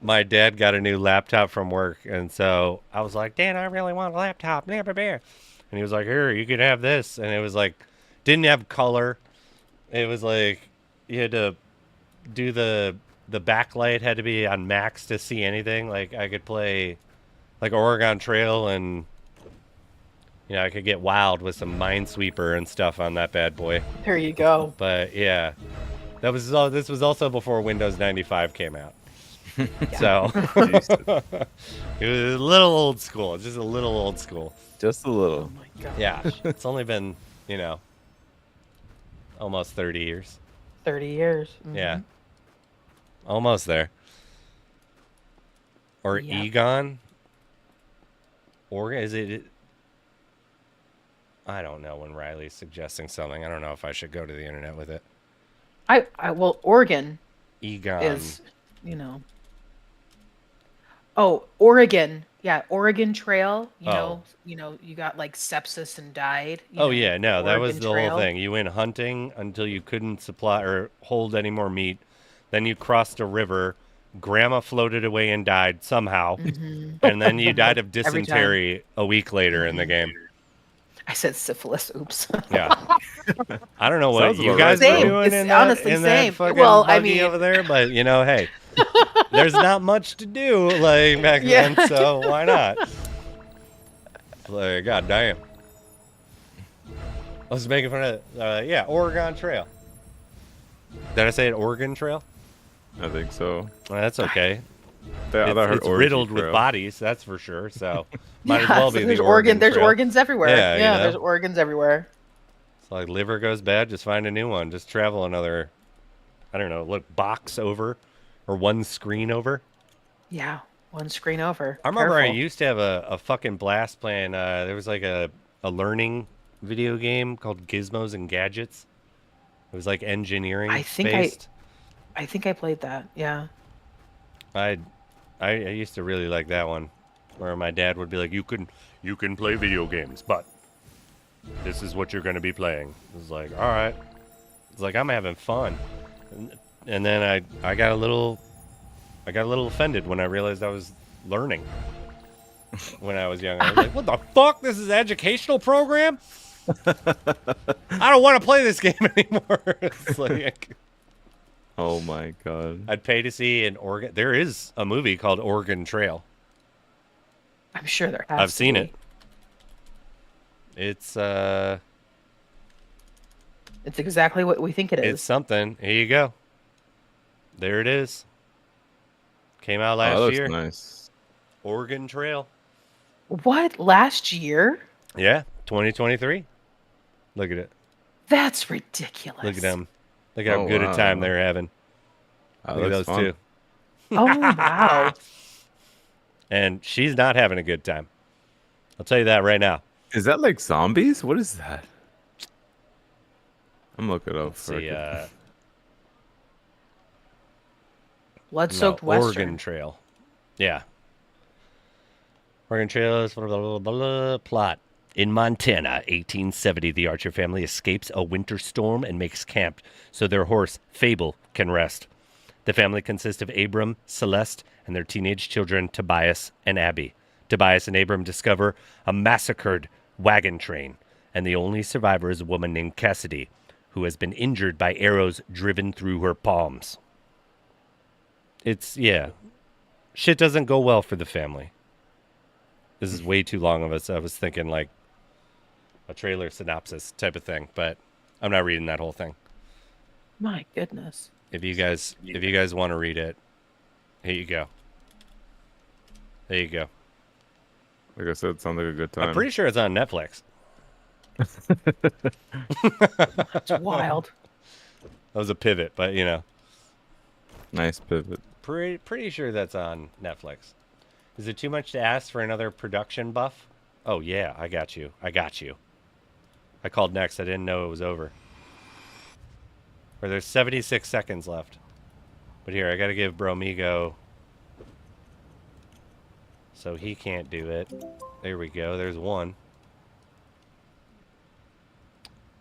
[SPEAKER 2] my dad got a new laptop from work, and so I was like, Dad, I really want a laptop. And he was like, here, you could have this. And it was like, didn't have color. It was like, you had to do the backlight had to be on max to see anything. Like, I could play like Oregon Trail, and I could get wild with some Minesweeper and stuff on that bad boy.
[SPEAKER 6] There you go.
[SPEAKER 2] But yeah, this was also before Windows 95 came out. So it was a little old school. It's just a little old school.
[SPEAKER 5] Just a little.
[SPEAKER 6] Oh my gosh.
[SPEAKER 2] Yeah, it's only been almost 30 years.
[SPEAKER 6] 30 years. Mm-hmm.
[SPEAKER 2] Yeah, almost there. Or Egon. Or is it? I don't know when Riley's suggesting something. I don't know if I should go to the internet with it.
[SPEAKER 6] Well, Oregon
[SPEAKER 2] Egon
[SPEAKER 6] is, Oh, Oregon. Yeah, Oregon Trail. You know, you got like sepsis and died.
[SPEAKER 2] Yeah, no, that was the
[SPEAKER 6] Trail.
[SPEAKER 2] whole thing. You went hunting until you couldn't supply or hold any more meat. Then you crossed a river. Grandma floated away and died somehow.
[SPEAKER 6] Mm-hmm.
[SPEAKER 2] And then you died of dysentery a week later in the game.
[SPEAKER 6] I said syphilis. Oops.
[SPEAKER 2] Yeah. I don't know what
[SPEAKER 5] Sounds
[SPEAKER 2] you
[SPEAKER 5] about
[SPEAKER 2] guys
[SPEAKER 5] right.
[SPEAKER 2] were doing
[SPEAKER 6] It's
[SPEAKER 2] in that,
[SPEAKER 6] honestly
[SPEAKER 2] in
[SPEAKER 6] same.
[SPEAKER 2] that fucking
[SPEAKER 6] Well, I
[SPEAKER 2] buggy
[SPEAKER 6] mean-
[SPEAKER 2] over there, but hey, there's not much to do like back
[SPEAKER 6] Yeah.
[SPEAKER 2] then, so why not? Like, god damn. I was making fun of Oregon Trail. Did I say it Oregon Trail?
[SPEAKER 5] I think so.
[SPEAKER 2] Well, that's okay.
[SPEAKER 5] It's
[SPEAKER 2] riddled with bodies, that's for sure. So might as well be
[SPEAKER 6] there's
[SPEAKER 2] the Oregon
[SPEAKER 6] There's
[SPEAKER 2] Trail.
[SPEAKER 6] organs everywhere.
[SPEAKER 2] Yeah,
[SPEAKER 6] there's organs everywhere.
[SPEAKER 2] It's like liver goes bad, just find a new one. Just travel another, I don't know, box over or one screen over.
[SPEAKER 6] Yeah, one screen over.
[SPEAKER 2] I remember I
[SPEAKER 6] Careful.
[SPEAKER 2] used to have a fucking blast playing. There was like a learning video game called Gizmos and Gadgets. It was like engineering based.
[SPEAKER 6] I think I played that. Yeah.
[SPEAKER 2] I used to really like that one, where my dad would be like, "You can play video games, but this is what you're going to be playing." It was like, all right. It's like, I'm having fun, and then I got a little offended when I realized I was learning. When I was young, I was like, "What the fuck? This is an educational program? I don't want to play this game anymore." It's like,
[SPEAKER 5] Oh my god.
[SPEAKER 2] I'd pay to see an Oregon. There is a movie called Oregon Trail.
[SPEAKER 6] I'm sure there has
[SPEAKER 2] I've
[SPEAKER 6] to
[SPEAKER 2] seen
[SPEAKER 6] be.
[SPEAKER 2] it. It's
[SPEAKER 6] It's exactly what we think it is.
[SPEAKER 2] It's something. Here you go. There it is. Came out last
[SPEAKER 5] that looks
[SPEAKER 2] year.
[SPEAKER 5] nice.
[SPEAKER 2] Oregon Trail.
[SPEAKER 6] What? Last year?
[SPEAKER 2] Yeah, 2023. Look at it.
[SPEAKER 6] That's ridiculous.
[SPEAKER 2] Look at them. Look at how
[SPEAKER 5] Oh,
[SPEAKER 2] good a time
[SPEAKER 5] wow.
[SPEAKER 2] they're having.
[SPEAKER 5] That
[SPEAKER 2] Look at those
[SPEAKER 5] looks fun.
[SPEAKER 2] two.
[SPEAKER 6] Oh wow.
[SPEAKER 2] And she's not having a good time. I'll tell you that right now.
[SPEAKER 5] Is that like zombies? What is that? I'm looking it up.
[SPEAKER 2] Let's see,
[SPEAKER 6] Blood-soaked
[SPEAKER 2] no,
[SPEAKER 6] Western.
[SPEAKER 2] Oregon Trail. Yeah. Oregon Trail is blah, blah, blah, blah, blah, plot. In Montana, 1870, the Archer family escapes a winter storm and makes camp so their horse, Fable, can rest. The family consists of Abram, Celeste, and their teenage children, Tobias and Abby. Tobias and Abram discover a massacred wagon train and the only survivor is a woman named Cassidy, who has been injured by arrows driven through her palms. Yeah. Shit doesn't go well for the family. This is way too long of us. I was thinking like a trailer synopsis type of thing, but I'm not reading that whole thing.
[SPEAKER 6] My goodness.
[SPEAKER 2] If you guys want to read it, here you go. There you go.
[SPEAKER 5] Like I said, it sounds like a good time.
[SPEAKER 2] I'm pretty sure it's on Netflix.
[SPEAKER 6] It's wild.
[SPEAKER 2] That was a pivot, but you know.
[SPEAKER 5] Nice pivot.
[SPEAKER 2] Pretty sure that's on Netflix. Is it too much to ask for another production buff? Oh yeah, I got you. I called next. I didn't know it was over. Or there's 76 seconds left. But here, I gotta give Bromigo, so he can't do it. There we go. There's one.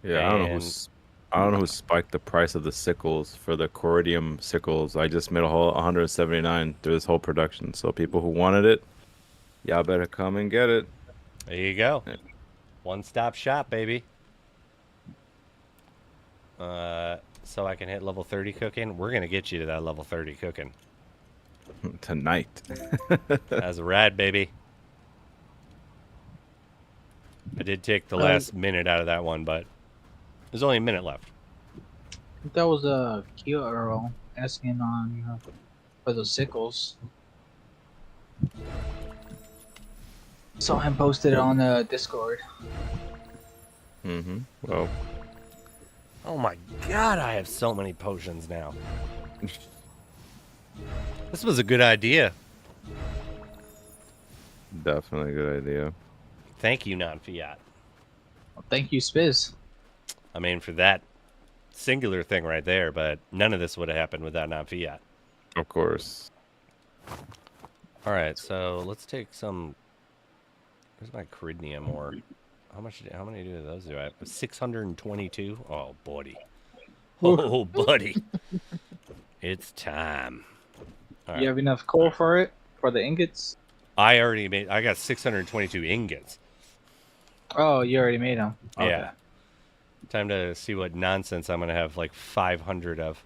[SPEAKER 5] Yeah, I don't know who spiked the price of the sickles for the Coridium sickles. I just made a whole 179 through this whole production. So people who wanted it, y'all better come and get it.
[SPEAKER 2] There you go. One-stop shop, baby. So I can hit level 30 cooking. We're gonna get you to that level 30 cooking
[SPEAKER 5] Tonight.
[SPEAKER 2] That's a rad, baby. I did take the last minute out of that one, but there's only a minute left.
[SPEAKER 4] That was a Kia Earl asking on for those sickles. Saw him posted on Discord.
[SPEAKER 5] Mm-hmm. Well.
[SPEAKER 2] Oh my god, I have so many potions now. This was a good idea.
[SPEAKER 5] Definitely a good idea.
[SPEAKER 2] Thank you, NonFiat.
[SPEAKER 4] Well, thank you, Spiz.
[SPEAKER 2] I mean, for that singular thing right there, but none of this would have happened without NonFiat.
[SPEAKER 5] Of course.
[SPEAKER 2] All right, so let's take some. Where's my Coridium ore? How many do those do I have? 622. Oh, buddy. Oh, buddy. It's time. All right.
[SPEAKER 4] You have enough coal for it for the ingots?
[SPEAKER 2] I got 622 ingots.
[SPEAKER 4] Oh, you already made them. Okay.
[SPEAKER 2] Yeah. Time to see what nonsense I'm gonna have like 500 of.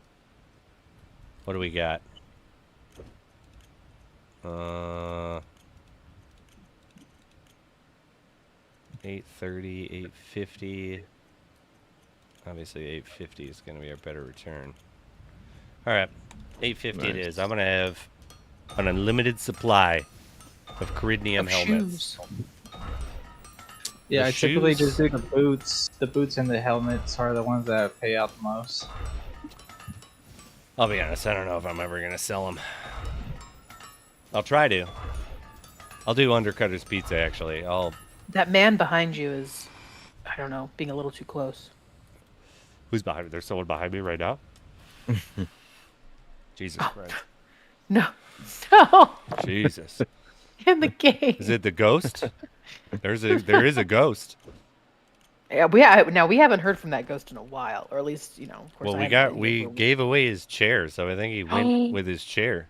[SPEAKER 2] What do we got? 830, 850. Obviously 850 is going to be our better return. Alright, 850 it is. I'm going to have an unlimited supply of Coridium helmets.
[SPEAKER 6] Shoes.
[SPEAKER 4] Yeah,
[SPEAKER 2] The
[SPEAKER 4] I typically
[SPEAKER 2] shoes?
[SPEAKER 4] just do the boots. The boots and the helmets are the ones that pay out the most.
[SPEAKER 2] I'll be honest, I don't know if I'm ever going to sell them. I'll try to. I'll do Undercutter's Pizza, actually.
[SPEAKER 6] That man behind you is, I don't know, being a little too close.
[SPEAKER 2] Who's behind me? There's someone behind me right now? Jesus Christ.
[SPEAKER 6] No. No.
[SPEAKER 2] Jesus.
[SPEAKER 6] In the game.
[SPEAKER 2] Is it the ghost? There is a ghost.
[SPEAKER 6] Yeah, we haven't heard from that ghost in a while, or at least, you know. Of course
[SPEAKER 2] Well, we gave away his chair, so I think he went with his chair.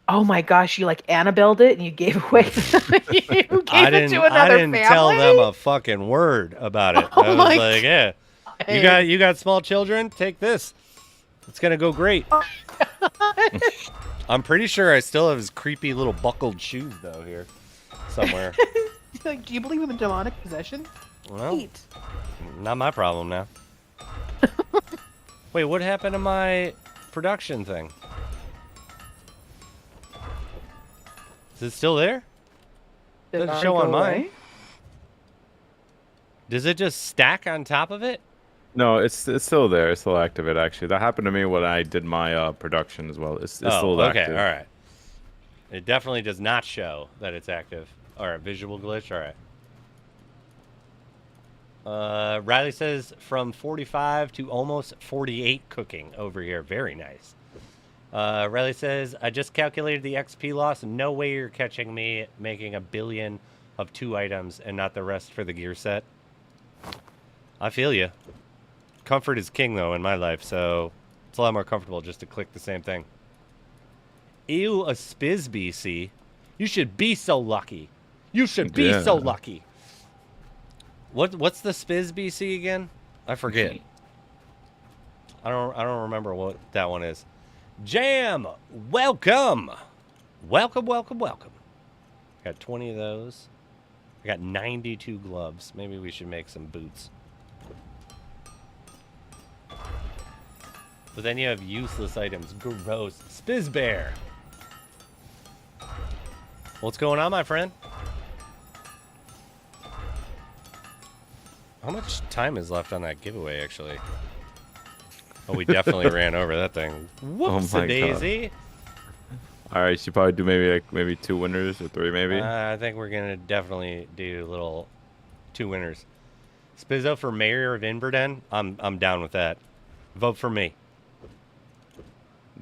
[SPEAKER 6] Oh my gosh, you like Annabelled it and you gave away you gave it to another
[SPEAKER 2] I didn't
[SPEAKER 6] family?
[SPEAKER 2] tell them a fucking word about it.
[SPEAKER 6] Oh
[SPEAKER 2] I was
[SPEAKER 6] my
[SPEAKER 2] like, yeah. You got small children? Take this. It's gonna go great. I'm pretty sure I still have his creepy little buckled shoes though here somewhere.
[SPEAKER 6] Like, do you believe in the demonic possession?
[SPEAKER 2] Well,
[SPEAKER 6] Neat.
[SPEAKER 2] not my problem now. Wait, what happened to my production thing? Is it still there?
[SPEAKER 6] Did
[SPEAKER 2] Doesn't
[SPEAKER 6] it
[SPEAKER 2] show
[SPEAKER 6] go
[SPEAKER 2] on mine.
[SPEAKER 6] away?
[SPEAKER 2] Does it just stack on top of it?
[SPEAKER 5] No, it's still there. It's still active. It actually that happened to me when I did my production as well. It's still
[SPEAKER 2] okay,
[SPEAKER 5] active.
[SPEAKER 2] all right. It definitely does not show that it's active. All right, visual glitch. All right. Riley says from 45 to almost 48 cooking over here. Very nice. Riley says, I just calculated the XP loss. No way you're catching me making 1 billion of 2 items and not the rest for the gear set. I feel you. Comfort is king, though, in my life, so it's a lot more comfortable just to click the same thing. Ew, a Spiz BC. You should be so lucky. You should be so lucky. What's the Spiz BC again? I forget. I don't remember what that one is. Jam, welcome. Welcome. Got 20 of those. I got 92 gloves. Maybe we should make some boots. But then you have useless items. Gross. Spiz Bear. What's going on, my friend? How much time is left on that giveaway, actually? Oh, we definitely ran over that thing. Whoops,
[SPEAKER 5] my
[SPEAKER 2] daisy.
[SPEAKER 5] God. All right, should probably do maybe 2 winners or 3 maybe.
[SPEAKER 2] I think we're gonna definitely do little 2 winners. Spizzo for mayor of Inverden. I'm down with that. Vote for me.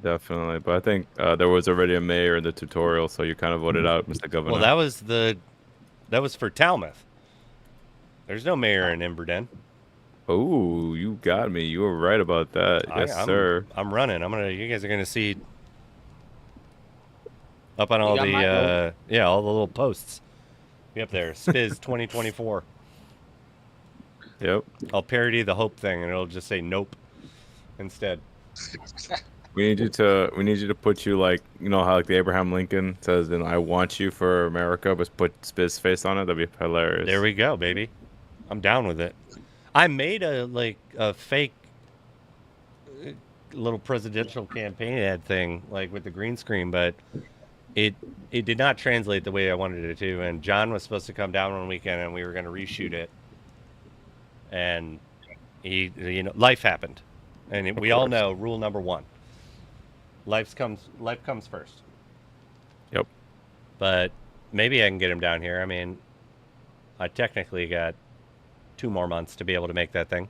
[SPEAKER 5] Definitely, but I think there was already a mayor in the tutorial, so you kind of voted out Mr. Governor.
[SPEAKER 2] Well, that was for Talmouth. There's no mayor in Inverden.
[SPEAKER 5] Oh, you got me. You were right about that. Yes, sir.
[SPEAKER 2] I'm running. You guys are gonna see up on all the all the little posts. Be up there. Spiz 2024.
[SPEAKER 5] Yep.
[SPEAKER 2] I'll parody the hope thing, and it'll just say nope instead.
[SPEAKER 5] We need you to put you like, you know how like the Abraham Lincoln says, "I want you for America," but put Spiz face on it. That'd be hilarious.
[SPEAKER 2] There we go, baby. I'm down with it. I made a fake little presidential campaign ad thing like with the green screen, but it did not translate the way I wanted it to. And John was supposed to come down one weekend, and we were going to reshoot it. And life happened, and we all know rule number 1: life comes first.
[SPEAKER 5] Yep.
[SPEAKER 2] But maybe I can get him down here. I mean, I technically got 2 more months to be able to make that thing.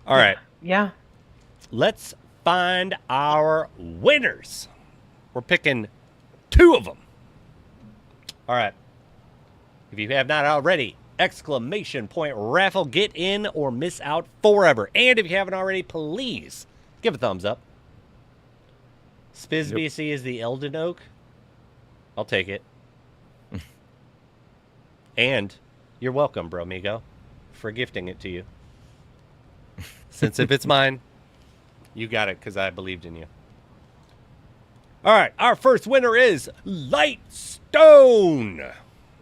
[SPEAKER 2] All right.
[SPEAKER 6] Yeah.
[SPEAKER 2] Let's find our winners. We're picking 2 of them. All right. If you have not already, exclamation point raffle, get in or miss out forever. And if you haven't already, please give a thumbs up. Spiz BC is the Elden Oak. I'll take it. And you're welcome, Bromigo, for gifting it to you. Since if it's mine, you got it because I believed in you. All right, our first winner is Lightstone.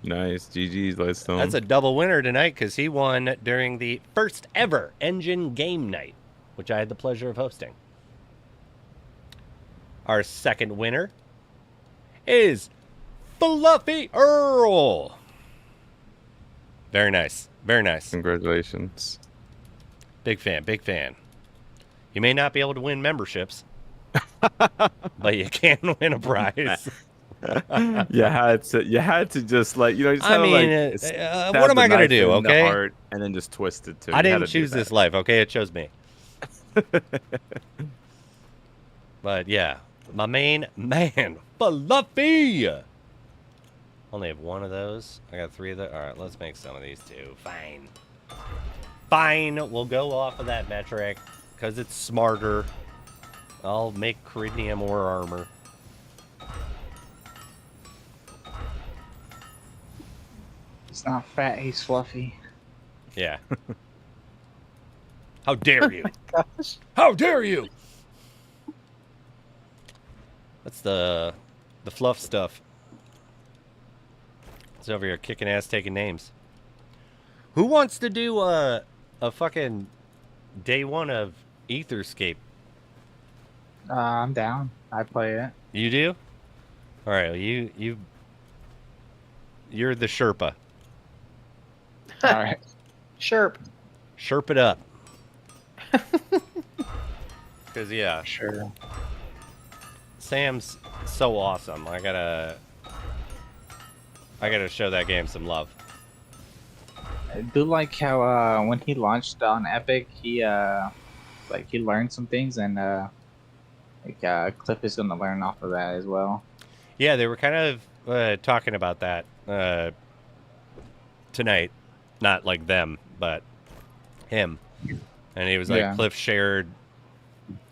[SPEAKER 5] Nice. GG's, Lightstone.
[SPEAKER 2] That's a double winner tonight because he won during the first ever Engine Game Night, which I had the pleasure of hosting. Our second winner is Fluffy Earl. Very nice. Very nice.
[SPEAKER 5] Congratulations.
[SPEAKER 2] Big fan. Big fan. You may not be able to win memberships, but you can win a prize.
[SPEAKER 5] You had to just like, you know, just
[SPEAKER 2] I mean, what am I going to do, okay?
[SPEAKER 5] Heart and then just twist it too.
[SPEAKER 2] I didn't choose this life, okay? It chose me. But yeah, my main man, Fluffy. Only have 1 of those. I got 3 of those. All right, let's make some of these too. Fine. Fine. We'll go off of that metric because it's smarter. I'll make Ceridium ore armor.
[SPEAKER 4] He's not fat, he's fluffy.
[SPEAKER 2] Yeah. How dare you?
[SPEAKER 6] Oh my gosh.
[SPEAKER 2] How dare you? That's the fluff stuff. It's over here kicking ass, taking names. Who wants to do a fucking day 1 of Etherscape?
[SPEAKER 4] I'm down. I play it.
[SPEAKER 2] You do? All right, you're the Sherpa.
[SPEAKER 4] All right.
[SPEAKER 6] Sherp.
[SPEAKER 2] Sherp it up. Cause yeah,
[SPEAKER 4] Sure.
[SPEAKER 2] Sam's so awesome. I gotta show that game some love.
[SPEAKER 4] I do like how when he launched on Epic, he learned some things, and Cliff is gonna learn off of that as well.
[SPEAKER 2] Yeah, they were kind of talking about that tonight. Not like them, but him. And he was like,
[SPEAKER 4] Yeah.
[SPEAKER 2] Cliff shared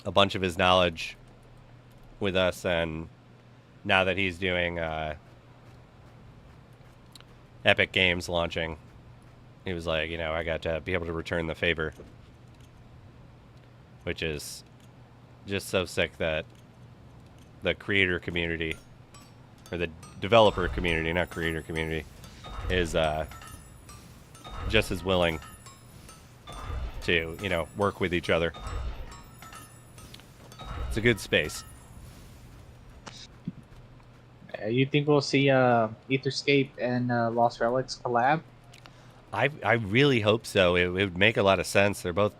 [SPEAKER 2] a bunch of his knowledge with us, and now that he's doing Epic Games launching, He was like, I got to be able to return the favor, which is just so sick that the creator community, or the developer community, not creator community, is just as willing to, work with each other. It's a good space.
[SPEAKER 4] You think we'll see Etherscape and Lost Relics collab?
[SPEAKER 2] I really hope so. It would make a lot of sense. They're both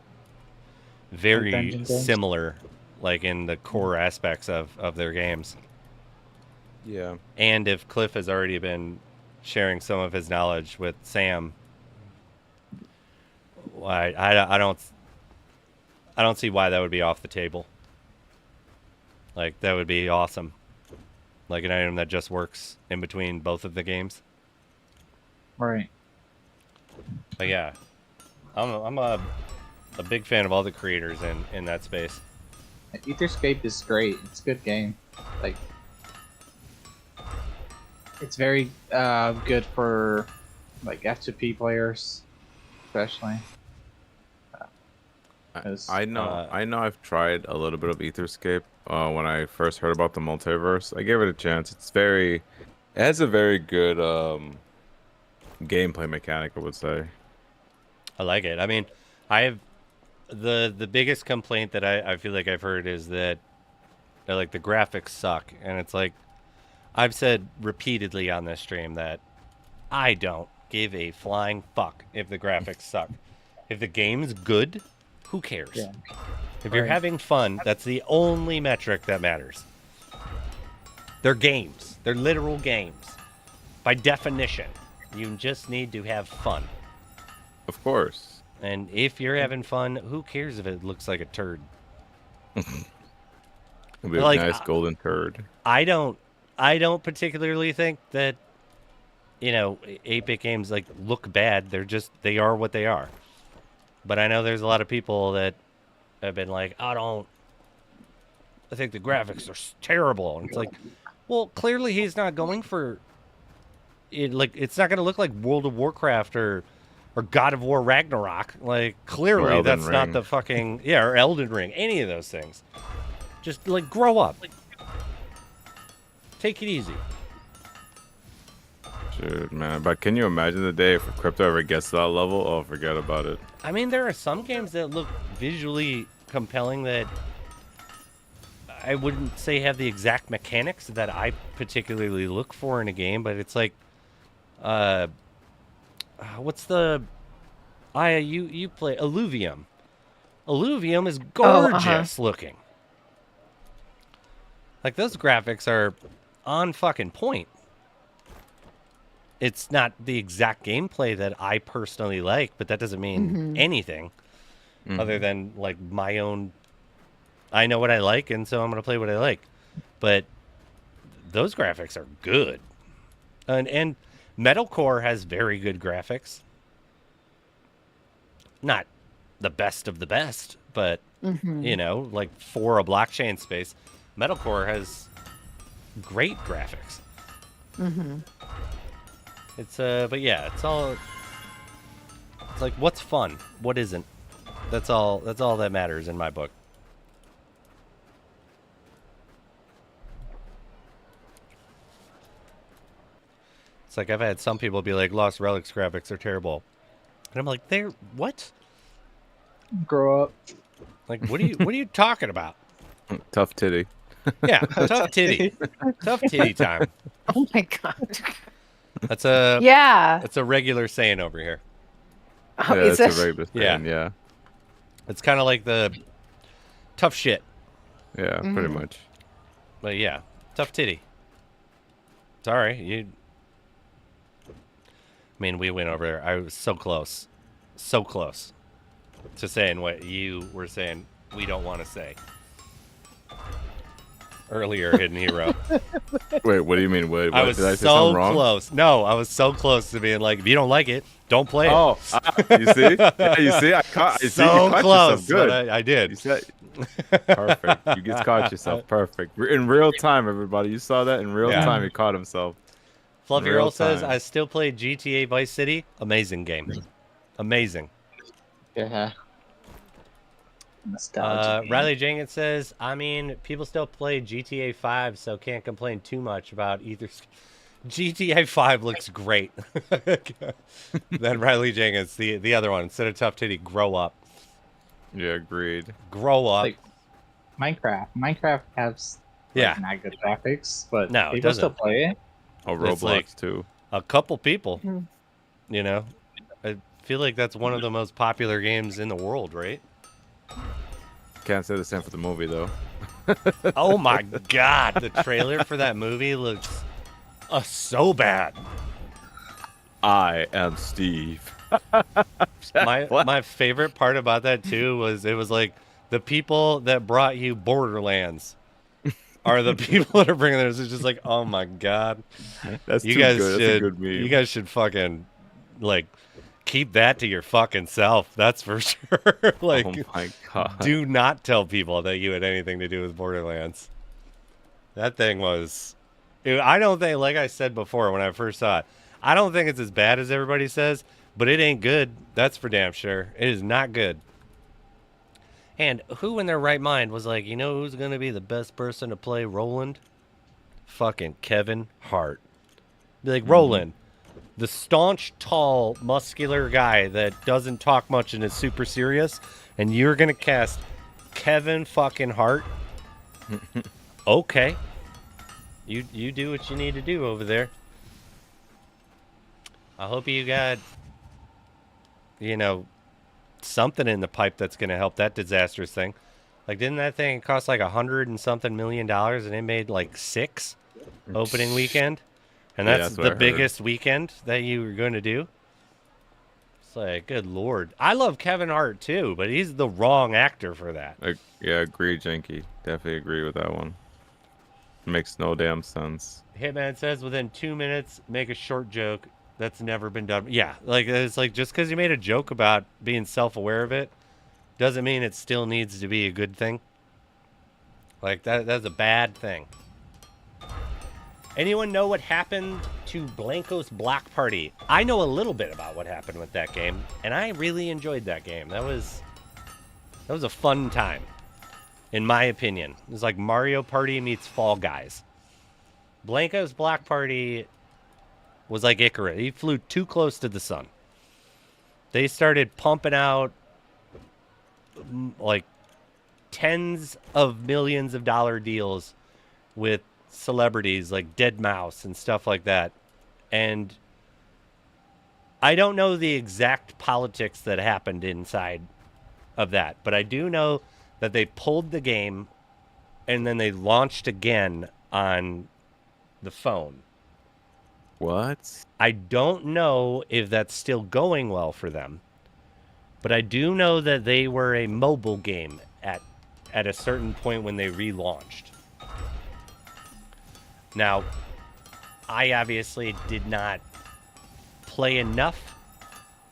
[SPEAKER 2] very similar, like in the core aspects of their games.
[SPEAKER 5] Yeah.
[SPEAKER 2] And if Cliff has already been sharing some of his knowledge with Sam, I don't see why that would be off the table. Like, that would be awesome. Like an item that just works in between both of the games.
[SPEAKER 4] Right.
[SPEAKER 2] But yeah, I'm a big fan of all the creators in that space.
[SPEAKER 4] Etherscape is great. It's a good game. Like, it's very good for like F2P players, especially.
[SPEAKER 5] I know I've tried a little bit of Etherscape when I first heard about the multiverse. I gave it a chance. It has a very good gameplay mechanic, I would say.
[SPEAKER 2] I like it. I mean, I have the biggest complaint that I feel like I've heard is that like the graphics suck, and it's like I've said repeatedly on this stream that I don't give a flying fuck if the graphics suck. If the game's good, who cares?
[SPEAKER 4] Yeah.
[SPEAKER 2] If you're having fun, that's the only metric that matters. They're games. They're literal games. By definition, you just need to have fun.
[SPEAKER 5] Of course.
[SPEAKER 2] And if you're having fun, who cares if it looks like a turd?
[SPEAKER 5] It'll be
[SPEAKER 2] Like,
[SPEAKER 5] a nice golden turd.
[SPEAKER 2] I don't particularly think that 8-bit games like look bad. They are what they are. But I know there's a lot of people that have been like, I think the graphics are terrible. And it's like, well, clearly he's not going for it. Like, it's not going to look like World of Warcraft or God of War Ragnarok. Like, clearly that's not the fucking, or Elden Ring, any of those things. Just like grow up. Take it easy.
[SPEAKER 5] Dude, man. But can you imagine the day if crypto ever gets to that level? Oh, forget about it.
[SPEAKER 2] I mean, there are some games that look visually compelling that I wouldn't say have the exact mechanics that I particularly look for in a game, but it's like, what's the, you play Illuvium. Illuvium is gorgeous looking. Like, those graphics are on fucking point. It's not the exact gameplay that I personally like, but that doesn't mean anything other than like my own. I know what I like, and so I'm going to play what I like. But those graphics are good. And Metalcore has very good graphics. Not the best of the best, but, like for a blockchain space, Metalcore has great graphics. It's but yeah, it's like what's fun, what isn't. That's all that matters in my book. It's like I've had some people be like, Lost Relics graphics are terrible. And I'm like, they're what?
[SPEAKER 4] Grow up.
[SPEAKER 2] Like, what are you talking about?
[SPEAKER 5] Tough titty.
[SPEAKER 2] Yeah, tough titty. Tough titty time.
[SPEAKER 6] Oh my god.
[SPEAKER 2] That's a That's a regular saying over here.
[SPEAKER 6] Oh,
[SPEAKER 5] Yeah,
[SPEAKER 6] is
[SPEAKER 5] it's a
[SPEAKER 6] it?
[SPEAKER 5] regular thing, yeah.
[SPEAKER 2] It's kind of like the tough shit.
[SPEAKER 5] Yeah, pretty much.
[SPEAKER 2] But yeah, tough titty. Sorry, I mean, we went over there. I was so close to saying what you were saying we don't want to say earlier, Hidden Hero.
[SPEAKER 5] Wait, what do you mean? Wait,
[SPEAKER 2] I was
[SPEAKER 5] did I say
[SPEAKER 2] so
[SPEAKER 5] something wrong?
[SPEAKER 2] close. No, I was so close to being like, if you don't like it, don't play it.
[SPEAKER 5] Oh, you see? Yeah, you see? You caught
[SPEAKER 2] close.
[SPEAKER 5] yourself. Good.
[SPEAKER 2] But I did.
[SPEAKER 5] You said, perfect. You just caught yourself. Perfect. In real time, everybody. You saw that in real time. He caught himself.
[SPEAKER 2] Fluffy
[SPEAKER 5] Real
[SPEAKER 2] Roll says,
[SPEAKER 5] time.
[SPEAKER 2] I still play GTA Vice City. Amazing game. Amazing.
[SPEAKER 4] Yeah. Nostalgia.
[SPEAKER 2] Riley Jenkins says, I mean, people still play GTA 5, so can't complain too much about either. GTA 5 looks great. Then Riley Jenkins, the other one, instead of Tough Titty, grow up.
[SPEAKER 5] Yeah, agreed.
[SPEAKER 2] Grow up.
[SPEAKER 4] Like Minecraft has not good graphics, but
[SPEAKER 2] no,
[SPEAKER 4] people still play it.
[SPEAKER 5] Oh, Roblox too.
[SPEAKER 2] A couple people. You know, I feel like that's one of the most popular games in the world, right?
[SPEAKER 5] Can't say the same for the movie though.
[SPEAKER 2] Oh my god, the trailer for that movie looks so bad.
[SPEAKER 5] I am Steve.
[SPEAKER 2] My favorite part about that too was it was like the people that brought you Borderlands are the people that are bringing this. It's just like, oh my god,
[SPEAKER 5] That's
[SPEAKER 2] you
[SPEAKER 5] too
[SPEAKER 2] guys
[SPEAKER 5] good.
[SPEAKER 2] should
[SPEAKER 5] That's a good meme.
[SPEAKER 2] you guys should fucking like keep that to your fucking self. That's for sure. Like,
[SPEAKER 5] oh my god,
[SPEAKER 2] do not tell people that you had anything to do with Borderlands. That thing was. Dude, I don't think, like I said before when I first saw it, I don't think it's as bad as everybody says, but it ain't good. That's for damn sure. It is not good. And who in their right mind was like, you know who's going to be the best person to play Roland? Fucking Kevin Hart. Be like, Roland, the staunch, tall, muscular guy that doesn't talk much and is super serious, and you're going to cast Kevin fucking Hart? Okay. You do what you need to do over there. I hope you got, something in the pipe that's going to help that disastrous thing. Like, didn't that thing cost like $100 and something million and it made like 6 opening weekend? And that's the biggest weekend that you were going to do? It's like, good lord. I love Kevin Hart too, but he's the wrong actor for that.
[SPEAKER 5] Yeah, agree, Janky. Definitely agree with that one. Makes no damn sense.
[SPEAKER 2] Hitman says within 2 minutes, make a short joke. That's never been done. Yeah, like it's like just because you made a joke about being self-aware of it doesn't mean it still needs to be a good thing. Like that's a bad thing. Anyone know what happened to Blanco's Block Party? I know a little bit about what happened with that game, and I really enjoyed that game. That was a fun time. In my opinion. It was like Mario Party meets Fall Guys. Blanco's Block Party was like Icarus. He flew too close to the sun. They started pumping out like tens of millions of dollar deals with celebrities like Deadmau5 and stuff like that. And I don't know the exact politics that happened inside of that, but I do know that they pulled the game and then they launched again on the phone.
[SPEAKER 5] What?
[SPEAKER 2] I don't know if that's still going well for them, but I do know that they were a mobile game at a certain point when they relaunched. Now, I obviously did not play enough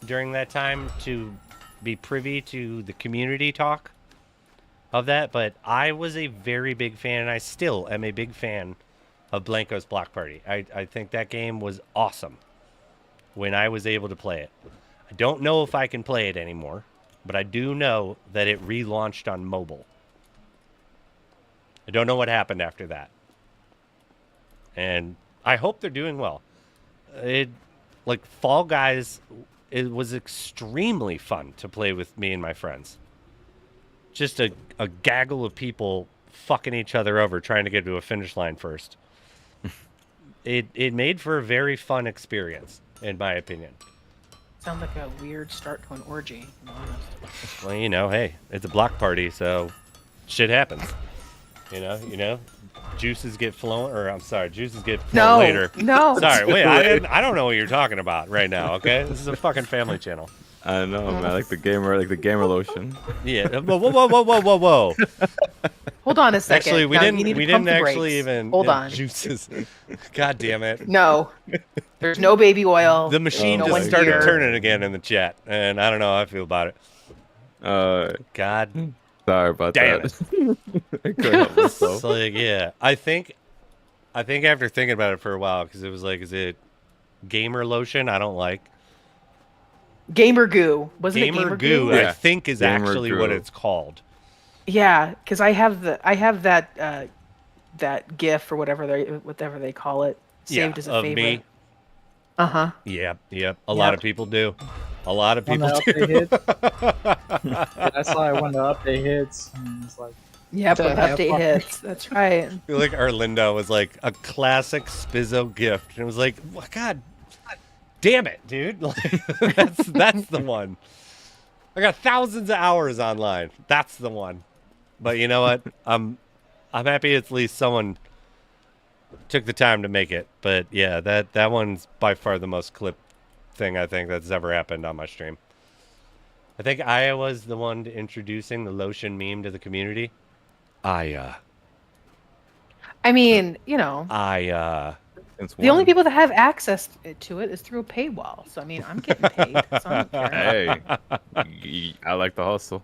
[SPEAKER 2] during that time to be privy to the community talk of that, but I was a very big fan, and I still am a big fan of Blanco's Block Party. I think that game was awesome when I was able to play it. I don't know if I can play it anymore, but I do know that it relaunched on mobile. I don't know what happened after that. And I hope they're doing well. Like Fall Guys, it was extremely fun to play with me and my friends. Just a gaggle of people fucking each other over trying to get to a finish line first. It made for a very fun experience, in my opinion.
[SPEAKER 6] Sounds like a weird start to an orgy, to be honest.
[SPEAKER 2] Well, hey, it's a block party, so shit happens. You know, juices get flown, or I'm sorry, juices get flown later.
[SPEAKER 6] No.
[SPEAKER 2] Sorry, wait, I don't know what you're talking about right now. Okay, this is a fucking family channel.
[SPEAKER 5] I know, man. I like the gamer lotion.
[SPEAKER 2] Yeah. Whoa.
[SPEAKER 6] Hold on a second.
[SPEAKER 2] Actually, we
[SPEAKER 6] Now,
[SPEAKER 2] didn't.
[SPEAKER 6] you need to
[SPEAKER 2] We
[SPEAKER 6] pump
[SPEAKER 2] didn't
[SPEAKER 6] the
[SPEAKER 2] actually
[SPEAKER 6] brakes.
[SPEAKER 2] even.
[SPEAKER 6] Hold on.
[SPEAKER 2] Juices. God damn it.
[SPEAKER 6] No. There's no baby oil.
[SPEAKER 2] The machine
[SPEAKER 6] no
[SPEAKER 2] just
[SPEAKER 6] one
[SPEAKER 2] started
[SPEAKER 6] here.
[SPEAKER 2] turning again in the chat, and I don't know how I feel about it. God.
[SPEAKER 5] Sorry about
[SPEAKER 2] Damn
[SPEAKER 5] that. I couldn't help myself.
[SPEAKER 2] So like, yeah, I think after thinking about it for a while, because it was like, is it gamer lotion? I don't like.
[SPEAKER 6] Gamer Goo. Wasn't it
[SPEAKER 2] Gamer
[SPEAKER 6] Gamer
[SPEAKER 2] Goo,
[SPEAKER 6] Goo?
[SPEAKER 2] I
[SPEAKER 5] Yeah.
[SPEAKER 2] think, is
[SPEAKER 5] Gamer
[SPEAKER 2] actually what
[SPEAKER 5] Goo.
[SPEAKER 2] it's called.
[SPEAKER 6] Yeah, because I have that that GIF or whatever they call it saved as a
[SPEAKER 2] of
[SPEAKER 6] favorite.
[SPEAKER 2] me.
[SPEAKER 6] Uh-huh.
[SPEAKER 2] Yep. A lot of people do. A lot of
[SPEAKER 4] When
[SPEAKER 2] people
[SPEAKER 4] the
[SPEAKER 2] do.
[SPEAKER 4] update hits. Yeah, I saw it when the update hits. And it's like,
[SPEAKER 6] Yep, when the
[SPEAKER 4] Yeah,
[SPEAKER 6] update
[SPEAKER 4] fuck.
[SPEAKER 6] hits. That's right.
[SPEAKER 2] I feel like Arlindo was like a classic Spizzo gift. And it was like, well, God damn it, dude. Like, that's the one. I got thousands of hours online. That's the one. But you know what? I'm happy at least someone took the time to make it. But yeah, that one's by far the most clipped thing I think that's ever happened on my stream. I think I was the one introducing the lotion meme to the community.
[SPEAKER 6] I mean,
[SPEAKER 5] Since
[SPEAKER 6] the only
[SPEAKER 5] when?
[SPEAKER 6] people that have access to it is through a paywall. So I mean, I'm getting paid. So I don't care.
[SPEAKER 5] Hey, I like the hustle.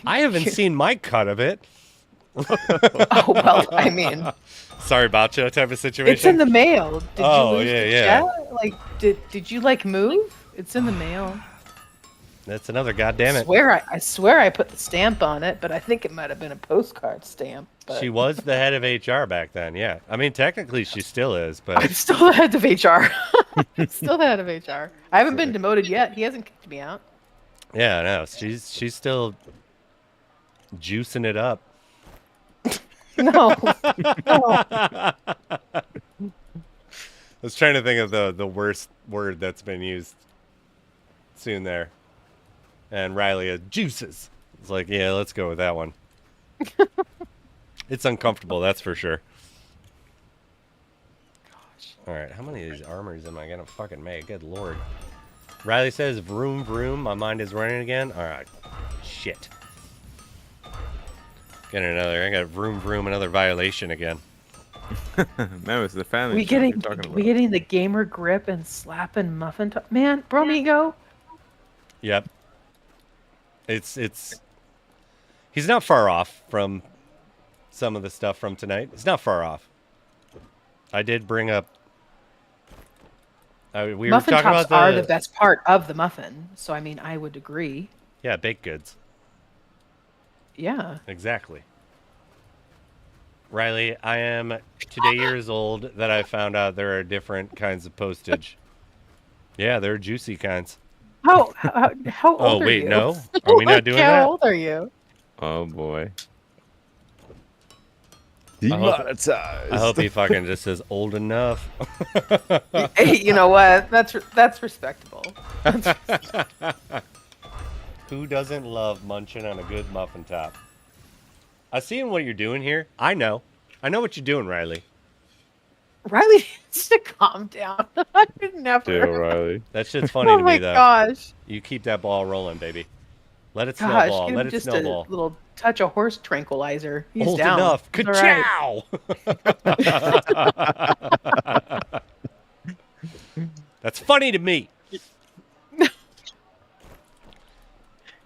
[SPEAKER 2] I haven't seen my cut of it.
[SPEAKER 6] Oh well, I mean,
[SPEAKER 2] Sorry, Bacho type of situation.
[SPEAKER 6] it's in the mail. Did
[SPEAKER 2] Oh,
[SPEAKER 6] you lose
[SPEAKER 2] yeah,
[SPEAKER 6] the
[SPEAKER 2] yeah.
[SPEAKER 6] chat? Like, did you like move? It's in the mail.
[SPEAKER 2] That's another goddamn it.
[SPEAKER 6] I swear I put the stamp on it, but I think it might have been a postcard stamp. But
[SPEAKER 2] She was the head of HR back then, yeah. I mean, technically she still is, but
[SPEAKER 6] I'm still the head of HR. I'm still the head of HR. I haven't been demoted yet. He hasn't kicked me out.
[SPEAKER 2] yeah, no, she's still juicing it up.
[SPEAKER 6] No. No.
[SPEAKER 2] I was trying to think of the worst word that's been used soon there. And Riley is juices. It's like, yeah, let's go with that one. It's uncomfortable, that's for sure. All right, how many of these armors am I gonna fucking make? Good lord. Riley says, vroom, vroom, my mind is running again. All right, shit. Getting another, I got vroom, vroom, another violation again.
[SPEAKER 5] Man, it's the family.
[SPEAKER 6] We
[SPEAKER 5] chat you're
[SPEAKER 6] getting
[SPEAKER 5] talking about.
[SPEAKER 6] we getting the gamer grip and slapping muffin top. Man, Bromigo.
[SPEAKER 2] Yep. It's he's not far off from some of the stuff from tonight. It's not far off. I did bring up we
[SPEAKER 6] Muffin
[SPEAKER 2] were talking
[SPEAKER 6] tops
[SPEAKER 2] about
[SPEAKER 6] are the best part of the muffin, so I mean, I would agree.
[SPEAKER 2] Yeah, baked goods.
[SPEAKER 6] Yeah.
[SPEAKER 2] Exactly. Riley, I am today years old that I found out there are different kinds of postage. Yeah, there are juicy kinds.
[SPEAKER 6] How old
[SPEAKER 2] Oh,
[SPEAKER 6] are
[SPEAKER 2] wait,
[SPEAKER 6] you?
[SPEAKER 2] no? Are we not doing
[SPEAKER 6] How
[SPEAKER 2] that?
[SPEAKER 6] old are you?
[SPEAKER 5] Oh boy.
[SPEAKER 2] Demonetized. I hope he fucking just says old enough.
[SPEAKER 6] Hey, you know what? That's respectable.
[SPEAKER 2] Who doesn't love munching on a good muffin top? I see what you're doing here. I know what you're doing, Riley.
[SPEAKER 6] Riley needs to calm down. I could never.
[SPEAKER 5] Dude, Riley.
[SPEAKER 2] That shit's funny
[SPEAKER 6] Oh
[SPEAKER 2] to
[SPEAKER 6] my
[SPEAKER 2] me, though.
[SPEAKER 6] gosh.
[SPEAKER 2] You keep that ball rolling, baby. Let it
[SPEAKER 6] Gosh,
[SPEAKER 2] snowball.
[SPEAKER 6] give
[SPEAKER 2] Let
[SPEAKER 6] him
[SPEAKER 2] it
[SPEAKER 6] just
[SPEAKER 2] snowball.
[SPEAKER 6] a little touch of horse tranquilizer. He's
[SPEAKER 2] Old
[SPEAKER 6] down.
[SPEAKER 2] enough.
[SPEAKER 6] He's all right.
[SPEAKER 2] Ka-chow! That's funny to me.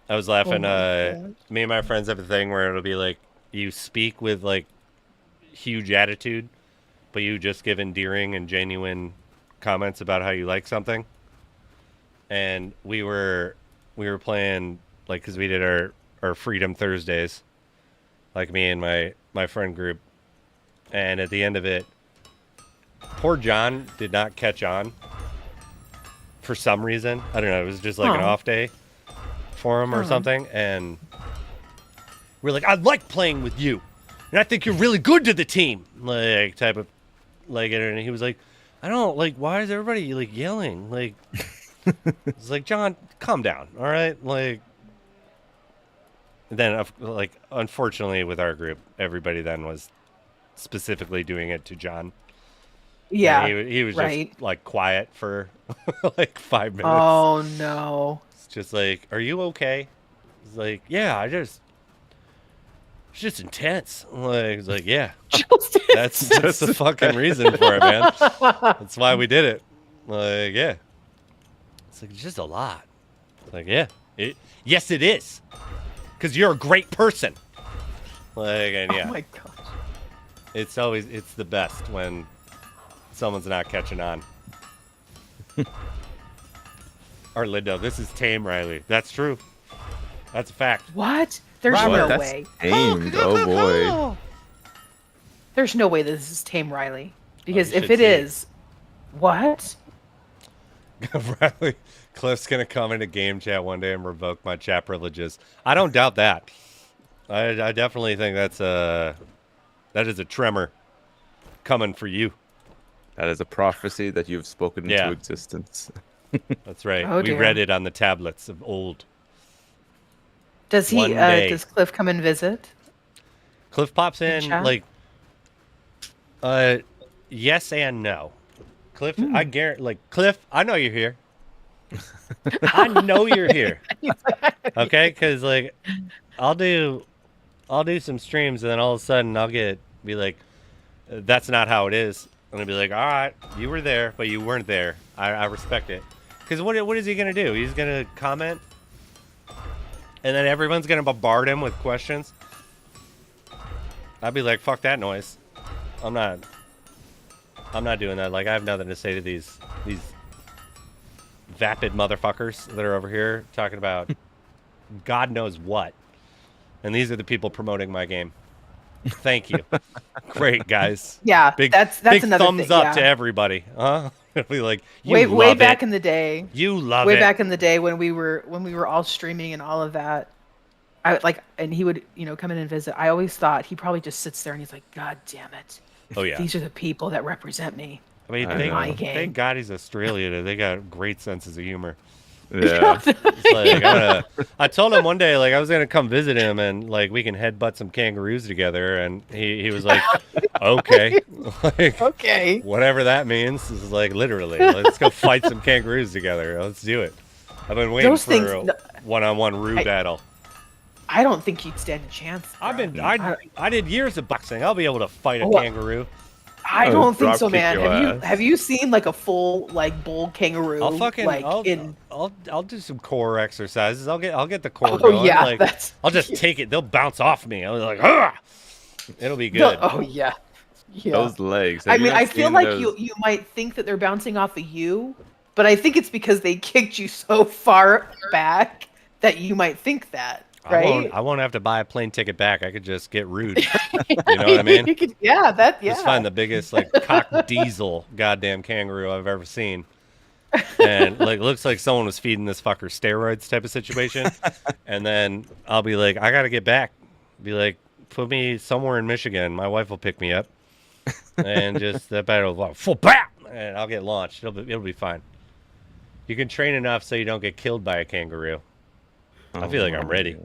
[SPEAKER 2] I was laughing. Me and my friends have a thing where it'll be like you speak with like huge attitude, but you just give endearing and genuine comments about how you like something. And we were playing like because we did our Freedom Thursdays, like me and my friend group, and at the end of it, poor John did not catch on for some reason. I don't know. It was just like an off day for him or something, and we're like, I like playing with you, and I think you're really good to the team, like type of like. And he was like, I don't like. Why is everybody like yelling? Like, it's like, John, calm down, all right? Like, then like unfortunately with our group, everybody then was specifically doing it to John.
[SPEAKER 6] Yeah.
[SPEAKER 2] He was
[SPEAKER 6] right.
[SPEAKER 2] just like quiet for like 5 minutes.
[SPEAKER 6] Oh no.
[SPEAKER 2] It's just like, are you okay? It's like, yeah, it's just intense. Like, it's like, yeah, that's the fucking reason for it, man. That's why we did it. Like, yeah, it's like, it's just a lot. It's like, yeah, yes, it is, because you're a great person. Like, and yeah,
[SPEAKER 6] Oh my gosh.
[SPEAKER 2] it's the best when someone's not catching on. Lindo, this is tame Riley. That's true. That's a fact.
[SPEAKER 6] What? There's
[SPEAKER 2] Robert,
[SPEAKER 6] no
[SPEAKER 5] that's
[SPEAKER 6] way.
[SPEAKER 5] tamed. Oh boy.
[SPEAKER 6] There's no way this is tame Riley. Because
[SPEAKER 2] you
[SPEAKER 6] if
[SPEAKER 2] should
[SPEAKER 6] it
[SPEAKER 2] see it.
[SPEAKER 6] is, what?
[SPEAKER 2] Riley, Cliff's gonna come into game chat one day and revoke my chat privileges. I don't doubt that. I definitely think that is a tremor coming for you.
[SPEAKER 5] That is a prophecy that you've spoken
[SPEAKER 2] Yeah.
[SPEAKER 5] into existence.
[SPEAKER 2] That's right.
[SPEAKER 6] Oh,
[SPEAKER 2] we
[SPEAKER 6] dear.
[SPEAKER 2] read it on the tablets of old.
[SPEAKER 6] Does he?
[SPEAKER 2] One day.
[SPEAKER 6] Does Cliff come and visit?
[SPEAKER 2] Cliff pops in
[SPEAKER 6] chat?
[SPEAKER 2] like, yes and no. Cliff, I guarantee, like Cliff, I know you're here. I know you're here. Okay, because like, I'll do some streams and then all of a sudden I'll be like, that's not how it is. And I'll be like, all right, you were there, but you weren't there. I respect it. Because what is he gonna do? He's gonna comment, and then everyone's gonna bombard him with questions. I'd be like, fuck that noise. I'm not doing that. Like, I have nothing to say to these vapid motherfuckers that are over here talking about God knows what. And these are the people promoting my game. Thank you. Great, guys.
[SPEAKER 6] Yeah,
[SPEAKER 2] Big,
[SPEAKER 6] that's
[SPEAKER 2] big
[SPEAKER 6] another
[SPEAKER 2] thumbs
[SPEAKER 6] thing,
[SPEAKER 2] up
[SPEAKER 6] yeah.
[SPEAKER 2] to everybody. Huh? Be like, you
[SPEAKER 6] way
[SPEAKER 2] love
[SPEAKER 6] back
[SPEAKER 2] it.
[SPEAKER 6] in the day.
[SPEAKER 2] You love
[SPEAKER 6] way
[SPEAKER 2] it.
[SPEAKER 6] back in the day when we were all streaming and all of that. And he would come in and visit. I always thought he probably just sits there and he's like, God damn it.
[SPEAKER 2] Oh yeah.
[SPEAKER 6] These are the people that represent me.
[SPEAKER 2] I mean,
[SPEAKER 5] I
[SPEAKER 2] thank God he's Australian and they got great senses of humor.
[SPEAKER 5] Yeah.
[SPEAKER 2] It's like, I told him one day, like, I was gonna come visit him and like we can headbutt some kangaroos together, and he was like, okay, like,
[SPEAKER 6] Okay.
[SPEAKER 2] whatever that means. This is like literally, let's go fight some kangaroos together. Let's do it. I've been waiting
[SPEAKER 6] Those
[SPEAKER 2] for
[SPEAKER 6] things-
[SPEAKER 2] a one-on-one Roo battle.
[SPEAKER 6] I don't think you'd stand a chance.
[SPEAKER 2] I did years of boxing. I'll be able to fight a
[SPEAKER 6] Oh,
[SPEAKER 2] kangaroo.
[SPEAKER 6] I don't think so,
[SPEAKER 5] dropkick
[SPEAKER 6] man.
[SPEAKER 5] your
[SPEAKER 6] Have you
[SPEAKER 5] ass.
[SPEAKER 6] have you seen like a full like bull kangaroo?
[SPEAKER 2] I'll do some core exercises. I'll get the core
[SPEAKER 6] Oh,
[SPEAKER 2] going.
[SPEAKER 6] yeah,
[SPEAKER 2] like,
[SPEAKER 6] that's-
[SPEAKER 2] I'll just take it. They'll bounce off me. I'll be like, ah! It'll be good.
[SPEAKER 6] Oh yeah. Yeah.
[SPEAKER 5] Those legs.
[SPEAKER 6] I
[SPEAKER 5] Have you
[SPEAKER 6] mean,
[SPEAKER 5] not
[SPEAKER 6] I feel
[SPEAKER 5] seen
[SPEAKER 6] like
[SPEAKER 5] those-
[SPEAKER 6] you might think that they're bouncing off of you, but I think it's because they kicked you so far back that you might think that, right?
[SPEAKER 2] I won't have to buy a plane ticket back. I could just get rude. You know what I mean?
[SPEAKER 6] You could, yeah.
[SPEAKER 2] Just find the biggest like cock diesel goddamn kangaroo I've ever seen. And like looks like someone was feeding this fucker steroids type of situation. And then I'll be like, I gotta get back. Be like, put me somewhere in Michigan. My wife will pick me up. And just that battle will full bap, and I'll get launched. It'll be fine. You can train enough so you don't get killed by a kangaroo. I feel like I'm ready.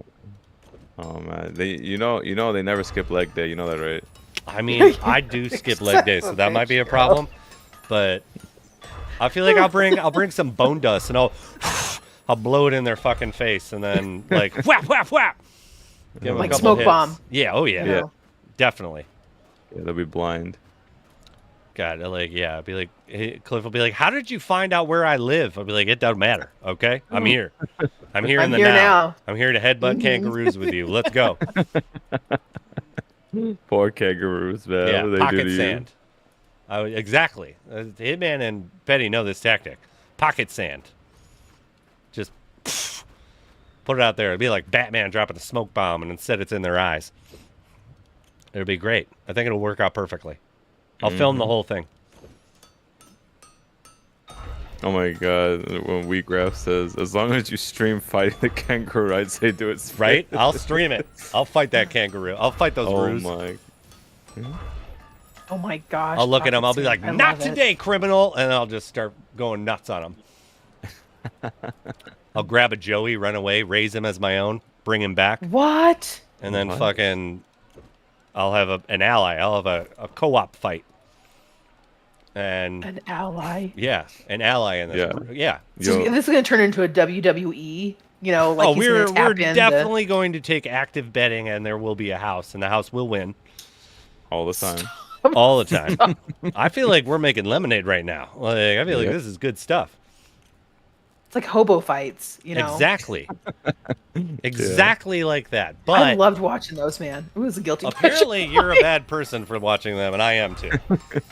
[SPEAKER 5] Oh man, they they never skip leg day. You know that, right?
[SPEAKER 2] I mean, I do skip leg day, so that might be a problem. But I feel like I'll bring some bone dust and I'll blow it in their fucking face and then like whap whap whap. Give 'em a
[SPEAKER 6] Like
[SPEAKER 2] couple
[SPEAKER 6] smoke
[SPEAKER 2] hits.
[SPEAKER 6] bomb.
[SPEAKER 2] Yeah. Oh yeah.
[SPEAKER 6] You know?
[SPEAKER 2] Definitely.
[SPEAKER 5] Yeah, they'll be blind.
[SPEAKER 2] God, like, yeah, I'd be like, Cliff will be like, how did you find out where I live? I'll be like, it doesn't matter, okay? I'm here. I'm here in the
[SPEAKER 6] here
[SPEAKER 2] now.
[SPEAKER 6] now.
[SPEAKER 2] I'm here to headbutt kangaroos with you. Let's go.
[SPEAKER 5] Poor kangaroos, man.
[SPEAKER 2] Yeah,
[SPEAKER 5] what do they do
[SPEAKER 2] pocket
[SPEAKER 5] to
[SPEAKER 2] sand. Exactly. Hitman and Betty know this tactic. Pocket sand. Just put it out there. It'd be like Batman dropping a smoke bomb, and instead it's in their eyes. It'll be great. I think it'll work out perfectly. I'll film the whole thing.
[SPEAKER 5] Oh my god, when Wheatgrass says, as long as you stream fighting the kangaroo, I'd say do it.
[SPEAKER 2] Right? I'll stream it. I'll fight that kangaroo. I'll fight those roos.
[SPEAKER 5] my.
[SPEAKER 6] Oh my gosh.
[SPEAKER 2] I'll look at him. I'll be
[SPEAKER 6] pocket
[SPEAKER 2] like,
[SPEAKER 6] sand. I
[SPEAKER 2] not
[SPEAKER 6] love it.
[SPEAKER 2] today, criminal. And I'll just start going nuts on him. I'll grab a Joey, run away, raise him as my own, bring him back.
[SPEAKER 6] What?
[SPEAKER 2] And then
[SPEAKER 5] What?
[SPEAKER 2] fucking, I'll have an ally. I'll have a co-op fight. And
[SPEAKER 6] An ally?
[SPEAKER 2] yeah, an ally in this. Yeah.
[SPEAKER 6] So
[SPEAKER 5] Yo,
[SPEAKER 6] this is gonna turn into a WWE. You know, like
[SPEAKER 2] Oh,
[SPEAKER 6] he's
[SPEAKER 2] we're
[SPEAKER 6] gonna tap into-
[SPEAKER 2] definitely going to take active betting, and there will be a house, and the house will win
[SPEAKER 5] all the time.
[SPEAKER 2] all the time. I feel like we're making lemonade right now. Like I feel like
[SPEAKER 5] Yep.
[SPEAKER 2] this is good stuff.
[SPEAKER 6] It's like hobo fights, you know.
[SPEAKER 2] Exactly. Exactly like that. But
[SPEAKER 6] I loved watching those, man. It was a guilty pleasure.
[SPEAKER 2] apparently you're a bad person for watching them, and I am too.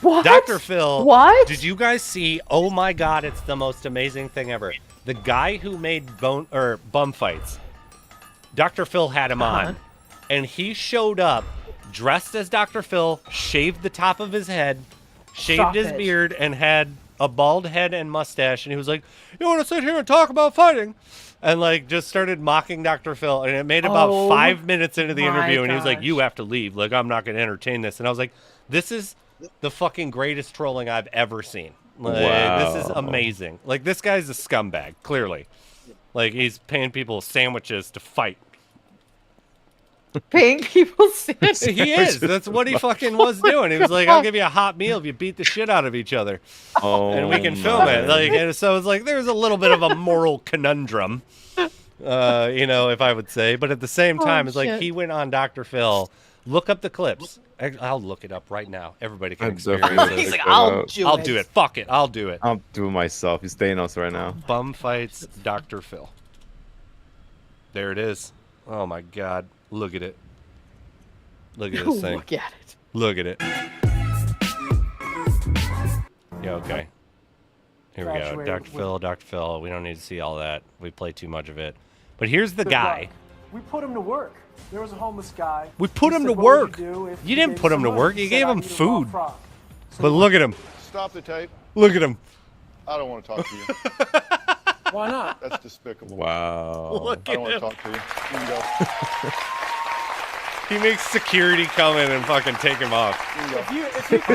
[SPEAKER 6] What?
[SPEAKER 2] Dr. Phil.
[SPEAKER 6] What?
[SPEAKER 2] Did you guys see? Oh my God! It's the most amazing thing ever. The guy who made bum fights, Dr. Phil had him on, and he showed up dressed as Dr. Phil, shaved the top of his head, shaved his beard, and had a bald head and mustache. And he was like, "You want to sit here and talk about fighting?" And like just started mocking Dr. Phil, and it made about 5 minutes into the interview, and he was like, "You have to leave. Like, I'm not going to entertain this." And I was like, "This is the fucking greatest trolling I've ever seen. Like, This is amazing. Like, this guy's a scumbag, clearly. Like, he's paying people sandwiches to fight."
[SPEAKER 6] Paying people sandwiches.
[SPEAKER 2] He is. That's what he fucking was doing. He was like, "I'll give you a hot meal if you beat the shit out of each other." And we can film it. Like, and so it's like there's a little bit of a moral conundrum, if I would say. But at the same time, it's like he went on Dr. Phil. Look up the clips. I'll look it up right now. Everybody can experience it.
[SPEAKER 6] He's like, I'll do it.
[SPEAKER 2] Fuck it. I'll do it.
[SPEAKER 5] I'll do it myself. He's staying us right now.
[SPEAKER 2] Bum fights Dr. Phil. There it is. Oh my God. Look at it. Look at this thing.
[SPEAKER 6] Look at it.
[SPEAKER 2] Look at it. Yeah, okay. Here we go. Dr. Phil. We don't need to see all that. We play too much of it. But here's the guy.
[SPEAKER 8] We put him to work. There was a homeless guy.
[SPEAKER 2] We put him to work. You didn't put him to work. You gave him food. But look at him.
[SPEAKER 9] Stop the tape.
[SPEAKER 2] Look at him.
[SPEAKER 9] I don't want to talk to you.
[SPEAKER 8] Why not?
[SPEAKER 9] That's despicable.
[SPEAKER 5] Wow.
[SPEAKER 2] Look
[SPEAKER 9] I
[SPEAKER 2] at
[SPEAKER 9] don't want to
[SPEAKER 2] him.
[SPEAKER 9] talk to you. You can go.
[SPEAKER 2] He makes security come in and fucking take him off.
[SPEAKER 8] If you think,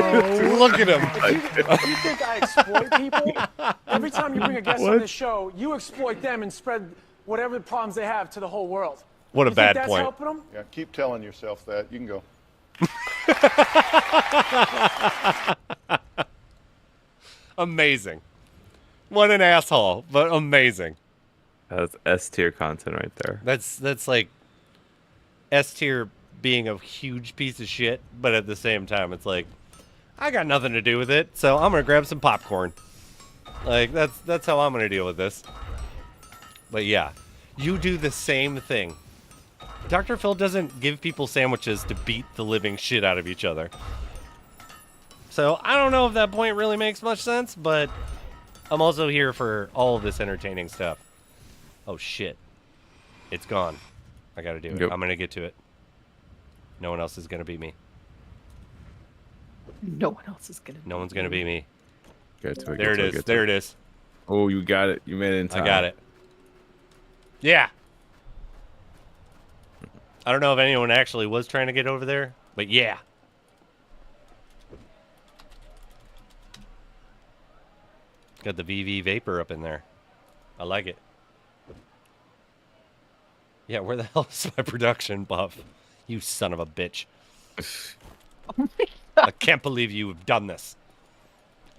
[SPEAKER 2] Look at him.
[SPEAKER 8] if you think I exploit people, every time you bring a guest on this show, you exploit them and spread whatever the problems they have to the whole world.
[SPEAKER 2] What a
[SPEAKER 8] You
[SPEAKER 2] bad
[SPEAKER 8] think that's
[SPEAKER 2] point.
[SPEAKER 8] helping them?
[SPEAKER 9] Yeah, keep telling yourself that. You can go.
[SPEAKER 2] Amazing. What an asshole, but amazing.
[SPEAKER 5] That's S tier content right there.
[SPEAKER 2] That's like S tier being a huge piece of shit, but at the same time, it's like I got nothing to do with it, so I'm gonna grab some popcorn. Like that's how I'm gonna deal with this. But yeah, you do the same thing. Dr. Phil doesn't give people sandwiches to beat the living shit out of each other. So I don't know if that point really makes much sense, but I'm also here for all of this entertaining stuff. Oh shit. It's gone. I gotta do it.
[SPEAKER 5] Yep.
[SPEAKER 2] I'm gonna get to it. No one else is gonna beat me.
[SPEAKER 6] No one else is gonna.
[SPEAKER 2] No one's gonna beat me.
[SPEAKER 5] Get to it.
[SPEAKER 2] There it is. There it is.
[SPEAKER 5] Oh, you got it. You made it in time.
[SPEAKER 2] I got it. Yeah. I don't know if anyone actually was trying to get over there, but yeah. Got the VV Vapor up in there. I like it. Yeah, where the hell is my production buff? You son of a bitch. I can't believe you have done this.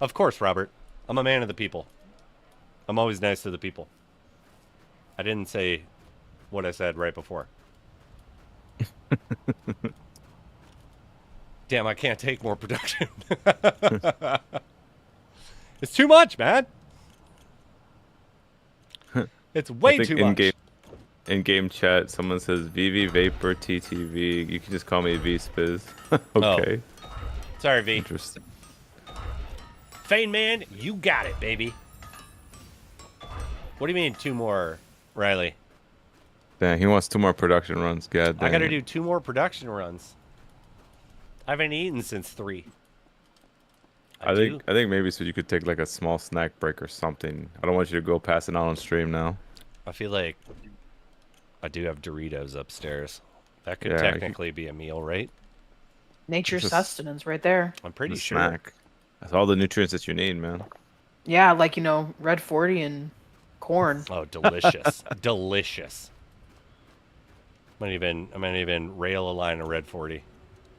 [SPEAKER 2] Of course, Robert. I'm a man of the people. I'm always nice to the people. I didn't say what I said right before. Damn, I can't take more production. It's too much, man. It's way too much.
[SPEAKER 5] In-game chat, someone says VV Vapor TTV. You can just call me V Spiz. Okay.
[SPEAKER 2] Oh. Sorry, V.
[SPEAKER 5] Interesting.
[SPEAKER 2] Fane Man, you got it, baby. What do you mean 2 more, Riley?
[SPEAKER 5] Damn, he wants 2 more production runs. God damn.
[SPEAKER 2] I gotta do 2 more production runs. I haven't eaten since 3.
[SPEAKER 5] I think maybe so you could take like a small snack break or something. I don't want you to go pass it out on stream now.
[SPEAKER 2] I feel like I do have Doritos upstairs. That could technically be a meal, right?
[SPEAKER 6] Nature's sustenance right there.
[SPEAKER 2] I'm pretty sure.
[SPEAKER 5] Snack. That's all the nutrients that you need, man.
[SPEAKER 6] Yeah, like, Red 40 and corn.
[SPEAKER 2] Oh, delicious. Delicious. I might even rail a line of Red 40.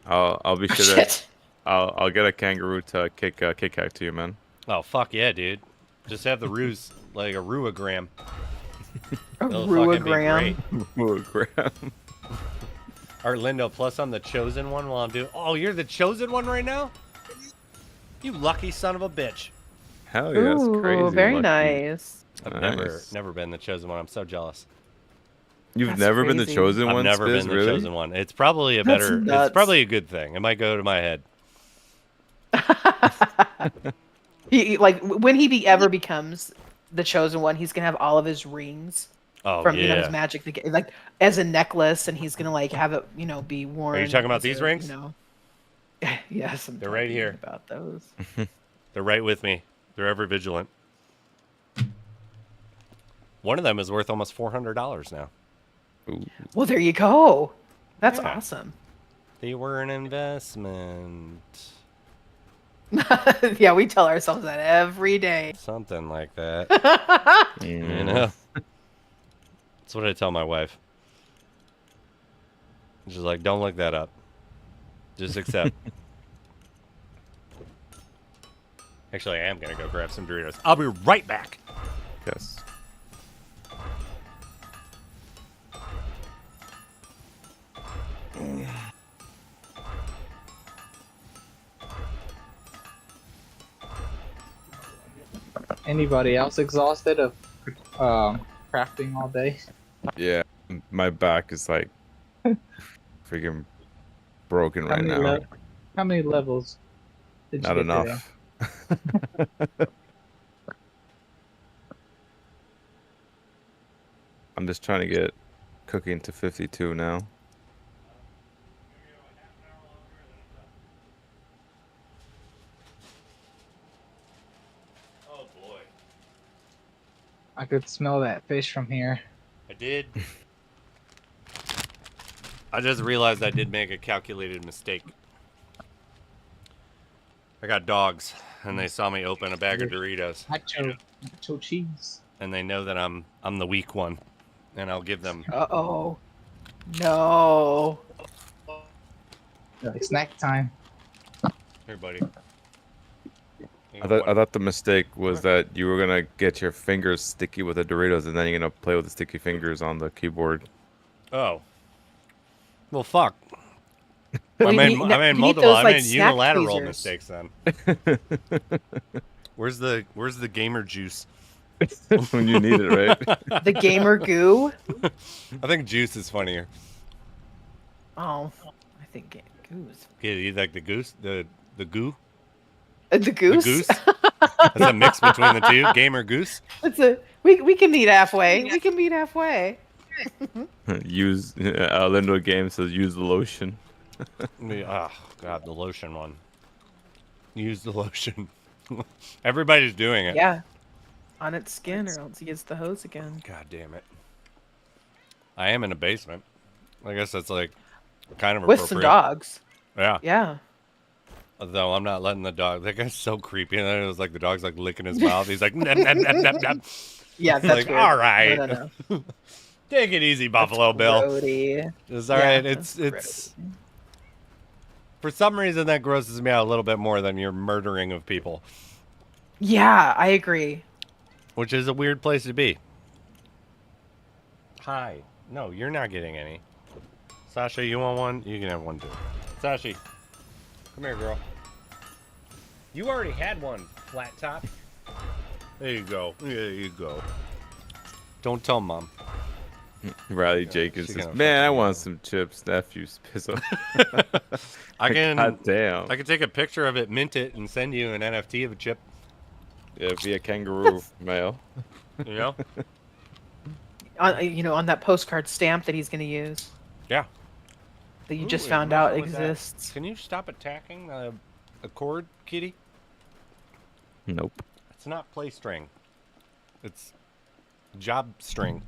[SPEAKER 5] I'll be sure that I'll get a kangaroo to kick hack to you, man.
[SPEAKER 2] Oh fuck yeah, dude! Just have the ruse like a ruagram.
[SPEAKER 6] A ruagram.
[SPEAKER 5] Ruagram.
[SPEAKER 2] Arlindo, plus I'm the chosen one while I'm doing. Oh, you're the chosen one right now? You lucky son of a bitch.
[SPEAKER 5] Hell yeah, that's
[SPEAKER 6] Ooh,
[SPEAKER 5] crazy.
[SPEAKER 6] very
[SPEAKER 5] lucky.
[SPEAKER 6] nice.
[SPEAKER 2] I've
[SPEAKER 5] Nice.
[SPEAKER 2] never been the chosen one. I'm so jealous.
[SPEAKER 5] You've
[SPEAKER 6] That's
[SPEAKER 5] never been the
[SPEAKER 6] crazy.
[SPEAKER 5] chosen
[SPEAKER 2] I've
[SPEAKER 5] one,
[SPEAKER 2] never
[SPEAKER 5] Spiz,
[SPEAKER 2] been the
[SPEAKER 5] really?
[SPEAKER 2] chosen one. It's probably a
[SPEAKER 6] That's
[SPEAKER 2] better. It's
[SPEAKER 6] nuts.
[SPEAKER 2] probably a good thing. It might go to my head.
[SPEAKER 6] Like when he ever becomes the chosen one, he's gonna have all of his rings
[SPEAKER 2] Oh
[SPEAKER 6] from
[SPEAKER 2] yeah.
[SPEAKER 6] his magic like as a necklace, and he's gonna like have it be worn.
[SPEAKER 2] Are you talking about
[SPEAKER 6] as
[SPEAKER 2] these
[SPEAKER 6] a,
[SPEAKER 2] rings?
[SPEAKER 6] Yes, I'm
[SPEAKER 2] They're right
[SPEAKER 6] talking
[SPEAKER 2] here.
[SPEAKER 6] about those.
[SPEAKER 2] They're right with me. They're ever vigilant. One of them is worth almost $400 now.
[SPEAKER 5] Ooh.
[SPEAKER 6] Well, there you go. That's
[SPEAKER 2] Yeah.
[SPEAKER 6] awesome.
[SPEAKER 2] They were an investment.
[SPEAKER 6] Yeah, we tell ourselves that every day.
[SPEAKER 2] Something like that. You
[SPEAKER 5] Mm.
[SPEAKER 2] know? That's what I tell my wife. She's like, don't look that up. Just accept. Actually, I am going to go grab some Doritos. I'll be right back.
[SPEAKER 5] Yes.
[SPEAKER 4] Anybody else exhausted of crafting all day?
[SPEAKER 5] Yeah, my back is like freaking broken right now.
[SPEAKER 4] How many levels did you
[SPEAKER 5] Not
[SPEAKER 4] get
[SPEAKER 5] enough. I'm just trying to get cooking to 52 now.
[SPEAKER 2] Oh, boy.
[SPEAKER 4] I could smell that fish from here.
[SPEAKER 2] I did. I just realized I did make a calculated mistake. I got dogs, and they saw me open a bag of Doritos,
[SPEAKER 4] Nacho cheese.
[SPEAKER 2] and they know that I'm the weak one, and I'll give them.
[SPEAKER 6] Uh-oh. No.
[SPEAKER 4] Like snack time.
[SPEAKER 2] Here, buddy.
[SPEAKER 5] I thought the mistake was that you were gonna get your fingers sticky with the Doritos, and then you're gonna play with the sticky fingers on the keyboard.
[SPEAKER 2] Oh. Well, fuck.
[SPEAKER 6] Well,
[SPEAKER 2] I
[SPEAKER 6] you
[SPEAKER 2] made
[SPEAKER 6] need-
[SPEAKER 2] multiple.
[SPEAKER 6] those,
[SPEAKER 2] I
[SPEAKER 6] like,
[SPEAKER 2] made
[SPEAKER 6] snack
[SPEAKER 2] unilateral
[SPEAKER 6] tweezers.
[SPEAKER 2] mistakes then. Where's the gamer juice?
[SPEAKER 5] When you need it, right?
[SPEAKER 6] The gamer goo?
[SPEAKER 2] I think juice is funnier.
[SPEAKER 6] Oh, I think goose.
[SPEAKER 2] Yeah, you like the goose? The goo?
[SPEAKER 6] The goose?
[SPEAKER 2] The goose? That's a mix between the two. Gamer goose?
[SPEAKER 6] We can meet halfway. We can meet halfway.
[SPEAKER 5] Use Lindo game says use the lotion.
[SPEAKER 2] Oh god, the lotion one. Use the lotion. Everybody's doing it.
[SPEAKER 6] Yeah. On its skin, or else he gets the hose again.
[SPEAKER 2] God damn it. I am in a basement. I guess that's like kind of
[SPEAKER 6] With
[SPEAKER 2] appropriate.
[SPEAKER 6] some dogs.
[SPEAKER 2] Yeah.
[SPEAKER 6] Yeah.
[SPEAKER 2] Though I'm not letting the dog. That guy's so creepy. And then it was like the dog's like licking his mouth. He's like, nap, nap, nap, nap, nap.
[SPEAKER 6] Yeah,
[SPEAKER 2] It's
[SPEAKER 6] that's
[SPEAKER 2] like,
[SPEAKER 6] weird.
[SPEAKER 2] all right.
[SPEAKER 6] No.
[SPEAKER 2] Take it easy, Buffalo Bill.
[SPEAKER 6] Grody.
[SPEAKER 2] It's all right. It's for some reason that grosses me out a little bit more than your murdering of people,
[SPEAKER 6] Yeah, I agree.
[SPEAKER 2] which is a weird place to be. Hi. No, you're not getting any. Sasha, you want one? You can have one too. Sashi, come here, girl. You already had one, flat top. There you go. There you go. Don't tell mom.
[SPEAKER 5] Riley Jenkins
[SPEAKER 2] She
[SPEAKER 5] says,
[SPEAKER 2] gonna
[SPEAKER 5] "Man, I
[SPEAKER 2] fucking
[SPEAKER 5] want some chips, nephews." Pizza.
[SPEAKER 2] I can.
[SPEAKER 5] God damn.
[SPEAKER 2] I can take a picture of it, mint it, and send you an NFT of a chip.
[SPEAKER 5] Yeah, via kangaroo mail.
[SPEAKER 2] You know?
[SPEAKER 6] On that postcard stamp that he's going to use.
[SPEAKER 2] Yeah.
[SPEAKER 6] That you
[SPEAKER 2] Ooh,
[SPEAKER 6] just
[SPEAKER 2] it
[SPEAKER 6] found
[SPEAKER 2] must
[SPEAKER 6] out
[SPEAKER 2] go with that.
[SPEAKER 6] exists.
[SPEAKER 2] Can you stop attacking a cord, kitty?
[SPEAKER 5] Nope.
[SPEAKER 2] It's not play string. It's job string.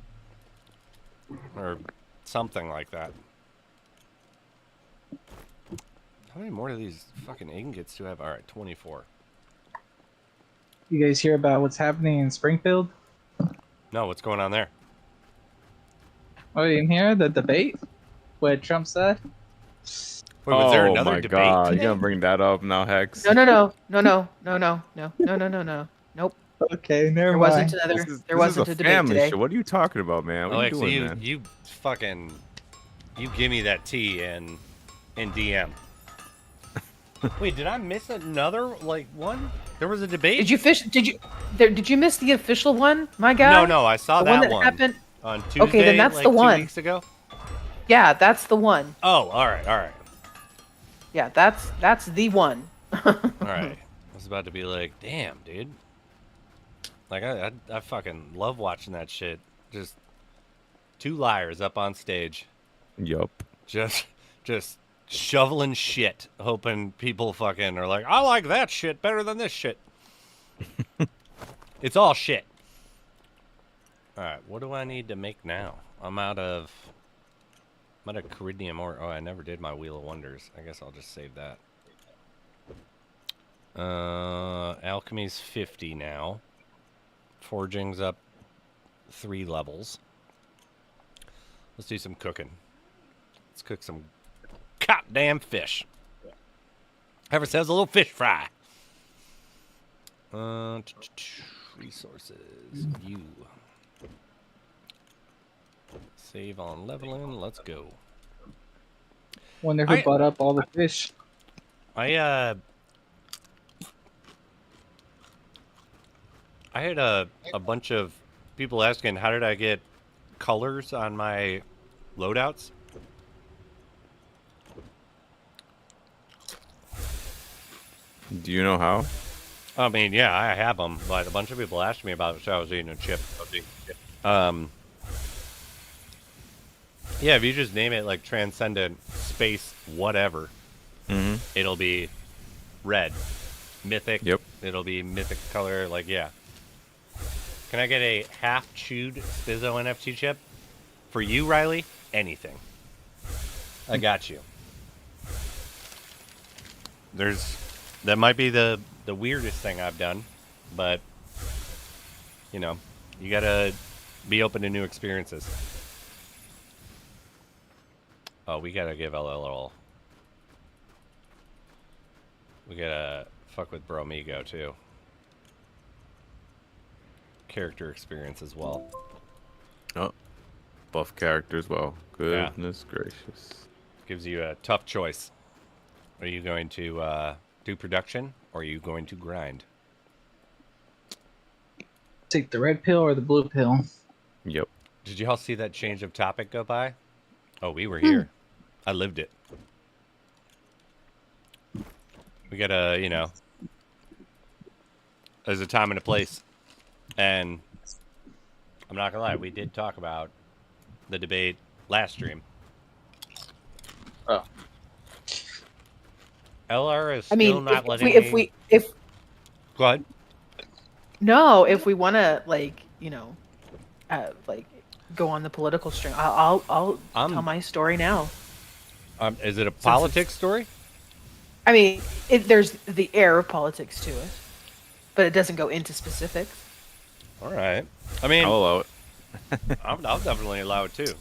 [SPEAKER 2] Or something like that. How many more of these fucking ingots do I have? Alright, 24.
[SPEAKER 4] You guys hear about what's happening in Springfield?
[SPEAKER 2] No, what's going on there?
[SPEAKER 4] Oh, you didn't hear the debate? What Trump said?
[SPEAKER 2] Wait, was there another
[SPEAKER 5] my
[SPEAKER 2] debate
[SPEAKER 5] God.
[SPEAKER 2] today?
[SPEAKER 5] You gonna bring that up now, Hex?
[SPEAKER 6] No. Nope.
[SPEAKER 4] Okay, never
[SPEAKER 6] There
[SPEAKER 4] mind.
[SPEAKER 6] wasn't another. There wasn't
[SPEAKER 5] a
[SPEAKER 6] a debate
[SPEAKER 5] family
[SPEAKER 6] today.
[SPEAKER 5] show. What are you talking about, man? What are you
[SPEAKER 2] Alexa,
[SPEAKER 5] doing, man?
[SPEAKER 2] you fucking, you give me that tea in DM. Wait, did I miss another one? There was a debate.
[SPEAKER 6] Did you fish? Did you miss the official one, my guy?
[SPEAKER 2] No, I saw
[SPEAKER 6] the
[SPEAKER 2] that
[SPEAKER 6] one that
[SPEAKER 2] one
[SPEAKER 6] happened
[SPEAKER 2] on Tuesday.
[SPEAKER 6] Okay, then that's
[SPEAKER 2] like
[SPEAKER 6] the
[SPEAKER 2] 2
[SPEAKER 6] one.
[SPEAKER 2] weeks ago.
[SPEAKER 6] Yeah, that's the one.
[SPEAKER 2] Oh, all right.
[SPEAKER 6] Yeah, that's the one.
[SPEAKER 2] All right. I was about to be like, damn, dude. Like, I fucking love watching that shit. Just two liars up on stage.
[SPEAKER 5] Yup.
[SPEAKER 2] Just shoveling shit, hoping people fucking are like, I like that shit better than this shit. It's all shit. All right, what do I need to make now? I'm out of Ceridium ore. Oh, I never did my Wheel of Wonders. I guess I'll just save that. Alchemy's 50 now. Forging's up 3 levels. Let's do some cooking. Let's cook some goddamn fish. Ever says a little fish fry. Resources. View. Save on leveling. Let's go.
[SPEAKER 4] Wonder who bought up all the fish.
[SPEAKER 2] I had a bunch of people asking how did I get colors on my loadouts.
[SPEAKER 5] Do you know how?
[SPEAKER 2] I mean, yeah, I have them, but a bunch of people asked me about it, so I was eating a chip. Yeah, if you just name it like Transcendent Space Whatever, it'll be red. Mythic.
[SPEAKER 5] Yep.
[SPEAKER 2] It'll be mythic color, like, yeah. Can I get a half-chewed Spizzo NFT chip? For you, Riley, anything. I got you. That might be the weirdest thing I've done, but, you know, you gotta be open to new experiences. Oh, we gotta give a little... We gotta fuck with Bromigo, too. Character experience as well.
[SPEAKER 5] Oh, buff character as well. Goodness gracious.
[SPEAKER 2] Gives you a tough choice. Are you going to do production, or are you going to grind?
[SPEAKER 4] Take the red pill or the blue pill.
[SPEAKER 5] Yep.
[SPEAKER 2] Did you all see that change of topic go by? Oh, we were here. I lived it. We gotta, you know, there's a time and a place. And I'm not gonna lie, we did talk about the debate last stream.
[SPEAKER 4] Oh.
[SPEAKER 2] LR is still not letting me... Go ahead.
[SPEAKER 6] No, if we want to, like, you know, like, go on the political string, I'll tell my story now.
[SPEAKER 2] Is it a politics story?
[SPEAKER 6] I mean, there's the air of politics to it, but it doesn't go into specifics.
[SPEAKER 2] All right. I mean,
[SPEAKER 5] I'll allow it.
[SPEAKER 2] I'll definitely allow it too.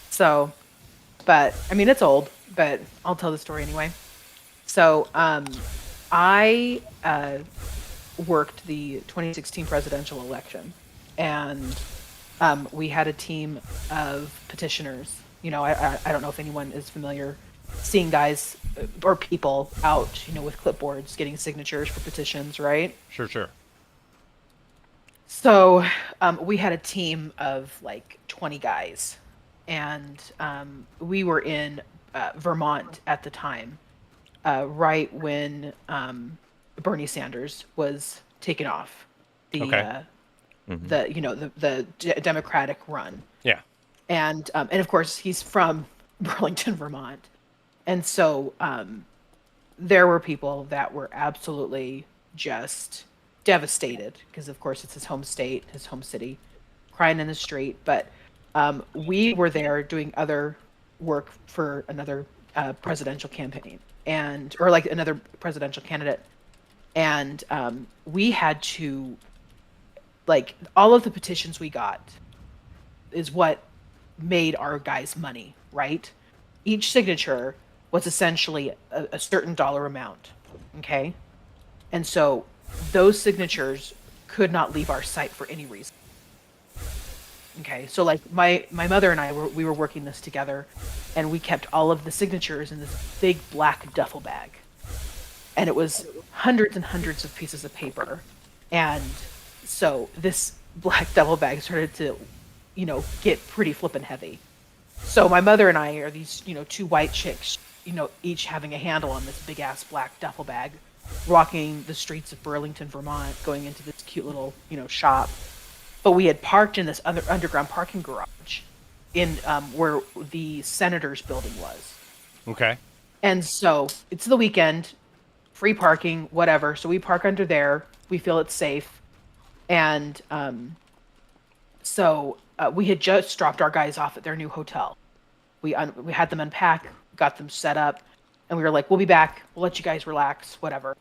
[SPEAKER 6] So, but I mean, it's old, but I'll tell the story anyway. So, I worked the 2016 presidential election, and we had a team of petitioners. You know, I don't know if anyone is familiar seeing guys or people out, you know, with clipboards getting signatures for petitions, right?
[SPEAKER 2] Sure.
[SPEAKER 6] So we had a team of like 20 guys, and we were in Vermont at the time, right when Bernie Sanders was taken off the Democratic run.
[SPEAKER 2] Yeah.
[SPEAKER 6] And of course he's from Burlington, Vermont, and so there were people that were absolutely just devastated because, of course, it's his home state, his home city, crying in the street. But we were there doing other work for another presidential campaign, or like another presidential candidate, and we had to, like, all of the petitions we got is what made our guys money, right? Each signature was essentially a certain dollar amount, okay? And so those signatures could not leave our site for any reason. Okay, so like my mother and I we were working this together, and we kept all of the signatures in this big black duffel bag, and it was hundreds and hundreds of pieces of paper, and so this black duffel bag started to, get pretty flippin' heavy. So my mother and I are these, two white chicks, each having a handle on this big ass black duffel bag, walking the streets of Burlington, Vermont, going into this cute little, shop. But we had parked in this underground parking garage in where the senator's building was.
[SPEAKER 2] Okay.
[SPEAKER 6] And so it's the weekend, free parking, whatever. So we park under there. We feel it's safe. And so we had just dropped our guys off at their new hotel. We had them unpack, got them set up, and we were like, we'll be back. We'll let you guys relax, whatever.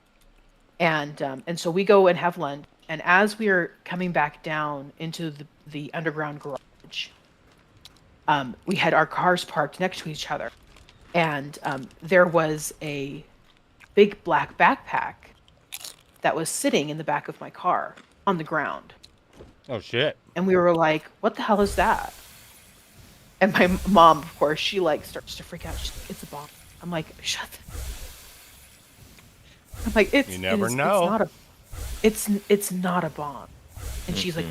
[SPEAKER 6] And so we go and have lunch. And as we are coming back down into the underground garage, we had our cars parked next to each other. And there was a big black backpack that was sitting in the back of my car on the ground.
[SPEAKER 2] Oh, shit.
[SPEAKER 6] And we were like, what the hell is that? And my mom, of course, she like starts to freak out. She's like, it's a bomb. I'm like, shut the... I'm like,
[SPEAKER 2] You never know.
[SPEAKER 6] It's not a bomb. And she's like,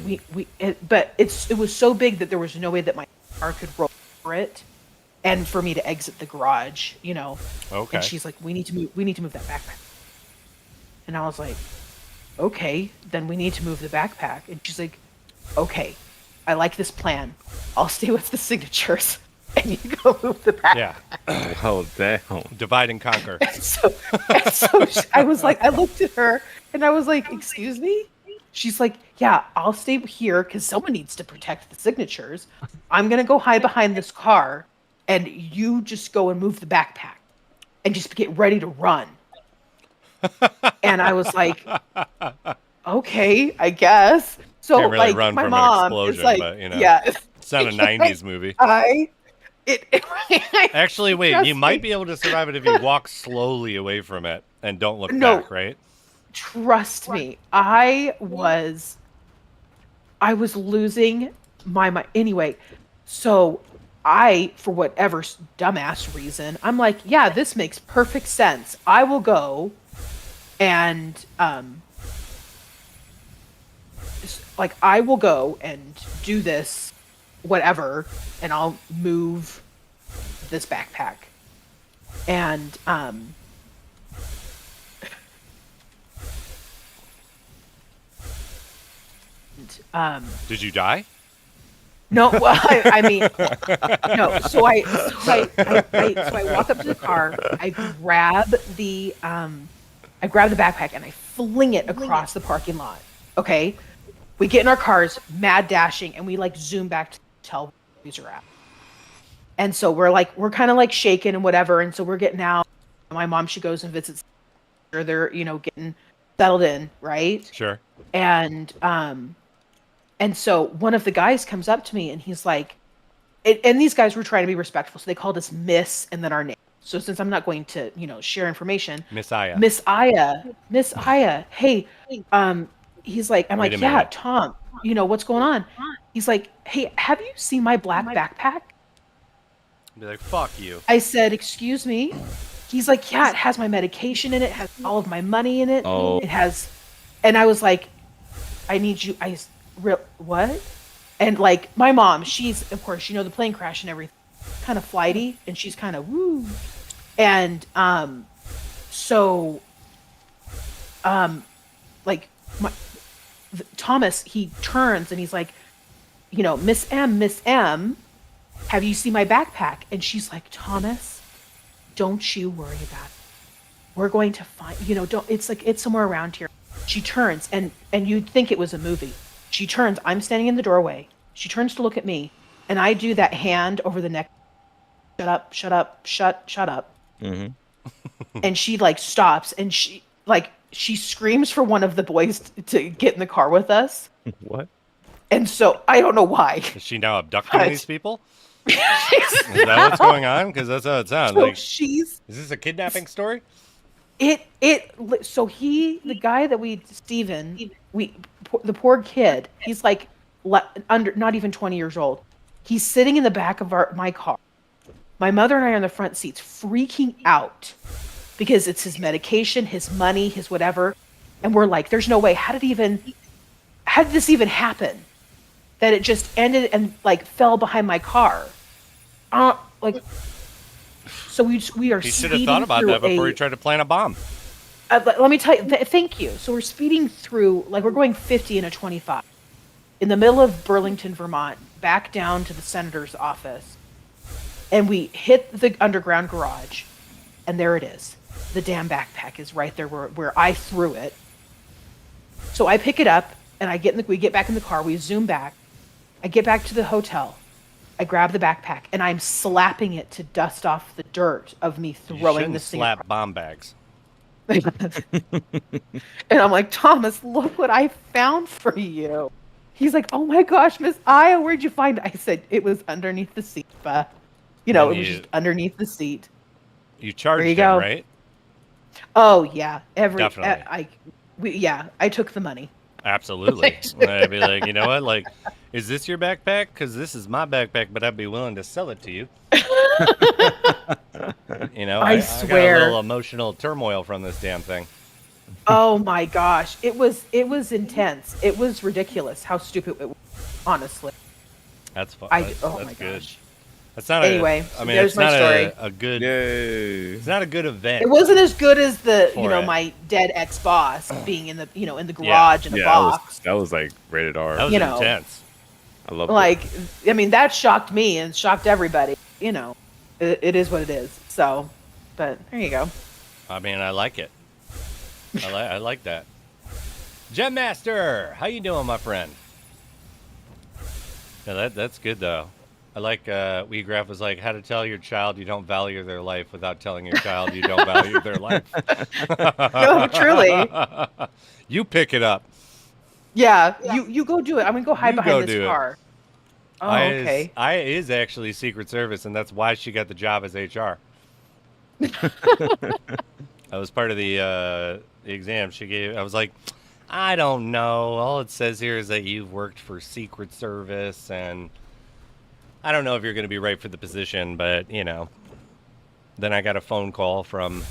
[SPEAKER 6] but it was so big that there was no way that my car could roll over it, and for me to exit the garage,
[SPEAKER 2] Okay.
[SPEAKER 6] And she's like, we need to move that backpack. And I was like, okay, then we need to move the backpack. And she's like, okay, I like this plan. I'll stay with the signatures, and you go move the backpack.
[SPEAKER 2] Yeah.
[SPEAKER 5] Oh, damn.
[SPEAKER 2] Divide and conquer.
[SPEAKER 6] So I was like, I looked at her and I was like, excuse me? She's like, yeah, I'll stay here because someone needs to protect the signatures. I'm going to go hide behind this car, and you just go and move the backpack and just get ready to run. And I was like, okay, I guess. So
[SPEAKER 2] Can't really
[SPEAKER 6] like
[SPEAKER 2] run
[SPEAKER 6] my
[SPEAKER 2] from
[SPEAKER 6] mom
[SPEAKER 2] an explosion,
[SPEAKER 6] is like,
[SPEAKER 2] but,
[SPEAKER 6] yeah.
[SPEAKER 2] It's not a 90s movie. Actually, wait, you might be able to survive it if you walk slowly away from it and don't look back, right?
[SPEAKER 6] Trust me, I was losing my mind. Anyway, so I, for whatever dumbass reason, I'm like, yeah, this makes perfect sense. I will go and I will go and do this, whatever, and I'll move this backpack. And
[SPEAKER 2] Did you die?
[SPEAKER 6] no, well, I mean, no. So I walk up to the car. I grab the backpack and I fling it across the parking lot. Okay, we get in our cars, mad dashing, and we like zoom back to the hotel user app. And so we're kind of like shaking and whatever. And so we're getting out. My mom, she goes and visits. They're getting settled in, right?
[SPEAKER 2] Sure.
[SPEAKER 6] And so one of the guys comes up to me and he's like, and these guys were trying to be respectful, so they called us Miss and then our name. So since I'm not going to, share information,
[SPEAKER 2] Miss Aya,
[SPEAKER 6] hey, he's like, I'm
[SPEAKER 2] Wait
[SPEAKER 6] like,
[SPEAKER 2] a
[SPEAKER 6] yeah,
[SPEAKER 2] minute.
[SPEAKER 6] Tom, what's going on? He's like, hey, have you seen my black backpack?
[SPEAKER 2] be like, fuck you.
[SPEAKER 6] I said, excuse me? He's like, yeah, it has my medication in it, has all of my money in it.
[SPEAKER 5] Oh.
[SPEAKER 6] It has, and I was like, I need you, what? And like my mom, she's, of course, the plane crash and everything, kind of flighty, and she's kind of woo. And Thomas, he turns and he's like, Miss M, have you seen my backpack? And she's like, Thomas, don't you worry about it. We're going to find, it's somewhere around here. She turns and you'd think it was a movie. She turns, I'm standing in the doorway. She turns to look at me and I do that hand over the neck. Shut up.
[SPEAKER 5] Mm-hmm.
[SPEAKER 6] And she like stops and she screams for one of the boys to get in the car with us.
[SPEAKER 5] What?
[SPEAKER 6] And so I don't know why.
[SPEAKER 2] Is she now abducting these people? Is that what's going on? Because that's how it sounds.
[SPEAKER 6] So
[SPEAKER 2] Like,
[SPEAKER 6] is
[SPEAKER 2] this a kidnapping story?
[SPEAKER 6] So the guy that Steven, the poor kid, he's like under not even 20 years old. He's sitting in the back of my car. My mother and I are in the front seats, freaking out because it's his medication, his money, his whatever, and we're like, "There's no way. How did this even happen? That it just ended and like fell behind my car." Like, so we are.
[SPEAKER 2] He should have thought about that before he tried to plant a bomb.
[SPEAKER 6] Let me tell you. Thank you. So we're speeding through, like we're going 50 in a 25, in the middle of Burlington, Vermont, back down to the senator's office, and we hit the underground garage, and there it is. The damn backpack is right there where I threw it. So I pick it up, and we get back in the car. We zoom back. I get back to the hotel. I grab the backpack, and I'm slapping it to dust off the dirt of me throwing this thing.
[SPEAKER 2] Slap bomb bags.
[SPEAKER 6] And I'm like, "Thomas, look what I found for you." He's like, "Oh my gosh, Miss Aya, where'd you find it?" I said, "It was underneath the seat, it was just underneath the seat."
[SPEAKER 2] You charged
[SPEAKER 6] there you
[SPEAKER 2] him,
[SPEAKER 6] go.
[SPEAKER 2] right?
[SPEAKER 6] Oh yeah,
[SPEAKER 2] Definitely.
[SPEAKER 6] I took the money.
[SPEAKER 2] Absolutely. I'd be like, you know what? Like, is this your backpack? Because this is my backpack, but I'd be willing to sell it to you. You know,
[SPEAKER 6] I
[SPEAKER 2] got a
[SPEAKER 6] swear.
[SPEAKER 2] little emotional turmoil from this damn thing.
[SPEAKER 6] Oh my gosh, it was intense. It was ridiculous how stupid it was. Honestly,
[SPEAKER 2] That's fun.
[SPEAKER 6] oh
[SPEAKER 2] That's
[SPEAKER 6] my
[SPEAKER 2] good.
[SPEAKER 6] gosh.
[SPEAKER 2] That's not
[SPEAKER 6] Anyway,
[SPEAKER 2] I mean,
[SPEAKER 6] there's
[SPEAKER 2] it's
[SPEAKER 6] my
[SPEAKER 2] not
[SPEAKER 6] story.
[SPEAKER 2] a good.
[SPEAKER 5] Yay.
[SPEAKER 2] It's not a good event.
[SPEAKER 6] It wasn't as good as the
[SPEAKER 2] For it.
[SPEAKER 6] my dead ex-boss being in the in the garage in a
[SPEAKER 5] Yeah,
[SPEAKER 6] box.
[SPEAKER 5] that was like rated R.
[SPEAKER 2] That was intense.
[SPEAKER 5] I love it.
[SPEAKER 6] Like, I mean, that shocked me and shocked everybody. It is what it is. So, but there you go.
[SPEAKER 2] I mean, I like it. I like that. Gem Master, how you doing, my friend? Yeah, that's good though. I like WeGraph was like, how to tell your child you don't value their life without telling your child you don't value their life.
[SPEAKER 6] No, truly.
[SPEAKER 2] You pick it up.
[SPEAKER 6] Yeah, you go do it. I'm gonna go hide behind this car. Oh, okay.
[SPEAKER 2] Aya is actually Secret Service, and that's why she got the job as HR. That was part of the exam she gave. I was like, I don't know. All it says here is that you've worked for Secret Service, and I don't know if you're going to be right for the position, but, Then I got a phone call from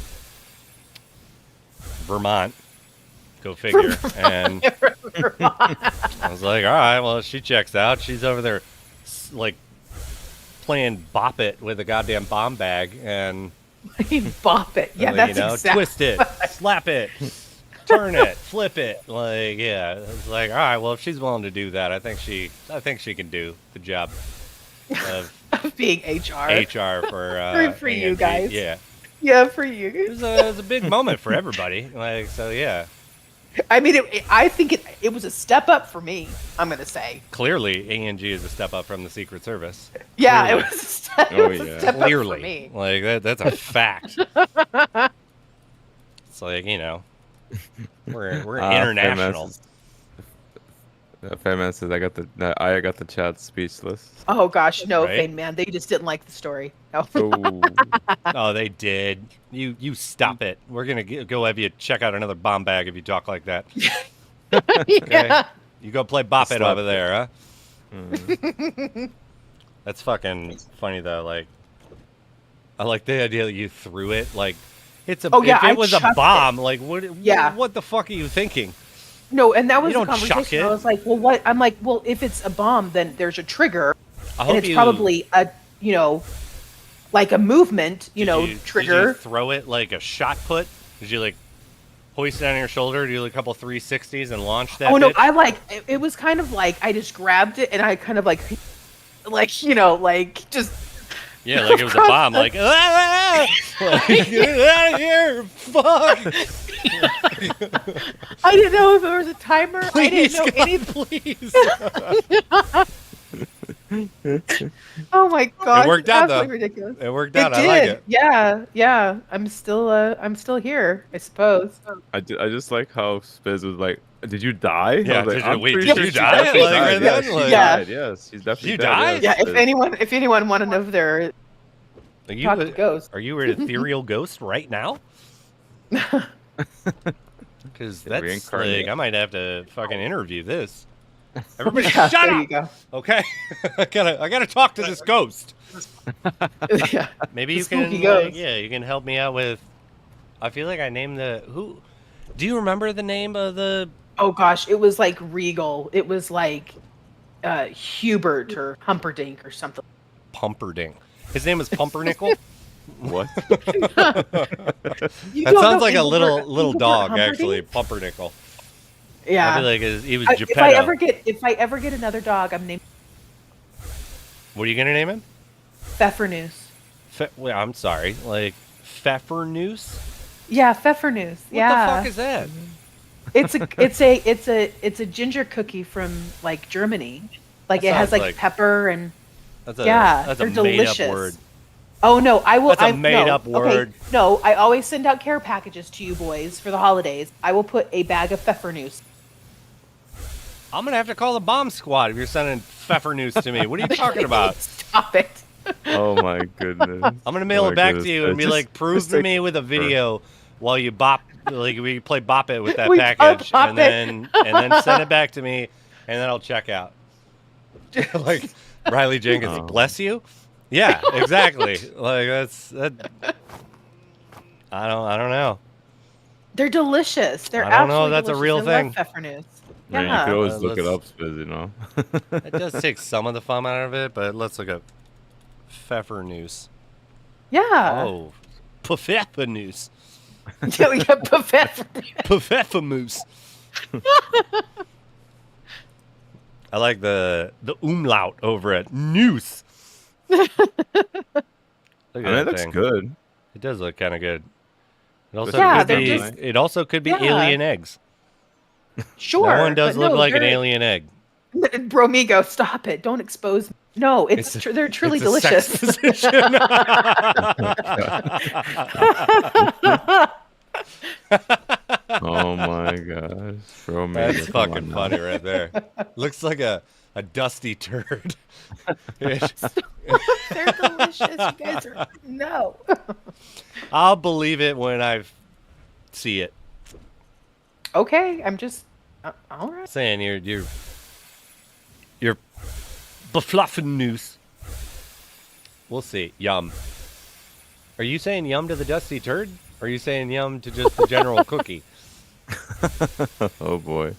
[SPEAKER 2] Vermont. Go figure. And I was like, all right, well, she checks out. She's over there, like, playing Bop It with a goddamn bomb bag. And
[SPEAKER 6] Bop it. Yeah, that's exactly.
[SPEAKER 2] Twist it, slap it, turn it, flip it. Like, yeah. It's like, all right, well, if she's willing to do that, I think she can do the job of
[SPEAKER 6] being HR.
[SPEAKER 2] HR for
[SPEAKER 6] you guys.
[SPEAKER 2] Yeah.
[SPEAKER 6] Yeah, for you.
[SPEAKER 2] It was a big moment for everybody. Like, so yeah.
[SPEAKER 6] I mean, I think it was a step up for me. I'm gonna say.
[SPEAKER 2] Clearly, A&G is a step up from the Secret Service.
[SPEAKER 6] Yeah,
[SPEAKER 2] Clearly.
[SPEAKER 6] it was a step,
[SPEAKER 2] Clearly.
[SPEAKER 6] up for me.
[SPEAKER 2] Like that's a fact. It's like we're international.
[SPEAKER 5] Fan Man says I got the chat speechless.
[SPEAKER 6] Oh gosh, no,
[SPEAKER 2] Right?
[SPEAKER 6] Fane Man, they just didn't like the story. No.
[SPEAKER 2] Oh, they did. You stop it. We're gonna go have you check out another bomb bag if you talk like that.
[SPEAKER 6] Yeah.
[SPEAKER 2] You go play Bop It
[SPEAKER 5] Slap
[SPEAKER 2] over
[SPEAKER 5] it.
[SPEAKER 2] there, huh? That's fucking funny though. Like, I like the idea that you threw it. Like, it's a.
[SPEAKER 6] Oh, yeah,
[SPEAKER 2] if
[SPEAKER 6] I
[SPEAKER 2] it was a
[SPEAKER 6] chucked
[SPEAKER 2] bomb, like what?
[SPEAKER 6] Yeah.
[SPEAKER 2] What the fuck are you thinking?
[SPEAKER 6] No, and that was
[SPEAKER 2] You
[SPEAKER 6] the
[SPEAKER 2] don't chuck
[SPEAKER 6] conversation.
[SPEAKER 2] it.
[SPEAKER 6] I was like, well, what? I'm like, well, if it's a bomb, then there's a trigger,
[SPEAKER 2] I
[SPEAKER 6] and
[SPEAKER 2] hope
[SPEAKER 6] it's
[SPEAKER 2] you-
[SPEAKER 6] probably a, like a movement,
[SPEAKER 2] Did you
[SPEAKER 6] trigger.
[SPEAKER 2] throw it like a shot put? Did you like hoist it on your shoulder, do a couple 360s, and launch that?
[SPEAKER 6] Oh no,
[SPEAKER 2] bitch?
[SPEAKER 6] it was kind of like I just grabbed it and I kind of like just.
[SPEAKER 2] Yeah, like it was a bomb. Like, ah! Like, get out of here! Fuck!
[SPEAKER 6] I didn't know if there was a timer. I
[SPEAKER 2] Please,
[SPEAKER 6] didn't know
[SPEAKER 2] God,
[SPEAKER 6] anything.
[SPEAKER 2] please.
[SPEAKER 6] Oh my god!
[SPEAKER 2] It worked out though.
[SPEAKER 6] Ridiculous.
[SPEAKER 2] It worked
[SPEAKER 6] It
[SPEAKER 2] out.
[SPEAKER 6] did.
[SPEAKER 2] I like it.
[SPEAKER 6] Yeah. I'm still here, I suppose.
[SPEAKER 5] I just like how Spiz was like, "Did you die?"
[SPEAKER 2] Yeah,
[SPEAKER 5] I was like,
[SPEAKER 2] did you-
[SPEAKER 5] "I'm
[SPEAKER 2] wait,
[SPEAKER 5] pretty
[SPEAKER 2] did
[SPEAKER 5] sure
[SPEAKER 2] you
[SPEAKER 5] she
[SPEAKER 2] die?
[SPEAKER 5] definitely
[SPEAKER 2] Like,
[SPEAKER 5] died."
[SPEAKER 2] right
[SPEAKER 5] Yeah,
[SPEAKER 2] then?
[SPEAKER 5] she
[SPEAKER 2] Like-
[SPEAKER 5] died. Yes, she's definitely
[SPEAKER 2] You
[SPEAKER 5] dead.
[SPEAKER 2] died?
[SPEAKER 6] Yeah,
[SPEAKER 5] yes,
[SPEAKER 6] if
[SPEAKER 5] Spiz.
[SPEAKER 6] anyone wanted to know if they're
[SPEAKER 2] Are you,
[SPEAKER 6] talk to ghosts.
[SPEAKER 2] are you an ethereal ghost right now? Because that's
[SPEAKER 5] Reincarnate.
[SPEAKER 2] like, I might have to fucking interview this. Everybody,
[SPEAKER 6] Yeah,
[SPEAKER 2] shut
[SPEAKER 6] there
[SPEAKER 2] up.
[SPEAKER 6] you go.
[SPEAKER 2] Okay, I gotta talk to this ghost.
[SPEAKER 6] Yeah.
[SPEAKER 2] Maybe
[SPEAKER 6] The
[SPEAKER 2] you can,
[SPEAKER 6] spooky ghost.
[SPEAKER 2] yeah, you can help me out with. I feel like I named the who. Do you remember the name of the?
[SPEAKER 6] Oh gosh, it was like Regal. It was like Hubert or Humperdinck or something.
[SPEAKER 2] Pumperdink. His name is Pumpernickel.
[SPEAKER 5] What?
[SPEAKER 6] You
[SPEAKER 2] That
[SPEAKER 6] don't
[SPEAKER 2] sounds
[SPEAKER 6] know
[SPEAKER 2] like a little
[SPEAKER 6] Engelbert
[SPEAKER 2] dog,
[SPEAKER 6] Humperdinck?
[SPEAKER 2] actually. Pumpernickel.
[SPEAKER 6] Yeah.
[SPEAKER 2] I feel like he was
[SPEAKER 6] If
[SPEAKER 2] Geppetto.
[SPEAKER 6] if I ever get another dog, I'm naming
[SPEAKER 2] What are you gonna name him?
[SPEAKER 6] Pfeffernuss.
[SPEAKER 2] Wait, I'm sorry, like Pfeffernuss.
[SPEAKER 6] Yeah, Pfeffernuss.
[SPEAKER 2] What
[SPEAKER 6] Yeah.
[SPEAKER 2] the fuck is that?
[SPEAKER 6] It's a ginger cookie from like Germany. Like
[SPEAKER 2] That
[SPEAKER 6] it has
[SPEAKER 2] sounds
[SPEAKER 6] like pepper and
[SPEAKER 2] That's
[SPEAKER 6] they're
[SPEAKER 2] a
[SPEAKER 6] delicious.
[SPEAKER 2] made-up word.
[SPEAKER 6] Oh no, I will.
[SPEAKER 2] That's a
[SPEAKER 6] I,
[SPEAKER 2] made-up
[SPEAKER 6] no,
[SPEAKER 2] word.
[SPEAKER 6] Okay, no, I always send out care packages to you boys for the holidays. I will put a bag of Pfeffernuss.
[SPEAKER 2] I'm gonna have to call the bomb squad if you're sending Pfeffernuss to me. What are you talking about?
[SPEAKER 6] Stop it.
[SPEAKER 5] Oh my goodness.
[SPEAKER 2] I'm gonna mail
[SPEAKER 5] Oh
[SPEAKER 2] it
[SPEAKER 5] my
[SPEAKER 2] back
[SPEAKER 5] goodness.
[SPEAKER 2] to you and be
[SPEAKER 5] Just-
[SPEAKER 2] like, prove
[SPEAKER 5] just
[SPEAKER 2] to
[SPEAKER 5] take
[SPEAKER 2] me with a
[SPEAKER 5] it
[SPEAKER 2] video while you bop, like we play Bop It with that
[SPEAKER 6] We
[SPEAKER 2] package,
[SPEAKER 6] Bop
[SPEAKER 2] and
[SPEAKER 6] It.
[SPEAKER 2] then send it back to me, and then I'll check out. Like Riley Jenkins,
[SPEAKER 5] Oh.
[SPEAKER 2] bless you. Yeah, exactly. Like that. I don't know.
[SPEAKER 6] They're delicious. They're
[SPEAKER 2] I don't know
[SPEAKER 6] absolutely
[SPEAKER 2] if that's a
[SPEAKER 6] delicious.
[SPEAKER 2] real
[SPEAKER 6] I
[SPEAKER 2] thing.
[SPEAKER 6] love Pfeffernuss.
[SPEAKER 5] Man, you
[SPEAKER 6] Yeah.
[SPEAKER 5] could always look it
[SPEAKER 2] let's-
[SPEAKER 5] up, Spiz, you know?
[SPEAKER 2] It does take some of the fun out of it, but let's look up Pfeffernuss.
[SPEAKER 6] Yeah.
[SPEAKER 2] Oh, Pfeffernuss.
[SPEAKER 6] Yeah, we got Pfeffernuss.
[SPEAKER 2] Pfeffernuss. I like the umlaut over it. Noose. Look at
[SPEAKER 5] I mean,
[SPEAKER 2] that
[SPEAKER 5] it looks
[SPEAKER 2] thing.
[SPEAKER 5] good.
[SPEAKER 2] It does look kind of good. It also
[SPEAKER 6] Yeah,
[SPEAKER 2] could
[SPEAKER 6] they're
[SPEAKER 2] be.
[SPEAKER 6] just-
[SPEAKER 2] It also could be
[SPEAKER 6] Yeah.
[SPEAKER 2] alien eggs.
[SPEAKER 6] Sure.
[SPEAKER 2] That one does
[SPEAKER 6] but
[SPEAKER 2] look
[SPEAKER 6] no,
[SPEAKER 2] like an
[SPEAKER 6] they're-
[SPEAKER 2] alien egg.
[SPEAKER 6] Bromigo, stop it. Don't expose me. No, they're truly
[SPEAKER 2] It's a sex
[SPEAKER 6] delicious.
[SPEAKER 2] position.
[SPEAKER 5] Oh my gosh. Bro, man,
[SPEAKER 2] That's
[SPEAKER 5] come on
[SPEAKER 2] fucking
[SPEAKER 5] now.
[SPEAKER 2] funny right there. Looks like a dusty turd.
[SPEAKER 6] They're delicious. You guys are no.
[SPEAKER 2] I'll believe it when I see it.
[SPEAKER 6] Okay, I'm just all right.
[SPEAKER 2] Saying you're befluffing news. We'll see. Yum. Are you saying yum to the dusty turd? Or are you saying yum to just the general cookie?
[SPEAKER 5] Oh boy.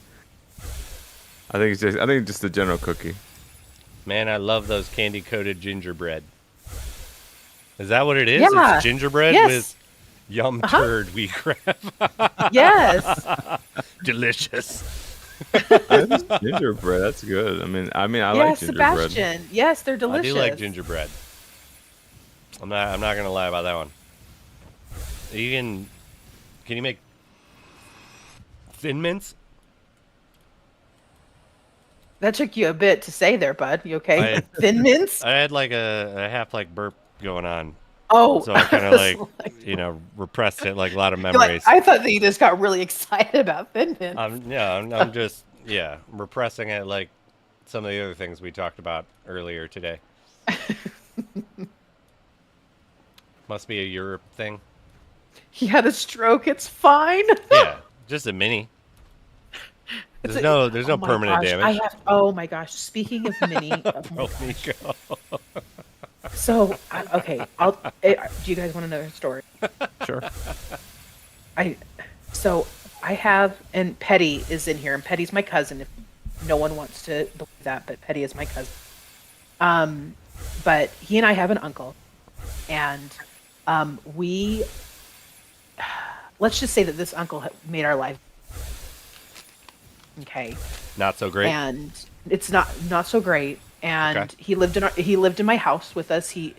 [SPEAKER 5] I think it's just a general cookie.
[SPEAKER 2] Man, I love those candy coated gingerbread. Is that what it is?
[SPEAKER 6] Yeah.
[SPEAKER 2] It's gingerbread
[SPEAKER 6] Yes.
[SPEAKER 2] with yum turd wheat crab.
[SPEAKER 6] Yes.
[SPEAKER 2] Delicious.
[SPEAKER 5] That's gingerbread. That's good. I mean, I like
[SPEAKER 6] Yes,
[SPEAKER 5] gingerbread.
[SPEAKER 6] Sebastian. Yes, they're delicious.
[SPEAKER 2] I do like gingerbread. I'm not gonna lie about that one. Can you make Thin Mints?
[SPEAKER 6] That took you a bit to say there, bud. You okay?
[SPEAKER 2] I-
[SPEAKER 6] Thin mints?
[SPEAKER 2] I had like a half like burp going on,
[SPEAKER 6] Oh,
[SPEAKER 2] so I kind of
[SPEAKER 6] was
[SPEAKER 2] like repressed it, like a lot of
[SPEAKER 6] you're like,
[SPEAKER 2] memories.
[SPEAKER 6] I thought that you just got really excited about thin mints.
[SPEAKER 2] I'm just repressing it like some of the other things we talked about earlier today. Must be a Europe thing.
[SPEAKER 6] He had a stroke. It's fine.
[SPEAKER 2] Yeah, just a mini. There's no
[SPEAKER 6] Oh my
[SPEAKER 2] permanent
[SPEAKER 6] gosh,
[SPEAKER 2] damage.
[SPEAKER 6] Oh my gosh! Speaking of mini, oh my
[SPEAKER 2] Oh,
[SPEAKER 6] gosh.
[SPEAKER 2] Nico.
[SPEAKER 6] So okay, do you guys want to know a story?
[SPEAKER 5] Sure.
[SPEAKER 6] I have, and Petty is in here, and Petty's my cousin. If no one wants to believe that, but Petty is my cousin. But he and I have an uncle, and we let's just say that this uncle made our life okay.
[SPEAKER 2] Not so great.
[SPEAKER 6] And it's not so great. And
[SPEAKER 2] Okay.
[SPEAKER 6] he lived in my house with us. He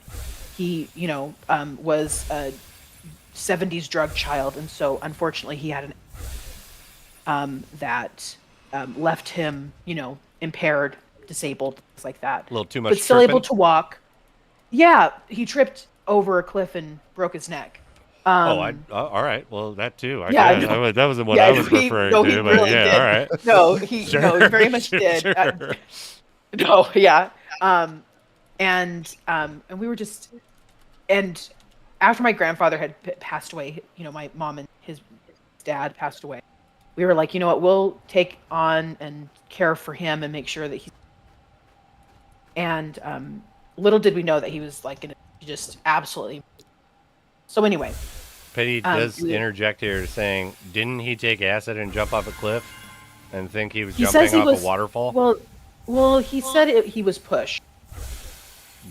[SPEAKER 6] was a 70s drug child, and so unfortunately he had an that left him impaired, disabled, things like that.
[SPEAKER 2] A little too much
[SPEAKER 6] but still able
[SPEAKER 2] tripping?
[SPEAKER 6] to walk. Yeah, he tripped over a cliff and broke his neck.
[SPEAKER 2] All right. Well, that too.
[SPEAKER 6] Yeah,
[SPEAKER 2] guess.
[SPEAKER 6] no.
[SPEAKER 2] That wasn't what
[SPEAKER 6] Yeah,
[SPEAKER 2] I was
[SPEAKER 6] he-
[SPEAKER 2] referring
[SPEAKER 6] no,
[SPEAKER 2] to,
[SPEAKER 6] he
[SPEAKER 2] but
[SPEAKER 6] really
[SPEAKER 2] yeah,
[SPEAKER 6] did.
[SPEAKER 2] all right.
[SPEAKER 6] No, he very much did.
[SPEAKER 2] Sure.
[SPEAKER 6] No, yeah. And we were just, and after my grandfather had passed away, my mom and his dad passed away. we were like, you know what, we'll take on and care for him and make sure that he's. And little did we know that he was like gonna just absolutely. So anyway.
[SPEAKER 2] Petty does interject here saying, didn't he take acid and jump off a cliff and think he was jumping off a waterfall?
[SPEAKER 6] Well, he said he was pushed.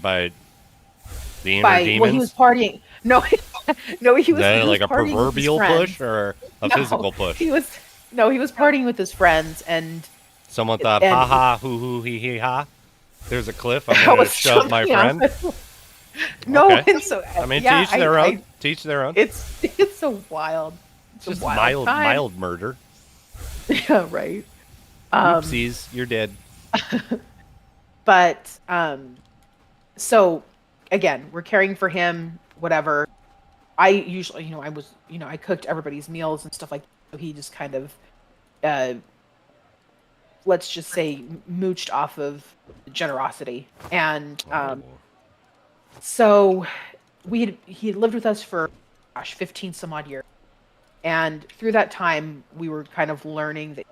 [SPEAKER 2] By the inner demons?
[SPEAKER 6] Well, he was partying. No, no, he was.
[SPEAKER 2] That
[SPEAKER 6] he was
[SPEAKER 2] like a proverbial push or a physical push?
[SPEAKER 6] He was partying with his friends, and
[SPEAKER 2] someone thought, ha ha, hoo hee hee ha. There's a cliff. I'm gonna shove my friend.
[SPEAKER 6] No,
[SPEAKER 2] okay.
[SPEAKER 6] And so
[SPEAKER 2] I mean, teach their own. Teach their own.
[SPEAKER 6] It's so wild. It's
[SPEAKER 2] just
[SPEAKER 6] a wild
[SPEAKER 2] mild murder.
[SPEAKER 6] Yeah, right.
[SPEAKER 2] Oopsies, you're dead.
[SPEAKER 6] But so again, we're caring for him. Whatever. I usually, I cooked everybody's meals and stuff like that. So he just kind of, let's just say, mooched off of generosity. And so he had lived with us for, 15 some odd years. And through that time, we were kind of learning that,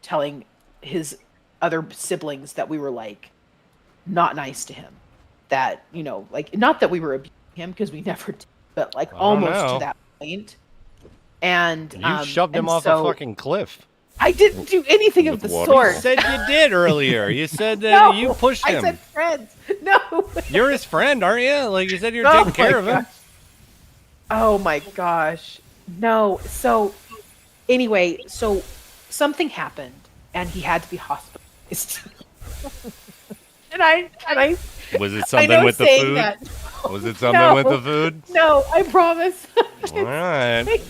[SPEAKER 6] telling his other siblings that we were like not nice to him. That, like, not that we were abusing him, because we never did, but like almost to that point. And
[SPEAKER 2] you shoved him off a fucking cliff.
[SPEAKER 6] I didn't do anything of the sort.
[SPEAKER 2] You said you did earlier. You said that you pushed him.
[SPEAKER 6] I said friends. No.
[SPEAKER 2] You're his friend, aren't you? Like you said, you're taking care of him.
[SPEAKER 6] Oh my gosh. No. So anyway, so something happened and he had to be hospitalized. and I
[SPEAKER 2] was it something with the food? Was it something with the food?
[SPEAKER 6] No, I promise.
[SPEAKER 2] All right.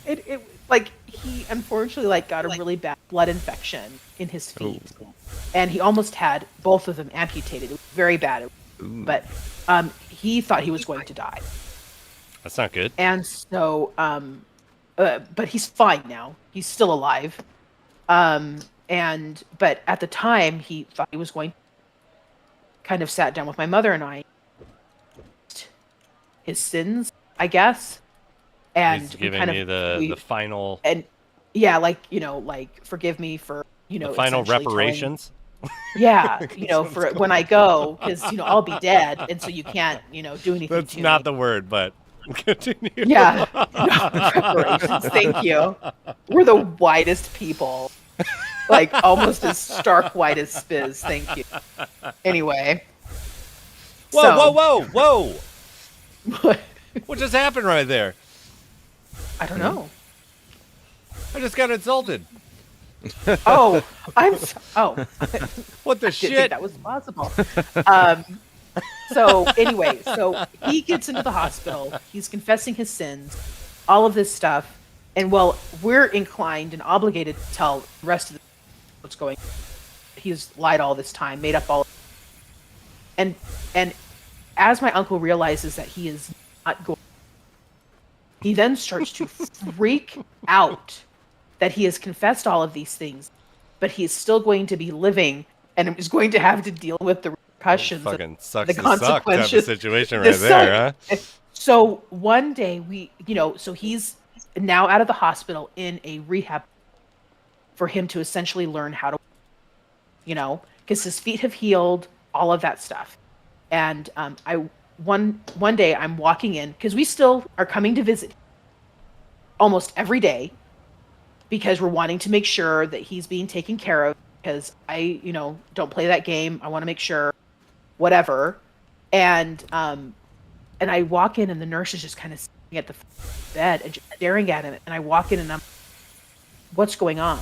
[SPEAKER 6] It like he unfortunately like got a really bad blood infection in his feet. Ooh. And he almost had both of them amputated. It was very bad. Ooh. But he thought he was going to die.
[SPEAKER 2] That's not good.
[SPEAKER 6] And so but he's fine now. He's still alive. But at the time he thought he was going to kind of sat down with my mother and I his sins, I guess. And
[SPEAKER 2] he's giving you the final
[SPEAKER 6] and yeah, like forgive me for
[SPEAKER 2] the final reparations.
[SPEAKER 6] Yeah, for when I go, because I'll be dead, and so you can't do anything.
[SPEAKER 2] That's not the word, but continue.
[SPEAKER 6] Yeah, reparations. Thank you. We're the whitest people, like almost as stark white as Spiz. Thank you. Anyway.
[SPEAKER 2] Whoa! What just happened right there?
[SPEAKER 6] I don't know.
[SPEAKER 2] I just got insulted.
[SPEAKER 6] Oh,
[SPEAKER 2] what the
[SPEAKER 6] I
[SPEAKER 2] shit?
[SPEAKER 6] Didn't think that was possible. So anyway, so he gets into the hospital. He's confessing his sins, all of this stuff, and we're inclined and obligated to tell the rest of what's going on. He's lied all this time, made up all. And as my uncle realizes that he is not going, he then starts to freak out that he has confessed all of these things, but he is still going to be living and is going to have to deal with the repercussions.
[SPEAKER 2] Fucking sucks
[SPEAKER 6] the
[SPEAKER 2] to suck type of situation right there, huh?
[SPEAKER 6] So one day so he's now out of the hospital in a rehab for him to essentially learn how to, because his feet have healed, all of that stuff. And one day I'm walking in, because we still are coming to visit almost every day, because we're wanting to make sure that he's being taken care of, because I, don't play that game. I want to make sure, whatever. And I walk in and the nurse is just kind of sitting at the bed and just staring at him. And I walk in and I'm, what's going on?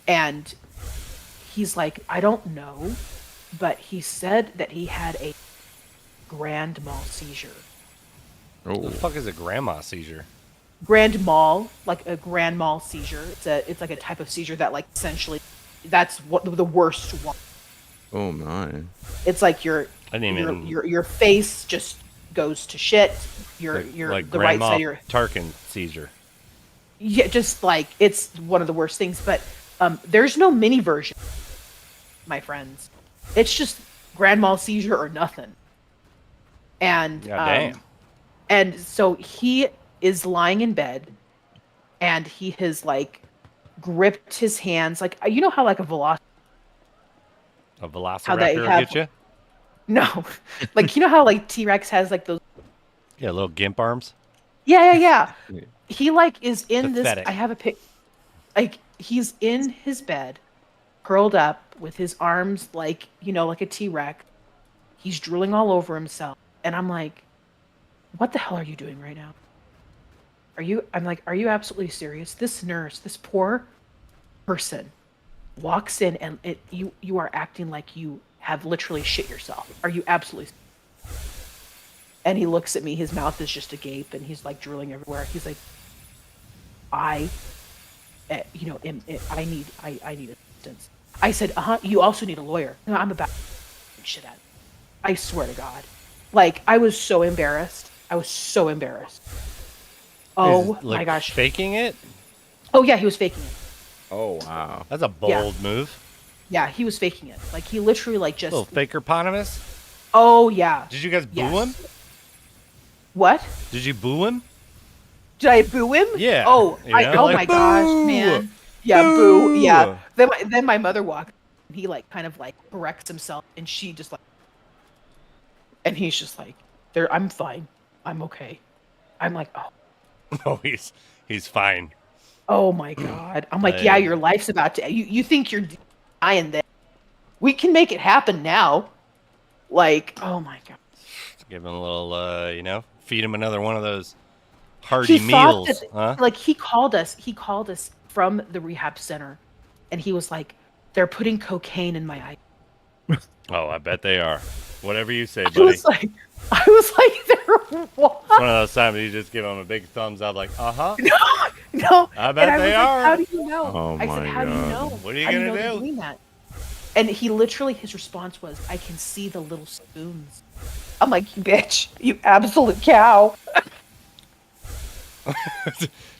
[SPEAKER 6] And he's like, I don't know, but he said that he had a grand mal seizure.
[SPEAKER 2] What the fuck is a grandma seizure?
[SPEAKER 6] Grand mal, like a grand mal seizure. It's like a type of seizure that like essentially, that's what the worst one.
[SPEAKER 5] Oh my!
[SPEAKER 6] It's like your face just goes to shit. Your
[SPEAKER 2] like
[SPEAKER 6] the right
[SPEAKER 2] Grandma
[SPEAKER 6] side of your
[SPEAKER 2] Tarkin seizure.
[SPEAKER 6] Yeah, just like it's one of the worst things. But there's no mini version, my friends. It's just grand mal seizure or nothing. And
[SPEAKER 2] damn.
[SPEAKER 6] And so he is lying in bed, and he has like gripped his hands like you know how like a velociraptor
[SPEAKER 2] A
[SPEAKER 6] how they
[SPEAKER 2] velociraptor
[SPEAKER 6] have
[SPEAKER 2] get you?
[SPEAKER 6] no like you know how like T-Rex has like those
[SPEAKER 2] Yeah, little gimp arms.
[SPEAKER 6] yeah. He like is in
[SPEAKER 2] Pathetic.
[SPEAKER 6] this. I have a pic. Like he's in his bed, curled up with his arms like like a T-Rex. He's drooling all over himself, and I'm like, "What the hell are you doing right now? I'm like, are you absolutely serious? This nurse, this poor person, walks in and you are acting like you have literally shit yourself. Are you absolutely?" And he looks at me. His mouth is just agape, and he's like drooling everywhere. He's like, I need assistance. I said, you also need a lawyer. No, I'm about to shit at. I swear to God. Like, I was so embarrassed. Oh my gosh.
[SPEAKER 2] Faking it?
[SPEAKER 6] Oh yeah, he was faking it.
[SPEAKER 5] Oh wow.
[SPEAKER 2] That's a bold move.
[SPEAKER 6] Yeah, he was faking it. Like he literally like just
[SPEAKER 2] Little faker-ponymous?
[SPEAKER 6] Oh yeah.
[SPEAKER 2] Did you guys boo him?
[SPEAKER 6] What?
[SPEAKER 2] Did you boo him?
[SPEAKER 6] Did I boo him?
[SPEAKER 2] Yeah.
[SPEAKER 6] Oh,
[SPEAKER 2] like,
[SPEAKER 6] my gosh, man. Yeah, boo. Yeah. Then my mother walked. And he like kind of like corrects himself, and she just like, and he's just like, "There, I'm fine. I'm okay." I'm like, oh.
[SPEAKER 2] Oh, he's fine.
[SPEAKER 6] Oh my God. I'm like, yeah, your life's about to. You think you're dying then? We can make it happen now. Like, oh my God.
[SPEAKER 2] Give him a little, feed him another one of those hearty meals. Huh?
[SPEAKER 6] Like he called us from the rehab center, and he was like, "They're putting cocaine in my eye."
[SPEAKER 2] Oh, I bet they are. Whatever you say, buddy.
[SPEAKER 6] I was like, "They're what?"
[SPEAKER 2] It's one of those times you just give him a big thumbs up, like,
[SPEAKER 6] No.
[SPEAKER 2] I bet they are.
[SPEAKER 6] How do you know?
[SPEAKER 5] Oh
[SPEAKER 6] I said, "How do you know?
[SPEAKER 2] What are you
[SPEAKER 6] How do
[SPEAKER 2] gonna
[SPEAKER 6] know they're
[SPEAKER 2] do?"
[SPEAKER 6] doing that?" And he literally, his response was, "I can see the little spoons." I'm like, "Bitch, you absolute cow."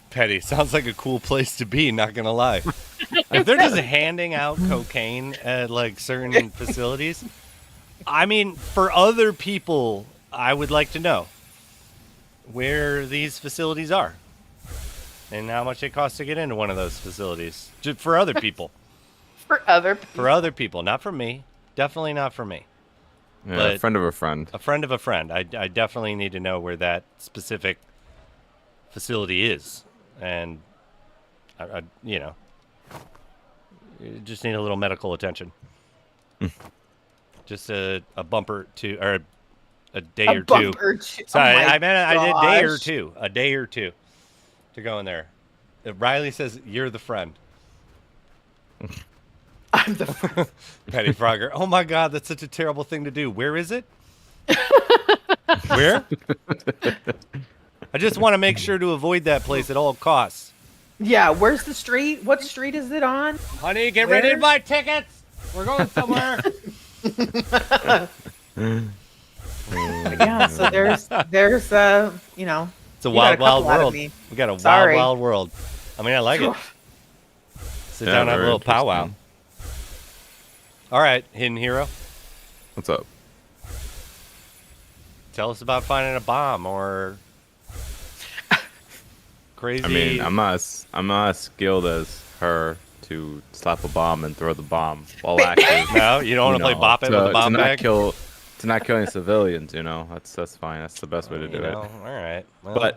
[SPEAKER 2] Petty. Sounds like a cool place to be, not gonna lie. If they're just handing out cocaine at like certain facilities, I mean, for other people, I would like to know where these facilities are and how much it costs to get into one of those facilities. Just for other people.
[SPEAKER 6] For other
[SPEAKER 2] people, not for me. Definitely not for me.
[SPEAKER 5] Yeah,
[SPEAKER 2] But
[SPEAKER 5] a friend of a friend.
[SPEAKER 2] A friend of a friend. I definitely need to know where that specific facility is. And, you just need a little medical attention. Just a bumper to, or a day or two. Sorry, I meant I did a day or two to go in there. If Riley says you're the friend.
[SPEAKER 6] I'm the friend.
[SPEAKER 2] Petty Frogger. Oh my God, that's such a terrible thing to do. Where is it? Where? I just want to make sure to avoid that place at all costs.
[SPEAKER 6] Yeah, where's the street? What street is it on?
[SPEAKER 2] Honey, get ready to buy tickets. We're going somewhere.
[SPEAKER 6] Yeah, so there's it's a
[SPEAKER 2] wild world. We got a wild world. I mean, I like it. Sit down and have a little powwow. All right, Hidden Hero.
[SPEAKER 5] What's up?
[SPEAKER 2] Tell us about finding a bomb or crazy.
[SPEAKER 5] I mean, I'm not as skilled as her to slap a bomb and throw the bomb while active.
[SPEAKER 2] No, you don't want to play Bop It with a bomb bag?
[SPEAKER 5] To not kill any civilians, that's fine. That's the best way to do it.
[SPEAKER 2] All right. Well.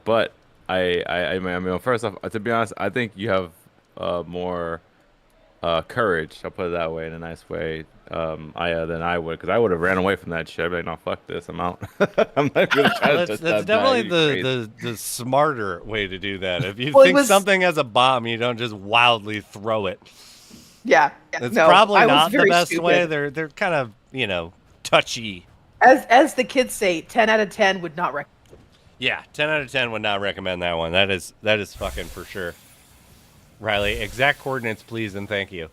[SPEAKER 5] But I mean, first off, to be honest, I think you have more courage. I'll put it that way, in a nice way, than I would, because I would have ran away from that shit. I'd be like, no, fuck this, I'm out. I'm not gonna try to touch
[SPEAKER 2] that's
[SPEAKER 5] that
[SPEAKER 2] definitely
[SPEAKER 5] bag.
[SPEAKER 2] the smarter way to do that. If you think something has a bomb, you don't just wildly throw it.
[SPEAKER 6] Yeah,
[SPEAKER 2] it's probably not the best way. They're kind of touchy.
[SPEAKER 6] As the kids say, 10 out of 10 would not recommend.
[SPEAKER 2] Yeah, 10 out of 10 would not recommend that one. That is fucking for sure. Riley, exact coordinates, please, and thank you.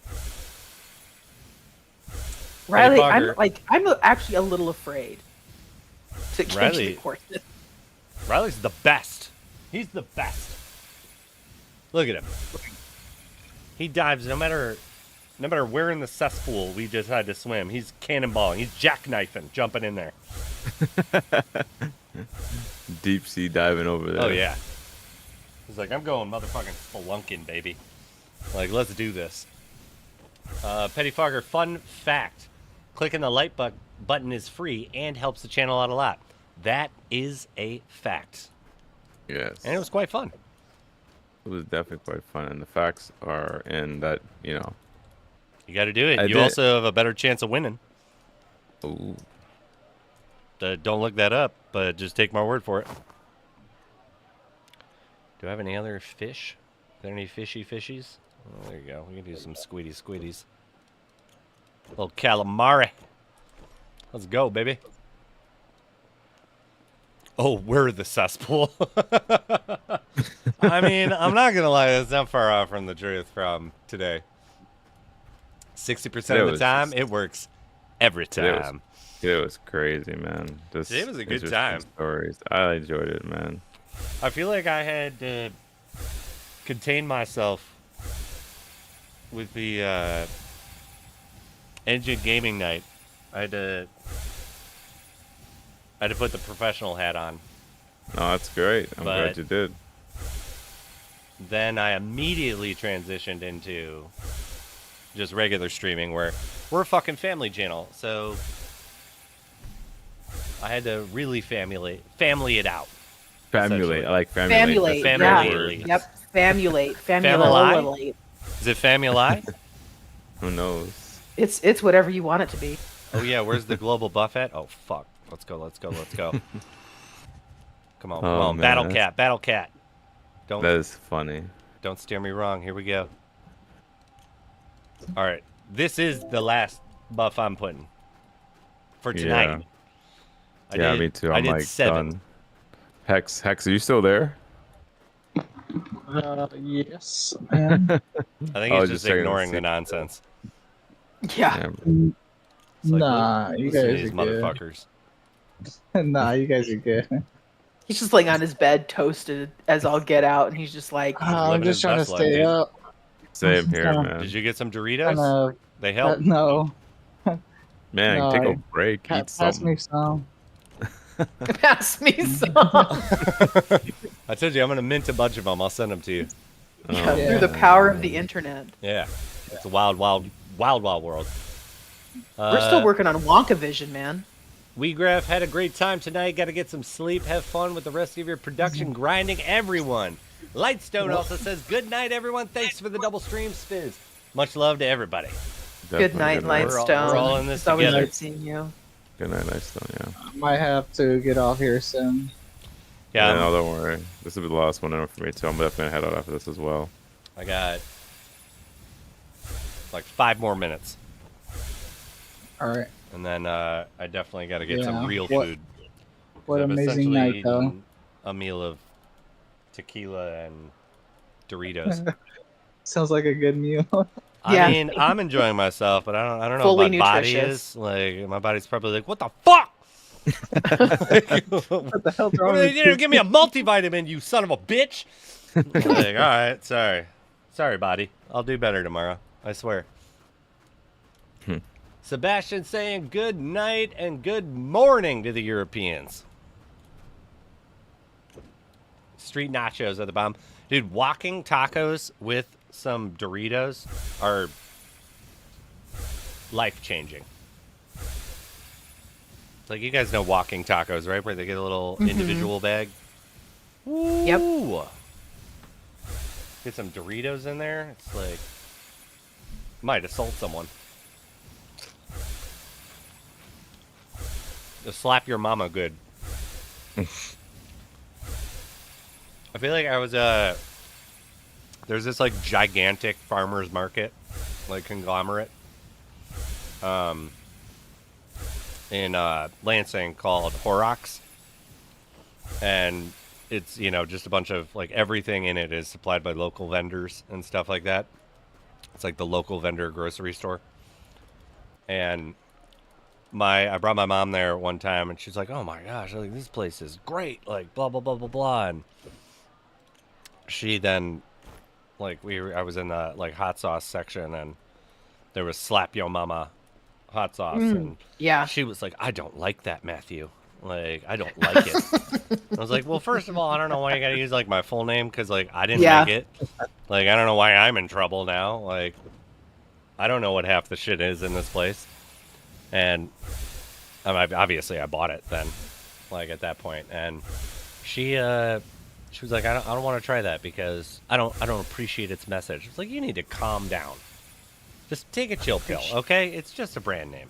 [SPEAKER 6] Riley, I'm actually a little afraid to give you the coordinates.
[SPEAKER 2] Riley's the best. He's the best. Look at him. He dives no matter where in the cesspool we decide to swim. He's cannonballing. He's jackknifing, jumping in there.
[SPEAKER 5] Deep sea diving over there.
[SPEAKER 2] Oh yeah. He's like, I'm going motherfucking spelunking, baby. Like, let's do this. Petty Fogger, fun fact. Clicking the like button is free and helps the channel out a lot. That is a fact.
[SPEAKER 5] Yes.
[SPEAKER 2] And it was quite fun.
[SPEAKER 5] It was definitely quite fun, and the facts are in that, you know.
[SPEAKER 2] You got to do it.
[SPEAKER 5] I
[SPEAKER 2] You
[SPEAKER 5] did.
[SPEAKER 2] also have a better chance of winning.
[SPEAKER 5] Ooh.
[SPEAKER 2] Don't look that up, but just take my word for it. Do I have any other fish? Are there any fishies? Oh, there you go. We can do some squiddies. Little calamari. Let's go, baby. Oh, we're the cesspool. I mean, I'm not going to lie. It's not far off from the truth from today. 60% of the time, it works every time.
[SPEAKER 5] It was crazy, man.
[SPEAKER 2] Today was a good time.
[SPEAKER 5] Stories. I enjoyed it, man.
[SPEAKER 2] I feel like I had to contain myself with the engine gaming night. I had to put the professional hat on.
[SPEAKER 5] No, that's great. I'm glad
[SPEAKER 2] But-
[SPEAKER 5] you did.
[SPEAKER 2] Then I immediately transitioned into just regular streaming, where we're a fucking family channel. So I had to really family it out.
[SPEAKER 5] Famulate. I like famulate.
[SPEAKER 6] Famulate.
[SPEAKER 5] That's
[SPEAKER 6] Yeah.
[SPEAKER 5] the word.
[SPEAKER 6] Yep. Famulate.
[SPEAKER 2] Family?
[SPEAKER 6] Famulate.
[SPEAKER 2] Is it family?
[SPEAKER 5] Who knows?
[SPEAKER 6] It's whatever you want it to be.
[SPEAKER 2] Oh yeah, where's the global buff at? Oh fuck. Let's go. Come on,
[SPEAKER 5] Oh, man,
[SPEAKER 2] Battle Cat. Don't
[SPEAKER 5] That is funny.
[SPEAKER 2] Don't steer me wrong. Here we go. All right. This is the last buff I'm putting for tonight.
[SPEAKER 5] Yeah, me too.
[SPEAKER 2] I
[SPEAKER 5] I'm
[SPEAKER 2] did
[SPEAKER 5] like
[SPEAKER 2] 7.
[SPEAKER 5] done. Hex, are you still there?
[SPEAKER 4] Yes. I am.
[SPEAKER 2] I think
[SPEAKER 5] I
[SPEAKER 2] he's
[SPEAKER 5] was
[SPEAKER 2] just
[SPEAKER 5] just checking to
[SPEAKER 2] ignoring
[SPEAKER 5] see.
[SPEAKER 2] the nonsense.
[SPEAKER 6] Yeah.
[SPEAKER 2] It's like,
[SPEAKER 4] Nah,
[SPEAKER 2] look,
[SPEAKER 4] you
[SPEAKER 2] listen to
[SPEAKER 4] guys
[SPEAKER 2] these
[SPEAKER 4] are good.
[SPEAKER 2] motherfuckers.
[SPEAKER 4] Nah, you guys are good.
[SPEAKER 6] He's just laying on his bed, toasted as all get out, and he's just like,
[SPEAKER 4] I'm
[SPEAKER 2] living
[SPEAKER 4] just
[SPEAKER 2] his
[SPEAKER 4] trying to
[SPEAKER 2] best life,
[SPEAKER 4] stay
[SPEAKER 2] dude.
[SPEAKER 4] up.
[SPEAKER 5] Same here,
[SPEAKER 4] Kinda-
[SPEAKER 5] man.
[SPEAKER 2] Did you get some Doritos?
[SPEAKER 4] Kinda,
[SPEAKER 2] They help.
[SPEAKER 4] no.
[SPEAKER 5] Man,
[SPEAKER 4] No,
[SPEAKER 5] take a break. Eat
[SPEAKER 4] Pass
[SPEAKER 5] something.
[SPEAKER 4] me some.
[SPEAKER 6] pass me some.
[SPEAKER 2] I told you I'm gonna mint a bunch of them. I'll send them to you.
[SPEAKER 6] Yeah,
[SPEAKER 5] Oh,
[SPEAKER 6] through the power of the internet.
[SPEAKER 2] Yeah, it's a wild world.
[SPEAKER 6] We're still working on Wonka Vision, man.
[SPEAKER 2] WeGraph had a great time tonight. Got to get some sleep. Have fun with the rest of your production grinding, everyone. Lightstone also says, good night, everyone. Thanks for the double stream, Spiz. Much love to everybody.
[SPEAKER 6] Good night, Lightstone.
[SPEAKER 2] We're all in this
[SPEAKER 6] It's always
[SPEAKER 2] together.
[SPEAKER 6] good seeing you.
[SPEAKER 5] Good night, Lightstone, yeah.
[SPEAKER 4] Might have to get off here soon.
[SPEAKER 2] Yeah,
[SPEAKER 5] No, don't worry. This will be the last one for me, too. I'm definitely going to head out after this as well.
[SPEAKER 2] I got like 5 more minutes.
[SPEAKER 4] All right.
[SPEAKER 2] And then I definitely got to get some
[SPEAKER 4] Yeah,
[SPEAKER 2] real
[SPEAKER 4] what-
[SPEAKER 2] food.
[SPEAKER 4] What
[SPEAKER 2] I've
[SPEAKER 4] amazing
[SPEAKER 2] essentially
[SPEAKER 4] night, though.
[SPEAKER 2] eaten a meal of tequila and Doritos.
[SPEAKER 4] Sounds like a good meal.
[SPEAKER 2] I
[SPEAKER 6] Yeah.
[SPEAKER 2] mean, I'm enjoying myself, but I don't know
[SPEAKER 6] Fully
[SPEAKER 2] what my body
[SPEAKER 6] nutritious.
[SPEAKER 2] is. Like, my body's probably like, what the fuck?
[SPEAKER 4] What the hell's wrong with
[SPEAKER 2] You
[SPEAKER 4] you?
[SPEAKER 2] give me a multivitamin, you son of a bitch. Like, all right, sorry, body. I'll do better tomorrow. I swear. Sebastian saying good night and good morning to the Europeans. Street nachos are the bomb. Dude, walking tacos with some Doritos are life-changing. It's like, you guys know walking tacos, right? Where they get a little individual bag.
[SPEAKER 6] Yep.
[SPEAKER 2] Ooh. Get some Doritos in there. It's like, might assault someone. Just slap your mama good. I feel like I was there's this like gigantic farmers market, like conglomerate, in Lansing called Horrocks, and it's, you know, just a bunch of like everything in it is supplied by local vendors and stuff like that. It's like the local vendor grocery store, and I brought my mom there one time, and she's like, "Oh my gosh, like this place is great!" Like blah blah blah blah blah. And she then, like, I was in the like hot sauce section, and there was Slap Yo Mama hot sauce, and
[SPEAKER 6] Yeah.
[SPEAKER 2] she was like, "I don't like that, Matthew." Like, I don't like it. I was like, well, first of all, I don't know why you gotta use, like, my full name, because, like, I didn't
[SPEAKER 6] Yeah.
[SPEAKER 2] make it. Like, I don't know why I'm in trouble now. Like, I don't know what half the shit is in this place. And, obviously, I bought it then, like, at that point. And she was like, I don't want to try that because I don't appreciate its message. It's like, you need to calm down. Just take a chill pill, okay? It's just a brand name.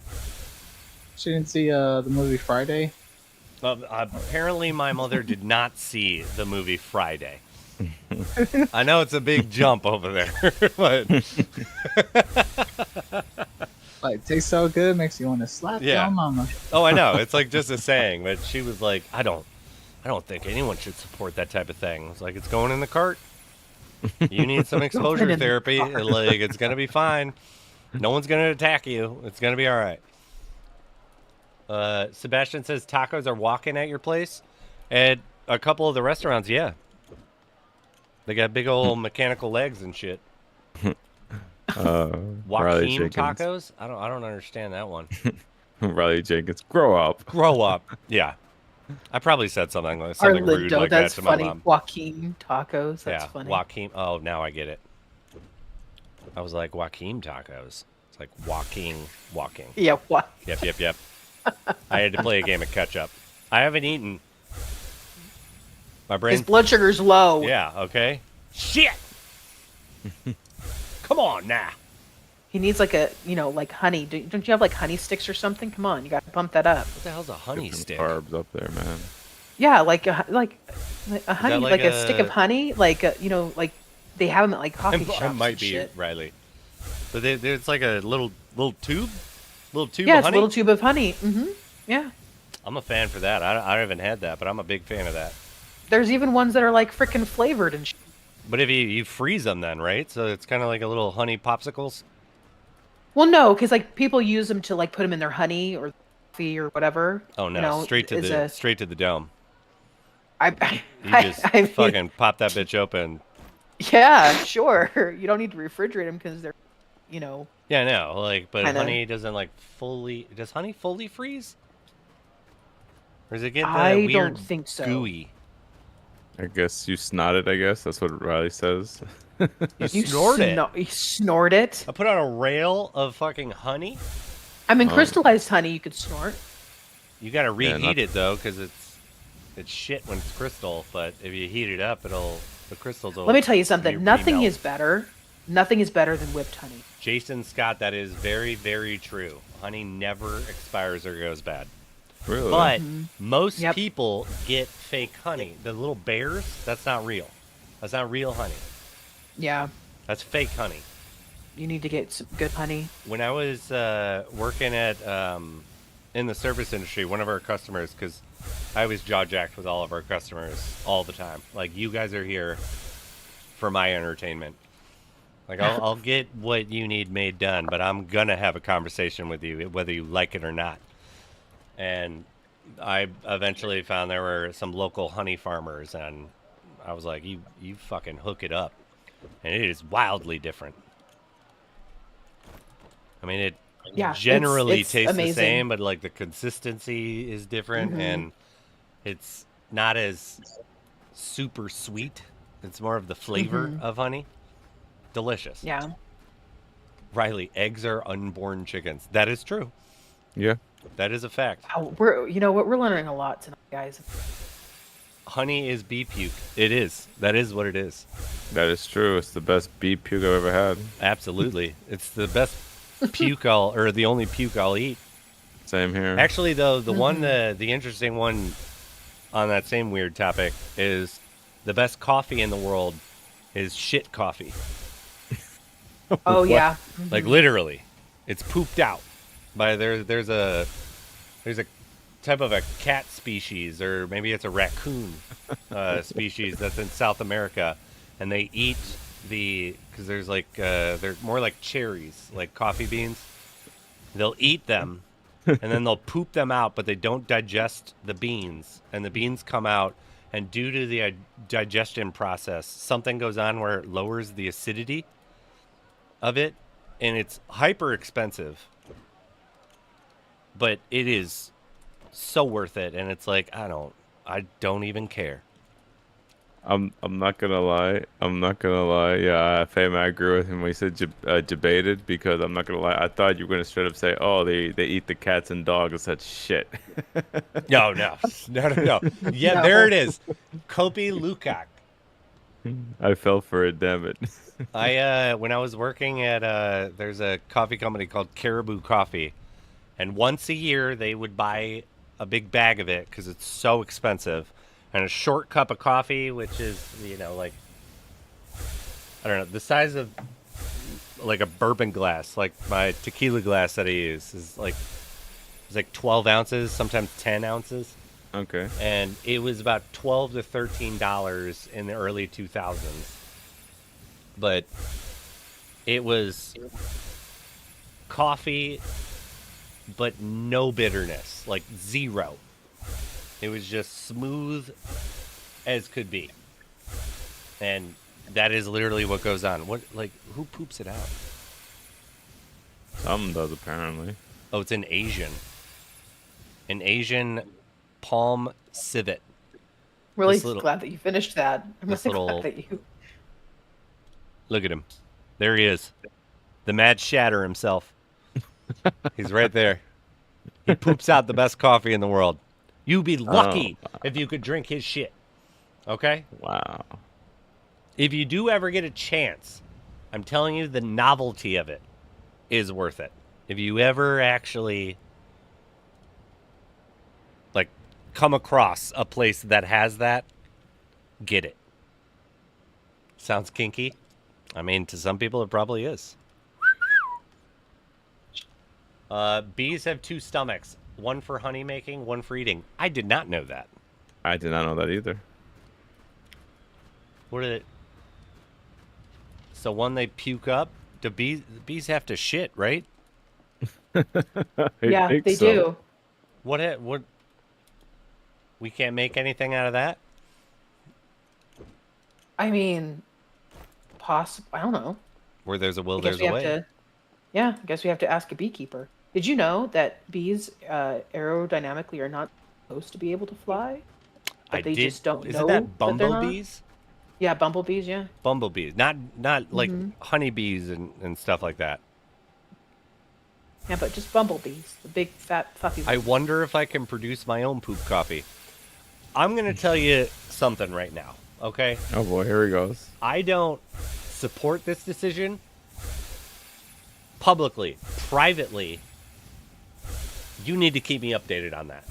[SPEAKER 4] She didn't see the movie Friday.
[SPEAKER 2] Apparently, my mother did not see the movie Friday. I know it's a big jump over there, but
[SPEAKER 4] Like, tastes so good, makes you want to slap your mama.
[SPEAKER 2] Oh, I know. It's like just a saying, but she was like, I don't think anyone should support that type of thing. I was like, it's going in the cart. You need some exposure therapy. Like, it's gonna be fine. No one's gonna attack you. It's gonna be all right. Sebastian says tacos are walking at your place. At a couple of the restaurants, yeah. They got big old mechanical legs and shit. Joaquin tacos? I don't understand that one.
[SPEAKER 5] Riley Jenkins, grow up.
[SPEAKER 2] Grow up. Yeah. I probably said something rude like that to
[SPEAKER 6] funny.
[SPEAKER 2] my mom.
[SPEAKER 6] Joaquin tacos. That's funny.
[SPEAKER 2] Joaquin. Oh, now I get it. I was like, Joaquin tacos. It's like walking.
[SPEAKER 6] Yeah, what?
[SPEAKER 2] Yep. I had to play a game of catch up. I haven't eaten. My brain.
[SPEAKER 6] His blood sugar's low.
[SPEAKER 2] Yeah. Okay. Shit. Come on now.
[SPEAKER 6] He needs like like honey. Don't you have like honey sticks or something? Come on, you got to pump that up.
[SPEAKER 2] What the hell's a honey stick?
[SPEAKER 5] Carbs up there, man.
[SPEAKER 6] Yeah, like a honey,
[SPEAKER 2] like
[SPEAKER 6] like a stick of honey, like like they have them at like coffee shops.
[SPEAKER 2] It might
[SPEAKER 6] and
[SPEAKER 2] be
[SPEAKER 6] shit.
[SPEAKER 2] Riley, but it's like a little tube,
[SPEAKER 6] Yeah,
[SPEAKER 2] of
[SPEAKER 6] it's
[SPEAKER 2] honey.
[SPEAKER 6] a little tube of honey. Yeah.
[SPEAKER 2] I'm a fan for that. I haven't had that, but I'm a big fan of that.
[SPEAKER 6] There's even ones that are like freaking flavored and shit.
[SPEAKER 2] But if you freeze them, then right, so it's kind of like a little honey popsicles.
[SPEAKER 6] Well, no, because like people use them to like put them in their honey or coffee or whatever.
[SPEAKER 2] Oh no, straight to the dome. You just fucking pop that bitch open.
[SPEAKER 6] Yeah, sure. You don't need to refrigerate them because they're,
[SPEAKER 2] Yeah, no, like, but
[SPEAKER 6] kinda...
[SPEAKER 2] honey doesn't like fully. Does honey fully freeze? Or does it get
[SPEAKER 6] I
[SPEAKER 2] weird
[SPEAKER 6] don't think so.
[SPEAKER 2] gooey?
[SPEAKER 5] I guess you snot it. I guess that's what Riley says.
[SPEAKER 2] You snort it.
[SPEAKER 6] You snort it.
[SPEAKER 2] I put on a rail of fucking honey.
[SPEAKER 6] I mean, crystallized honey you could snort.
[SPEAKER 2] You got to reheat it though, because it's shit when it's crystal. But if you heat it up, the crystals will.
[SPEAKER 6] Let me tell you something. Nothing is better than whipped honey.
[SPEAKER 2] Jason Scott, that is very, very true. Honey never expires or goes bad.
[SPEAKER 5] Really?
[SPEAKER 2] But most people get fake honey. The little bears, that's not real. That's not real honey.
[SPEAKER 6] Yeah.
[SPEAKER 2] That's fake honey.
[SPEAKER 6] You need to get some good honey.
[SPEAKER 2] When I was working at in the service industry, one of our customers, because I was jaw-jacked with all of our customers all the time. Like, you guys are here for my entertainment. Like, I'll get what you need made done, but I'm going to have a conversation with you, whether you like it or not. And I eventually found there were some local honey farmers, and I was like, you fucking hook it up. And it is wildly different. I mean, it generally
[SPEAKER 6] it's
[SPEAKER 2] tastes
[SPEAKER 6] amazing.
[SPEAKER 2] the same, but like the consistency is different, and it's not as super sweet. It's more of the flavor of honey. Delicious.
[SPEAKER 6] Yeah.
[SPEAKER 2] Riley, eggs are unborn chickens. That is true.
[SPEAKER 5] Yeah.
[SPEAKER 2] That is a fact.
[SPEAKER 6] Oh, we're learning a lot tonight, guys.
[SPEAKER 2] Honey is bee puke. It is. That is what it is.
[SPEAKER 5] That is true. It's the best bee puke I've ever had.
[SPEAKER 2] Absolutely. It's the best puke or the only puke I'll eat.
[SPEAKER 5] Same here.
[SPEAKER 2] Actually, though, the interesting one on that same weird topic is the best coffee in the world is shit coffee.
[SPEAKER 6] Oh, yeah.
[SPEAKER 2] Like, literally. It's pooped out. There's a type of a cat species, or maybe it's a raccoon species that's in South America, and they eat because there's like they're more like cherries, like coffee beans. They'll eat them, and then they'll poop them out, but they don't digest the beans, and the beans come out, and due to the digestion process, something goes on where it lowers the acidity of it, and it's hyper expensive. But it is so worth it, and it's like I don't even care.
[SPEAKER 5] I'm not gonna lie. I'm not gonna lie. Yeah, Fame, I agree with him when he said debated, because I'm not gonna lie. I thought you were gonna straight up say, "Oh, they eat the cats and dogs." That's shit.
[SPEAKER 2] No. Yeah,
[SPEAKER 6] No.
[SPEAKER 2] there it is. Kopi Luwak.
[SPEAKER 5] I fell for it. Damn it.
[SPEAKER 2] When I was working at there's a coffee company called Caribou Coffee, and once a year they would buy a big bag of it because it's so expensive, and a short cup of coffee, which is like I don't know the size of like a bourbon glass, like my tequila glass that I use is like it's like 12 ounces, sometimes 10 ounces.
[SPEAKER 5] Okay.
[SPEAKER 2] And it was about $12 to $13 in the early 2000s. But it was coffee, but no bitterness, like zero. It was just smooth as could be. And that is literally what goes on. Who poops it out?
[SPEAKER 5] Some does, apparently.
[SPEAKER 2] Oh, it's an Asian palm civet.
[SPEAKER 6] Really glad that you finished that. I'm
[SPEAKER 2] this
[SPEAKER 6] really
[SPEAKER 2] little-
[SPEAKER 6] glad that you.
[SPEAKER 2] Look at him. There he is. The Mad Shatter himself. He's right there. He poops out the best coffee in the world. You'd be lucky if you could drink his shit. Okay?
[SPEAKER 5] Wow.
[SPEAKER 2] If you do ever get a chance, I'm telling you the novelty of it is worth it. If you ever actually come across a place that has that, get it. Sounds kinky. I mean, to some people it probably is. Bees have two stomachs. One for honey making, one for eating. I did not know that.
[SPEAKER 5] I did not know that either.
[SPEAKER 2] What did it... So one they puke up? Do bees have to shit, right?
[SPEAKER 6] Yeah, they do.
[SPEAKER 2] What... We can't make anything out of that?
[SPEAKER 6] I mean, I don't know.
[SPEAKER 2] Where there's a will,
[SPEAKER 6] I guess
[SPEAKER 2] there's
[SPEAKER 6] we
[SPEAKER 2] a
[SPEAKER 6] have
[SPEAKER 2] way.
[SPEAKER 6] I guess we have to ask a beekeeper. Did you know that bees aerodynamically are not supposed to be able to fly? But they just don't know.
[SPEAKER 2] Isn't that
[SPEAKER 6] they're not?
[SPEAKER 2] bumblebees?
[SPEAKER 6] Yeah, bumblebees, yeah.
[SPEAKER 2] Bumblebees. Not like honeybees and stuff like that.
[SPEAKER 6] Yeah, but just bumblebees. The big, fat, fluffy ones.
[SPEAKER 2] I wonder if I can produce my own poop coffee. I'm going to tell you something right now, okay?
[SPEAKER 5] Oh boy, here he goes.
[SPEAKER 2] I don't support this decision publicly. Privately, you need to keep me updated on that.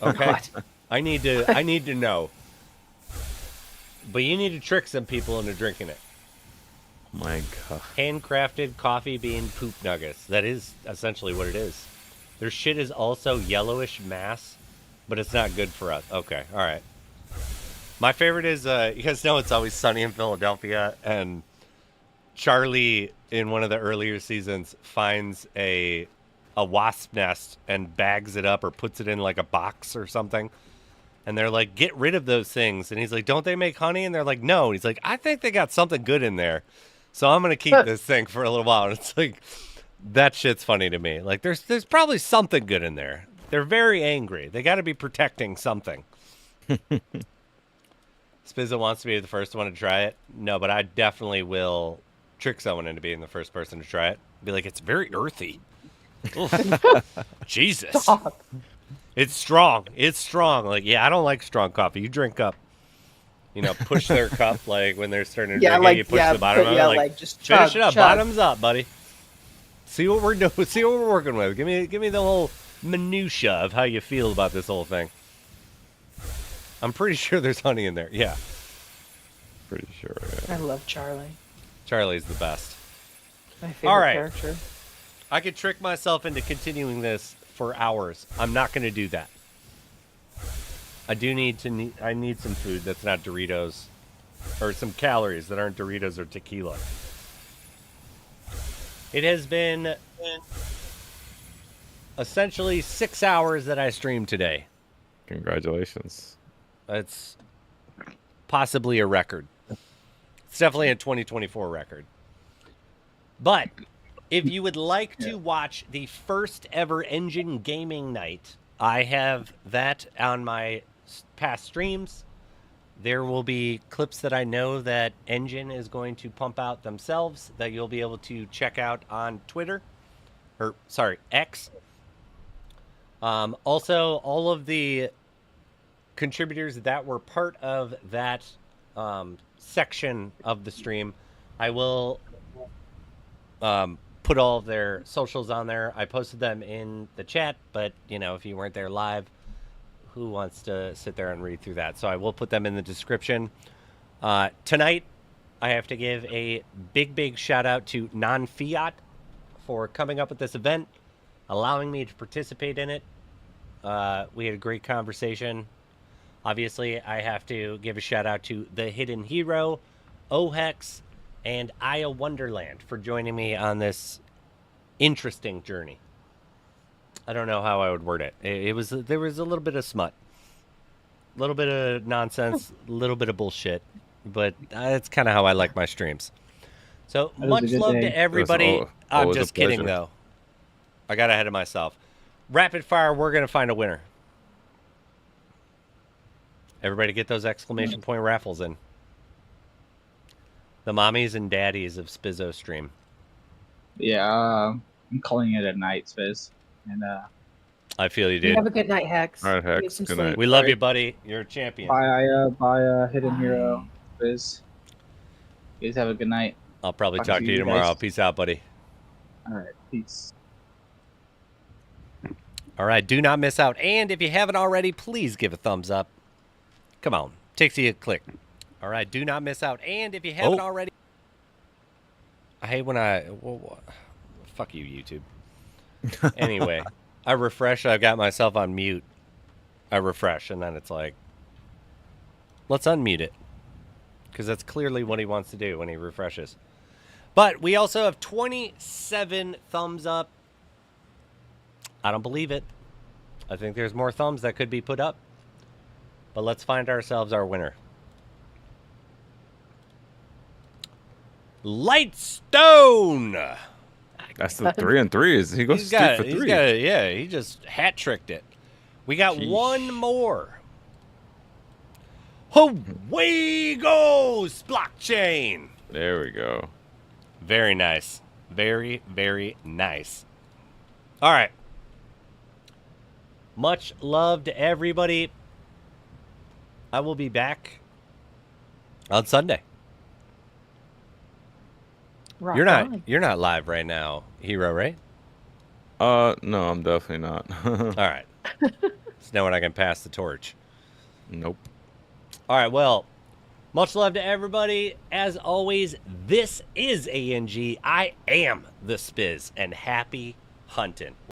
[SPEAKER 2] Okay?
[SPEAKER 6] What?
[SPEAKER 2] I need to know. But you need to trick some people into drinking it.
[SPEAKER 5] My God.
[SPEAKER 2] Handcrafted coffee bean poop nuggets. That is essentially what it is. Their shit is also yellowish mass, but it's not good for us. Okay, all right. My favorite is, you guys know It's Always Sunny in Philadelphia, and Charlie, in one of the earlier seasons, finds a wasp nest and bags it up or puts it in like a box or something. And they're like, get rid of those things. And he's like, don't they make honey? And they're like, no. And he's like, I think they got something good in there. So I'm going to keep this thing for a little while. And it's like, that shit's funny to me. Like, there's probably something good in there. They're very angry. They got to be protecting something. Spizza wants to be the first one to try it. No, but I definitely will trick someone into being the first person to try it. Be like, it's very earthy. Jesus.
[SPEAKER 6] Stop.
[SPEAKER 2] It's strong. It's strong. Like, yeah, I don't like strong coffee. You drink up. Push their cup, like, when they're starting to drink it, you push the bottom of it. Like,
[SPEAKER 6] just
[SPEAKER 2] finish
[SPEAKER 6] chug,
[SPEAKER 2] it up.
[SPEAKER 6] chug.
[SPEAKER 2] Bottoms up, buddy. See what we're doing. See what we're working with. Give me the whole minutia of how you feel about this whole thing. I'm pretty sure there's honey in there. Yeah.
[SPEAKER 5] Pretty sure, yeah.
[SPEAKER 6] I love Charlie.
[SPEAKER 2] Charlie's the best.
[SPEAKER 6] My favorite
[SPEAKER 2] All right.
[SPEAKER 6] character.
[SPEAKER 2] I could trick myself into continuing this for hours. I'm not going to do that. I need some food that's not Doritos, or some calories that aren't Doritos or tequila. It has been essentially 6 hours that I streamed today.
[SPEAKER 5] Congratulations.
[SPEAKER 2] That's possibly a record. It's definitely a 2024 record. But if you would like to watch the first ever Engine Gaming Night I have that on my past streams. There will be clips that I know that Engine is going to pump out themselves that you'll be able to check out on Twitter. Or, sorry, X. Also, all of the contributors that were part of that section of the stream, I will put all of their socials on there. I posted them in the chat, but, you know, if you weren't there live, who wants to sit there and read through that? So I will put them in the description. Tonight, I have to give a big shout out to NonFiat for coming up with this event, allowing me to participate in it. We had a great conversation. Obviously, I have to give a shout out to The Hidden Hero, Ohex, and Aya Wonderland for joining me on this interesting journey. I don't know how I would word it. There was a little bit of smut, a little bit of nonsense, a little bit of bullshit, but that's kind of how I like my streams. So much love to everybody. I'm just kidding though. I got ahead of myself. Rapid fire, we're gonna find a winner. Everybody get those exclamation point raffles in. The mommies and daddies of Spizzo stream.
[SPEAKER 4] Yeah, I'm calling it a night, Spiz. And
[SPEAKER 2] I feel you, dude.
[SPEAKER 6] Have a good night, Hex.
[SPEAKER 5] All right, Hex.
[SPEAKER 6] Get some
[SPEAKER 5] Good
[SPEAKER 6] sleep.
[SPEAKER 5] night.
[SPEAKER 2] We love you, buddy. You're a champion.
[SPEAKER 4] bye, Aya. Bye, Hidden Hero. Spiz. You guys have a good night.
[SPEAKER 2] I'll probably
[SPEAKER 4] Talk
[SPEAKER 2] talk
[SPEAKER 4] to
[SPEAKER 2] to you
[SPEAKER 4] you
[SPEAKER 2] tomorrow.
[SPEAKER 4] guys.
[SPEAKER 2] Peace out, buddy.
[SPEAKER 4] All right, peace.
[SPEAKER 2] All right, do not miss out. And if you haven't already, please give a thumbs up. Come on. Takes you a click. All right, do not miss out. And if you haven't already... I hate when fuck you, YouTube. Anyway, I refresh. I've got myself on mute. I refresh, and then it's like, let's unmute it. Because that's clearly what he wants to do when he refreshes. But we also have 27 thumbs up. I don't believe it. I think there's more thumbs that could be put up. But let's find ourselves our winner. Lightstone!
[SPEAKER 5] That's the 3 and 3s. He goes straight for 3.
[SPEAKER 2] Yeah, he just hat tricked it. We got one more. Away goes blockchain.
[SPEAKER 5] There we go.
[SPEAKER 2] Very nice. Very, very nice. All right. Much love to everybody. I will be back on Sunday.
[SPEAKER 6] Rock
[SPEAKER 2] You're
[SPEAKER 6] on.
[SPEAKER 2] not live right now, Hero, right?
[SPEAKER 5] No, I'm definitely not.
[SPEAKER 2] All right. So now when I can pass the torch.
[SPEAKER 5] Nope.
[SPEAKER 2] All right, well, much love to everybody. As always, this is ANG. I am the Spiz, and happy hunting.